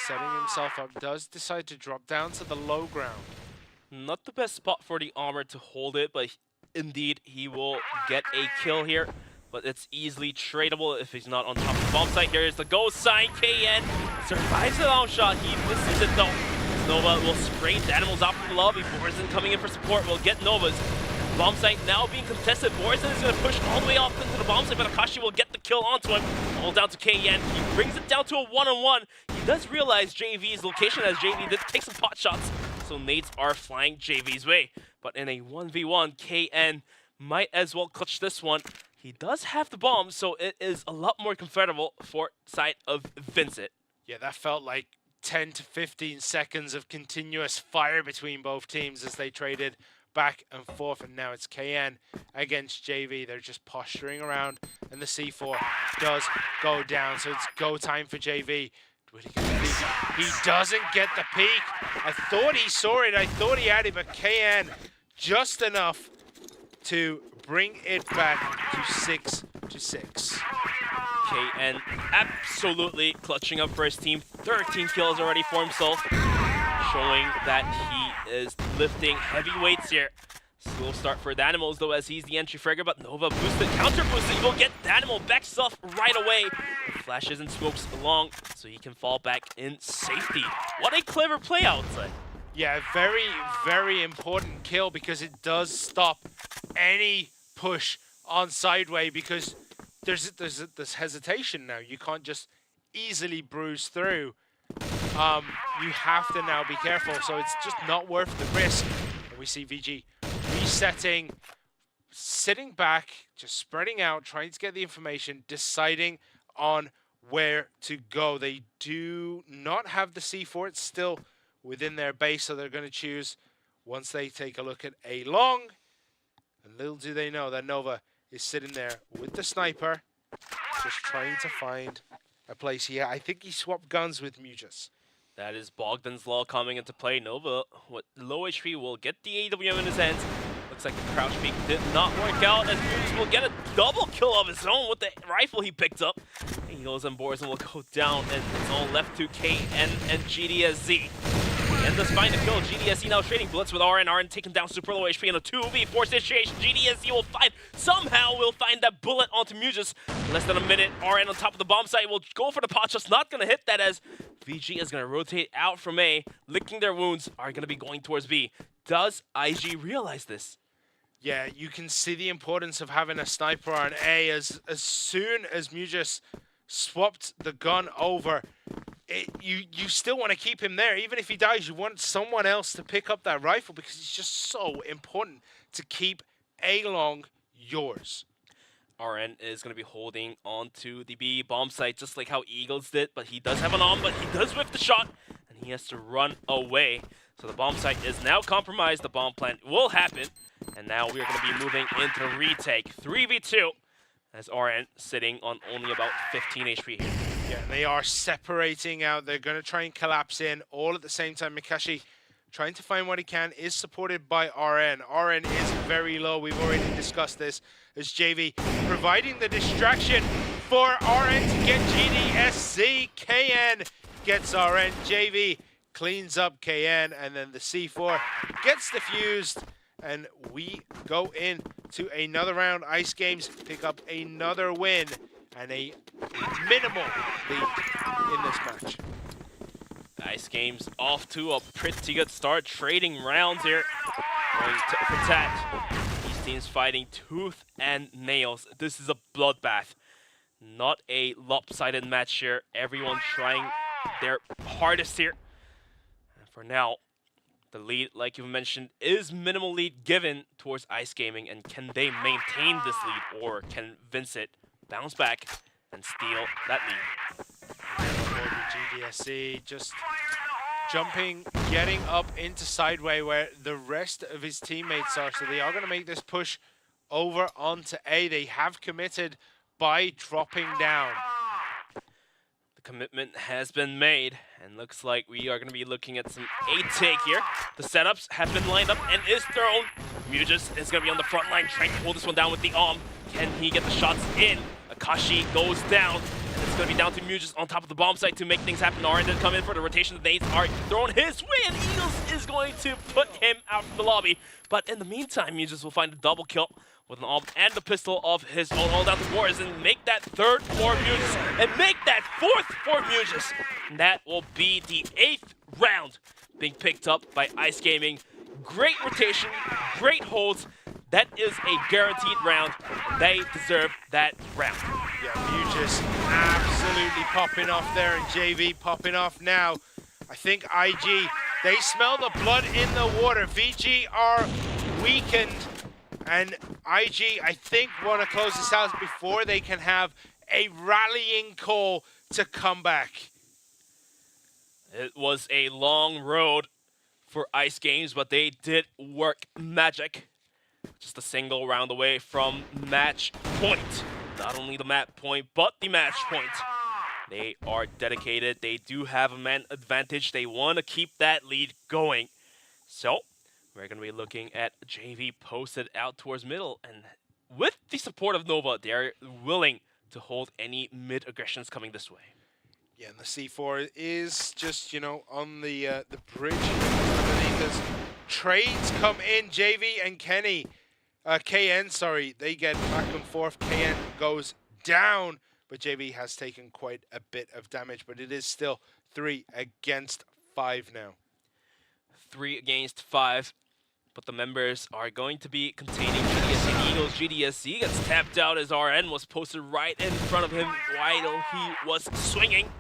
Speaker 6: setting himself up, does decide to drop down to the low ground.
Speaker 5: Not the best spot for the armor to hold it, but indeed he will get a kill here. But it's easily tradable if he's not on top of the bomb site. Here is the ghost sign. KN survives the long shot. He misses it though. Nova will spray the animals out from the lobby. Borzin coming in for support will get Nova's. Bomb site now being contested. Borzin is going to push all the way off into the bomb site, but Akashi will get the kill onto him. All down to KN. He brings it down to a 1-on-1. He does realize JV's location as JV did take some pot shots, so nades are flying JV's way. But in a 1v1, KN might as well clutch this one. He does have the bomb, so it is a lot more comfortable for side of VINCIT.
Speaker 6: Yeah, that felt like 10 to 15 seconds of continuous fire between both teams as they traded back and forth, and now it's KN against JV. They're just posturing around, and the C4 does go down, so it's go time for JV. He doesn't get the peek. I thought he saw it, I thought he had it, but KN just enough to bring it back to 6-6.
Speaker 5: KN absolutely clutching up for his team. 13 kills already for himself, showing that he is lifting heavy weights here. Slow start for Danimals though, as he's the entry fragger, but Nova boosted, counter boosted. He will get Danimal back stuff right away. Flashes and smokes along, so he can fall back in safety. What a clever play outside.
Speaker 6: Yeah, very, very important kill because it does stop any push on Sideway, because there's hesitation now. You can't just easily bruise through. You have to now be careful, so it's just not worth the risk. And we see VG resetting, sitting back, just spreading out, trying to get the information, deciding on where to go. They do not have the C4. It's still within their base, so they're going to choose once they take a look at A long. And little do they know that Nova is sitting there with the sniper, just trying to find a place here. I think he swapped guns with Mujas.
Speaker 5: That is Bogdan's Law coming into play. Nova, with low HP, will get the AWM in his hands. Looks like the crouch peek did not work out, and Mujas will get a double kill of his own with the rifle he picked up. Eagles and Boris will go down, and it's all left to KN and GDSZ. And does find a kill. GDSZ now trading bullets with RN. RN taking down super low HP in a 2v4 situation. GDSZ will somehow will find that bullet onto Mujas. Less than a minute. RN on top of the bomb site will go for the pot shot. Not going to hit that, as VG is going to rotate out from A. Licking their wounds, are going to be going towards B. Does IG realize this?
Speaker 6: Yeah, you can see the importance of having a sniper on A. As soon as Mujas swapped the gun over, you still want to keep him there. Even if he dies, you want someone else to pick up that rifle, because it's just so important to keep A long yours.
Speaker 5: RN is going to be holding on to the B bomb site, just like how Eagles did, but he does have an arm, but he does whiff the shot, and he has to run away. So the bomb site is now compromised. The bomb plant will happen, and now we're going to be moving into retake 3v2, as RN sitting on only about 15 HP here.
Speaker 6: Yeah, they are separating out. They're going to try and collapse in all at the same time. Mikashi trying to find what he can, is supported by RN. RN is very low. We've already discussed this, as JV providing the distraction for RN to get GDSZ. KN gets RN. JV cleans up KN, and then the C4 gets defused. And we go in to another round. Ice Games pick up another win and a minimal lead in this match.
Speaker 5: Ice Games off to a pretty good start, trading rounds here. Going to protect. These teams fighting tooth and nails. This is a bloodbath, not a lopsided match here. Everyone trying their hardest here. And for now, the lead, like you mentioned, is minimal lead given towards Ice Gaming. And can they maintain this lead, or can VINCIT bounce back and steal that lead?
Speaker 6: GDSC just jumping, getting up into sideway where the rest of his teammates are. So they are going to make this push over onto A. They have committed by dropping down.
Speaker 5: The commitment has been made, and looks like we are going to be looking at some A take here. The setups have been lined up and is thrown. Mujas is going to be on the front line, trying to hold this one down with the arm. Can he get the shots in? Akashi goes down, and it's going to be down to Mujas on top of the bomb site to make things happen. RN did come in for the rotation. The nades are thrown his way, and Eagles is going to put him out from the lobby. But in the meantime, Mujas will find a double kill with an AWP and the pistol of his own, all down to Boris, and make that third for Mujas, and make that fourth for Mujas. And that will be the 8th round being picked up by Ice Gaming. Great rotation, great holds. That is a guaranteed round. They deserve that round.
Speaker 6: Yeah, Mujas absolutely popping off there, and JV popping off now. I think IG, they smell the blood in the water. VG are weakened, and IG, I think, want to close this out before they can have a rallying call to come back.
Speaker 5: It was a long road for Ice Games, but they did work magic. Just a single round away from match point. Not only the map point, but the match point. They are dedicated. They do have a man advantage. They want to keep that lead going. So we're going to be looking at JV posted out towards middle. And with the support of Nova, they're willing to hold any mid-aggressions coming this way.
Speaker 6: Yeah, and the C4 is just, you know, on the bridge underneath us. Trades come in, JV and KN, sorry, they get back and forth. KN goes down, but JV has taken quite a bit of damage, but it is still 3 against 5 now.
Speaker 5: 3 against 5, but the members are going to be containing GDSC Eagles. GDSC gets tapped out as RN was posted right in front of him while he was swinging.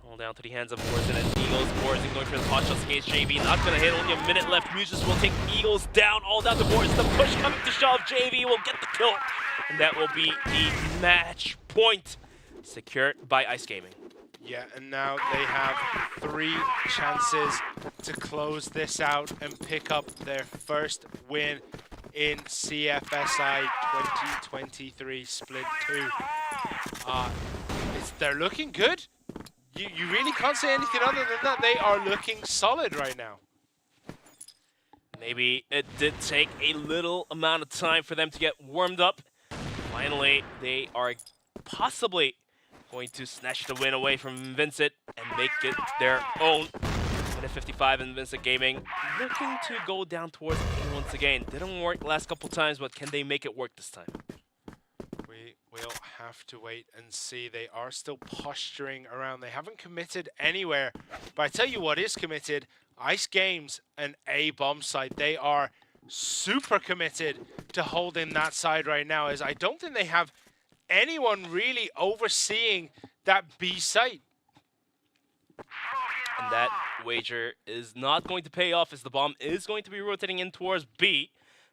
Speaker 5: All down to the hands of Borzen and Eagles. Borzen going for the pot shots against JV. Not going to hit. Only a minute left. Mujas will take Eagles down. All down to Borzen. The push coming to shove. JV will get the kill. And that will be the match point secured by Ice Gaming.
Speaker 6: Yeah, and now they have 3 chances to close this out and pick up their first win in CFSI 2023 Split 2. They're looking good. You really can't say anything other than that. They are looking solid right now.
Speaker 5: Maybe it did take a little amount of time for them to get warmed up. Finally, they are possibly going to snatch the win away from VINCIT and make it their own. Minute 55 in VINCIT Gaming, looking to go down towards A once again. Didn't work last couple times, but can they make it work this time?
Speaker 6: We will have to wait and see. They are still posturing around. They haven't committed anywhere. But I tell you what is committed, Ice Games and A bomb site. They are super committed to holding that side right now, as I don't think they have anyone really overseeing that B site.
Speaker 5: And that wager is not going to pay off, as the bomb is going to be rotating in towards B.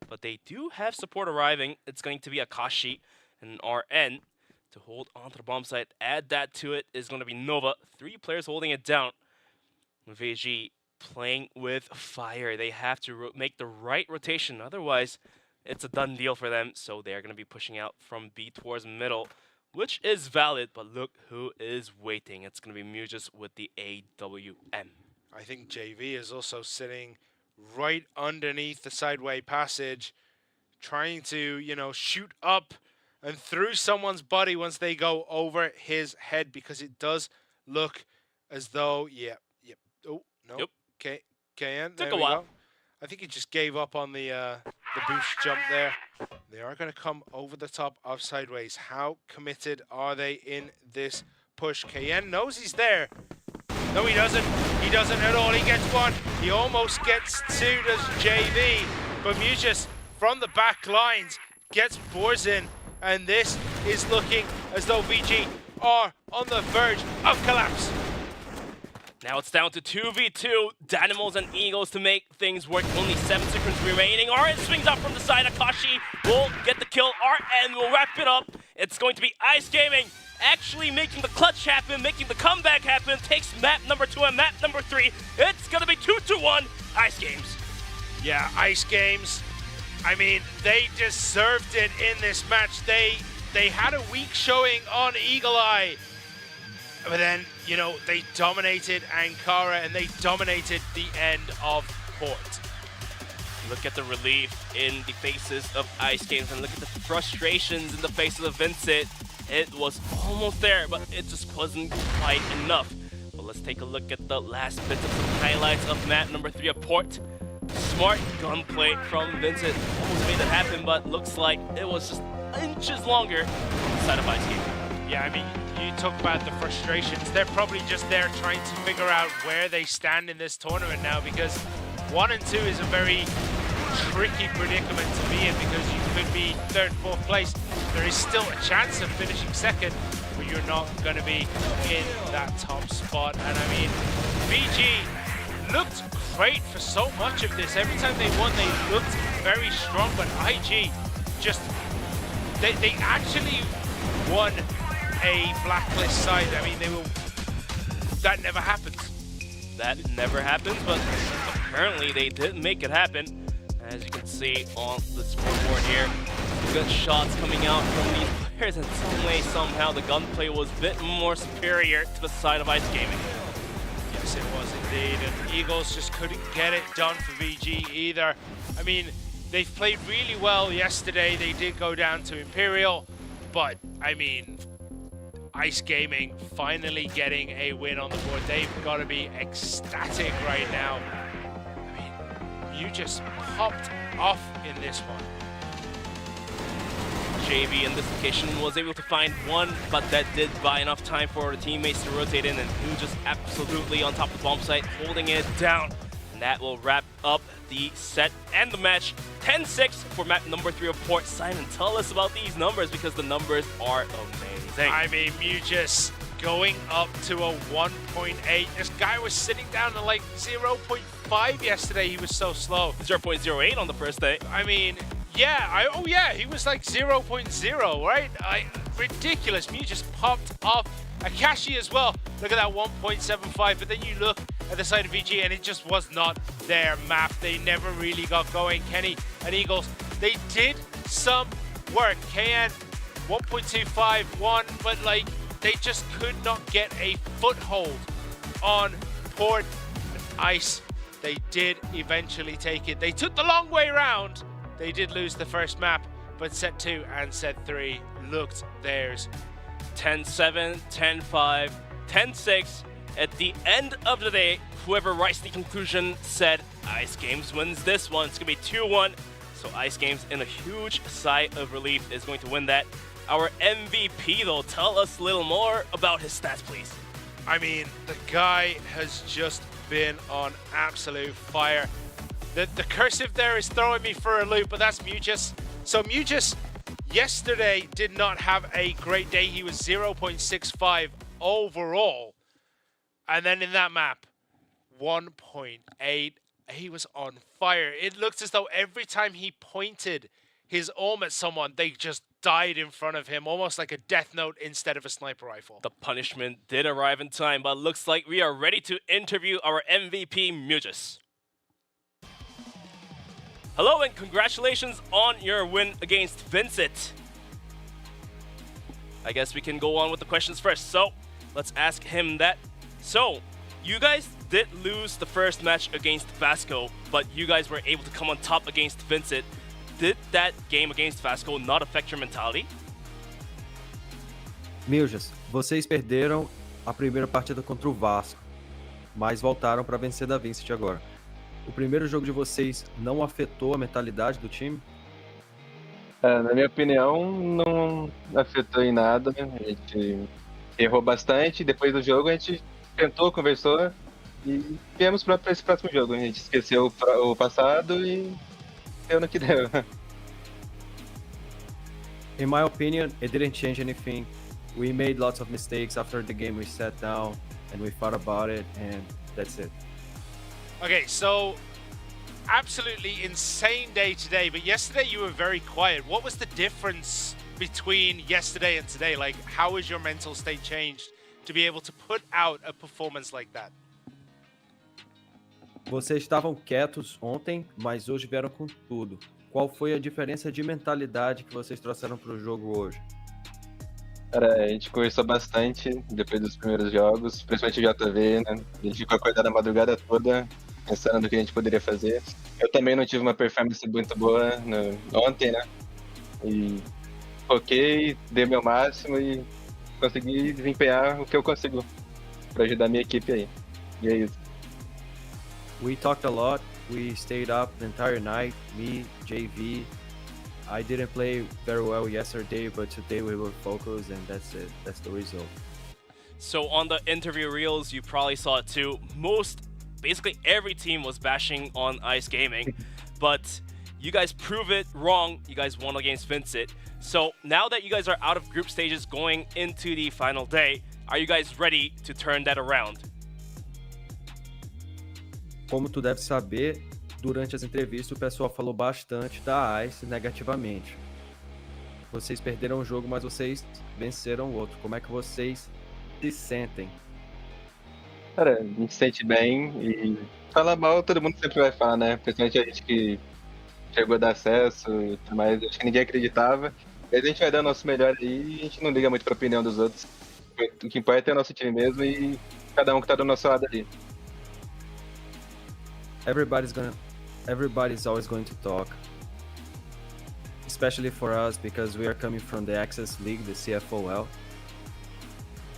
Speaker 5: But they do have support arriving. It's going to be Akashi and RN to hold onto the bomb site. Add that to it is going to be Nova. 3 players holding it down. VG playing with fire. They have to make the right rotation. Otherwise, it's a done deal for them. So they're going to be pushing out from B towards middle, which is valid. But look who is waiting. It's going to be Muges with the AWM.
Speaker 6: I think JV is also sitting right underneath the sideway passage, trying to, you know, shoot up and through someone's body once they go over his head, because it does look as though, oh, no.
Speaker 5: Yep.
Speaker 6: Okay, KN,
Speaker 5: Took
Speaker 6: there
Speaker 5: a
Speaker 6: we
Speaker 5: while.
Speaker 6: go. I think he just gave up on the boost jump there. They are going to come over the top of sideways. How committed are they in this push? KN knows he's there. No, he doesn't. He doesn't at all. He gets one. He almost gets two, does JV. But Muges from the back lines gets Boars in. And this is looking as though VG are on the verge of collapse.
Speaker 5: Now it's down to 2v2, Dynamos and Eagles to make things work. Only 7 seconds remaining. RN swings up from the side. Akashi will get the kill. RN will wrap it up. It's going to be Ice Gaming actually making the clutch happen, making the comeback happen. Takes map number 2 and map number 3. It's going to be 2-1 Ice Games.
Speaker 6: Yeah, Ice Games. I mean, they deserved it in this match. They had a weak showing on Eagle Eye. But then, you know, they dominated Ankara and they dominated the end of Port.
Speaker 5: Look at the relief in the faces of Ice Games and look at the frustrations in the faces of VINCIT. It was almost there, but it just wasn't quite enough. But let's take a look at the last bits of some highlights of map number 3 of Port. Smart gunplay from VINCIT. Almost made it happen, but looks like it was just inches longer on the side of Ice Games.
Speaker 6: Yeah, I mean, you talk about the frustrations. They're probably just there trying to figure out where they stand in this tournament now, because 1 and 2 is a very tricky predicament to be in, because you could be 3rd, 4th place. There is still a chance of finishing 2nd, but you're not going to be in that top spot. And I mean, VG looked great for so much of this. Every time they won, they looked very strong, but IG just, they actually won a blacklist side. I mean, that never happens.
Speaker 5: That never happens, but apparently they did make it happen. As you can see on the scoreboard here, good shots coming out from these players. In some way, somehow, the gunplay was a bit more superior to the side of Ice Gaming.
Speaker 6: Yes, it was indeed, and Eagles just couldn't get it done for VG either. I mean, they played really well yesterday. They did go down to Imperial, but I mean, Ice Gaming finally getting a win on the board. They've got to be ecstatic right now. I mean, you just popped off in this one.
Speaker 5: JV in this occasion was able to find one, but that did buy enough time for the teammates to rotate in, and he was just absolutely on top of the bomb site, holding it down. And that will wrap up the set and the match. 10-6 for map number 3 of Port. Simon, tell us about these numbers, because the numbers are amazing.
Speaker 6: I mean, Muges going up to a 1.8. This guy was sitting down at like 0.5 yesterday. He was so slow.
Speaker 5: 0.08 on the first day.
Speaker 6: I mean, yeah, oh yeah, he was like 0.0, right? Ridiculous. Muges popped off. Akashi as well. Look at that 1.75, but then you look at the side of VG and it just was not their map. They never really got going. Kenny and Eagles, they did some work. KN 1.251, but like they just could not get a foothold on Port Ice. They did eventually take it. They took the long way around. They did lose the first map, but set 2 and set 3 looked theirs.
Speaker 5: 10-7, 10-5, 10-6. At the end of the day, whoever writes the conclusion said Ice Games wins this one. It's going to be 2-1. So Ice Games, in a huge sigh of relief, is going to win that. Our MVP, though, tell us a little more about his stats, please.
Speaker 6: I mean, the guy has just been on absolute fire. The cursive there is throwing me for a loop, but that's Mujas. So Mujas yesterday did not have a great day. He was 0.65 overall. And then in that map, 1.8. He was on fire. It looked as though every time he pointed his arm at someone, they just died in front of him, almost like a death note instead of a sniper rifle.
Speaker 5: The punishment did arrive in time, but looks like we are ready to interview our MVP, Mujas. Hello and congratulations on your win against VINCIT. I guess we can go on with the questions first. So let's ask him that. So you guys did lose the first match against VASCO, but you guys were able to come on top against VINCIT. Did that game against VASCO not affect your mentality?
Speaker 7: Mujas, vocês perderam a primeira partida contra o VASCO, mas voltaram para vencer da VINCIT agora. O primeiro jogo de vocês não afetou a mentalidade do time?
Speaker 8: Na minha opinião, não afetou em nada. A gente errou bastante. Depois do jogo, a gente tentou, conversou e viemos para esse próximo jogo. A gente esqueceu o passado e deu no que deu.
Speaker 7: In my opinion, it didn't change anything. We made lots of mistakes after the game. We sat down and we thought about it, and that's it.
Speaker 6: Okay, so absolutely insane day today, but yesterday you were very quiet. What was the difference between yesterday and today? Like, how has your mental state changed to be able to put out a performance like that?
Speaker 7: Vocês estavam quietos ontem, mas hoje vieram com tudo. Qual foi a diferença de mentalidade que vocês trouxeram para o jogo hoje?
Speaker 8: Cara, a gente conversou bastante depois dos primeiros jogos, principalmente o JV, né? A gente ficou acordado a madrugada toda, pensando no que a gente poderia fazer. Eu também não tive uma performance muito boa ontem, né? E foquei, dei meu máximo e consegui desempenhar o que eu consigo para ajudar a minha equipe aí. E é isso.
Speaker 7: We talked a lot. We stayed up the entire night. Me, JV. I didn't play very well yesterday, but today we were focused, and that's it. That's the result.
Speaker 5: So on the interview reels, you probably saw it too. Basically every team was bashing on Ice Gaming, but you guys prove it wrong. You guys won against VINCIT. So now that you guys are out of group stages going into the final day, are you guys ready to turn that around?
Speaker 7: Como tu deve saber, durante as entrevistas o pessoal falou bastante da ICE negativamente. Vocês perderam o jogo, mas vocês venceram o outro. Como é que vocês se sentem?
Speaker 8: Cara, a gente se sente bem e falar mal todo mundo sempre vai falar, né? Principalmente a gente que chegou a dar acesso e tudo mais, acho que ninguém acreditava. Mas a gente vai dar o nosso melhor aí e a gente não liga muito pra opinião dos outros. O que importa é o nosso time mesmo e cada um que tá do nosso lado ali.
Speaker 7: Everybody's always going to talk, especially for us because we are coming from the Access League, the CFOL.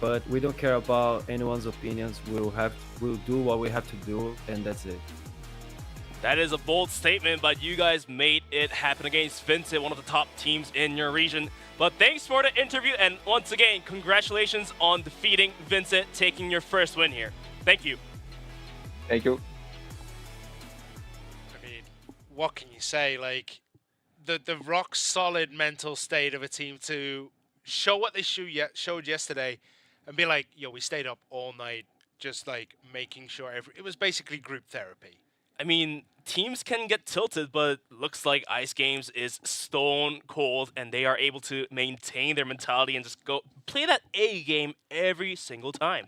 Speaker 7: But we don't care about anyone's opinions. We'll do what we have to do, and that's it.
Speaker 5: That is a bold statement, but you guys made it happen against VINCIT, one of the top teams in your region. But thanks for the interview, and once again, congratulations on defeating VINCIT, taking your first win here. Thank you.
Speaker 8: Thank you.
Speaker 6: What can you say? Like, the rock solid mental state of a team to show what they showed yesterday and be like, yo, we stayed up all night just like making sure it was basically group therapy.
Speaker 5: I mean, teams can get tilted, but looks like Ice Games is stone cold and they are able to maintain their mentality and just go play that A game every single time.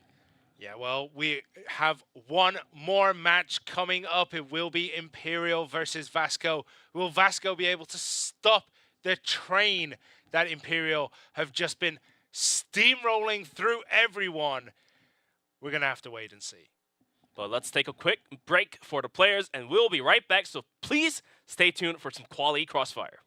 Speaker 6: Yeah, well, we have one more match coming up. It will be Imperial versus VASCO. Will VASCO be able to stop the train that Imperial have just been steamrolling through everyone. We're going to have to wait and see.
Speaker 5: But let's take a quick break for the players, and we'll be right back. So please stay tuned for some quality crossfire.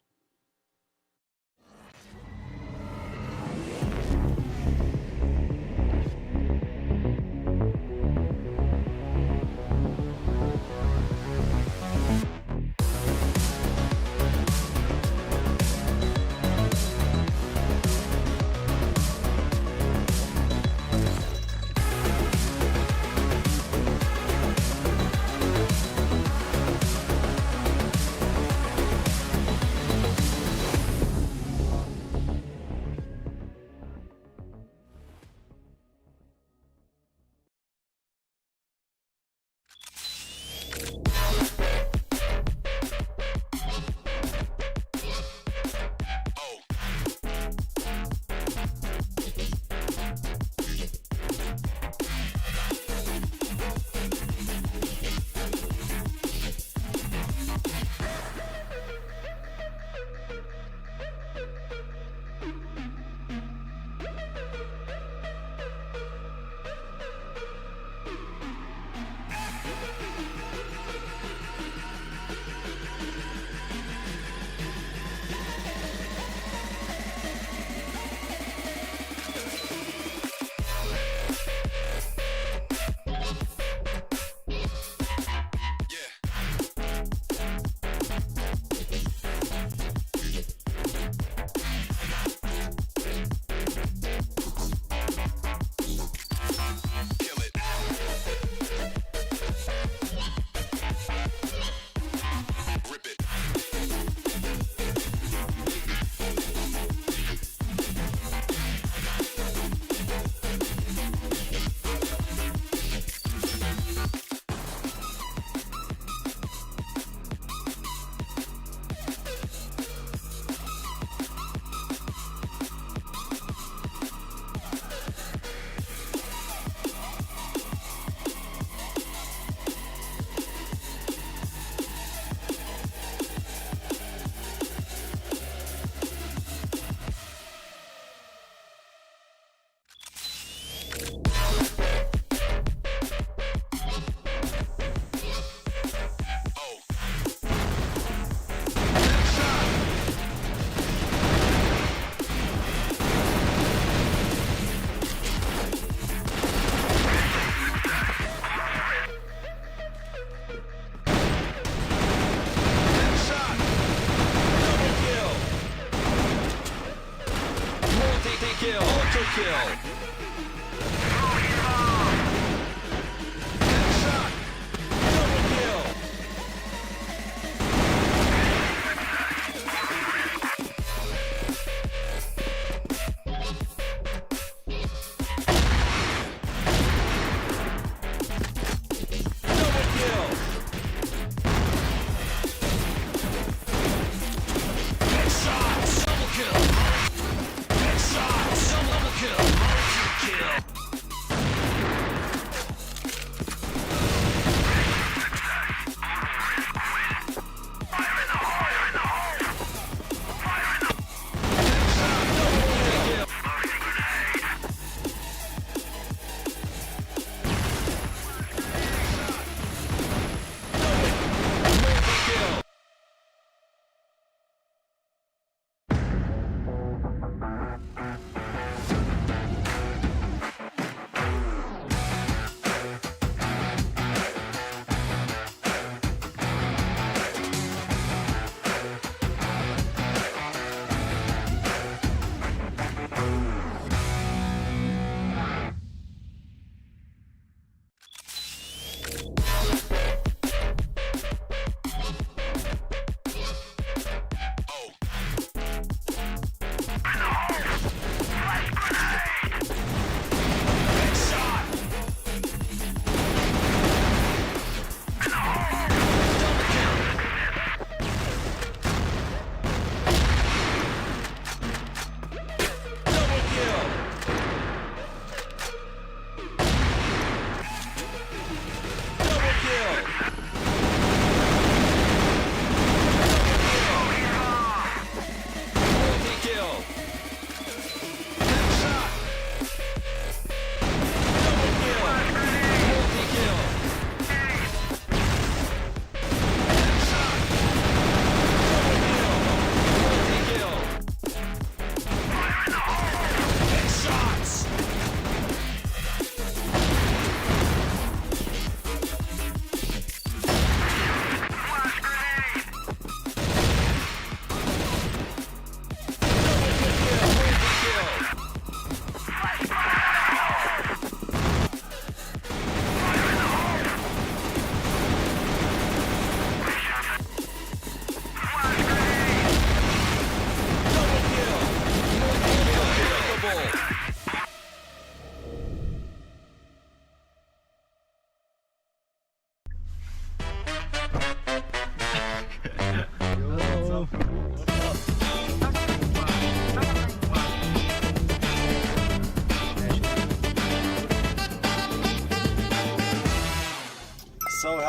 Speaker 4: Double kill.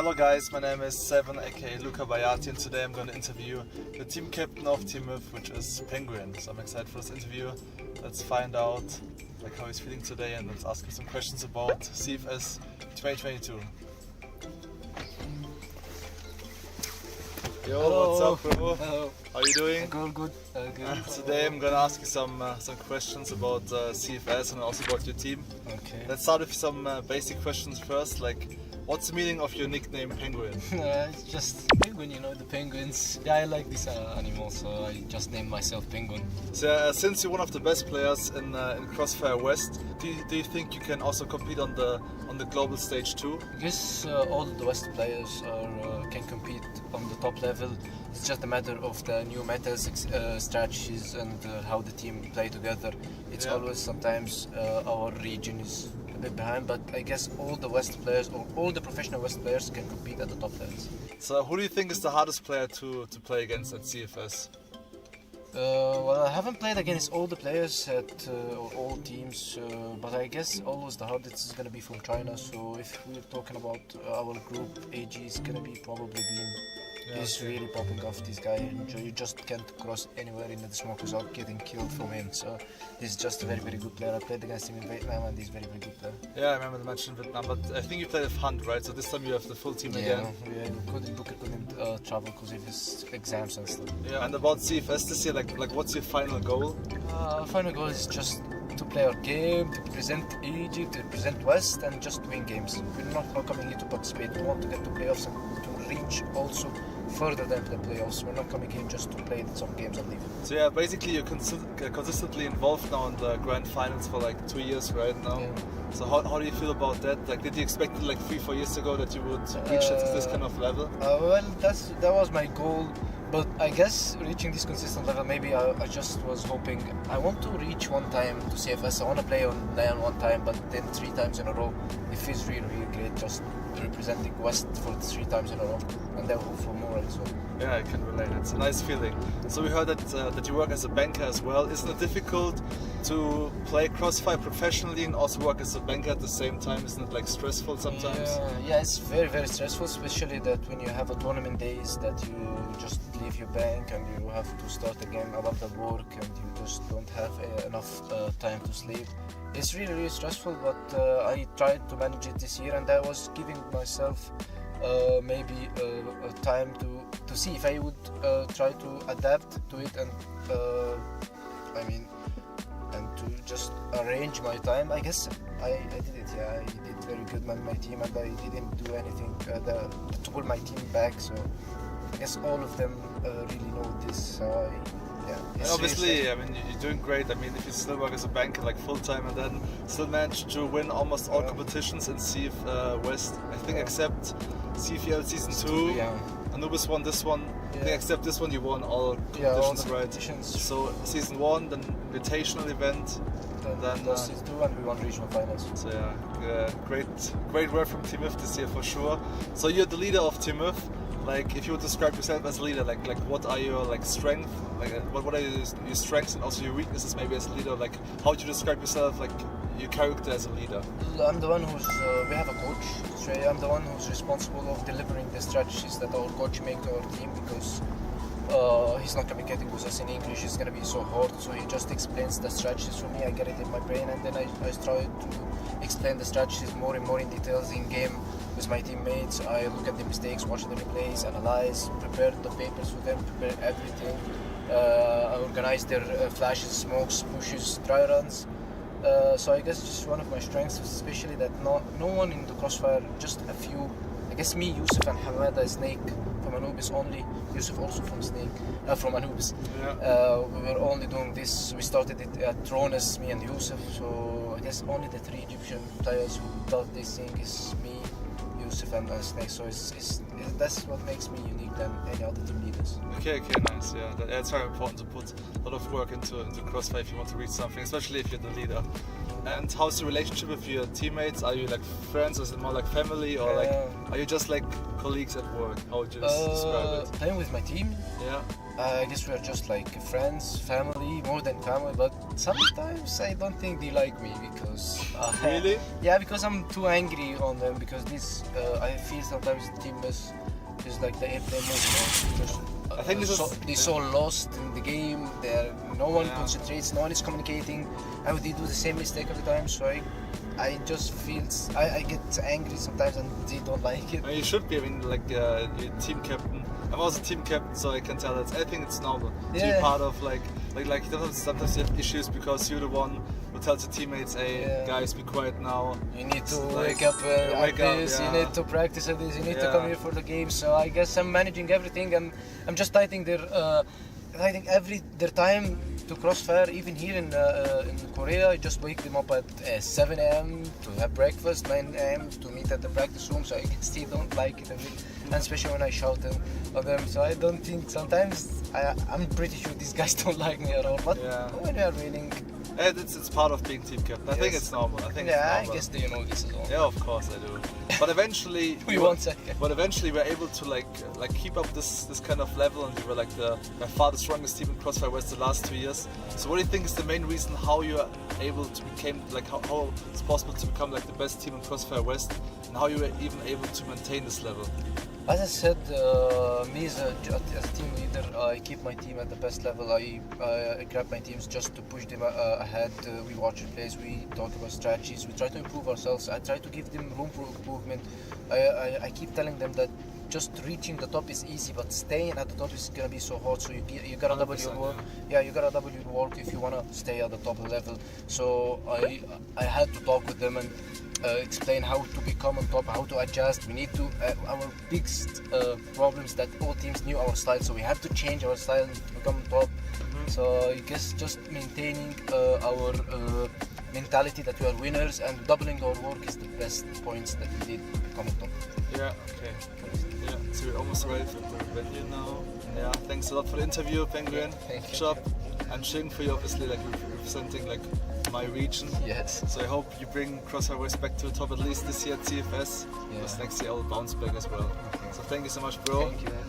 Speaker 1: Hello guys, my name is Seven, aka Luca Bayati, and today I'm going to interview the team captain of Team F, which is Penguin. So I'm excited for this interview. Let's find out how he's feeling today, and let's ask him some questions about CFS 2022. Yo,
Speaker 2: Hello.
Speaker 1: what's up, bro?
Speaker 2: Hello.
Speaker 1: How are you doing?
Speaker 2: Good.
Speaker 1: Today I'm gonna ask you some questions about CFS and also about your team.
Speaker 2: Okay.
Speaker 1: Let's start with some basic questions first. What's the meaning of your nickname Penguin?
Speaker 2: It's just penguin, you know, the penguins. Yeah, I like this animal, so I just named myself Penguin.
Speaker 1: So since you're one of the best players in Crossfire West, do you think you can also compete on the global stage too?
Speaker 2: I guess all the West players can compete on the top level. It's just a matter of the new metas, strategies, and how the team play together. It's always sometimes our region is a bit behind, but I guess all the West players or all the professional West players can compete at the top levels.
Speaker 1: So who do you think is the hardest player to play against at CFS?
Speaker 2: Well, I haven't played against all the players at or all teams, but I guess always the hardest is gonna be from China. So if we're talking about our group, AG is gonna be probably Beam. He's really popping off, this guy, and you just can't cross anywhere in the smoke without getting killed from him. So he's just a very, very good player. I played against him in Vietnam, and he's a very, very good player.
Speaker 1: Yeah, I remember the match in Vietnam, but I think you played with Hunt, right? So this time you have the full team again.
Speaker 2: Yeah, Booker couldn't travel because of his exams and stuff.
Speaker 1: Yeah, and about CFS this year, what's your final goal?
Speaker 2: Our final goal is just to play our game, to represent Egypt, to represent West, and just win games. We're not coming here to participate. We want to get to playoffs and to reach also further than the playoffs. We're not coming here just to play some games and leave.
Speaker 1: So yeah, basically you're consistently involved now in the grand finals for 2 years right now.
Speaker 2: Yeah.
Speaker 1: So how do you feel about that? Did you expect it 3-4 years ago that you would reach this kind of level?
Speaker 2: Well, that was my goal. But I guess reaching this consistent level, maybe I just was hoping, I want to reach one time to CFS. I want to play on LAN one time, but then 3 times in a row. It feels really, really great just representing West for 3 times in a row, and then hope for more as well.
Speaker 1: Yeah, I can relate. It's a nice feeling. So we heard that you work as a banker as well. Isn't it difficult to play Crossfire professionally and also work as a banker at the same time? Isn't it stressful sometimes?
Speaker 2: Yeah, it's very, very stressful, especially that when you have a tournament days that you just leave your bank and you have to start again a lot of work and you just don't have enough time to sleep. It's really, really stressful, but I tried to manage it this year, and I was giving myself maybe a time to see if I would try to adapt to it and and to just arrange my time. I guess I did it. Yeah, I did very good with my team, and I didn't do anything to pull my team back. So I guess all of them really know this. So
Speaker 1: And obviously, you're doing great. If you still work as a banker full time and then still manage to win almost all competitions in CF West, I think except CFL Season 2, Anubis won this one. I think except this one you won all competitions,
Speaker 2: all
Speaker 1: right? So Season 1, then Invitational event, then
Speaker 2: Season 2, and we won regional finals.
Speaker 1: So great work from Team F this year for sure. So you're the leader of Team F. If you would describe yourself as a leader, what are your strengths? What are your strengths and also your weaknesses maybe as a leader? How would you describe yourself, your character as a leader?
Speaker 2: I'm the one who's, we have a coach, so I'm the one who's responsible of delivering the strategies that our coach make to our team, because he's not communicating with us in English. It's gonna be so hard, so he just explains the strategies for me. I get it in my brain, and then I try to explain the strategies more and more in details in game with my teammates. I look at the mistakes, watch the replays, analyze, prepare the papers for them, prepare everything. I organize their flashes, smokes, pushes, dry runs. So I guess just one of my strengths, especially that no one in the Crossfire, just a few. I guess me, Yusuf, and Hamada Snake from Anubis only. Yusuf also from from Anubis.
Speaker 1: Yeah.
Speaker 2: We were only doing this. We started it at Trones, me and Yusuf. So I guess only the 3 Egyptian players who does this thing is me, Yusuf, and Snake. So it's that's what makes me unique than any other team leaders.
Speaker 1: Okay, nice. Yeah, it's very important to put a lot of work into Crossfire if you want to reach something, especially if you're the leader. And how's the relationship with your teammates? Are you like friends? Is it more like family, or like are you just like colleagues at work? How would you describe it?
Speaker 2: Playing with my team,
Speaker 1: Yeah.
Speaker 2: I guess we're just like friends, family, more than family. But sometimes I don't think they like me because
Speaker 1: Really?
Speaker 2: yeah, because I'm too angry on them. Because this I feel sometimes the team is like the airplane mode.
Speaker 1: I think this is
Speaker 2: they're so lost in the game. No one concentrates, no one is communicating, and they do the same mistake every time. So I just feel I get angry sometimes, and they don't like it.
Speaker 1: Well, you should be. I mean, like your team captain. I'm also team captain, so I can tell that. I think it's normal to be part of like sometimes you have issues because you're the one who tells your teammates, "Hey, guys, be quiet now.
Speaker 2: You need to
Speaker 1: Like,
Speaker 2: wake up at this. You need to practice at this. You need to come here for the game." So I guess I'm managing everything, and I'm just hiding their time to Crossfire. Even here in Korea, I just wake them up at 7 a.m. to have breakfast, 9 a.m. to meet at the practice room. So I guess they don't like it a bit, and especially when I shout at them. So I don't think sometimes I'm pretty sure these guys don't like me at all. But when we are winning,
Speaker 1: it's part of being team captain. I think it's normal. I think it's normal.
Speaker 2: I guess you know this as well.
Speaker 1: Yeah, of course I do. But eventually, we're able to like keep up this kind of level, and we were like by far the strongest team in Crossfire West the last 2 years. So what do you think is the main reason how you are able to become like how it's possible to become like the best team in Crossfire West, and how you were even able to maintain this level?
Speaker 2: As I said, me as a team leader, I keep my team at the best level. I grab my teams just to push them ahead. We watch replays, we talk about strategies, we try to improve ourselves. I try to give them room for improvement. I keep telling them that just reaching the top is easy, but staying at the top is gonna be so hard. So you gotta double your work. Yeah, you gotta double your work if you wanna stay at the top level. So I had to talk with them and explain how to become on top, how to adjust. We need to. Our biggest problem is that all teams knew our style, so we have to change our style to become on top. So I guess just maintaining our mentality that we are winners and doubling our work is the best points that we did to become on top.
Speaker 1: Yeah. Okay. Yeah. So we're almost ready for the venue now. Yeah. Thanks a lot for the interview, Penguin.
Speaker 2: Thank you.
Speaker 1: Job. I'm cheering for you, obviously, like representing like my region.
Speaker 2: Yes.
Speaker 1: So I hope you bring Crossfire West back to the top at least this year at CFS. Because next year I'll bounce back as well.
Speaker 2: Okay.
Speaker 1: So thank you so much, bro.
Speaker 2: Thank you, man.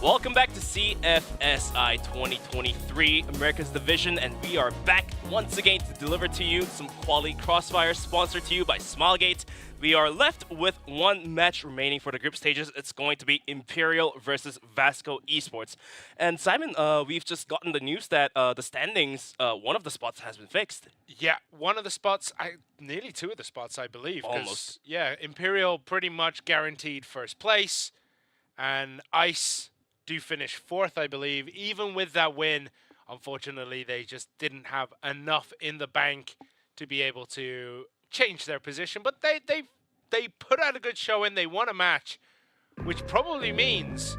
Speaker 5: Welcome back to CFSI 2023, America's Division, and we are back once again to deliver to you some quality crossfire sponsored to you by Smilegate. We are left with one match remaining for the group stages. It's going to be Imperial versus VASCO Esports. And Simon, we've just gotten the news that the standings, one of the spots has been fixed.
Speaker 6: Yeah, one of the spots, nearly two of the spots, I believe.
Speaker 5: Almost.
Speaker 6: Yeah, Imperial pretty much guaranteed first place, and ICE do finish fourth, I believe. Even with that win, unfortunately, they just didn't have enough in the bank to be able to change their position. But they put out a good showing. They won a match, which probably means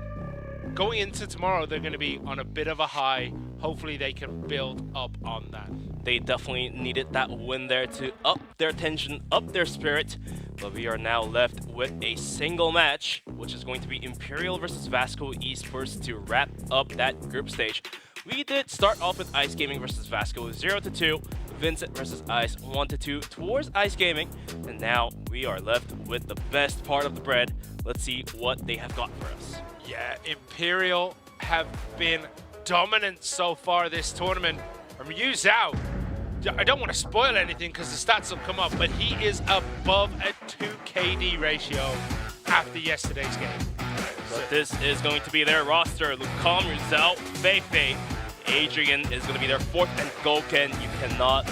Speaker 6: going into tomorrow, they're going to be on a bit of a high. Hopefully, they can build up on that.
Speaker 5: They definitely needed that win there to up their tension, up their spirit. But we are now left with a single match, which is going to be Imperial versus VASCO Esports to wrap up that group stage. We did start off with Ice Gaming versus VASCO 0-2, Vincit versus Ice 1-2 towards Ice Gaming, and now we are left with the best part of the bread. Let's see what they have got for us.
Speaker 6: Yeah, Imperial have been dominant so far this tournament. From Yu Zhao, I don't want to spoil anything because the stats will come up, but he is above a 2 KD ratio after yesterday's game.
Speaker 5: But this is going to be their roster. Lucam, Rizal, Feifei, Adrian is going to be their fourth, and Goken. You cannot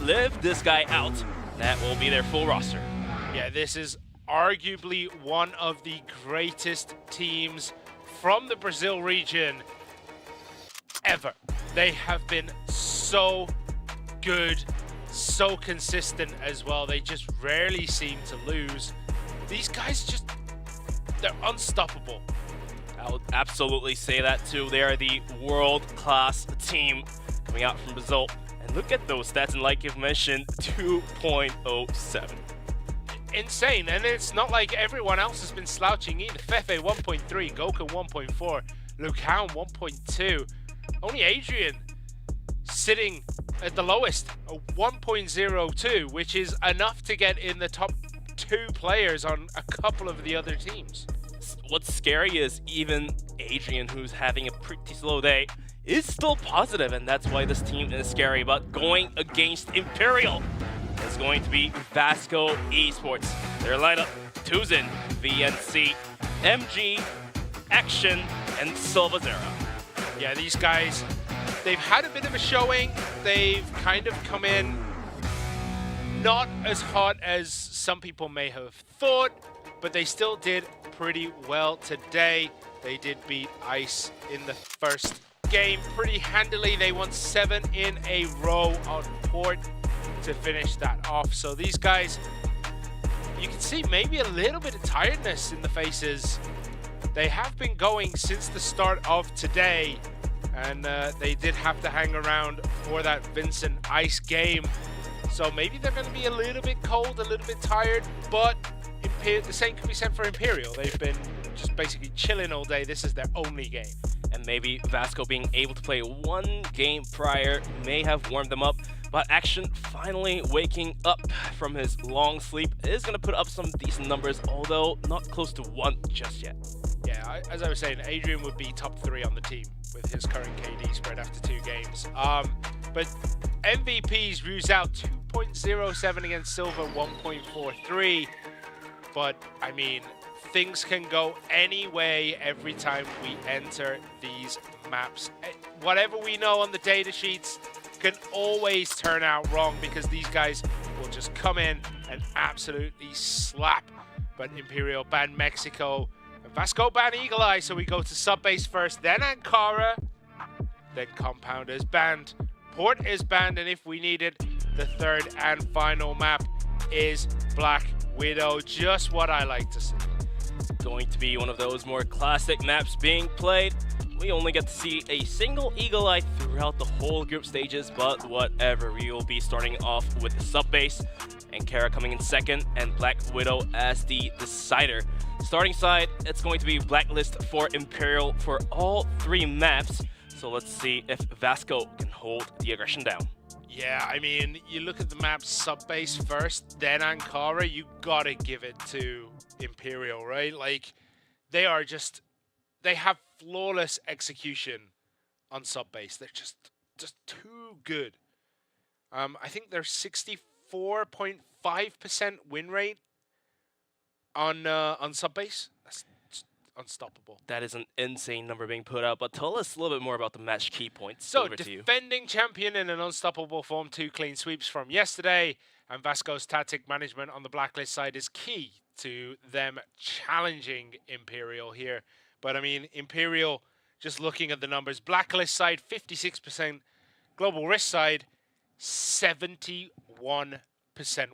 Speaker 5: live this guy out. That will be their full roster.
Speaker 6: Yeah, this is arguably one of the greatest teams from the Brazil region ever. They have been so good, so consistent as well. They just rarely seem to lose. These guys just, they're unstoppable.
Speaker 5: I would absolutely say that too. They are the world-class team coming out from Brazil. And look at those stats, and like you've mentioned, 2.07.
Speaker 6: Insane, and it's not like everyone else has been slouching either. Fefe 1.3, Goku 1.4, Lucão 1.2. Only Adrian sitting at the lowest, a 1.02, which is enough to get in the top 2 players on a couple of the other teams.
Speaker 5: What's scary is even Adrian, who's having a pretty slow day, is still positive, and that's why this team is scary. But going against Imperial is going to be VASCO Esports. Their lineup: Tuzin, VNC, MG, Action, and Silvazera.
Speaker 6: Yeah, these guys, they've had a bit of a showing. They've kind of come in not as hot as some people may have thought, but they still did pretty well today. They did beat ICE in the first game pretty handily. They won 7 in a row on port to finish that off. So these guys, you can see maybe a little bit of tiredness in the faces. They have been going since the start of today, and they did have to hang around for that Vincent Ice game. So maybe they're going to be a little bit cold, a little bit tired, but the same can be said for Imperial. They've been just basically chilling all day. This is their only game.
Speaker 5: And maybe VASCO being able to play one game prior may have warmed them up. But Action finally waking up from his long sleep is going to put up some decent numbers, although not close to 1 just yet.
Speaker 6: Yeah, as I was saying, Adrian would be top 3 on the team with his current KD spread after 2 games. But MVPs ruse out 2.07 against Silver, 1.43. But, I mean, things can go any way every time we enter these maps. Whatever we know on the data sheets can always turn out wrong because these guys will just come in and absolutely slap. But Imperial ban Mexico, and VASCO ban Eagle Eye, so we go to Subbase first, then Ankara, then Compound is banned, Port is banned, and if we needed, the third and final map is Black Widow, just what I like to see.
Speaker 5: Going to be one of those more classic maps being played. We only get to see a single Eagle Eye throughout the whole group stages, but whatever. We will be starting off with the sub-base, and Kara coming in second, and Black Widow as the decider. Starting side, it's going to be Blacklist for Imperial for all 3 maps. So let's see if VASCO can hold the aggression down.
Speaker 6: Yeah, I mean, you look at the map sub-base first, then Ankara, you gotta give it to Imperial, right? Like, they are just they have flawless execution on sub base. They're just too good. I think they're 64.5% win rate on sub base. That's just unstoppable.
Speaker 5: That is an insane number being put out. But tell us a little bit more about the match key points.
Speaker 6: So,
Speaker 5: Over to you.
Speaker 6: defending champion in an unstoppable form, 2 clean sweeps from yesterday, and VASCO's tactic management on the Blacklist side is key to them challenging Imperial here. But I mean, Imperial, just looking at the numbers, Blacklist side 56%, Global Risk side 71%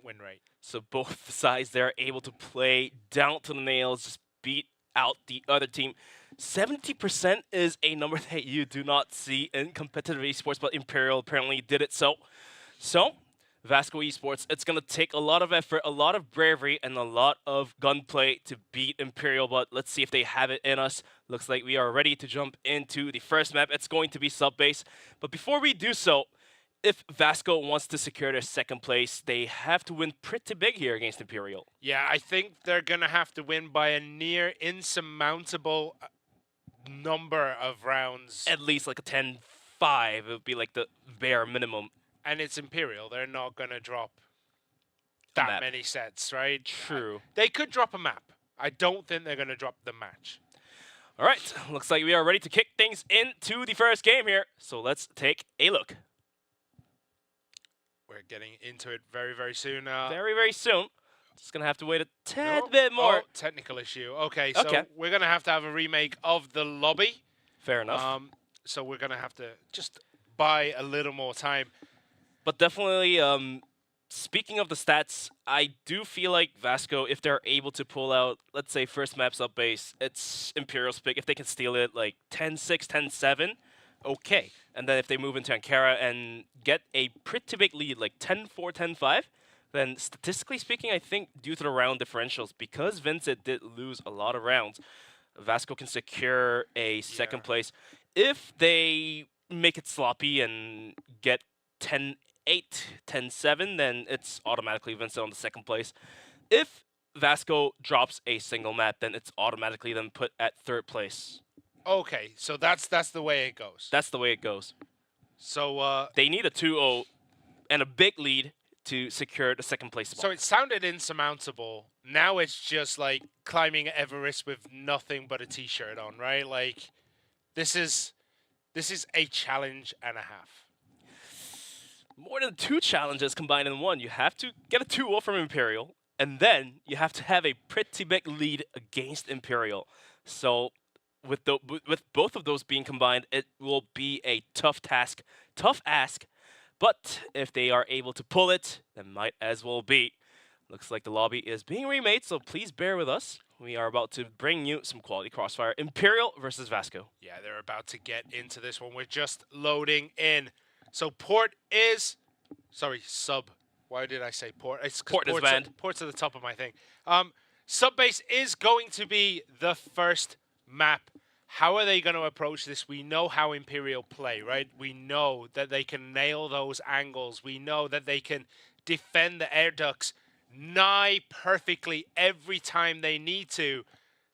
Speaker 6: win rate.
Speaker 5: So both sides, they're able to play down to the nails, just beat out the other team. 70% is a number that you do not see in competitive esports, but Imperial apparently did it so. So, VASCO Esports, it's going to take a lot of effort, a lot of bravery, and a lot of gunplay to beat Imperial, but let's see if they have it in us. Looks like we are ready to jump into the first map. It's going to be sub-base. But before we do so, if VASCO wants to secure their second place, they have to win pretty big here against Imperial.
Speaker 6: Yeah, I think they're going to have to win by a near insurmountable number of rounds.
Speaker 5: At least like a 10-5. It would be like the bare minimum.
Speaker 6: And it's Imperial. They're not going to drop that
Speaker 5: map.
Speaker 6: many sets, right?
Speaker 5: True.
Speaker 6: They could drop a map. I don't think they're going to drop the match.
Speaker 5: All right, looks like we are ready to kick things into the first game here. So let's take a look.
Speaker 6: We're getting into it very, very soon.
Speaker 5: Very, very soon. Just going to have to wait a tad bit more.
Speaker 6: Oh, technical issue. Okay, so we're going to have a remake of the lobby.
Speaker 5: Fair enough.
Speaker 6: So we're going to have to just buy a little more time.
Speaker 5: But definitely, speaking of the stats, I do feel like VASCO, if they're able to pull out, let's say, first map sub base, it's Imperial's pick. If they can steal it like 10-6, 10-7, okay. And then if they move into Ankara and get a pretty big lead, like 10-4, 10-5, then statistically speaking, I think due to the round differentials, because VINCIT did lose a lot of rounds, VASCO can secure a second place. If they make it sloppy and get 10-8, 10-7, then it's automatically VINCIT on the second place. If VASCO drops a single map, then it's automatically then put at third place.
Speaker 6: Okay, so that's the way it goes.
Speaker 5: That's the way it goes.
Speaker 6: So
Speaker 5: they need a 2-0 and a big lead to secure the second place spot.
Speaker 6: So it sounded insurmountable. Now it's just like climbing Everest with nothing but a t-shirt on, right? Like this is a challenge and a half.
Speaker 5: More than 2 challenges combined in one. You have to get a 2-0 from Imperial, and then you have to have a pretty big lead against Imperial. So with both of those being combined, it will be a tough task, tough ask. But if they are able to pull it, then might as well be. Looks like the lobby is being remade, so please bear with us. We are about to bring you some quality crossfire. Imperial versus VASCO.
Speaker 6: Yeah, they're about to get into this one. We're just loading in. So port is, sorry, sub. Why did I say port? It's
Speaker 5: port is banned.
Speaker 6: Port's at the top of my thing. Subbase is going to be the first map. How are they going to approach this? We know how Imperial play, right? We know that they can nail those angles. We know that they can defend the air ducts nigh perfectly every time they need to.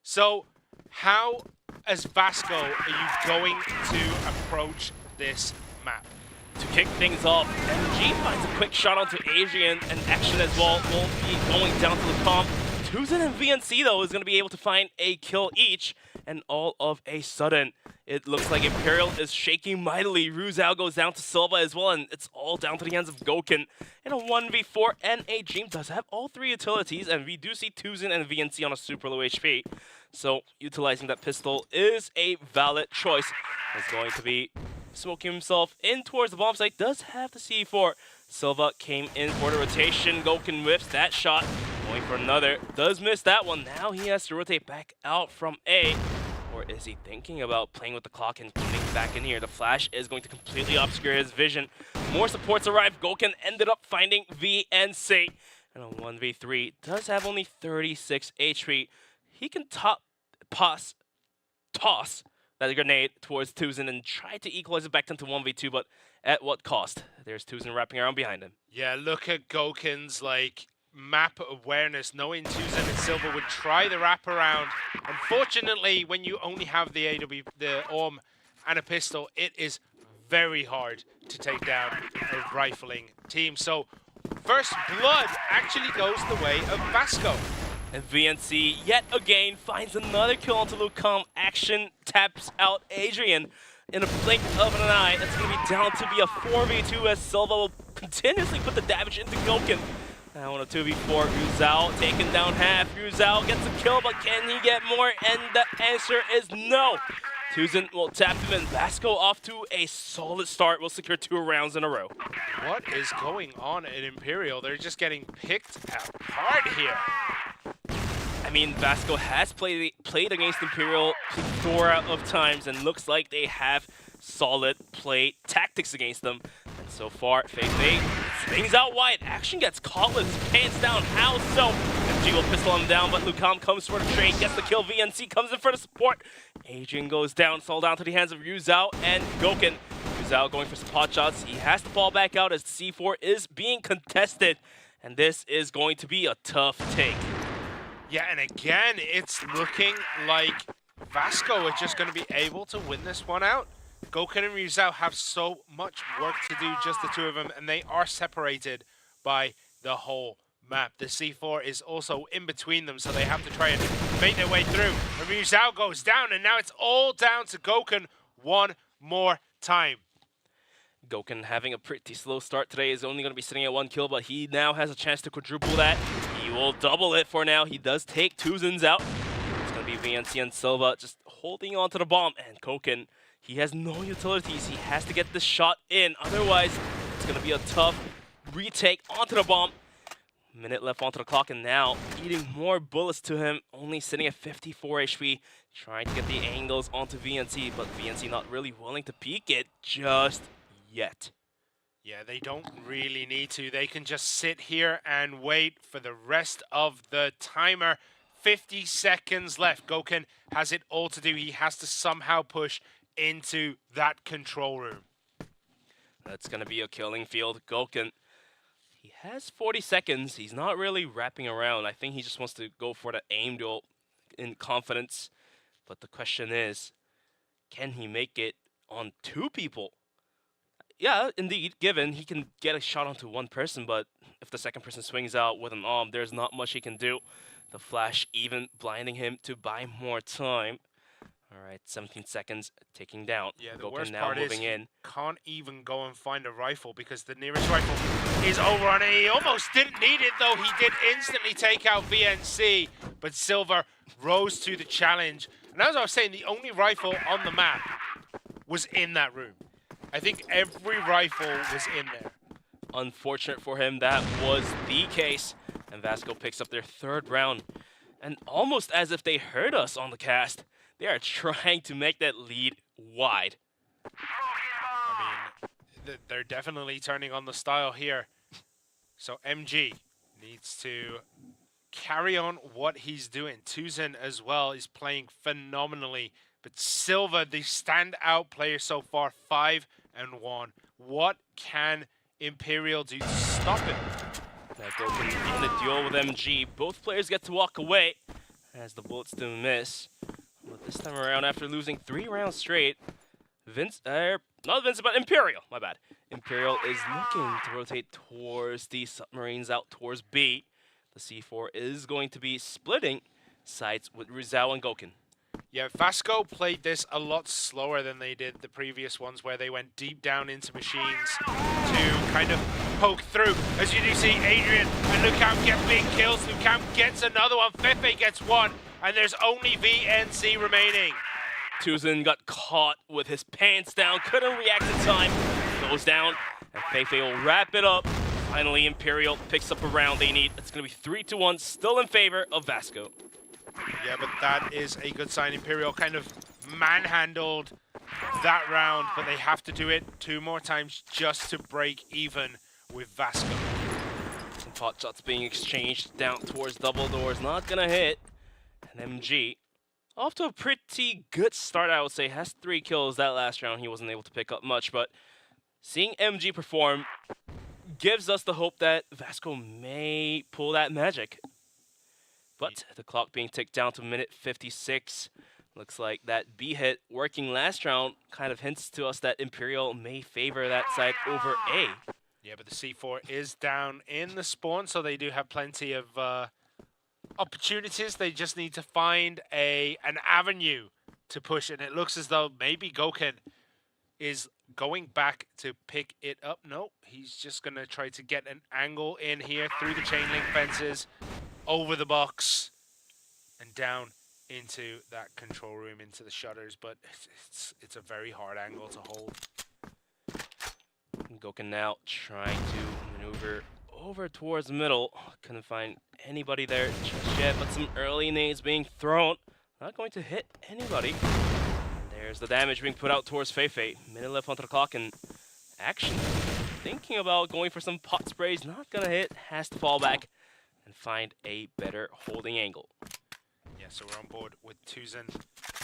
Speaker 6: So how, as VASCO, are you going to approach this map?
Speaker 5: To kick things off, MG finds a quick shot onto Adrian, and action as well won't be going down to the comp. Tuzen and VNC, though, is going to be able to find a kill each, and all of a sudden, it looks like Imperial is shaking mightily. Ruzal goes down to Silva as well, and it's all down to the hands of Goken. In a 1v4, NA Dream does have all 3 utilities, and we do see Tuzen and VNC on a super low HP. So, utilizing that pistol is a valid choice. It's going to be smoking himself in towards the bomb site. Does have the C4. Silva came in for the rotation. Goken whips that shot. Going for another. Does miss that one. Now he has to rotate back out from A. Or is he thinking about playing with the clock and coming back in here? The flash is going to completely obscure his vision. More supports arrive. Goken ended up finding VNC. And a 1v3. Does have only 36 HP. He can toss that grenade towards Tuzen and try to equalize it back into 1v2, but at what cost? There's Tuzen wrapping around behind him.
Speaker 6: Yeah, look at Goken's, like, map awareness, knowing Tuzen and Silver would try the wraparound. Unfortunately, when you only have the the Orm and a pistol, it is very hard to take down a rifling team. So first blood actually goes the way of VASCO.
Speaker 5: And VNC yet again finds another kill onto Lucam. Action taps out Adrian in a blink of an eye. It's going to be down to be a 4v2 as Silva will continuously put the damage into Goken. Now on a 2v4, Ruzao taking down half. Ruzao gets a kill, but can he get more? And the answer is no. Tuzen will tap him, and VASCO off to a solid start. Will secure 2 rounds in a row.
Speaker 6: What is going on at Imperial? They're just getting picked apart here.
Speaker 5: I mean, VASCO has played against Imperial a plethora of times, and looks like they have solid play tactics against them. And so far, Fei swings out wide. Action gets caught with his pants down. How so? MG will pistol him down, but Lucam comes for the trade, gets the kill. VNC comes in for the support. Adrian goes down, fall down to the hands of Ruzao and Goken. Ruzao going for some pot shots. He has to fall back out as C4 is being contested, and this is going to be a tough take.
Speaker 6: Yeah, and again, it's looking like VASCO are just going to be able to win this one out. Goken and Ruzao have so much work to do, just the 2 of them, and they are separated by the whole map. The C4 is also in between them, so they have to try and make their way through. And Ruzao goes down, and now it's all down to Goken one more time.
Speaker 5: Goken having a pretty slow start today, is only going to be sitting at 1 kill, but he now has a chance to quadruple that. He will double it for now. He does take Tuzens out. It's going to be VNC and Silva just holding on to the bomb, and Goken, he has no utilities. He has to get this shot in. Otherwise, it's going to be a tough retake onto the bomb. Minute left onto the clock, and now eating more bullets to him. Only sitting at 54 HP. Trying to get the angles onto VNC, but VNC not really willing to peek it just yet.
Speaker 6: Yeah, they don't really need to. They can just sit here and wait for the rest of the timer. 50 seconds left. Goken has it all to do. He has to somehow push into that control room.
Speaker 5: That's going to be a killing field. Goken, he has 40 seconds. He's not really wrapping around. I think he just wants to go for the aim duel in confidence. But the question is, can he make it on 2 people? Yeah, indeed, given he can get a shot onto 1 person, but if the second person swings out with an arm, there's not much he can do. The flash even blinding him to buy more time. All right, 17 seconds, taking down.
Speaker 6: Yeah, the
Speaker 5: Goken
Speaker 6: worst
Speaker 5: now
Speaker 6: part is
Speaker 5: moving in.
Speaker 6: Can't even go and find a rifle because the nearest rifle is over on it. He almost didn't need it, though. He did instantly take out VNC, but Silver rose to the challenge. And as I was saying, the only rifle on the map was in that room. I think every rifle was in there.
Speaker 5: Unfortunate for him, that was the case. And VASCO picks up their 3rd round. And almost as if they heard us on the cast, they are trying to make that lead wide.
Speaker 6: I mean, they're definitely turning on the style here. So MG needs to carry on what he's doing. Tuzen as well is playing phenomenally. But Silva, the standout player so far, 5-1. What can Imperial do to stop him?
Speaker 5: Now Goken in the duel with MG. Both players get to walk away as the bullets do miss. But this time around, after losing 3 rounds straight, not Vincent, but Imperial, my bad. Imperial is looking to rotate towards the submarines out towards B. The C4 is going to be splitting sides with Ruzao and Goken.
Speaker 6: Yeah, VASCO played this a lot slower than they did the previous ones, where they went deep down into machines to kind of poke through. As you do see, Adrian and Lucam get big kills. Lucam gets another one. Fefe gets 1. And there's only VNC remaining.
Speaker 5: Tuzen got caught with his pants down, couldn't react in time. Goes down, and Feifei will wrap it up. Finally, Imperial picks up a round they need. It's going to be 3-1, still in favor of VASCO.
Speaker 6: Yeah, but that is a good sign. Imperial kind of manhandled that round, but they have to do it 2 more times just to break even with VASCO.
Speaker 5: Some pot shots being exchanged down towards double doors, not going to hit. And MG, off to a pretty good start, I would say. Has 3 kills that last round. He wasn't able to pick up much, but seeing MG perform, gives us the hope that VASCO may pull that magic. But the clock being ticked down to minute 56. Looks like that B hit working last round kind of hints to us that Imperial may favor that side over A.
Speaker 6: Yeah, but the C4 is down in the spawn, so they do have plenty of opportunities. They just need to find an avenue to push, and it looks as though maybe Goken is going back to pick it up. No, he's just going to try to get an angle in here through the chain link fences, over the box, and down into that control room, into the shutters, but it's a very hard angle to hold.
Speaker 5: Goken now trying to maneuver over towards the middle. Couldn't find anybody there just yet, but some early nades being thrown. Not going to hit anybody. There's the damage being put out towards Feifei. Minute left on the clock, and action. Thinking about going for some pot sprays, not gonna hit, has to fall back and find a better holding angle.
Speaker 6: Yeah, so we're on board with Tuzen.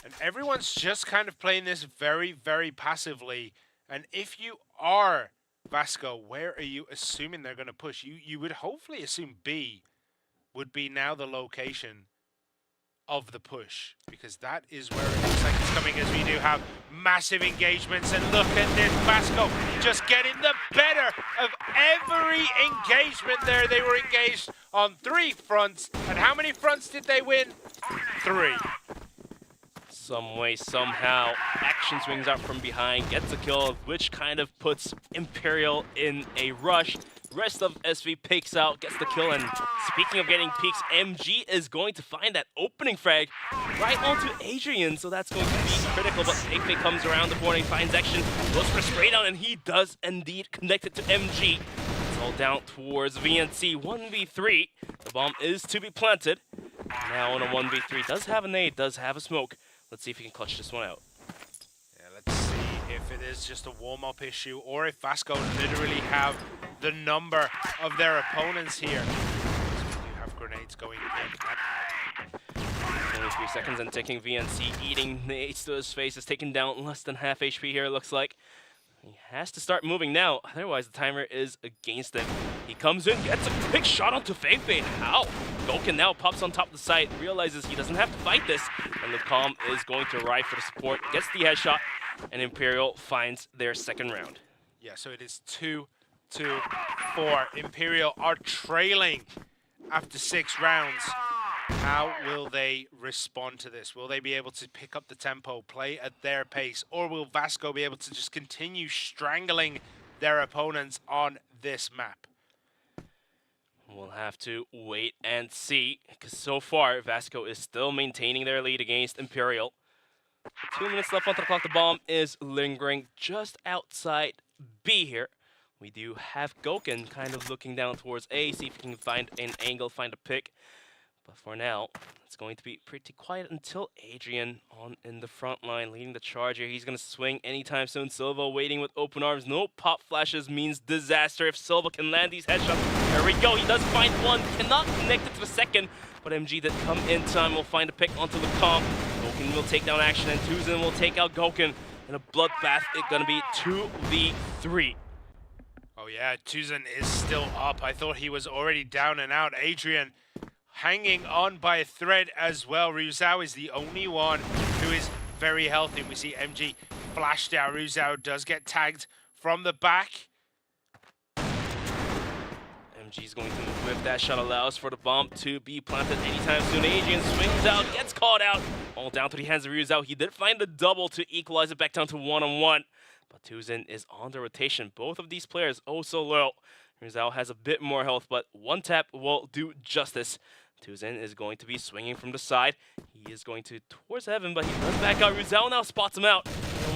Speaker 6: And everyone's just kind of playing this very, very passively. And if you are VASCO, where are you assuming they're going to push? You would hopefully assume B would be now the location of the push, because that is where it looks like it's coming, as we do have massive engagements. And look at this, VASCO just getting the better of every engagement there. They were engaged on 3 fronts, and how many fronts did they win? 3.
Speaker 5: Some way, somehow, action swings out from behind, gets a kill, which kind of puts Imperial in a rush. Rest of SV peeks out, gets the kill, and speaking of getting peeks, MG is going to find that opening frag right onto Adrian, so that's going to be critical, but Feifei comes around the corner, he finds action, goes for a spray down, and he does indeed connect it to MG. It's all down towards VNC, 1v3. The bomb is to be planted. Now on a 1v3, does have a nade, does have a smoke. Let's see if he can clutch this one out.
Speaker 6: Yeah, let's see if it is just a warm-up issue or if VASCO literally have the number of their opponents here. So we do have grenades going in.
Speaker 5: 23 seconds and ticking. VNC eating nades to his face, is taken down less than half HP here, it looks like. He has to start moving now, otherwise the timer is against him. He comes in, gets a quick shot onto Feifei. How? Goken now pops on top of the site, realizes he doesn't have to fight this, and Lucom is going to arrive for the support, gets the headshot, and Imperial finds their second round.
Speaker 6: Yeah, so it is 2-4. Imperial are trailing after 6 rounds. How will they respond to this? Will they be able to pick up the tempo, play at their pace, or will VASCO be able to just continue strangling their opponents on this map?
Speaker 5: We'll have to wait and see, because so far VASCO is still maintaining their lead against Imperial. 2 minutes left on the clock. The bomb is lingering just outside B here. We do have Goken kind of looking down towards A, see if he can find an angle, find a pick. But for now, it's going to be pretty quiet until Adrian on in the front line, leading the charge here. He's going to swing anytime soon. Silva waiting with open arms. No pop flashes means disaster if Silva can land these headshots. There we go. He does find one. Cannot connect it to the second. But MG that come in time will find a pick onto the comp. Goken will take down action, and Tuzen will take out Goken. In a bloodbath, it's going to be 2v3.
Speaker 6: Oh yeah, Tuzen is still up. I thought he was already down and out. Adrian hanging on by a thread as well. Ruzao is the only one who is very healthy. We see MG flashed out. Ruzao does get tagged from the back.
Speaker 5: MG is going to whip that shot, allows for the bomb to be planted anytime soon. Adrian swings out, gets caught out. All down to the hands of Ruzao. He did find the double to equalize it back down to 1-on-1. But Tuzen is on the rotation. Both of these players oh so low. Ruzao has a bit more health, but one tap will do justice. Tuzen is going to be swinging from the side. He is going to towards heaven, but he does back out. Ruzao now spots him out.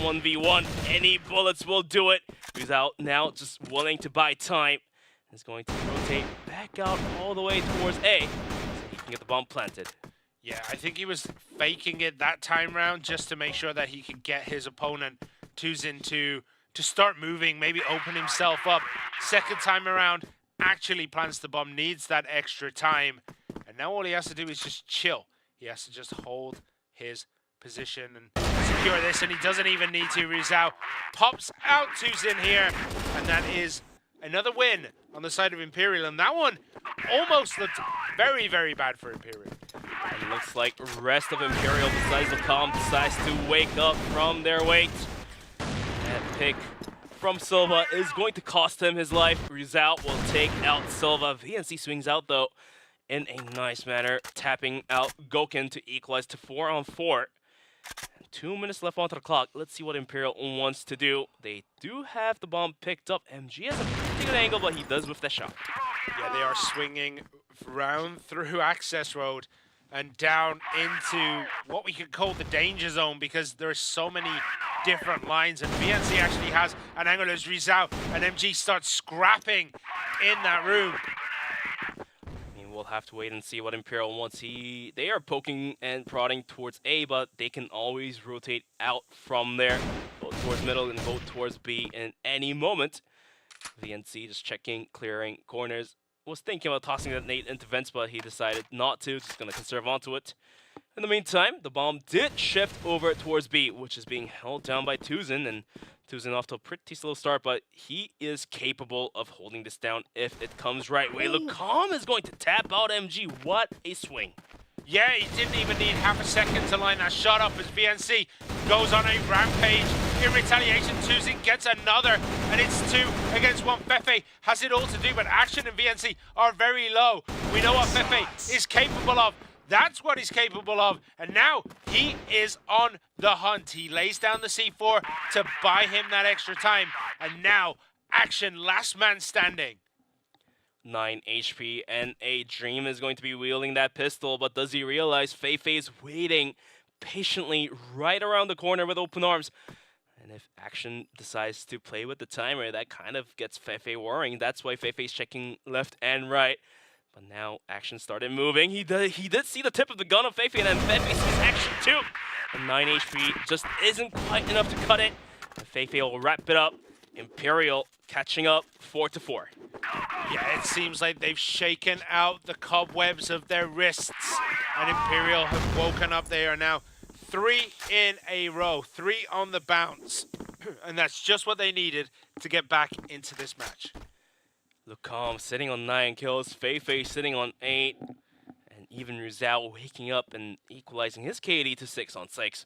Speaker 5: 1v1. Any bullets will do it. Ruzao now just willing to buy time. Is going to rotate back out all the way towards A, so he can get the bomb planted.
Speaker 6: Yeah, I think he was faking it that time round just to make sure that he could get his opponent Tuzen to start moving, maybe open himself up. Second time around, actually plants the bomb, needs that extra time. And now all he has to do is just chill. He has to just hold his position and secure this, and he doesn't even need to. Ruzao pops out Tuzen here, and that is Another win on the side of Imperial, and that one almost looked very, very bad for Imperial.
Speaker 5: And it looks like the rest of Imperial, besides the Calm, decides to wake up from their wait. That pick from Silva is going to cost him his life. Rizal will take out Silva. VNC swings out, though, in a nice manner, tapping out Gokun to equalize to 4-on-4. 2 minutes left onto the clock. Let's see what Imperial wants to do. They do have the bomb picked up. MG has a pretty good angle, but he does whiff that shot.
Speaker 6: Yeah, they are swinging round through access road and down into what we could call the danger zone, because there's so many different lines, and VNC actually has an angle as Rizal and MG start scrapping in that room.
Speaker 5: We'll have to wait and see what Imperial wants. They are poking and prodding towards A, but they can always rotate out from there, both towards middle and both towards B in any moment. VNC just checking, clearing corners. Was thinking about tossing that nade into vents, but he decided not to. Just going to conserve onto it. In the meantime, the bomb did shift over towards B, which is being held down by Tuzin, and Tuzin off to a pretty slow start, but he is capable of holding this down if it comes right way. Lucam is going to tap out MG. What a swing.
Speaker 6: Yeah, he didn't even need half a second to line that shot up as VNC goes on a rampage. In retaliation, Tuzin gets another, and it's 2 against 1. Fefe has it all to do, but Action and VNC are very low. We know what Fefe is capable of. That's what he's capable of, and now he is on the hunt. He lays down the C4 to buy him that extra time, and now Action, last man standing.
Speaker 5: 9 HP, and a Dream is going to be wielding that pistol, but does he realize Feifei is waiting patiently right around the corner with open arms? And if Action decides to play with the timer, that kind of gets Feifei worrying. That's why Feifei's checking left and right. But now Action started moving. He did see the tip of the gun of Feifei, and then Feifei sees Action too. And 9 HP just isn't quite enough to cut it. And Feifei will wrap it up. Imperial catching up 4-4.
Speaker 6: Yeah, it seems like they've shaken out the cobwebs of their wrists, and Imperial have woken up. They are now 3 in a row, 3 on the bounce, and that's just what they needed to get back into this match.
Speaker 5: Lucam sitting on 9 kills, Feifei sitting on 8, and even Rizal waking up and equalizing his KD to 6-on-6.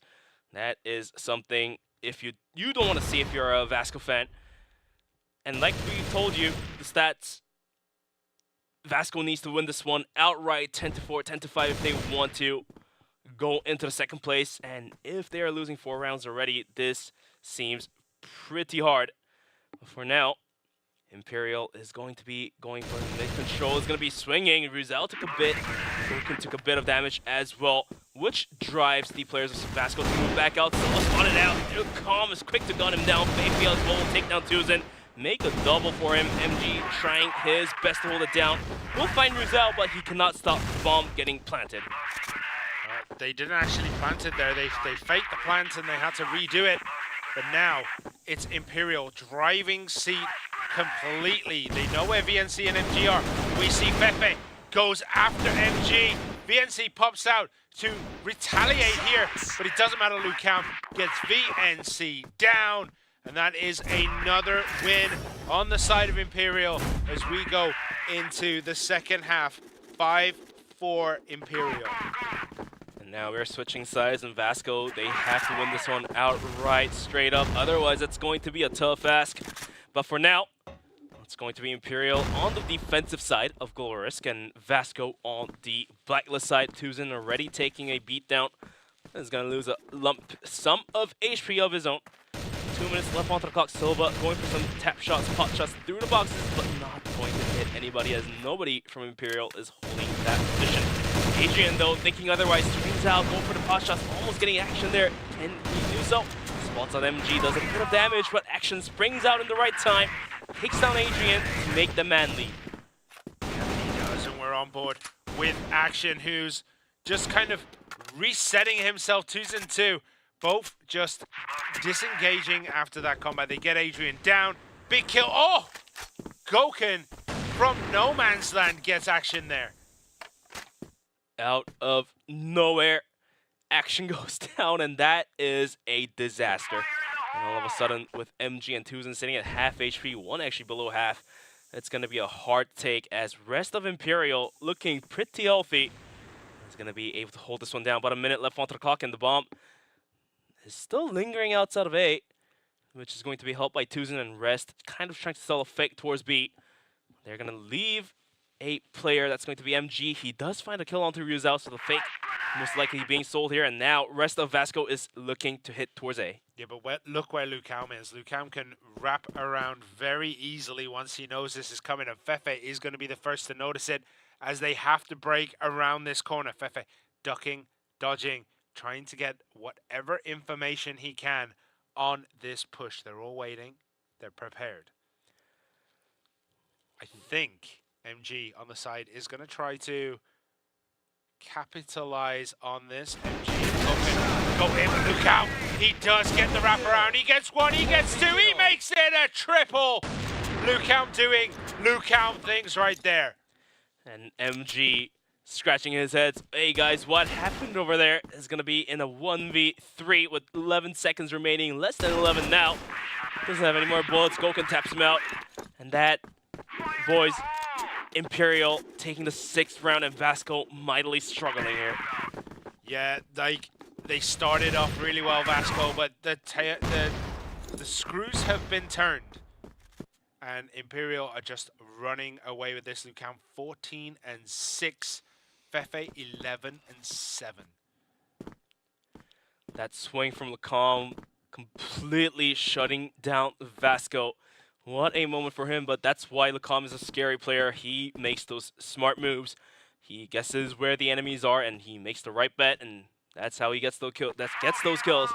Speaker 5: That is something if you don't want to see if you're a VASCO fan. And like we told you, the stats, VASCO needs to win this one outright, 10-4, 10-5 if they want to go into the second place. And if they are losing 4 rounds already, this seems pretty hard. But for now, Imperial is going to be going for the mid control, is going to be swinging. Rizal took a bit, Gokun took a bit of damage as well, which drives the players of VASCO to move back out. So let's spot it out. Lucam is quick to gun him down. Feifei as well will take down Tuzin. Make a double for him. MG trying his best to hold it down. We'll find Rizal, but he cannot stop the bomb getting planted.
Speaker 6: They didn't actually plant it there. They faked the plant and they had to redo it. But now it's Imperial driving seat completely. They know where VNC and MG are. We see Fefe goes after MG. VNC pops out to retaliate here, but it doesn't matter. Lucam gets VNC down. And that is another win on the side of Imperial as we go into the second half. 5-4 Imperial.
Speaker 5: And now we're switching sides, and VASCO, they have to win this one outright, straight up. Otherwise, it's going to be a tough ask. But for now, it's going to be Imperial on the defensive side of Global Risk, and VASCO on the Blacklist side. Tuzin already taking a beatdown. Is going to lose a lump sum of HP of his own. 2 minutes left onto the clock. Silva going for some tap shots, pot shots through the boxes, but not going to hit anybody as nobody from Imperial is holding that position. Adrian, though, thinking otherwise, swings out, going for the pot shots, almost getting Action there. Can he do so? Spots on MG, does a bit of damage, but Action springs out in the right time, takes down Adrian to make the man lead.
Speaker 6: He does, and we're on board with Action, who's just kind of resetting himself. Tuzin too. Both just disengaging after that combat. They get Adrian down. Big kill. Oh! Gokun from no man's land gets Action there.
Speaker 5: Out of nowhere, Action goes down, and that is a disaster. And all of a sudden, with MG and Tuzin sitting at half HP, one actually below half, it's going to be a hard take as rest of Imperial looking pretty healthy. Is going to be able to hold this one down. About a minute left on the clock, and the bomb is still lingering outside of A, which is going to be helped by Tuzen and Rest, kind of trying to sell a fake towards B. They're going to leave a player, that's going to be MG. He does find a kill onto Ryuzao, so the fake most likely being sold here, and now rest of VASCO is looking to hit towards A.
Speaker 6: Yeah, but look where Lucam is. Lucam can wrap around very easily once he knows this is coming, and Fefe is going to be the first to notice it as they have to break around this corner. Fefe ducking, dodging, trying to get whatever information he can on this push. They're all waiting. They're prepared. I think MG on the side is going to try to capitalize on this. MG go in with Lucam. He does get the wraparound. He gets one, he gets two, he makes it a triple. Lucam doing Lucam things right there.
Speaker 5: And MG scratching his head. Hey guys, what happened over there is going to be in a 1v3 with 11 seconds remaining. Less than 11 now. Doesn't have any more bullets. Goken taps him out. And that, boys, Imperial taking the 6th round, and VASCO mightily struggling here.
Speaker 6: Yeah, like they started off really well, VASCO, but the screws have been turned. And Imperial are just running away with this. Lucam 14-6, Fefe 11-7.
Speaker 5: That swing from Lucam completely shutting down VASCO. What a moment for him, but that's why Lucam is a scary player. He makes those smart moves. He guesses where the enemies are, and he makes the right bet, and that's how he gets those kills.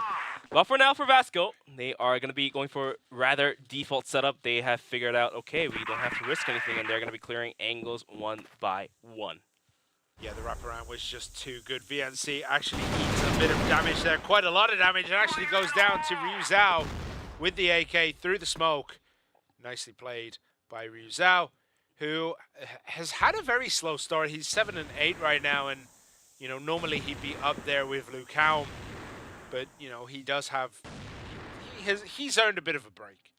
Speaker 5: But for now, for VASCO, they are going to be going for rather default setup. They have figured out, okay, we don't have to risk anything, and they're going to be clearing angles one by one.
Speaker 6: Yeah, the wraparound was just too good. VNC actually eats a bit of damage there, quite a lot of damage, and actually goes down to Ryuzao with the AK through the smoke. Nicely played by Ryuzao, who has had a very slow start. He's 7-8 right now, and you know, normally he'd be up there with Lucam, but you know, he does have, he's earned a bit of a break.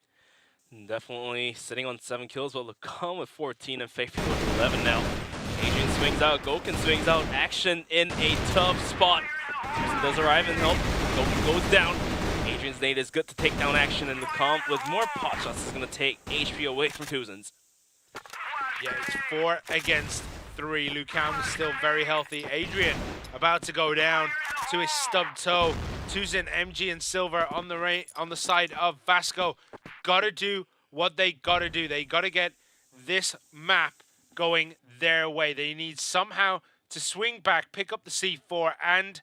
Speaker 5: Definitely sitting on 7 kills, but Lucam with 14 and Faith with 11 now. Adrian swings out, Goken swings out, action in a tough spot. Tuzen does arrive and help. Goken goes down. Adrian's nade is good to take down action, and Lucam with more pot shots is going to take HP away from Tuzen's.
Speaker 6: Yeah, it's 4 against 3. Lucam is still very healthy. Adrian about to go down to his stubbed toe. Tuzen, MG, and Silver on the side of VASCO. Gotta do what they gotta do. They gotta get this map going their way. They need somehow to swing back, pick up the C4, and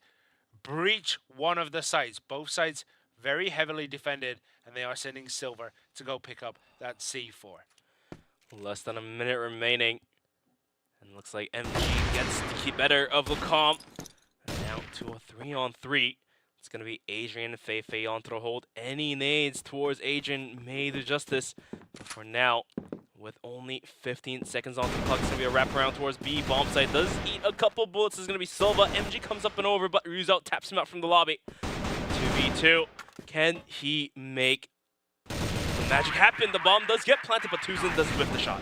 Speaker 6: breach one of the sites. Both sides very heavily defended, and they are sending Silver to go pick up that C4.
Speaker 5: Less than a minute remaining. And looks like MG gets to keep better of Lucam. And now to a 3-on-3. It's going to be Adrian and Feifei on throw hold. Any nades towards Adrian may do justice. But for now, with only 15 seconds on the clock, it's going to be a wraparound towards B. Bomb site does eat a couple bullets. It's going to be Silva. MG comes up and over, but Ryuzao taps him out from the lobby. 2v2. Can he make the magic happen? The bomb does get planted, but Tuzen does whip the shot.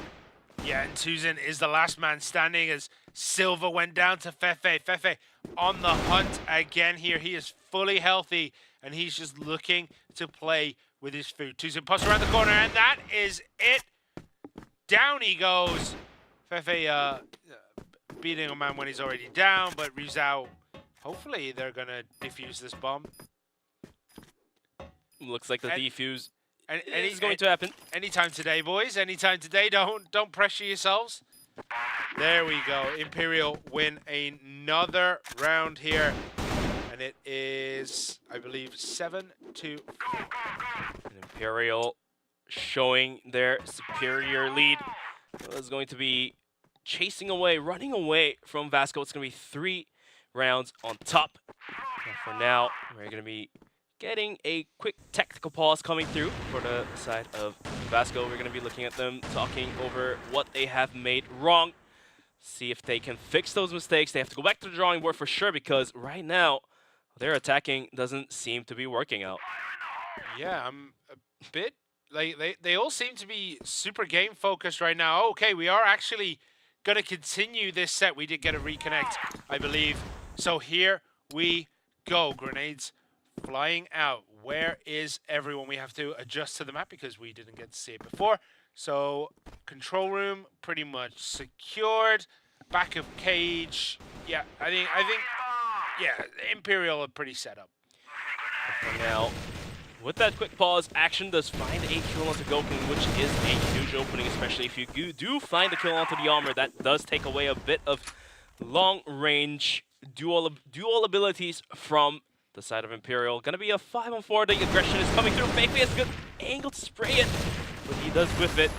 Speaker 6: Yeah, and Tuzen is the last man standing as Silva went down to Fefe. Fefe on the hunt again here. He is fully healthy, and he's just looking to play with his food. Tuzen puts around the corner, and that is it. Down he goes. Fefe beating a man when he's already down, but Ryuzao, hopefully they're going to defuse this bomb.
Speaker 5: Looks like the defuse
Speaker 6: is
Speaker 5: going to happen.
Speaker 6: Anytime today, boys. Anytime today. Don't pressure yourselves. There we go. Imperial win another round here. And it is, I believe, 7-4.
Speaker 5: Imperial showing their superior lead. It's going to be chasing away, running away from VASCO. It's going to be 3 rounds on top. And for now, we're going to be getting a quick tactical pause coming through for the side of VASCO. We're going to be looking at them, talking over what they have made wrong. See if they can fix those mistakes. They have to go back to the drawing board for sure, because right now, their attacking doesn't seem to be working out.
Speaker 6: Yeah, I'm a bit like they all seem to be super game focused right now. Okay, we are actually going to continue this set. We did get a reconnect, I believe. So here we go. Grenades flying out. Where is everyone? We have to adjust to the map because we didn't get to see it before. So control room pretty much secured. Back of cage. Yeah, I think yeah, Imperial are pretty set up.
Speaker 5: For now, with that quick pause, Action does find a kill onto Goku, which is a huge opening, especially if you do find the kill onto the armor. That does take away a bit of long-range dual abilities from the side of Imperial. Gonna be a 5-on-4. The aggression is coming through. Fake has a good angle to spray it, but he does whiff it.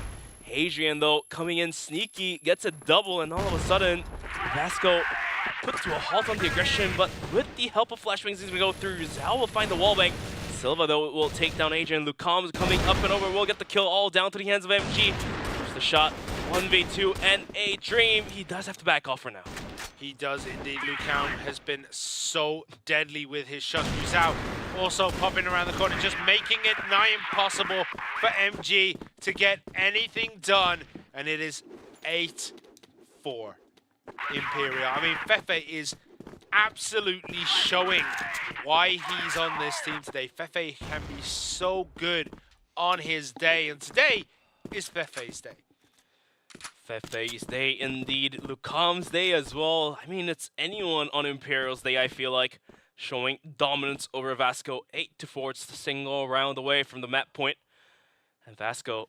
Speaker 5: Adrian, though, coming in sneaky, gets a double, and all of a sudden, VASCO put to a halt on the aggression, but with the help of flashbangs as we go through, Zhao will find the wallbang. Silva, though, will take down Adrian. Lucom's coming up and over, will get the kill all down to the hands of MG. There's the shot, 1v2 and a dream. He does have to back off for now.
Speaker 6: He does indeed. Lucom has been so deadly with his shots. Zhao also popping around the corner, just making it nigh impossible for MG to get anything done. And it is 8-4 Imperial. I mean, Fefe is absolutely showing why he's on this team today. Fefe can be so good on his day, and today is Fefe's day.
Speaker 5: Fefe's day indeed. Lucom's day as well. I mean, it's anyone on Imperial's day, I feel like, showing dominance over VASCO. 8-4. It's the single round away from the map point. And VASCO,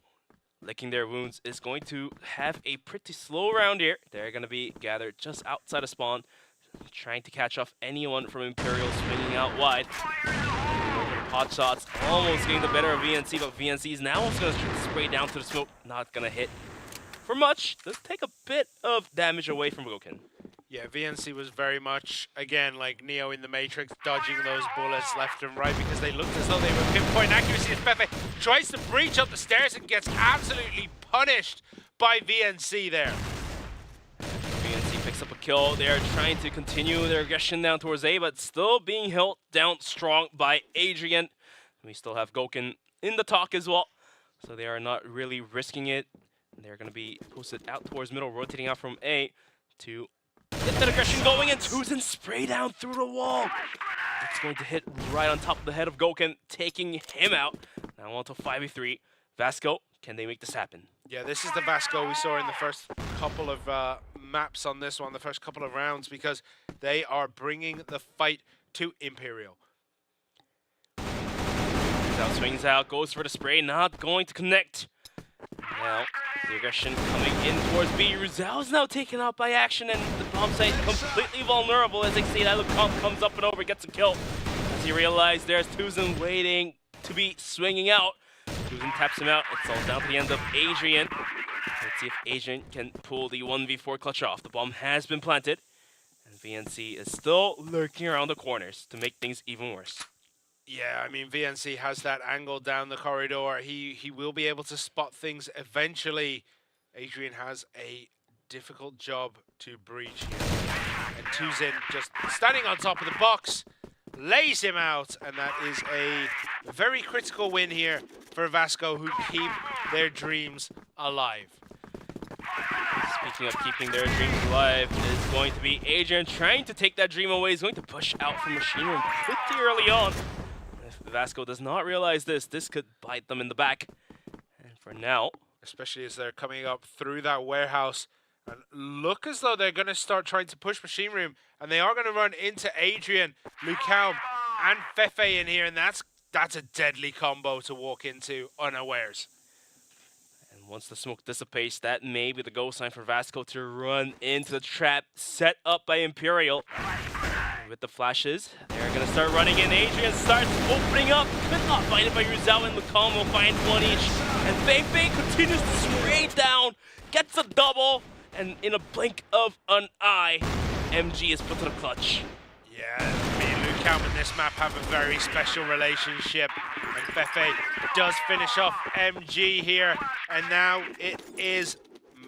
Speaker 5: licking their wounds, is going to have a pretty slow round here. They're going to be gathered just outside of spawn, trying to catch off anyone from Imperial swinging out wide. Hot shots almost getting the better of VNC, but VNC is now also going to spray down to the smoke. Not going to hit for much. Does take a bit of damage away from Goken.
Speaker 6: Yeah, VNC was very much, again, like Neo in the Matrix, dodging those bullets left and right because they looked as though they were pinpoint accuracy. As Fefe tries to breach up the stairs and gets absolutely punished by VNC there.
Speaker 5: VNC picks up a kill. They are trying to continue their aggression down towards A, but still being held down strong by Adrian. We still have Goken in the talk as well, so they are not really risking it. They're going to be posted out towards middle, rotating out from A to get that aggression going, and Tuzen spray down through the wall. It's going to hit right on top of the head of Goken, taking him out. Now on to 5v3. VASCO, can they make this happen?
Speaker 6: Yeah, this is the VASCO we saw in the first couple of maps on this one, the first couple of rounds, because they are bringing the fight to Imperial.
Speaker 5: Now swings out, goes for the spray, not going to connect. Now, the aggression coming in towards B. Rizal is now taken out by Action, and the bomb site completely vulnerable as they see that Lucom comes up and over, gets a kill. As he realized there's Tuzen waiting to be swinging out. Tuzen taps him out. It's all down to the end of Adrian. Let's see if Adrian can pull the 1v4 clutch off. The bomb has been planted, and VNC is still lurking around the corners to make things even worse.
Speaker 6: Yeah, I mean, VNC has that angle down the corridor. He will be able to spot things eventually. Adrian has a difficult job to breach here. And Tuzin just standing on top of the box, lays him out, and that is a very critical win here for VASCO, who keep their dreams alive.
Speaker 5: Speaking of keeping their dreams alive, it is going to be Adrian trying to take that dream away. He's going to push out from Machine Room pretty early on. If VASCO does not realize this could bite them in the back. And for now,
Speaker 6: especially as they're coming up through that warehouse, and look as though they're going to start trying to push Machine Room, and they are going to run into Adrian, Lucam, and Fefe in here, and that's a deadly combo to walk into unawares.
Speaker 5: And once the smoke dissipates, that may be the go sign for VASCO to run into the trap set up by Imperial. With the flashes, they're going to start running in. Adrian starts opening up, but not finded by Rizal, and Lucam will find one each. And Fefe continues to spray down, gets a double, and in a blink of an eye, MG is put to the clutch.
Speaker 6: Yeah, me and Lucam in this map have a very special relationship, and Fefe does finish off MG here, and now it is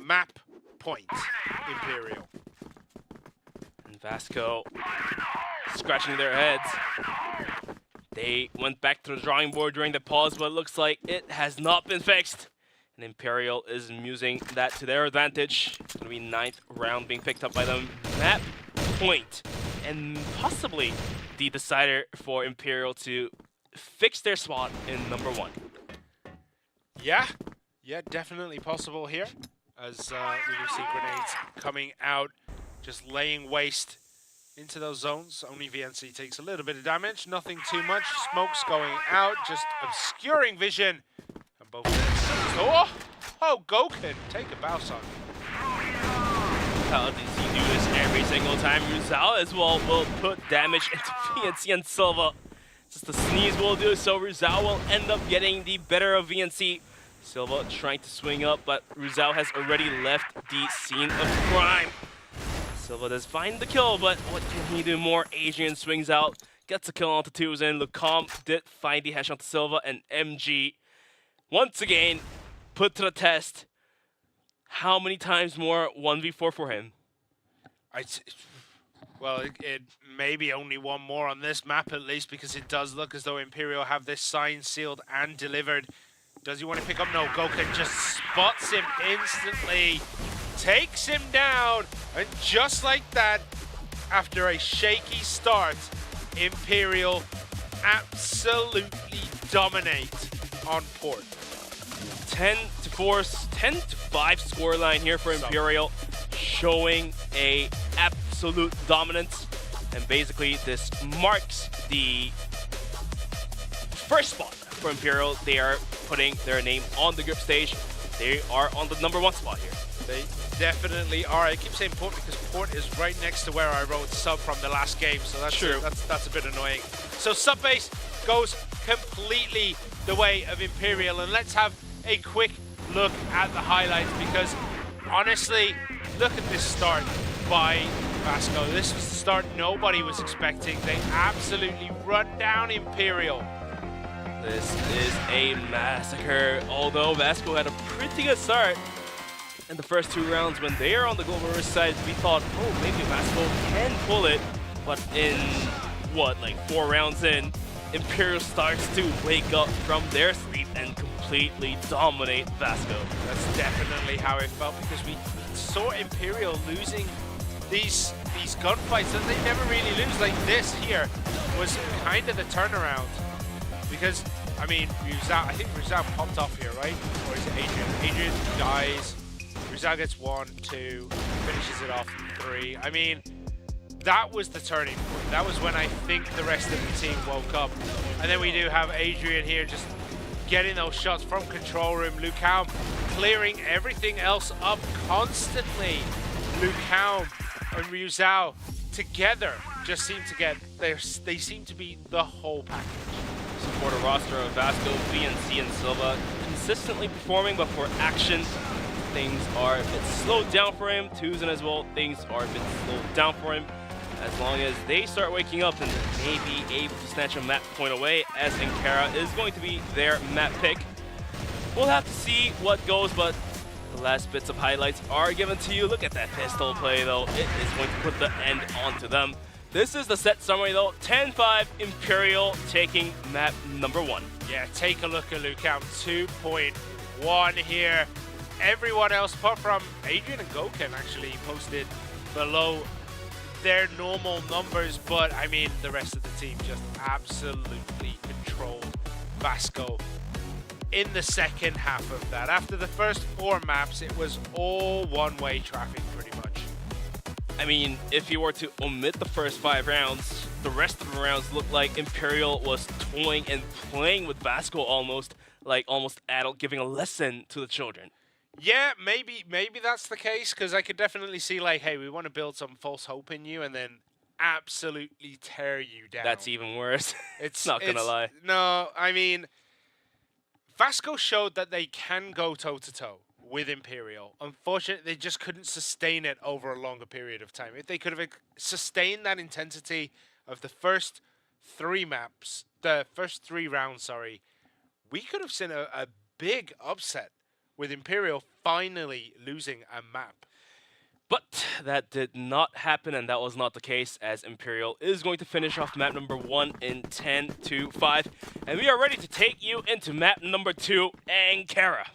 Speaker 6: map point, Imperial.
Speaker 5: And VASCO scratching their heads. They went back to the drawing board during the pause, but it looks like it has not been fixed. And Imperial is using that to their advantage. It's going to be 9th round being picked up by them. Map point. And possibly the decider for Imperial to fix their spot in number 1.
Speaker 6: Yeah, definitely possible here. As we do see grenades coming out, just laying waste into those zones. Only VNC takes a little bit of damage, nothing too much. Smoke's going out, just obscuring vision. And both Goken, take a bow on.
Speaker 5: How does he do this every single time? Rizal as well will put damage into VNC and Silva. Just the sneeze will do so. Rizal will end up getting the better of VNC. Silva trying to swing up, but Rizal has already left the scene of crime. Silva does find the kill, but what can he do more? Adrian swings out, gets a kill onto Tuzen. Lucam did find the headshot onto Silva, and MG once again put to the test. How many times more 1v4 for him?
Speaker 6: Well, it may be only one more on this map at least, because it does look as though Imperial have this sign sealed and delivered. Does he want to pick up? No, Goken just spots him instantly, takes him down, and just like that, after a shaky start, Imperial absolutely dominate on port.
Speaker 5: 10-4, 10-5 scoreline here for Imperial, showing a absolute dominance. And basically, this marks the first spot for Imperial. They are putting their name on the group stage. They are on the number 1 spot here.
Speaker 6: They definitely are. I keep saying Port because Port is right next to where I wrote sub from the last game, so that's
Speaker 5: true.
Speaker 6: That's a bit annoying. So Subbase goes completely the way of Imperial, and let's have a quick look at the highlights, because honestly, look at this start by VASCO. This was the start nobody was expecting. They absolutely run down Imperial.
Speaker 5: This is a massacre, although VASCO had a pretty good start in the first 2 rounds. When they are on the global risk side, we thought, oh, maybe VASCO can pull it, but in, what, like 4 rounds in, Imperial starts to wake up from their sleep and completely dominate VASCO.
Speaker 6: That's definitely how it felt, because we saw Imperial losing these gunfights that they never really lose. Like this here was kind of the turnaround, because I mean, Rizal, I think Rizal popped off here, right? Or is it Adrian? Adrian dies, Rizal gets 1, 2, finishes it off 3. I mean, that was the turning point. That was when I think the rest of the team woke up. And then we do have Adrian here just getting those shots from control room. Lucam clearing everything else up constantly. Lucam and Ryuzao together just seem to get, they seem to be the whole package.
Speaker 5: Support a roster of VASCO, VNC, and Silva consistently performing, but for action, things are a bit slowed down for him. Tuzen as well, things are a bit slowed down for him. As long as they start waking up, then they may be able to snatch a map point away, as Ankara is going to be their map pick. We'll have to see what goes, but the last bits of highlights are given to you. Look at that pistol play, though. It is going to put the end onto them. This is the set summary, though. 10-5 Imperial taking map number 1.
Speaker 6: Yeah, take a look at Lucam. 2.1 here. Everyone else, apart from Adrian and Goken, actually posted below their normal numbers, but I mean, the rest of the team just absolutely controlled VASCO in the second half of that. After the first 4 maps, it was all one-way traffic pretty much.
Speaker 5: I mean, if you were to omit the first 5 rounds, the rest of the rounds looked like Imperial was toying and playing with VASCO almost, like almost adult, giving a lesson to the children.
Speaker 6: Yeah, maybe that's the case, because I could definitely see, like, hey, we want to build some false hope in you and then absolutely tear you down.
Speaker 5: That's even worse. It's not gonna lie.
Speaker 6: No, I mean, VASCO showed that they can go toe-to-toe with Imperial. Unfortunately, they just couldn't sustain it over a longer period of time. If they could have sustained that intensity of the first 3 maps, the first 3 rounds, sorry, we could have seen a big upset with Imperial finally losing a map.
Speaker 5: But that did not happen, and that was not the case, as Imperial is going to finish off map number 1 in 10-5. And we are ready to take you into map number 2, Ankara.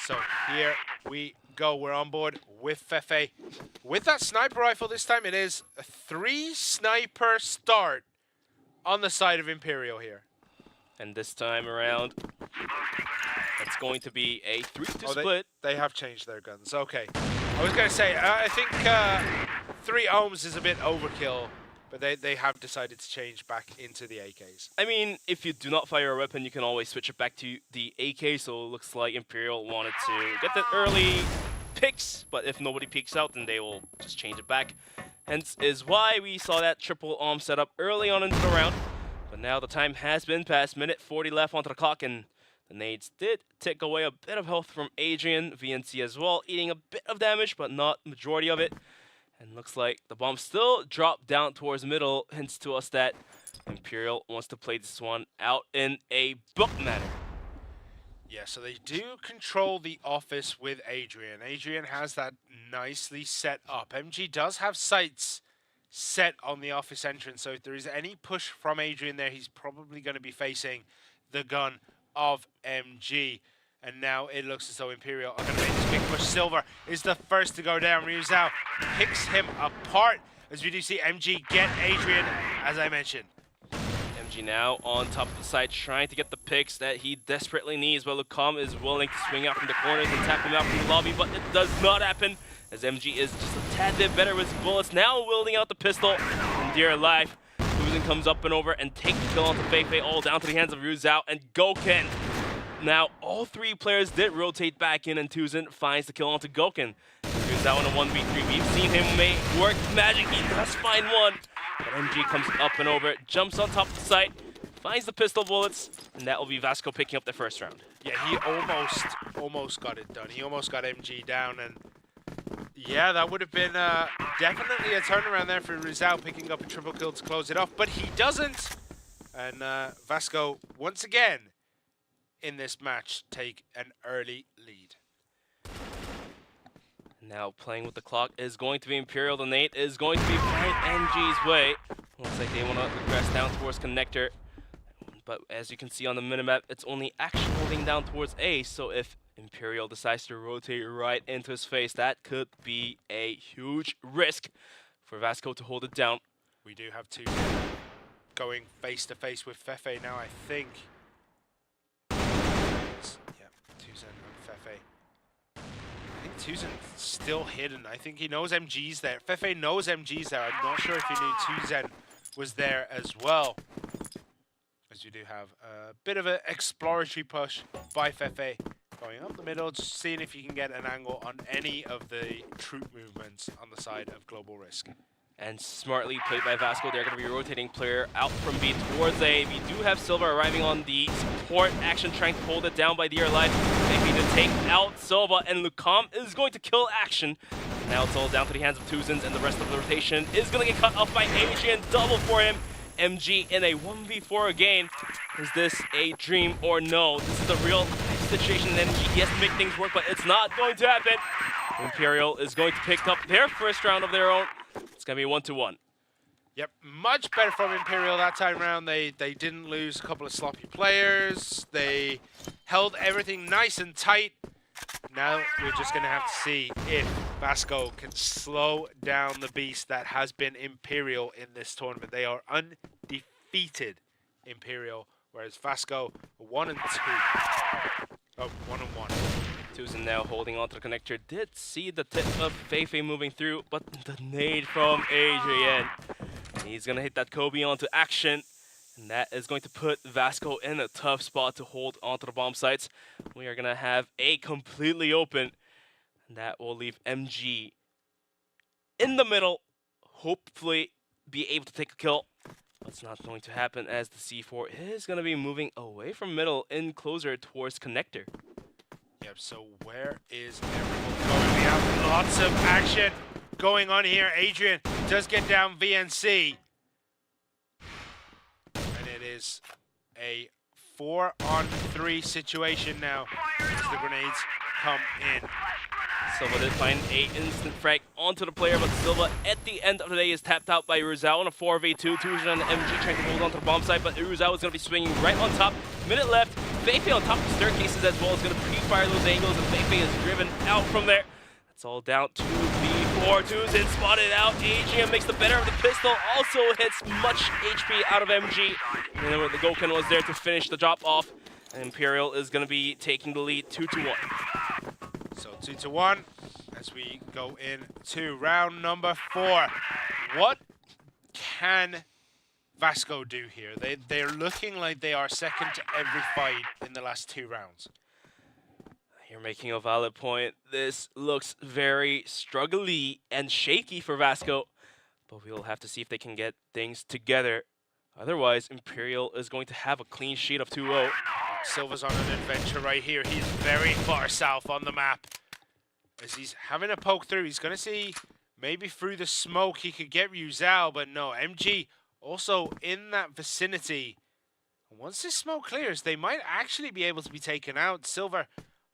Speaker 6: So here we go. We're on board with Fefe. With that sniper rifle this time, it is a 3-sniper start on the side of Imperial here.
Speaker 5: And this time around, it's going to be a 3-2 split.
Speaker 6: They have changed their guns. Okay. I was going to say, I think 3 ohms is a bit overkill, but they have decided to change back into the AKs.
Speaker 5: I mean, if you do not fire a weapon, you can always switch it back to the AK, so it looks like Imperial wanted to get the early picks, but if nobody peeks out, then they will just change it back. Hence is why we saw that triple ohm setup early on into the round. But now the time has been passed, minute 40 left onto the clock, and the nades did take away a bit of health from Adrian, VNC as well, eating a bit of damage, but not majority of it. And looks like the bomb still dropped down towards the middle, hints to us that Imperial wants to play this one out in a book manner.
Speaker 6: Yeah, so they do control the office with Adrian. Adrian has that nicely set up. MG does have sights set on the office entrance, so if there is any push from Adrian there, he's probably going to be facing the gun of MG. And now it looks as though Imperial are going to make this big push. Silver is the first to go down. Ryuzao picks him apart as we do see MG get Adrian, as I mentioned.
Speaker 5: MG now on top of the site, trying to get the picks that he desperately needs, but Lucam is willing to swing out from the corners and tap him out from the lobby, but it does not happen, as MG is just a tad bit better with his bullets, now wielding out the pistol in dear life. Susan comes up and over and takes the kill onto Feifei, all down to the hands of Ryuzao and Gouken. Now, all 3 players did rotate back in, and Tuzin finds the kill onto Gouken. Ryuzao in a 1v3. We've seen him make work magic. He does find one. But MG comes up and over, jumps on top of the site, finds the pistol bullets, and that will be Vasco picking up the first round.
Speaker 6: Yeah, he almost got it done. He almost got MG down, and yeah, that would have been definitely a turnaround there for Ryuzao, picking up a triple kill to close it off, but he doesn't. And Vasco, once again, in this match, take an early lead.
Speaker 5: Now playing with the clock is going to be Imperial. The nade is going to be right NG's way. Looks like they want to progress down towards connector. But as you can see on the minimap, it's only Action holding down towards A. So if Imperial decides to rotate right into his face, that could be a huge risk for Vasco to hold it down.
Speaker 6: We do have 2 going face to face with Fefe now, I think. Yeah, Tuzin and Fefe. I think Tuzin's still hidden. I think he knows MG's there. Fefe knows MG's there. I'm not sure if he knew Tuzin was there as well. As you do have a bit of an exploratory push by Fefe. Going up the middle, just seeing if you can get an angle on any of the troop movements on the side of Global Risk.
Speaker 5: And smartly played by Vasco. They're going to be rotating player out from B towards A. We do have Silva arriving on the support action, trying to hold it down by Dear Life. Maybe to take out Silva, and Lucam is going to kill Action. Now it's all down to the hands of Tuzins, and the rest of the rotation is going to get cut off by Adrian. Double for him. MG in a 1v4 again. Is this a dream or no? This is a real situation that MG has to make things work, but it's not going to happen. Imperial is going to pick up their first round of their own. It's going to be 1-1.
Speaker 6: Yep, much better from Imperial that time around. They didn't lose a couple of sloppy players. They held everything nice and tight. Now we're just going to have to see if Vasco can slow down the beast that has been Imperial in this tournament. They are undefeated, Imperial, whereas Vasco 1-2. Oh, 1-1.
Speaker 5: Tuzin now holding onto the connector. Did see the tip of Feifei moving through, but the nade from Adrian. And he's going to hit that Kobe onto Action. And that is going to put Vasco in a tough spot to hold onto the bomb sites. We are going to have A completely open. And that will leave MG in the middle. Hopefully be able to take a kill. But it's not going to happen, as the C4 is going to be moving away from middle and closer towards connector.
Speaker 6: Yep, so where is everyone going? We have lots of action going on here. Adrian does get down VNC. And it is a 4-on-3 situation now as the grenades come in.
Speaker 5: Silva did find a instant frag onto the player, but Silva at the end of the day is tapped out by Ruzao on a 4v2. Tujan and MG trying to hold on to the bomb site, but Ruzao is going to be swinging right on top. Minute left. Feifei on top of the staircases as well is going to pre-fire those angles, and Feifei is driven out from there. It's all down to B4. Tujan spotted out. Adrian makes the better of the pistol. Also hits much HP out of MG. And then the Goken was there to finish the drop off. And Imperial is going to be taking the lead 2-1.
Speaker 6: So 2-1 as we go into round number 4. What can VASCO do here? They're looking like they are second to every fight in the last 2 rounds.
Speaker 5: You're making a valid point. This looks very struggly and shaky for VASCO, but we'll have to see if they can get things together. Otherwise, Imperial is going to have a clean sheet of 2-0.
Speaker 6: Silva's on an adventure right here. He's very far south on the map. As he's having a poke through, he's going to see maybe through the smoke he could get Ruzao, but no, MG also in that vicinity. Once this smoke clears, they might actually be able to be taken out. Silva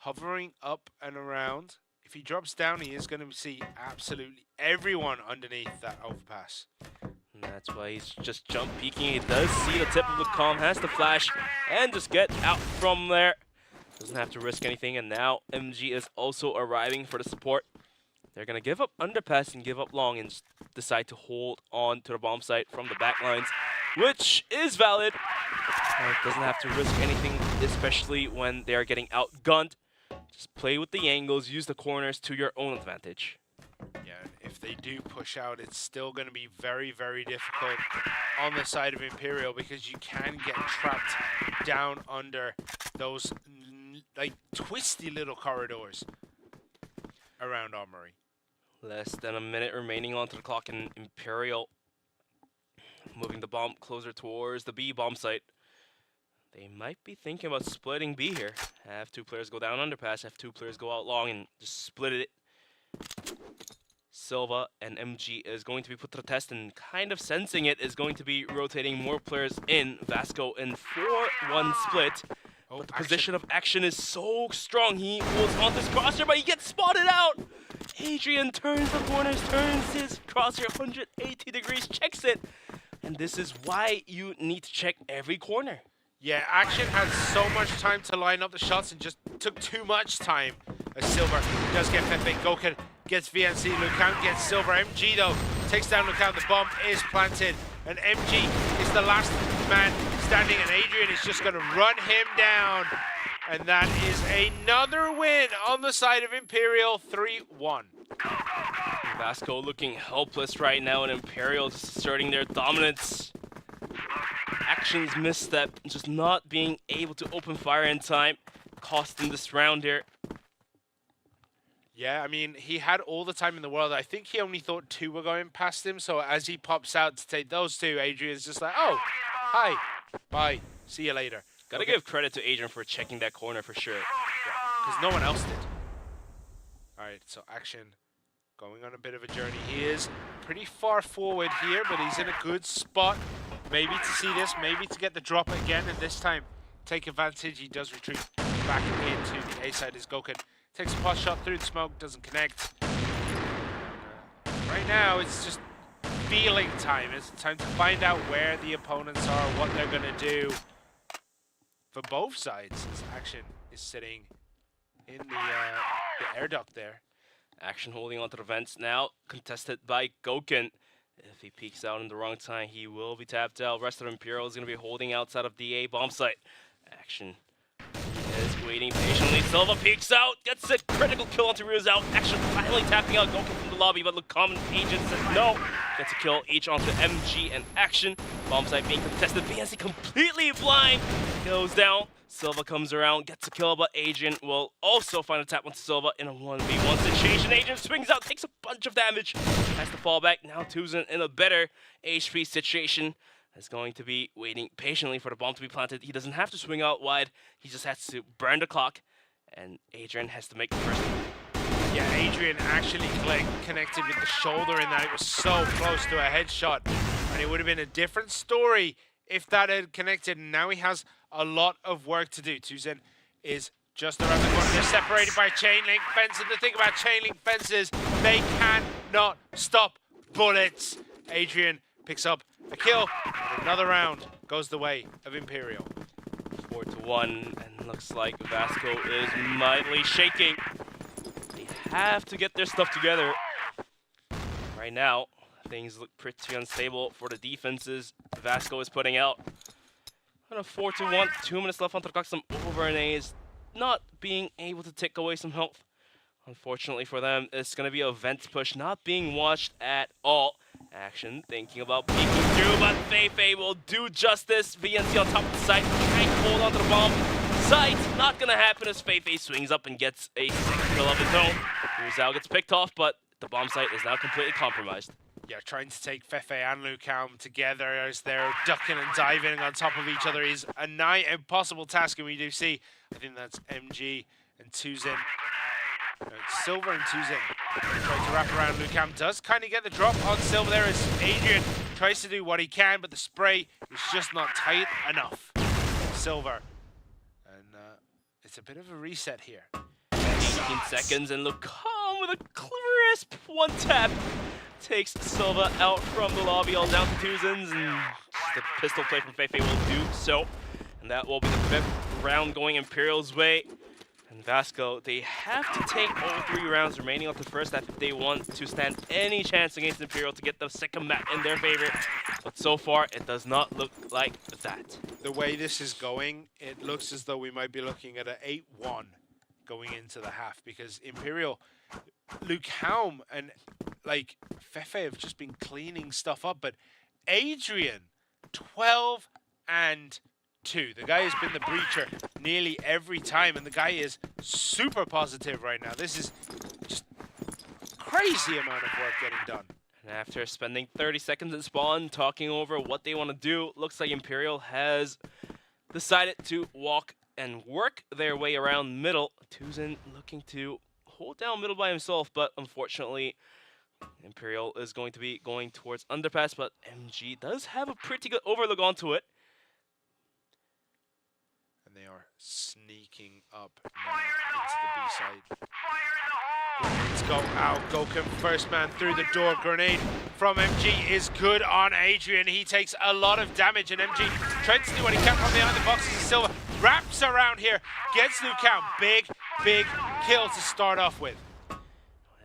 Speaker 6: hovering up and around. If he drops down, he is going to see absolutely everyone underneath that overpass.
Speaker 5: And that's why he's just jump peeking. He does see the tip of the comm, has the flash, and just get out from there. Doesn't have to risk anything, and now MG is also arriving for the support. They're going to give up underpass and give up long and just decide to hold on to the bomb site from the back lines, which is valid. Doesn't have to risk anything, especially when they are getting outgunned. Just play with the angles, use the corners to your own advantage.
Speaker 6: Yeah, if they do push out, it's still going to be very, very difficult on the side of Imperial because you can get trapped down under those like twisty little corridors around Armory.
Speaker 5: Less than a minute remaining onto the clock, and Imperial moving the bomb closer towards the B bomb site. They might be thinking about splitting B here. Have 2 players go down underpass, have 2 players go out long and just split it. Silva and MG is going to be put to the test, and kind of sensing it is going to be rotating more players in. VASCO in 4-1 split. But the position of Action is so strong. He holds on this crosshair, but he gets spotted out. Adrian turns the corners, turns his crosshair 180 degrees, checks it. And this is why you need to check every corner.
Speaker 6: Yeah, Action had so much time to line up the shots and just took too much time. As Silver does get Feifei. Goken gets VNC. Lucan gets Silver. MG though takes down Lucan. The bomb is planted. And MG is the last man standing. And Adrian is just going to run him down. And that is another win on the side of Imperial, 3-1.
Speaker 5: VASCO looking helpless right now, and Imperial just asserting their dominance. Action's misstep, just not being able to open fire in time, costing this round here.
Speaker 6: Yeah, I mean, he had all the time in the world. I think he only thought 2 were going past him, so as he pops out to take those 2, Adrian's just like, oh, hi, bye, see you later.
Speaker 5: Gotta give credit to Adrian for checking that corner for sure.
Speaker 6: Because no one else did. All right, so Action going on a bit of a journey. He is pretty far forward here, but he's in a good spot. Maybe to see this, maybe to get the drop again, and this time take advantage. He does retreat back into the A side as Goken takes a pot shot through the smoke, doesn't connect. Right now, it's just feeling time. It's time to find out where the opponents are, what they're going to do for both sides. As Action is sitting in the air duct there.
Speaker 5: Action holding onto the vents now, contested by Goken. If he peeks out in the wrong time, he will be tapped out. Rest of Imperial is going to be holding outside of the A bomb site. Action is waiting patiently. Silva peeks out, gets a critical kill onto Ruzao. Action finally tapping out Goken from the lobby, but the common agent says no. Gets a kill each onto MG and Action. Bomb site being contested. BNC completely blind. Goes down. Silva comes around, gets a kill, but Adrian will also find a tap onto Silva in a 1v1 situation. Adrian swings out, takes a bunch of damage, has to fall back. Now Tuzen in a better HP situation. Is going to be waiting patiently for the bomb to be planted. He doesn't have to swing out wide. He just has to burn the clock, and Adrian has to make the first move.
Speaker 6: Yeah, Adrian actually connected with the shoulder in that. It was so close to a headshot, and it would have been a different story if that had connected. And now he has a lot of work to do. Tuzen is just around the corner. They're separated by a chain link fence. And the thing about chain link fences, they cannot stop bullets. Adrian picks up a kill. And another round goes the way of Imperial.
Speaker 5: 4-1, and looks like VASCO is mightily shaking. They have to get their stuff together. Right now, things look pretty unstable for the defenses VASCO is putting out. On a 4-1, 2 minutes left on the clock. Some overnays, not being able to take away some health. Unfortunately for them, it's going to be a vent push, not being watched at all. Action thinking about peeking through, but Feifei will do justice. VNC on top of the site, trying to hold onto the bomb. Site, not going to happen as Feifei swings up and gets a second kill of his own. Rizal gets picked off, but the bomb site is now completely compromised.
Speaker 6: Yeah, trying to take Feifei and Lucam together as they're ducking and diving on top of each other is a nigh impossible task, and we do see, I think that's MG and Tuzen. No, it's Silver and Tuzen trying to wrap around. Lucam does kind of get the drop on Silver there as Adrian tries to do what he can, but the spray is just not tight enough. Silver. And it's a bit of a reset here.
Speaker 5: 18 seconds, and Lucam with a crisp one tap takes Silva out from the lobby, all down to Tuzen's, and the pistol play from Feifei will do so. And that will be the 5th round going Imperial's way. And VASCO, they have to take all 3 rounds remaining of the first half if they want to stand any chance against Imperial to get the second map in their favor. But so far, it does not look like that.
Speaker 6: The way this is going, it looks as though we might be looking at an 8-1 going into the half, because Imperial, Lucam and like Feifei have just been cleaning stuff up, but Adrian, 12 and 2. The guy has been the breacher nearly every time, and the guy is super positive right now. This is just crazy amount of work getting done.
Speaker 5: And after spending 30 seconds at spawn talking over what they want to do, looks like Imperial has decided to walk and work their way around middle. Tuzen looking to hold down middle by himself, but unfortunately Imperial is going to be going towards underpass, but MG does have a pretty good overlook onto it.
Speaker 6: And they are sneaking up now into the B side. Let's go out. Gokum, first man through the door. Grenade from MG is good on Adrian. He takes a lot of damage, and MG tries to do what he can from behind the boxes of Silva. Wraps around here, gets Lucam. Big kill to start off with.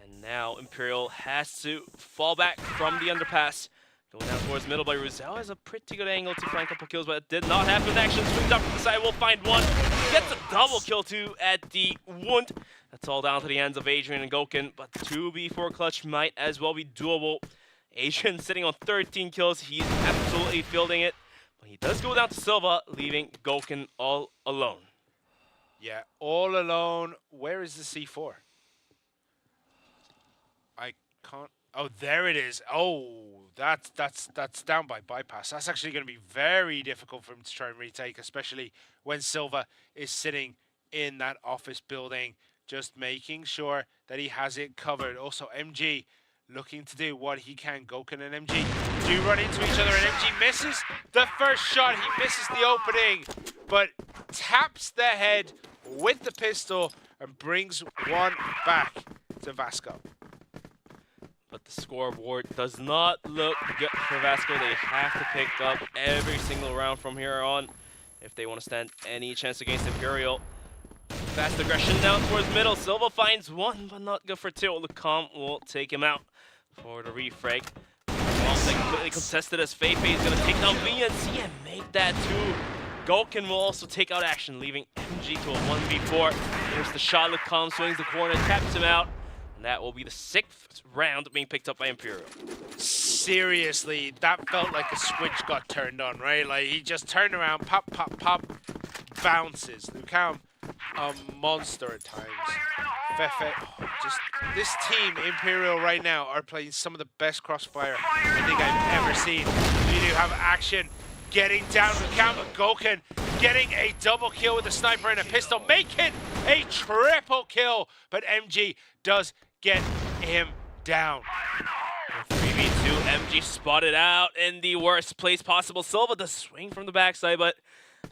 Speaker 5: And now Imperial has to fall back from the underpass. Going down towards middle by Rizal has a pretty good angle to find a couple kills, but it did not happen. Action swings up from the side, will find one. Gets a double kill too at the wound. That's all down to the hands of Adrian and Goken, but 2v4 clutch might as well be doable. Adrian sitting on 13 kills. He's absolutely fielding it, but he does go down to Silva, leaving Goken all alone.
Speaker 6: Yeah, all alone. Where is the C4? I can't. Oh, there it is. Oh, that's down by bypass. That's actually going to be very difficult for him to try and retake, especially when Silva is sitting in that office building, just making sure that he has it covered. Also, MG looking to do what he can. Goken and MG do run into each other, and MG misses the first shot. He misses the opening, but taps the head with the pistol and brings one back to VASCO.
Speaker 5: But the scoreboard does not look good for VASCO. They have to pick up every single round from here on if they want to stand any chance against Imperial. Fast aggression down towards middle. Silva finds one, but not good for 2. Lucam will take him out for the refrag. Well, they completely contested as Feifei is going to take down VNC and make that 2. Goken will also take out Action, leaving MG to a 1v4. Here's the shot. Lucam swings the corner, taps him out. That will be the 6th round being picked up by Imperial.
Speaker 6: Seriously, that felt like a switch got turned on, right? Like, he just turned around, pop, bounces. Lucam, a monster at times. Feifei, just this team, Imperial, right now, are playing some of the best crossfire I think I've ever seen. You do have Action getting down. Lucam and Goken getting a double kill with a sniper and a pistol, making a triple kill, but MG does get him down.
Speaker 5: 3v2 MG spotted out in the worst place possible. Silva does swing from the backside, but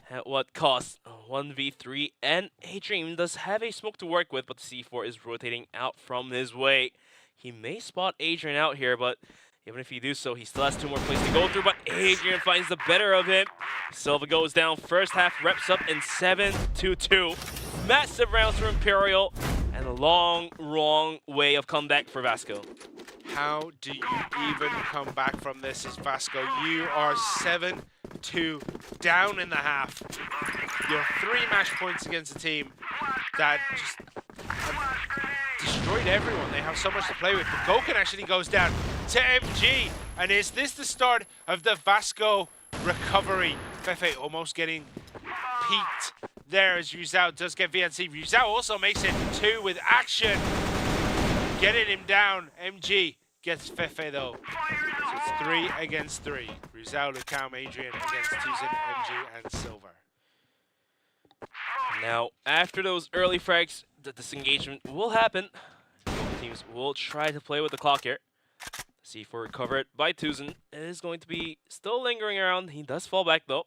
Speaker 5: at what cost? 1v3, and Adrian does have a smoke to work with, but the C4 is rotating out from his way. He may spot Adrian out here, but even if he do so, he still has 2 more plays to go through, but Adrian finds the better of him. Silva goes down. First half reps up in 7-2. Massive rounds for Imperial, and a long, wrong way of comeback for VASCO.
Speaker 6: How do you even come back from this as VASCO? You are 7-2 down in the half. You're 3 match points against a team that just destroyed everyone. They have so much to play with. But Goken actually goes down to MG. And is this the start of the VASCO recovery? Fefe almost getting peaked there as Rizal does get VNC. Rizal also makes it 2 with action. Getting him down. MG gets Fefe though. So it's 3 against 3. Rizal, Lucam, Adrian against Tuzin, MG, and Silver.
Speaker 5: Now, after those early frags, the disengagement will happen. Both teams will try to play with the clock here. C4 recovered by Tuzin. It is going to be still lingering around. He does fall back though.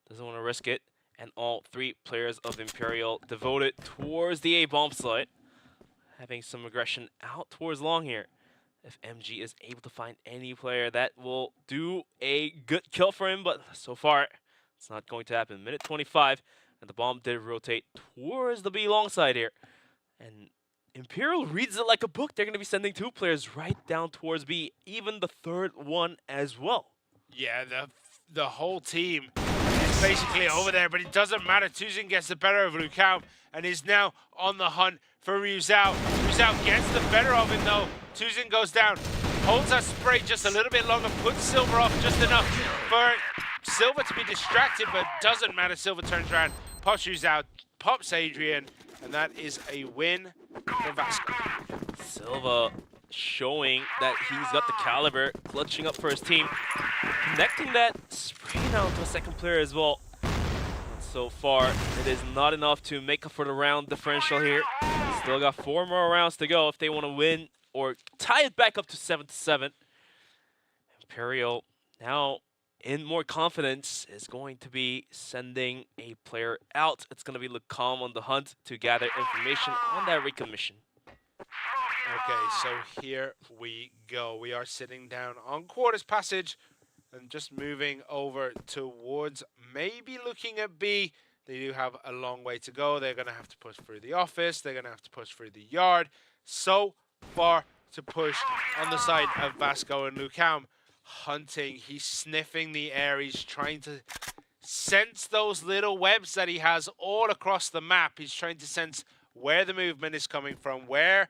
Speaker 5: Doesn't want to risk it. And all 3 players of Imperial devoted towards the A bomb site. Having some aggression out towards long here. If MG is able to find any player, that will do a good kill for him, but so far it's not going to happen. Minute 25, and the bomb did rotate towards the B long side here. And Imperial reads it like a book. They're going to be sending 2 players right down towards B, even the 3rd one as well.
Speaker 6: Yeah, the whole team is basically over there, but it doesn't matter. Tuzin gets the better of Lucam and is now on the hunt for Rizal. Rizal gets the better of him though. Tuzin goes down, holds that spray just a little bit longer, puts Silver off just enough for Silver to be distracted, but doesn't matter. Silver turns around, pops Rizal, pops Adrian, and that is a win for VASCO.
Speaker 5: Silva showing that he's got the caliber, clutching up for his team, connecting that spray down to a 2nd player as well. So far, it is not enough to make up for the round differential here. Still got 4 more rounds to go if they want to win or tie it back up to 7-7. Imperial now in more confidence is going to be sending a player out. It's going to be Lucam on the hunt to gather information on that recommission.
Speaker 6: Okay, so here we go. We are sitting down on quarters passage and just moving over towards maybe looking at B. They do have a long way to go. They're going to have to push through the office. They're going to have to push through the yard. So far to push on the side of VASCO, and Lucam hunting. He's sniffing the air. He's trying to sense those little webs that he has all across the map. He's trying to sense where the movement is coming from, where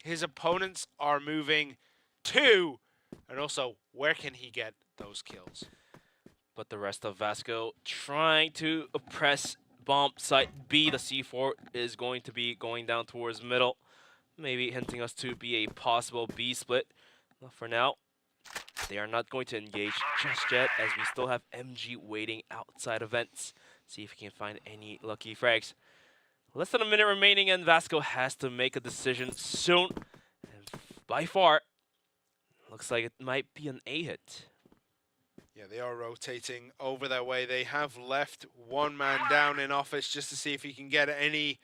Speaker 6: his opponents are moving to, and also where can he get those kills.
Speaker 5: But the rest of VASCO trying to oppress bomb site B. The C4 is going to be going down towards middle, maybe hinting us to be a possible B split. Well, for now, they are not going to engage just yet, as we still have MG waiting outside of vents. See if he can find any lucky frags. Less than a minute remaining, and VASCO has to make a decision soon. And by far, looks like it might be an A hit.
Speaker 6: Yeah, they are rotating over their way. They have left 1 man down in office just to see if he can get any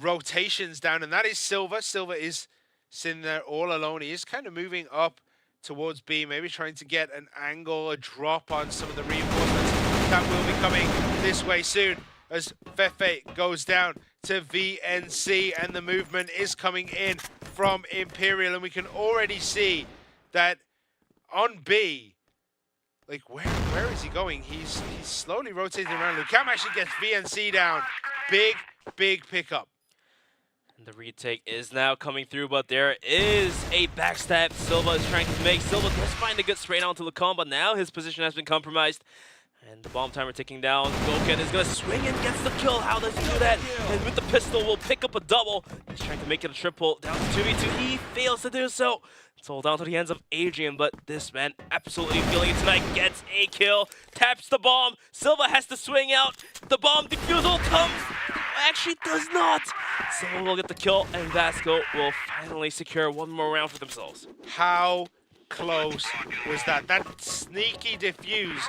Speaker 6: rotations down, and that is Silva. Silva is sitting there all alone. He is kind of moving up towards B, maybe trying to get an angle, a drop on some of the reinforcements that will be coming this way soon, as Fefe goes down to VNC, and the movement is coming in from Imperial, and we can already see that on B, like, where is he going? He's slowly rotating around. Lucam actually gets VNC down. Big pickup.
Speaker 5: And the retake is now coming through, but there is a backstab Silva is trying to make. Silva does find a good spray down to Lucam, but now his position has been compromised. And the bomb timer ticking down. Goken is going to swing and gets the kill. How does he do that? And with the pistol, will pick up a double. He's trying to make it a triple. Down to 2v2. He fails to do so. It's all down to the hands of Adrian, but this man absolutely feeling it tonight. Gets a kill. Taps the bomb. Silva has to swing out. The bomb defusal comes. Actually does not. Silva will get the kill, and VASCO will finally secure 1 more round for themselves.
Speaker 6: How close was that? That sneaky diffuse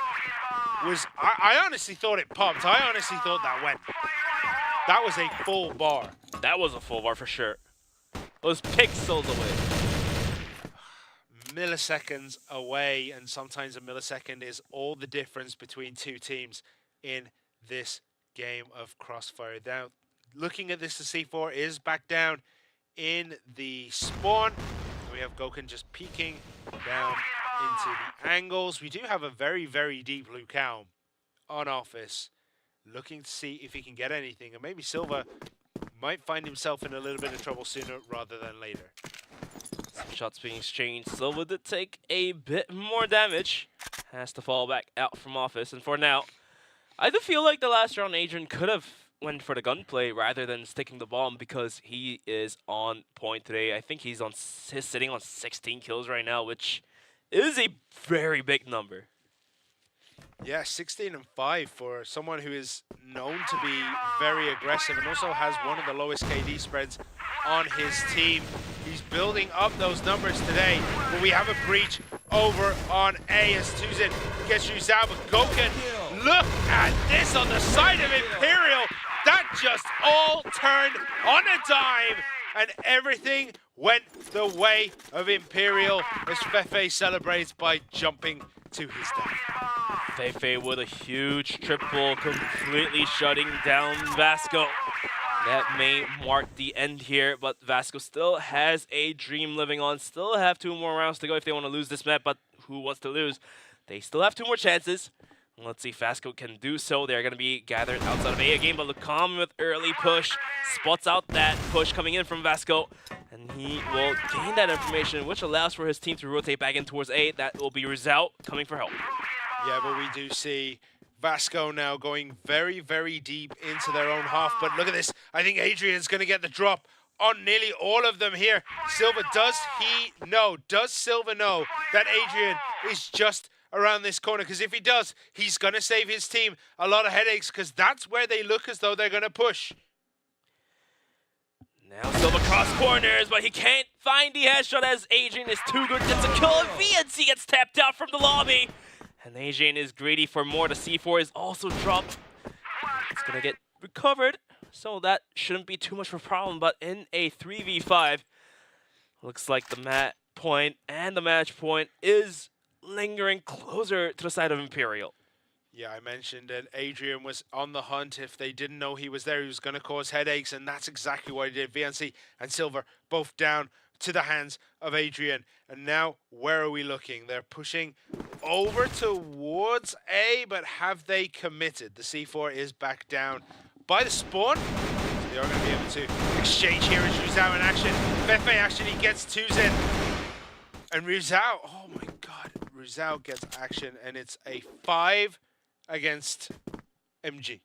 Speaker 6: was... I honestly thought it popped. I honestly thought that went. That was a full bar.
Speaker 5: That was a full bar for sure. It was pixels away.
Speaker 6: Milliseconds away, and sometimes a millisecond is all the difference between two teams in this game of Crossfire. Now, looking at this, the C4 is back down in the spawn. We have Goken just peeking down into the angles. We do have a very, very deep Lucao on Office, looking to see if he can get anything, and maybe Silva might find himself in a little bit of trouble sooner rather than later.
Speaker 5: Some shots being exchanged. Silva did take a bit more damage. Has to fall back out from Office, and for now, I do feel like the last round Adrian could have went for the gunplay rather than sticking the bomb, because he is on point today. I think he's sitting on 16 kills right now, which is a very big number.
Speaker 6: Yeah, 16 and 5 for someone who is known to be very aggressive and also has one of the lowest KD spreads on his team. He's building up those numbers today, but we have a breach over on A as Tuzin gets used out, but Goken, look at this on the side of Imperial. That just all turned on a dime, and everything went the way of Imperial as Fefe celebrates by jumping to his death.
Speaker 5: Fefe with a huge triple, completely shutting down VASCO. That may mark the end here, but VASCO still has a dream living on. Still have 2 more rounds to go if they want to lose this map, but who wants to lose? They still have 2 more chances. Let's see if VASCO can do so. They're going to be gathered outside of A again, but Lucam with early push spots out that push coming in from VASCO, and he will gain that information, which allows for his team to rotate back in towards A. That will be Rizal coming for help.
Speaker 6: Yeah, but we do see VASCO now going very, very deep into their own half. But look at this. I think Adrian's going to get the drop on nearly all of them here. Silva, does Silva know that Adrian is just around this corner? Because if he does, he's going to save his team a lot of headaches, because that's where they look as though they're going to push.
Speaker 5: Now Silva cross corners, but he can't find the headshot as Adrian is too good. Gets a kill, and VNC gets tapped out from the lobby. And Adrian is greedy for more. The C4 is also dropped. It's going to get recovered, so that shouldn't be too much of a problem. But in a 3v5, looks like the match point and the match point is lingering closer to the side of Imperial.
Speaker 6: Yeah, I mentioned that Adrian was on the hunt. If they didn't know he was there, he was going to cause headaches, and that's exactly what he did. VNC and Silver both down to the hands of Adrian. And now, where are we looking? They're pushing over towards A, but have they committed? The C4 is back down by the spawn. So they are going to be able to exchange here as Rizal in action. Fefe actually gets Tuzin. And Rizal, oh my god, Rizal gets action, and it's a 5 against MG.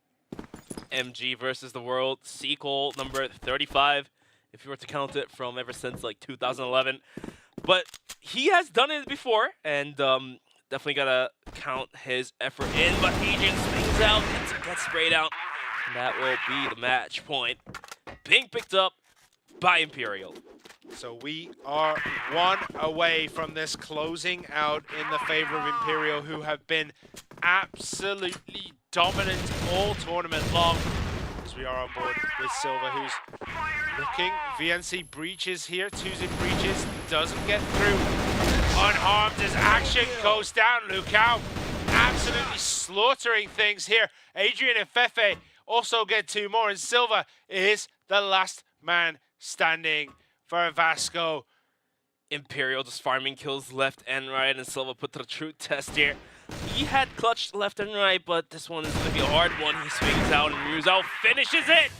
Speaker 5: MG versus the world, sequel number 35, if you were to count it from ever since like 2011. But he has done it before, and definitely gotta count his effort in. But Adrian swings out and gets sprayed out. And that will be the match point, being picked up by Imperial.
Speaker 6: So we are 1 away from this closing out in the favor of Imperial, who have been absolutely dominant all tournament long. As we are on board with Silva, who's looking. VNC breaches here. Tuzin breaches. Doesn't get through. Unharmed as action goes down. Lucao absolutely slaughtering things here. Adrian and Fefe also get 2 more. And Silva is the last man standing for VASCO.
Speaker 5: Imperial just farming kills left and right, and Silva put to the truth test here. He had clutched left and right, but this one is going to be a hard one. He swings out, and Rizal finishes it.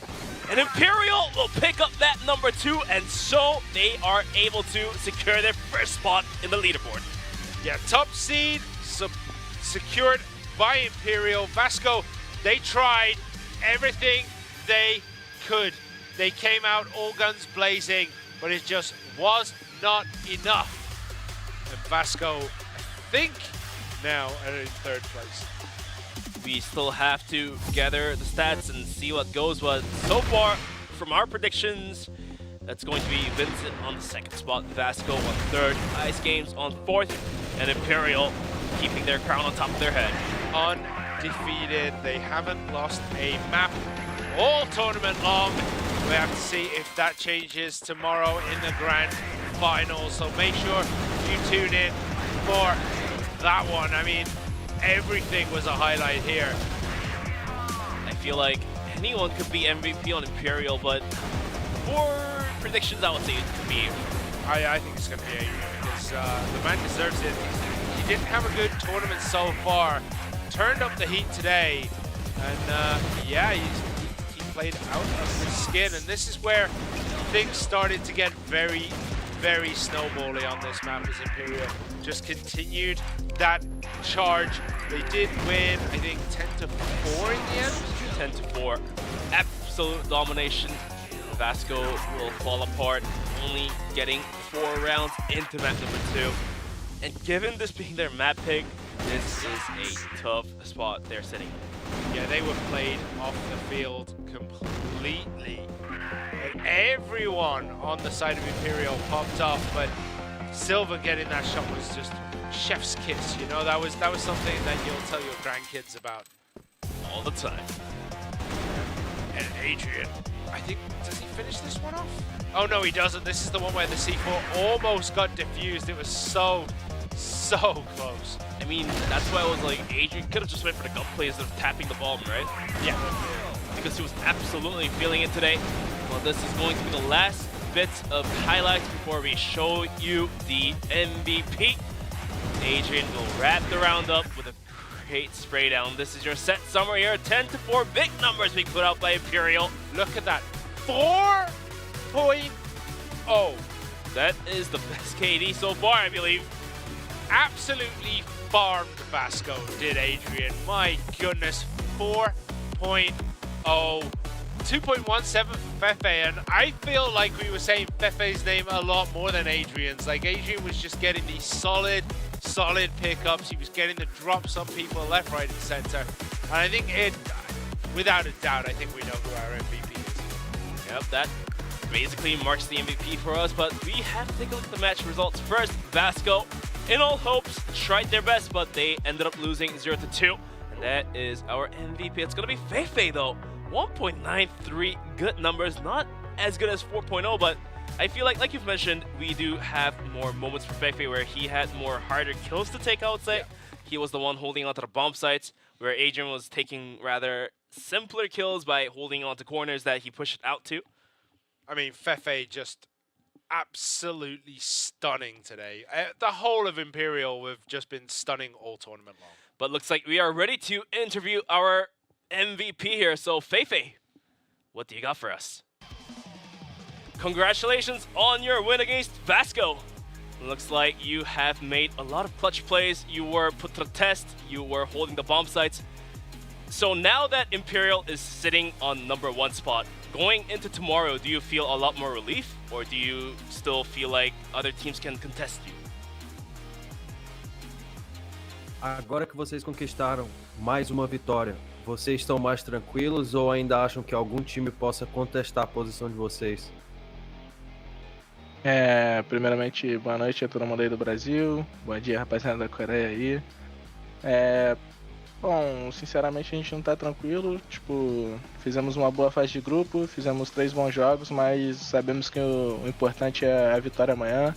Speaker 5: And Imperial will pick up that number 2, and so they are able to secure their first spot in the leaderboard.
Speaker 6: Yeah, top seed secured by Imperial. VASCO, they tried everything they could. They came out all guns blazing, but it just was not enough. And VASCO, I think, now are in 3rd place.
Speaker 5: We still have to gather the stats and see what goes. But so far, from our predictions, That's going to be Vincit on the second spot, VASCO on third, Ice Games on fourth, and Imperial keeping their crown on top of their head.
Speaker 6: Undefeated. They haven't lost a map all tournament long. We have to see if that changes tomorrow in the grand final. So make sure you tune in for that one. I mean, everything was a highlight here.
Speaker 5: I feel like anyone could be MVP on Imperial, but for predictions, I would say it could be Adrian.
Speaker 6: I think it's going to be Adrian because the man deserves it. He didn't have a good tournament so far. Turned up the heat today, and yeah, he played out of his skin, and this is where things started to get very, very snowbally on this map as Imperial just continued that charge. They did win, I think, 10-4 in the end.
Speaker 5: 10-4, absolute domination. VASCO will fall apart, only getting 4 rounds into map number 2. And given this being their map pick, this is a tough spot they're sitting in.
Speaker 6: Yeah, they were played off the field completely. And everyone on the side of Imperial popped off, but Silva getting that shot was just chef's kiss. You know, that was something that you'll tell your grandkids about
Speaker 5: all the time.
Speaker 6: And Adrian, I think, does he finish this one off? Oh no, he doesn't. This is the one where the C4 almost got diffused. It was so close.
Speaker 5: I mean, that's why I was like, Adrian could have just went for the gunplay instead of tapping the bomb, right?
Speaker 6: Yeah.
Speaker 5: Because he was absolutely feeling it today. Well, this is going to be the last bits of highlights before we show you the MVP. Adrian will wrap the round up with a great spray down. This is your set summary here. 10-4, big numbers being put out by Imperial.
Speaker 6: Look at that, 4.0.
Speaker 5: That is the best KD so far, I believe.
Speaker 6: Absolutely farmed VASCO, did Adrian. My goodness, 4.0. 2.17 for Fefe, and I feel like we were saying Fefe's name a lot more than Adrian's. Like, Adrian was just getting these solid pickups. He was getting the drops on people left, right, and center. And I think without a doubt, I think we know who our MVP is.
Speaker 5: Yep, that basically marks the MVP for us, but we have to take a look at the match results first. VASCO, in all hopes, tried their best, but they ended up losing 0-2. And that is our MVP. It's going to be Fefe, though. 1.93, good numbers, not as good as 4.0, but I feel like you've mentioned, we do have more moments for Fefe where he had more harder kills to take, I would say. Yeah. He was the one holding onto the bomb sites, where Adrian was taking rather simpler kills by holding onto corners that he pushed out to.
Speaker 6: I mean, Fefe just absolutely stunning today. The whole of Imperial have just been stunning all tournament long.
Speaker 5: But looks like we are ready to interview our MVP here. So Fefe, what do you got for us? Congratulations on your win against VASCO. Looks like you have made a lot of clutch plays. You were put to the test. You were holding the bomb sites. So now that Imperial is sitting on #1 spot, going into tomorrow, do you feel a lot more relief, or do you still feel like other teams can contest you?
Speaker 7: Agora que vocês conquistaram mais uma vitória, vocês estão mais tranquilos ou ainda acham que algum time possa contestar a posição de vocês?
Speaker 9: Primeiramente, boa noite a todo mundo aí do Brasil. Bom dia, rapaziada da Coreia aí. Bom, sinceramente a gente não tá tranquilo. Tipo, fizemos uma boa fase de grupo, fizemos 3 bons jogos, mas sabemos que o importante é a vitória amanhã.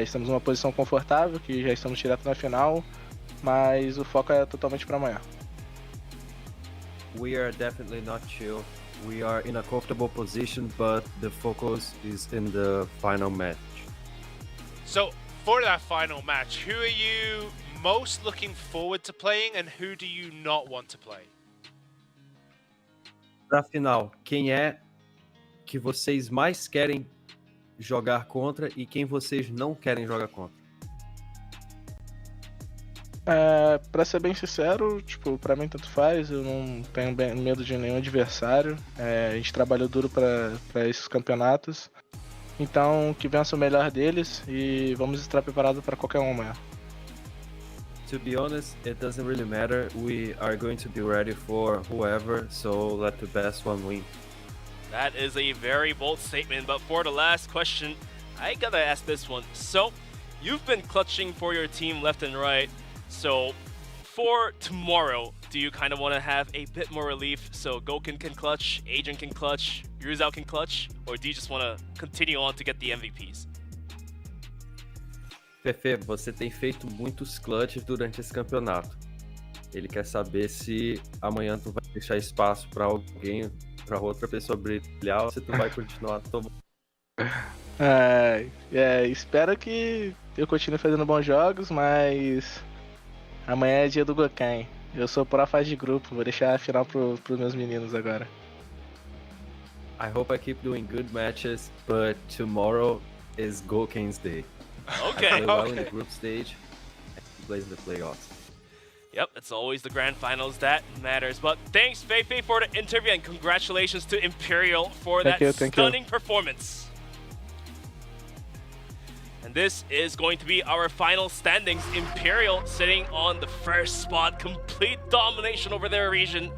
Speaker 9: Estamos numa posição confortável, que já estamos direto na final, mas o foco é totalmente para amanhã.
Speaker 7: We are definitely not chill. We are in a comfortable position, but the focus is in the final match.
Speaker 6: So, for that final match, who are you most looking forward to playing and who do you not want to play?
Speaker 7: Pra final, quem é que vocês mais querem jogar contra e quem vocês não querem jogar contra?
Speaker 9: Pra ser bem sincero, tipo, pra mim tanto faz, eu não tenho medo de nenhum adversário. A gente trabalhou duro pra esses campeonatos, então que vença o melhor deles e vamos estar preparados para qualquer um amanhã.
Speaker 7: To be honest, it doesn't really matter. We are going to be ready for whoever, so let the best one win.
Speaker 5: That is a very bold statement, but for the last question, I gotta ask this one. So, you've been clutching for your team left and right, so for tomorrow, do you kind of want to have a bit more relief so Gokun can clutch, Adrian can clutch, Yuzao can clutch, or do you just want to continue on to get the MVPs?
Speaker 7: Fefe, você tem feito muitos clutches durante esse campeonato. Ele quer saber se amanhã tu vai deixar espaço para alguém, para outra pessoa brilhar, ou se tu vai continuar tomando.
Speaker 9: Espero que eu continue fazendo bons jogos, mas amanhã é dia do Gokan. Eu sou pró fase de grupo, vou deixar a final pros meus meninos agora.
Speaker 7: I hope I keep doing good matches, but tomorrow is Goken's day.
Speaker 5: Okay.
Speaker 7: I play well in the group stage and he plays in the playoffs.
Speaker 5: Yep, it's always the grand finals that matters. But thanks, Feifei, for the interview, and congratulations to Imperial for that stunning performance. And this is going to be our final standings. Imperial sitting on the first spot, complete domination over their region.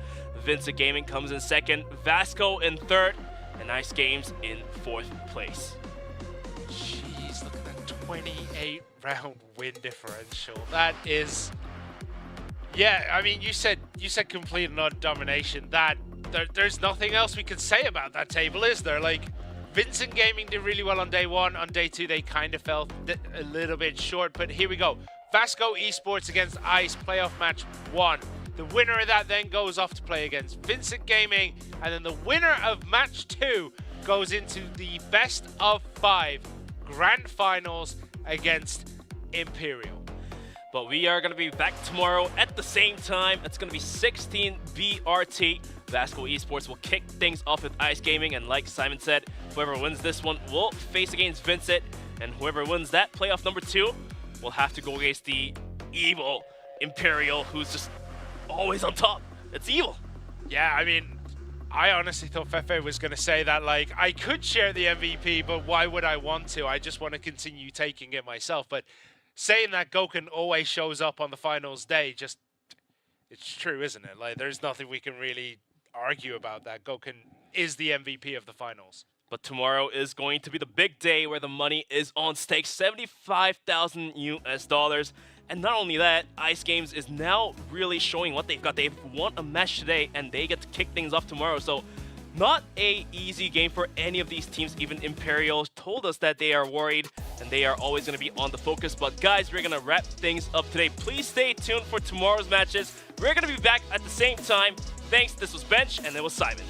Speaker 5: VINCIT Gaming comes in second, VASCO in third, and Ice Games in fourth place.
Speaker 6: Jeez, look at that 28 round win differential. That is, yeah. I mean, you said complete and utter domination. There's nothing else we could say about that table, is there? Like, VINCIT Gaming did really well on day one. On day two, they kind of fell a little bit short, but here we go. VASCO Esports against ICE, playoff match 1. The winner of that then goes off to play against VINCIT Gaming, and then the winner of match 2 goes into the best of 5 grand finals against Imperial.
Speaker 5: But we are going to be back tomorrow at the same time. It's going to be 16 BRT. VASCO Esports will kick things off with Ice Gaming, and like Simon said, whoever wins this one will face against VINCIT, and whoever wins that playoff number 2 will have to go against the evil Imperial, who's just always on top. It's evil.
Speaker 6: Yeah, I mean, I honestly thought Fefe was going to say that, like, I could share the MVP, but why would I want to? I just want to continue taking it myself. But saying that Gokun always shows up on the finals day, just, it's true, isn't it? Like, there's nothing we can really argue about that. Gokun is the MVP of the finals.
Speaker 5: But tomorrow is going to be the big day where the money is on stake, $75,000 US. And not only that, Ice Games is now really showing what they've got. They've won a match today, and they get to kick things off tomorrow. So not a easy game for any of these teams. Even Imperial told us that they are worried, and they are always going to be on the focus. But guys, we're going to wrap things up today. Please stay tuned for tomorrow's matches. We're going to be back at the same time. Thanks. This was Bench, and it was Simon.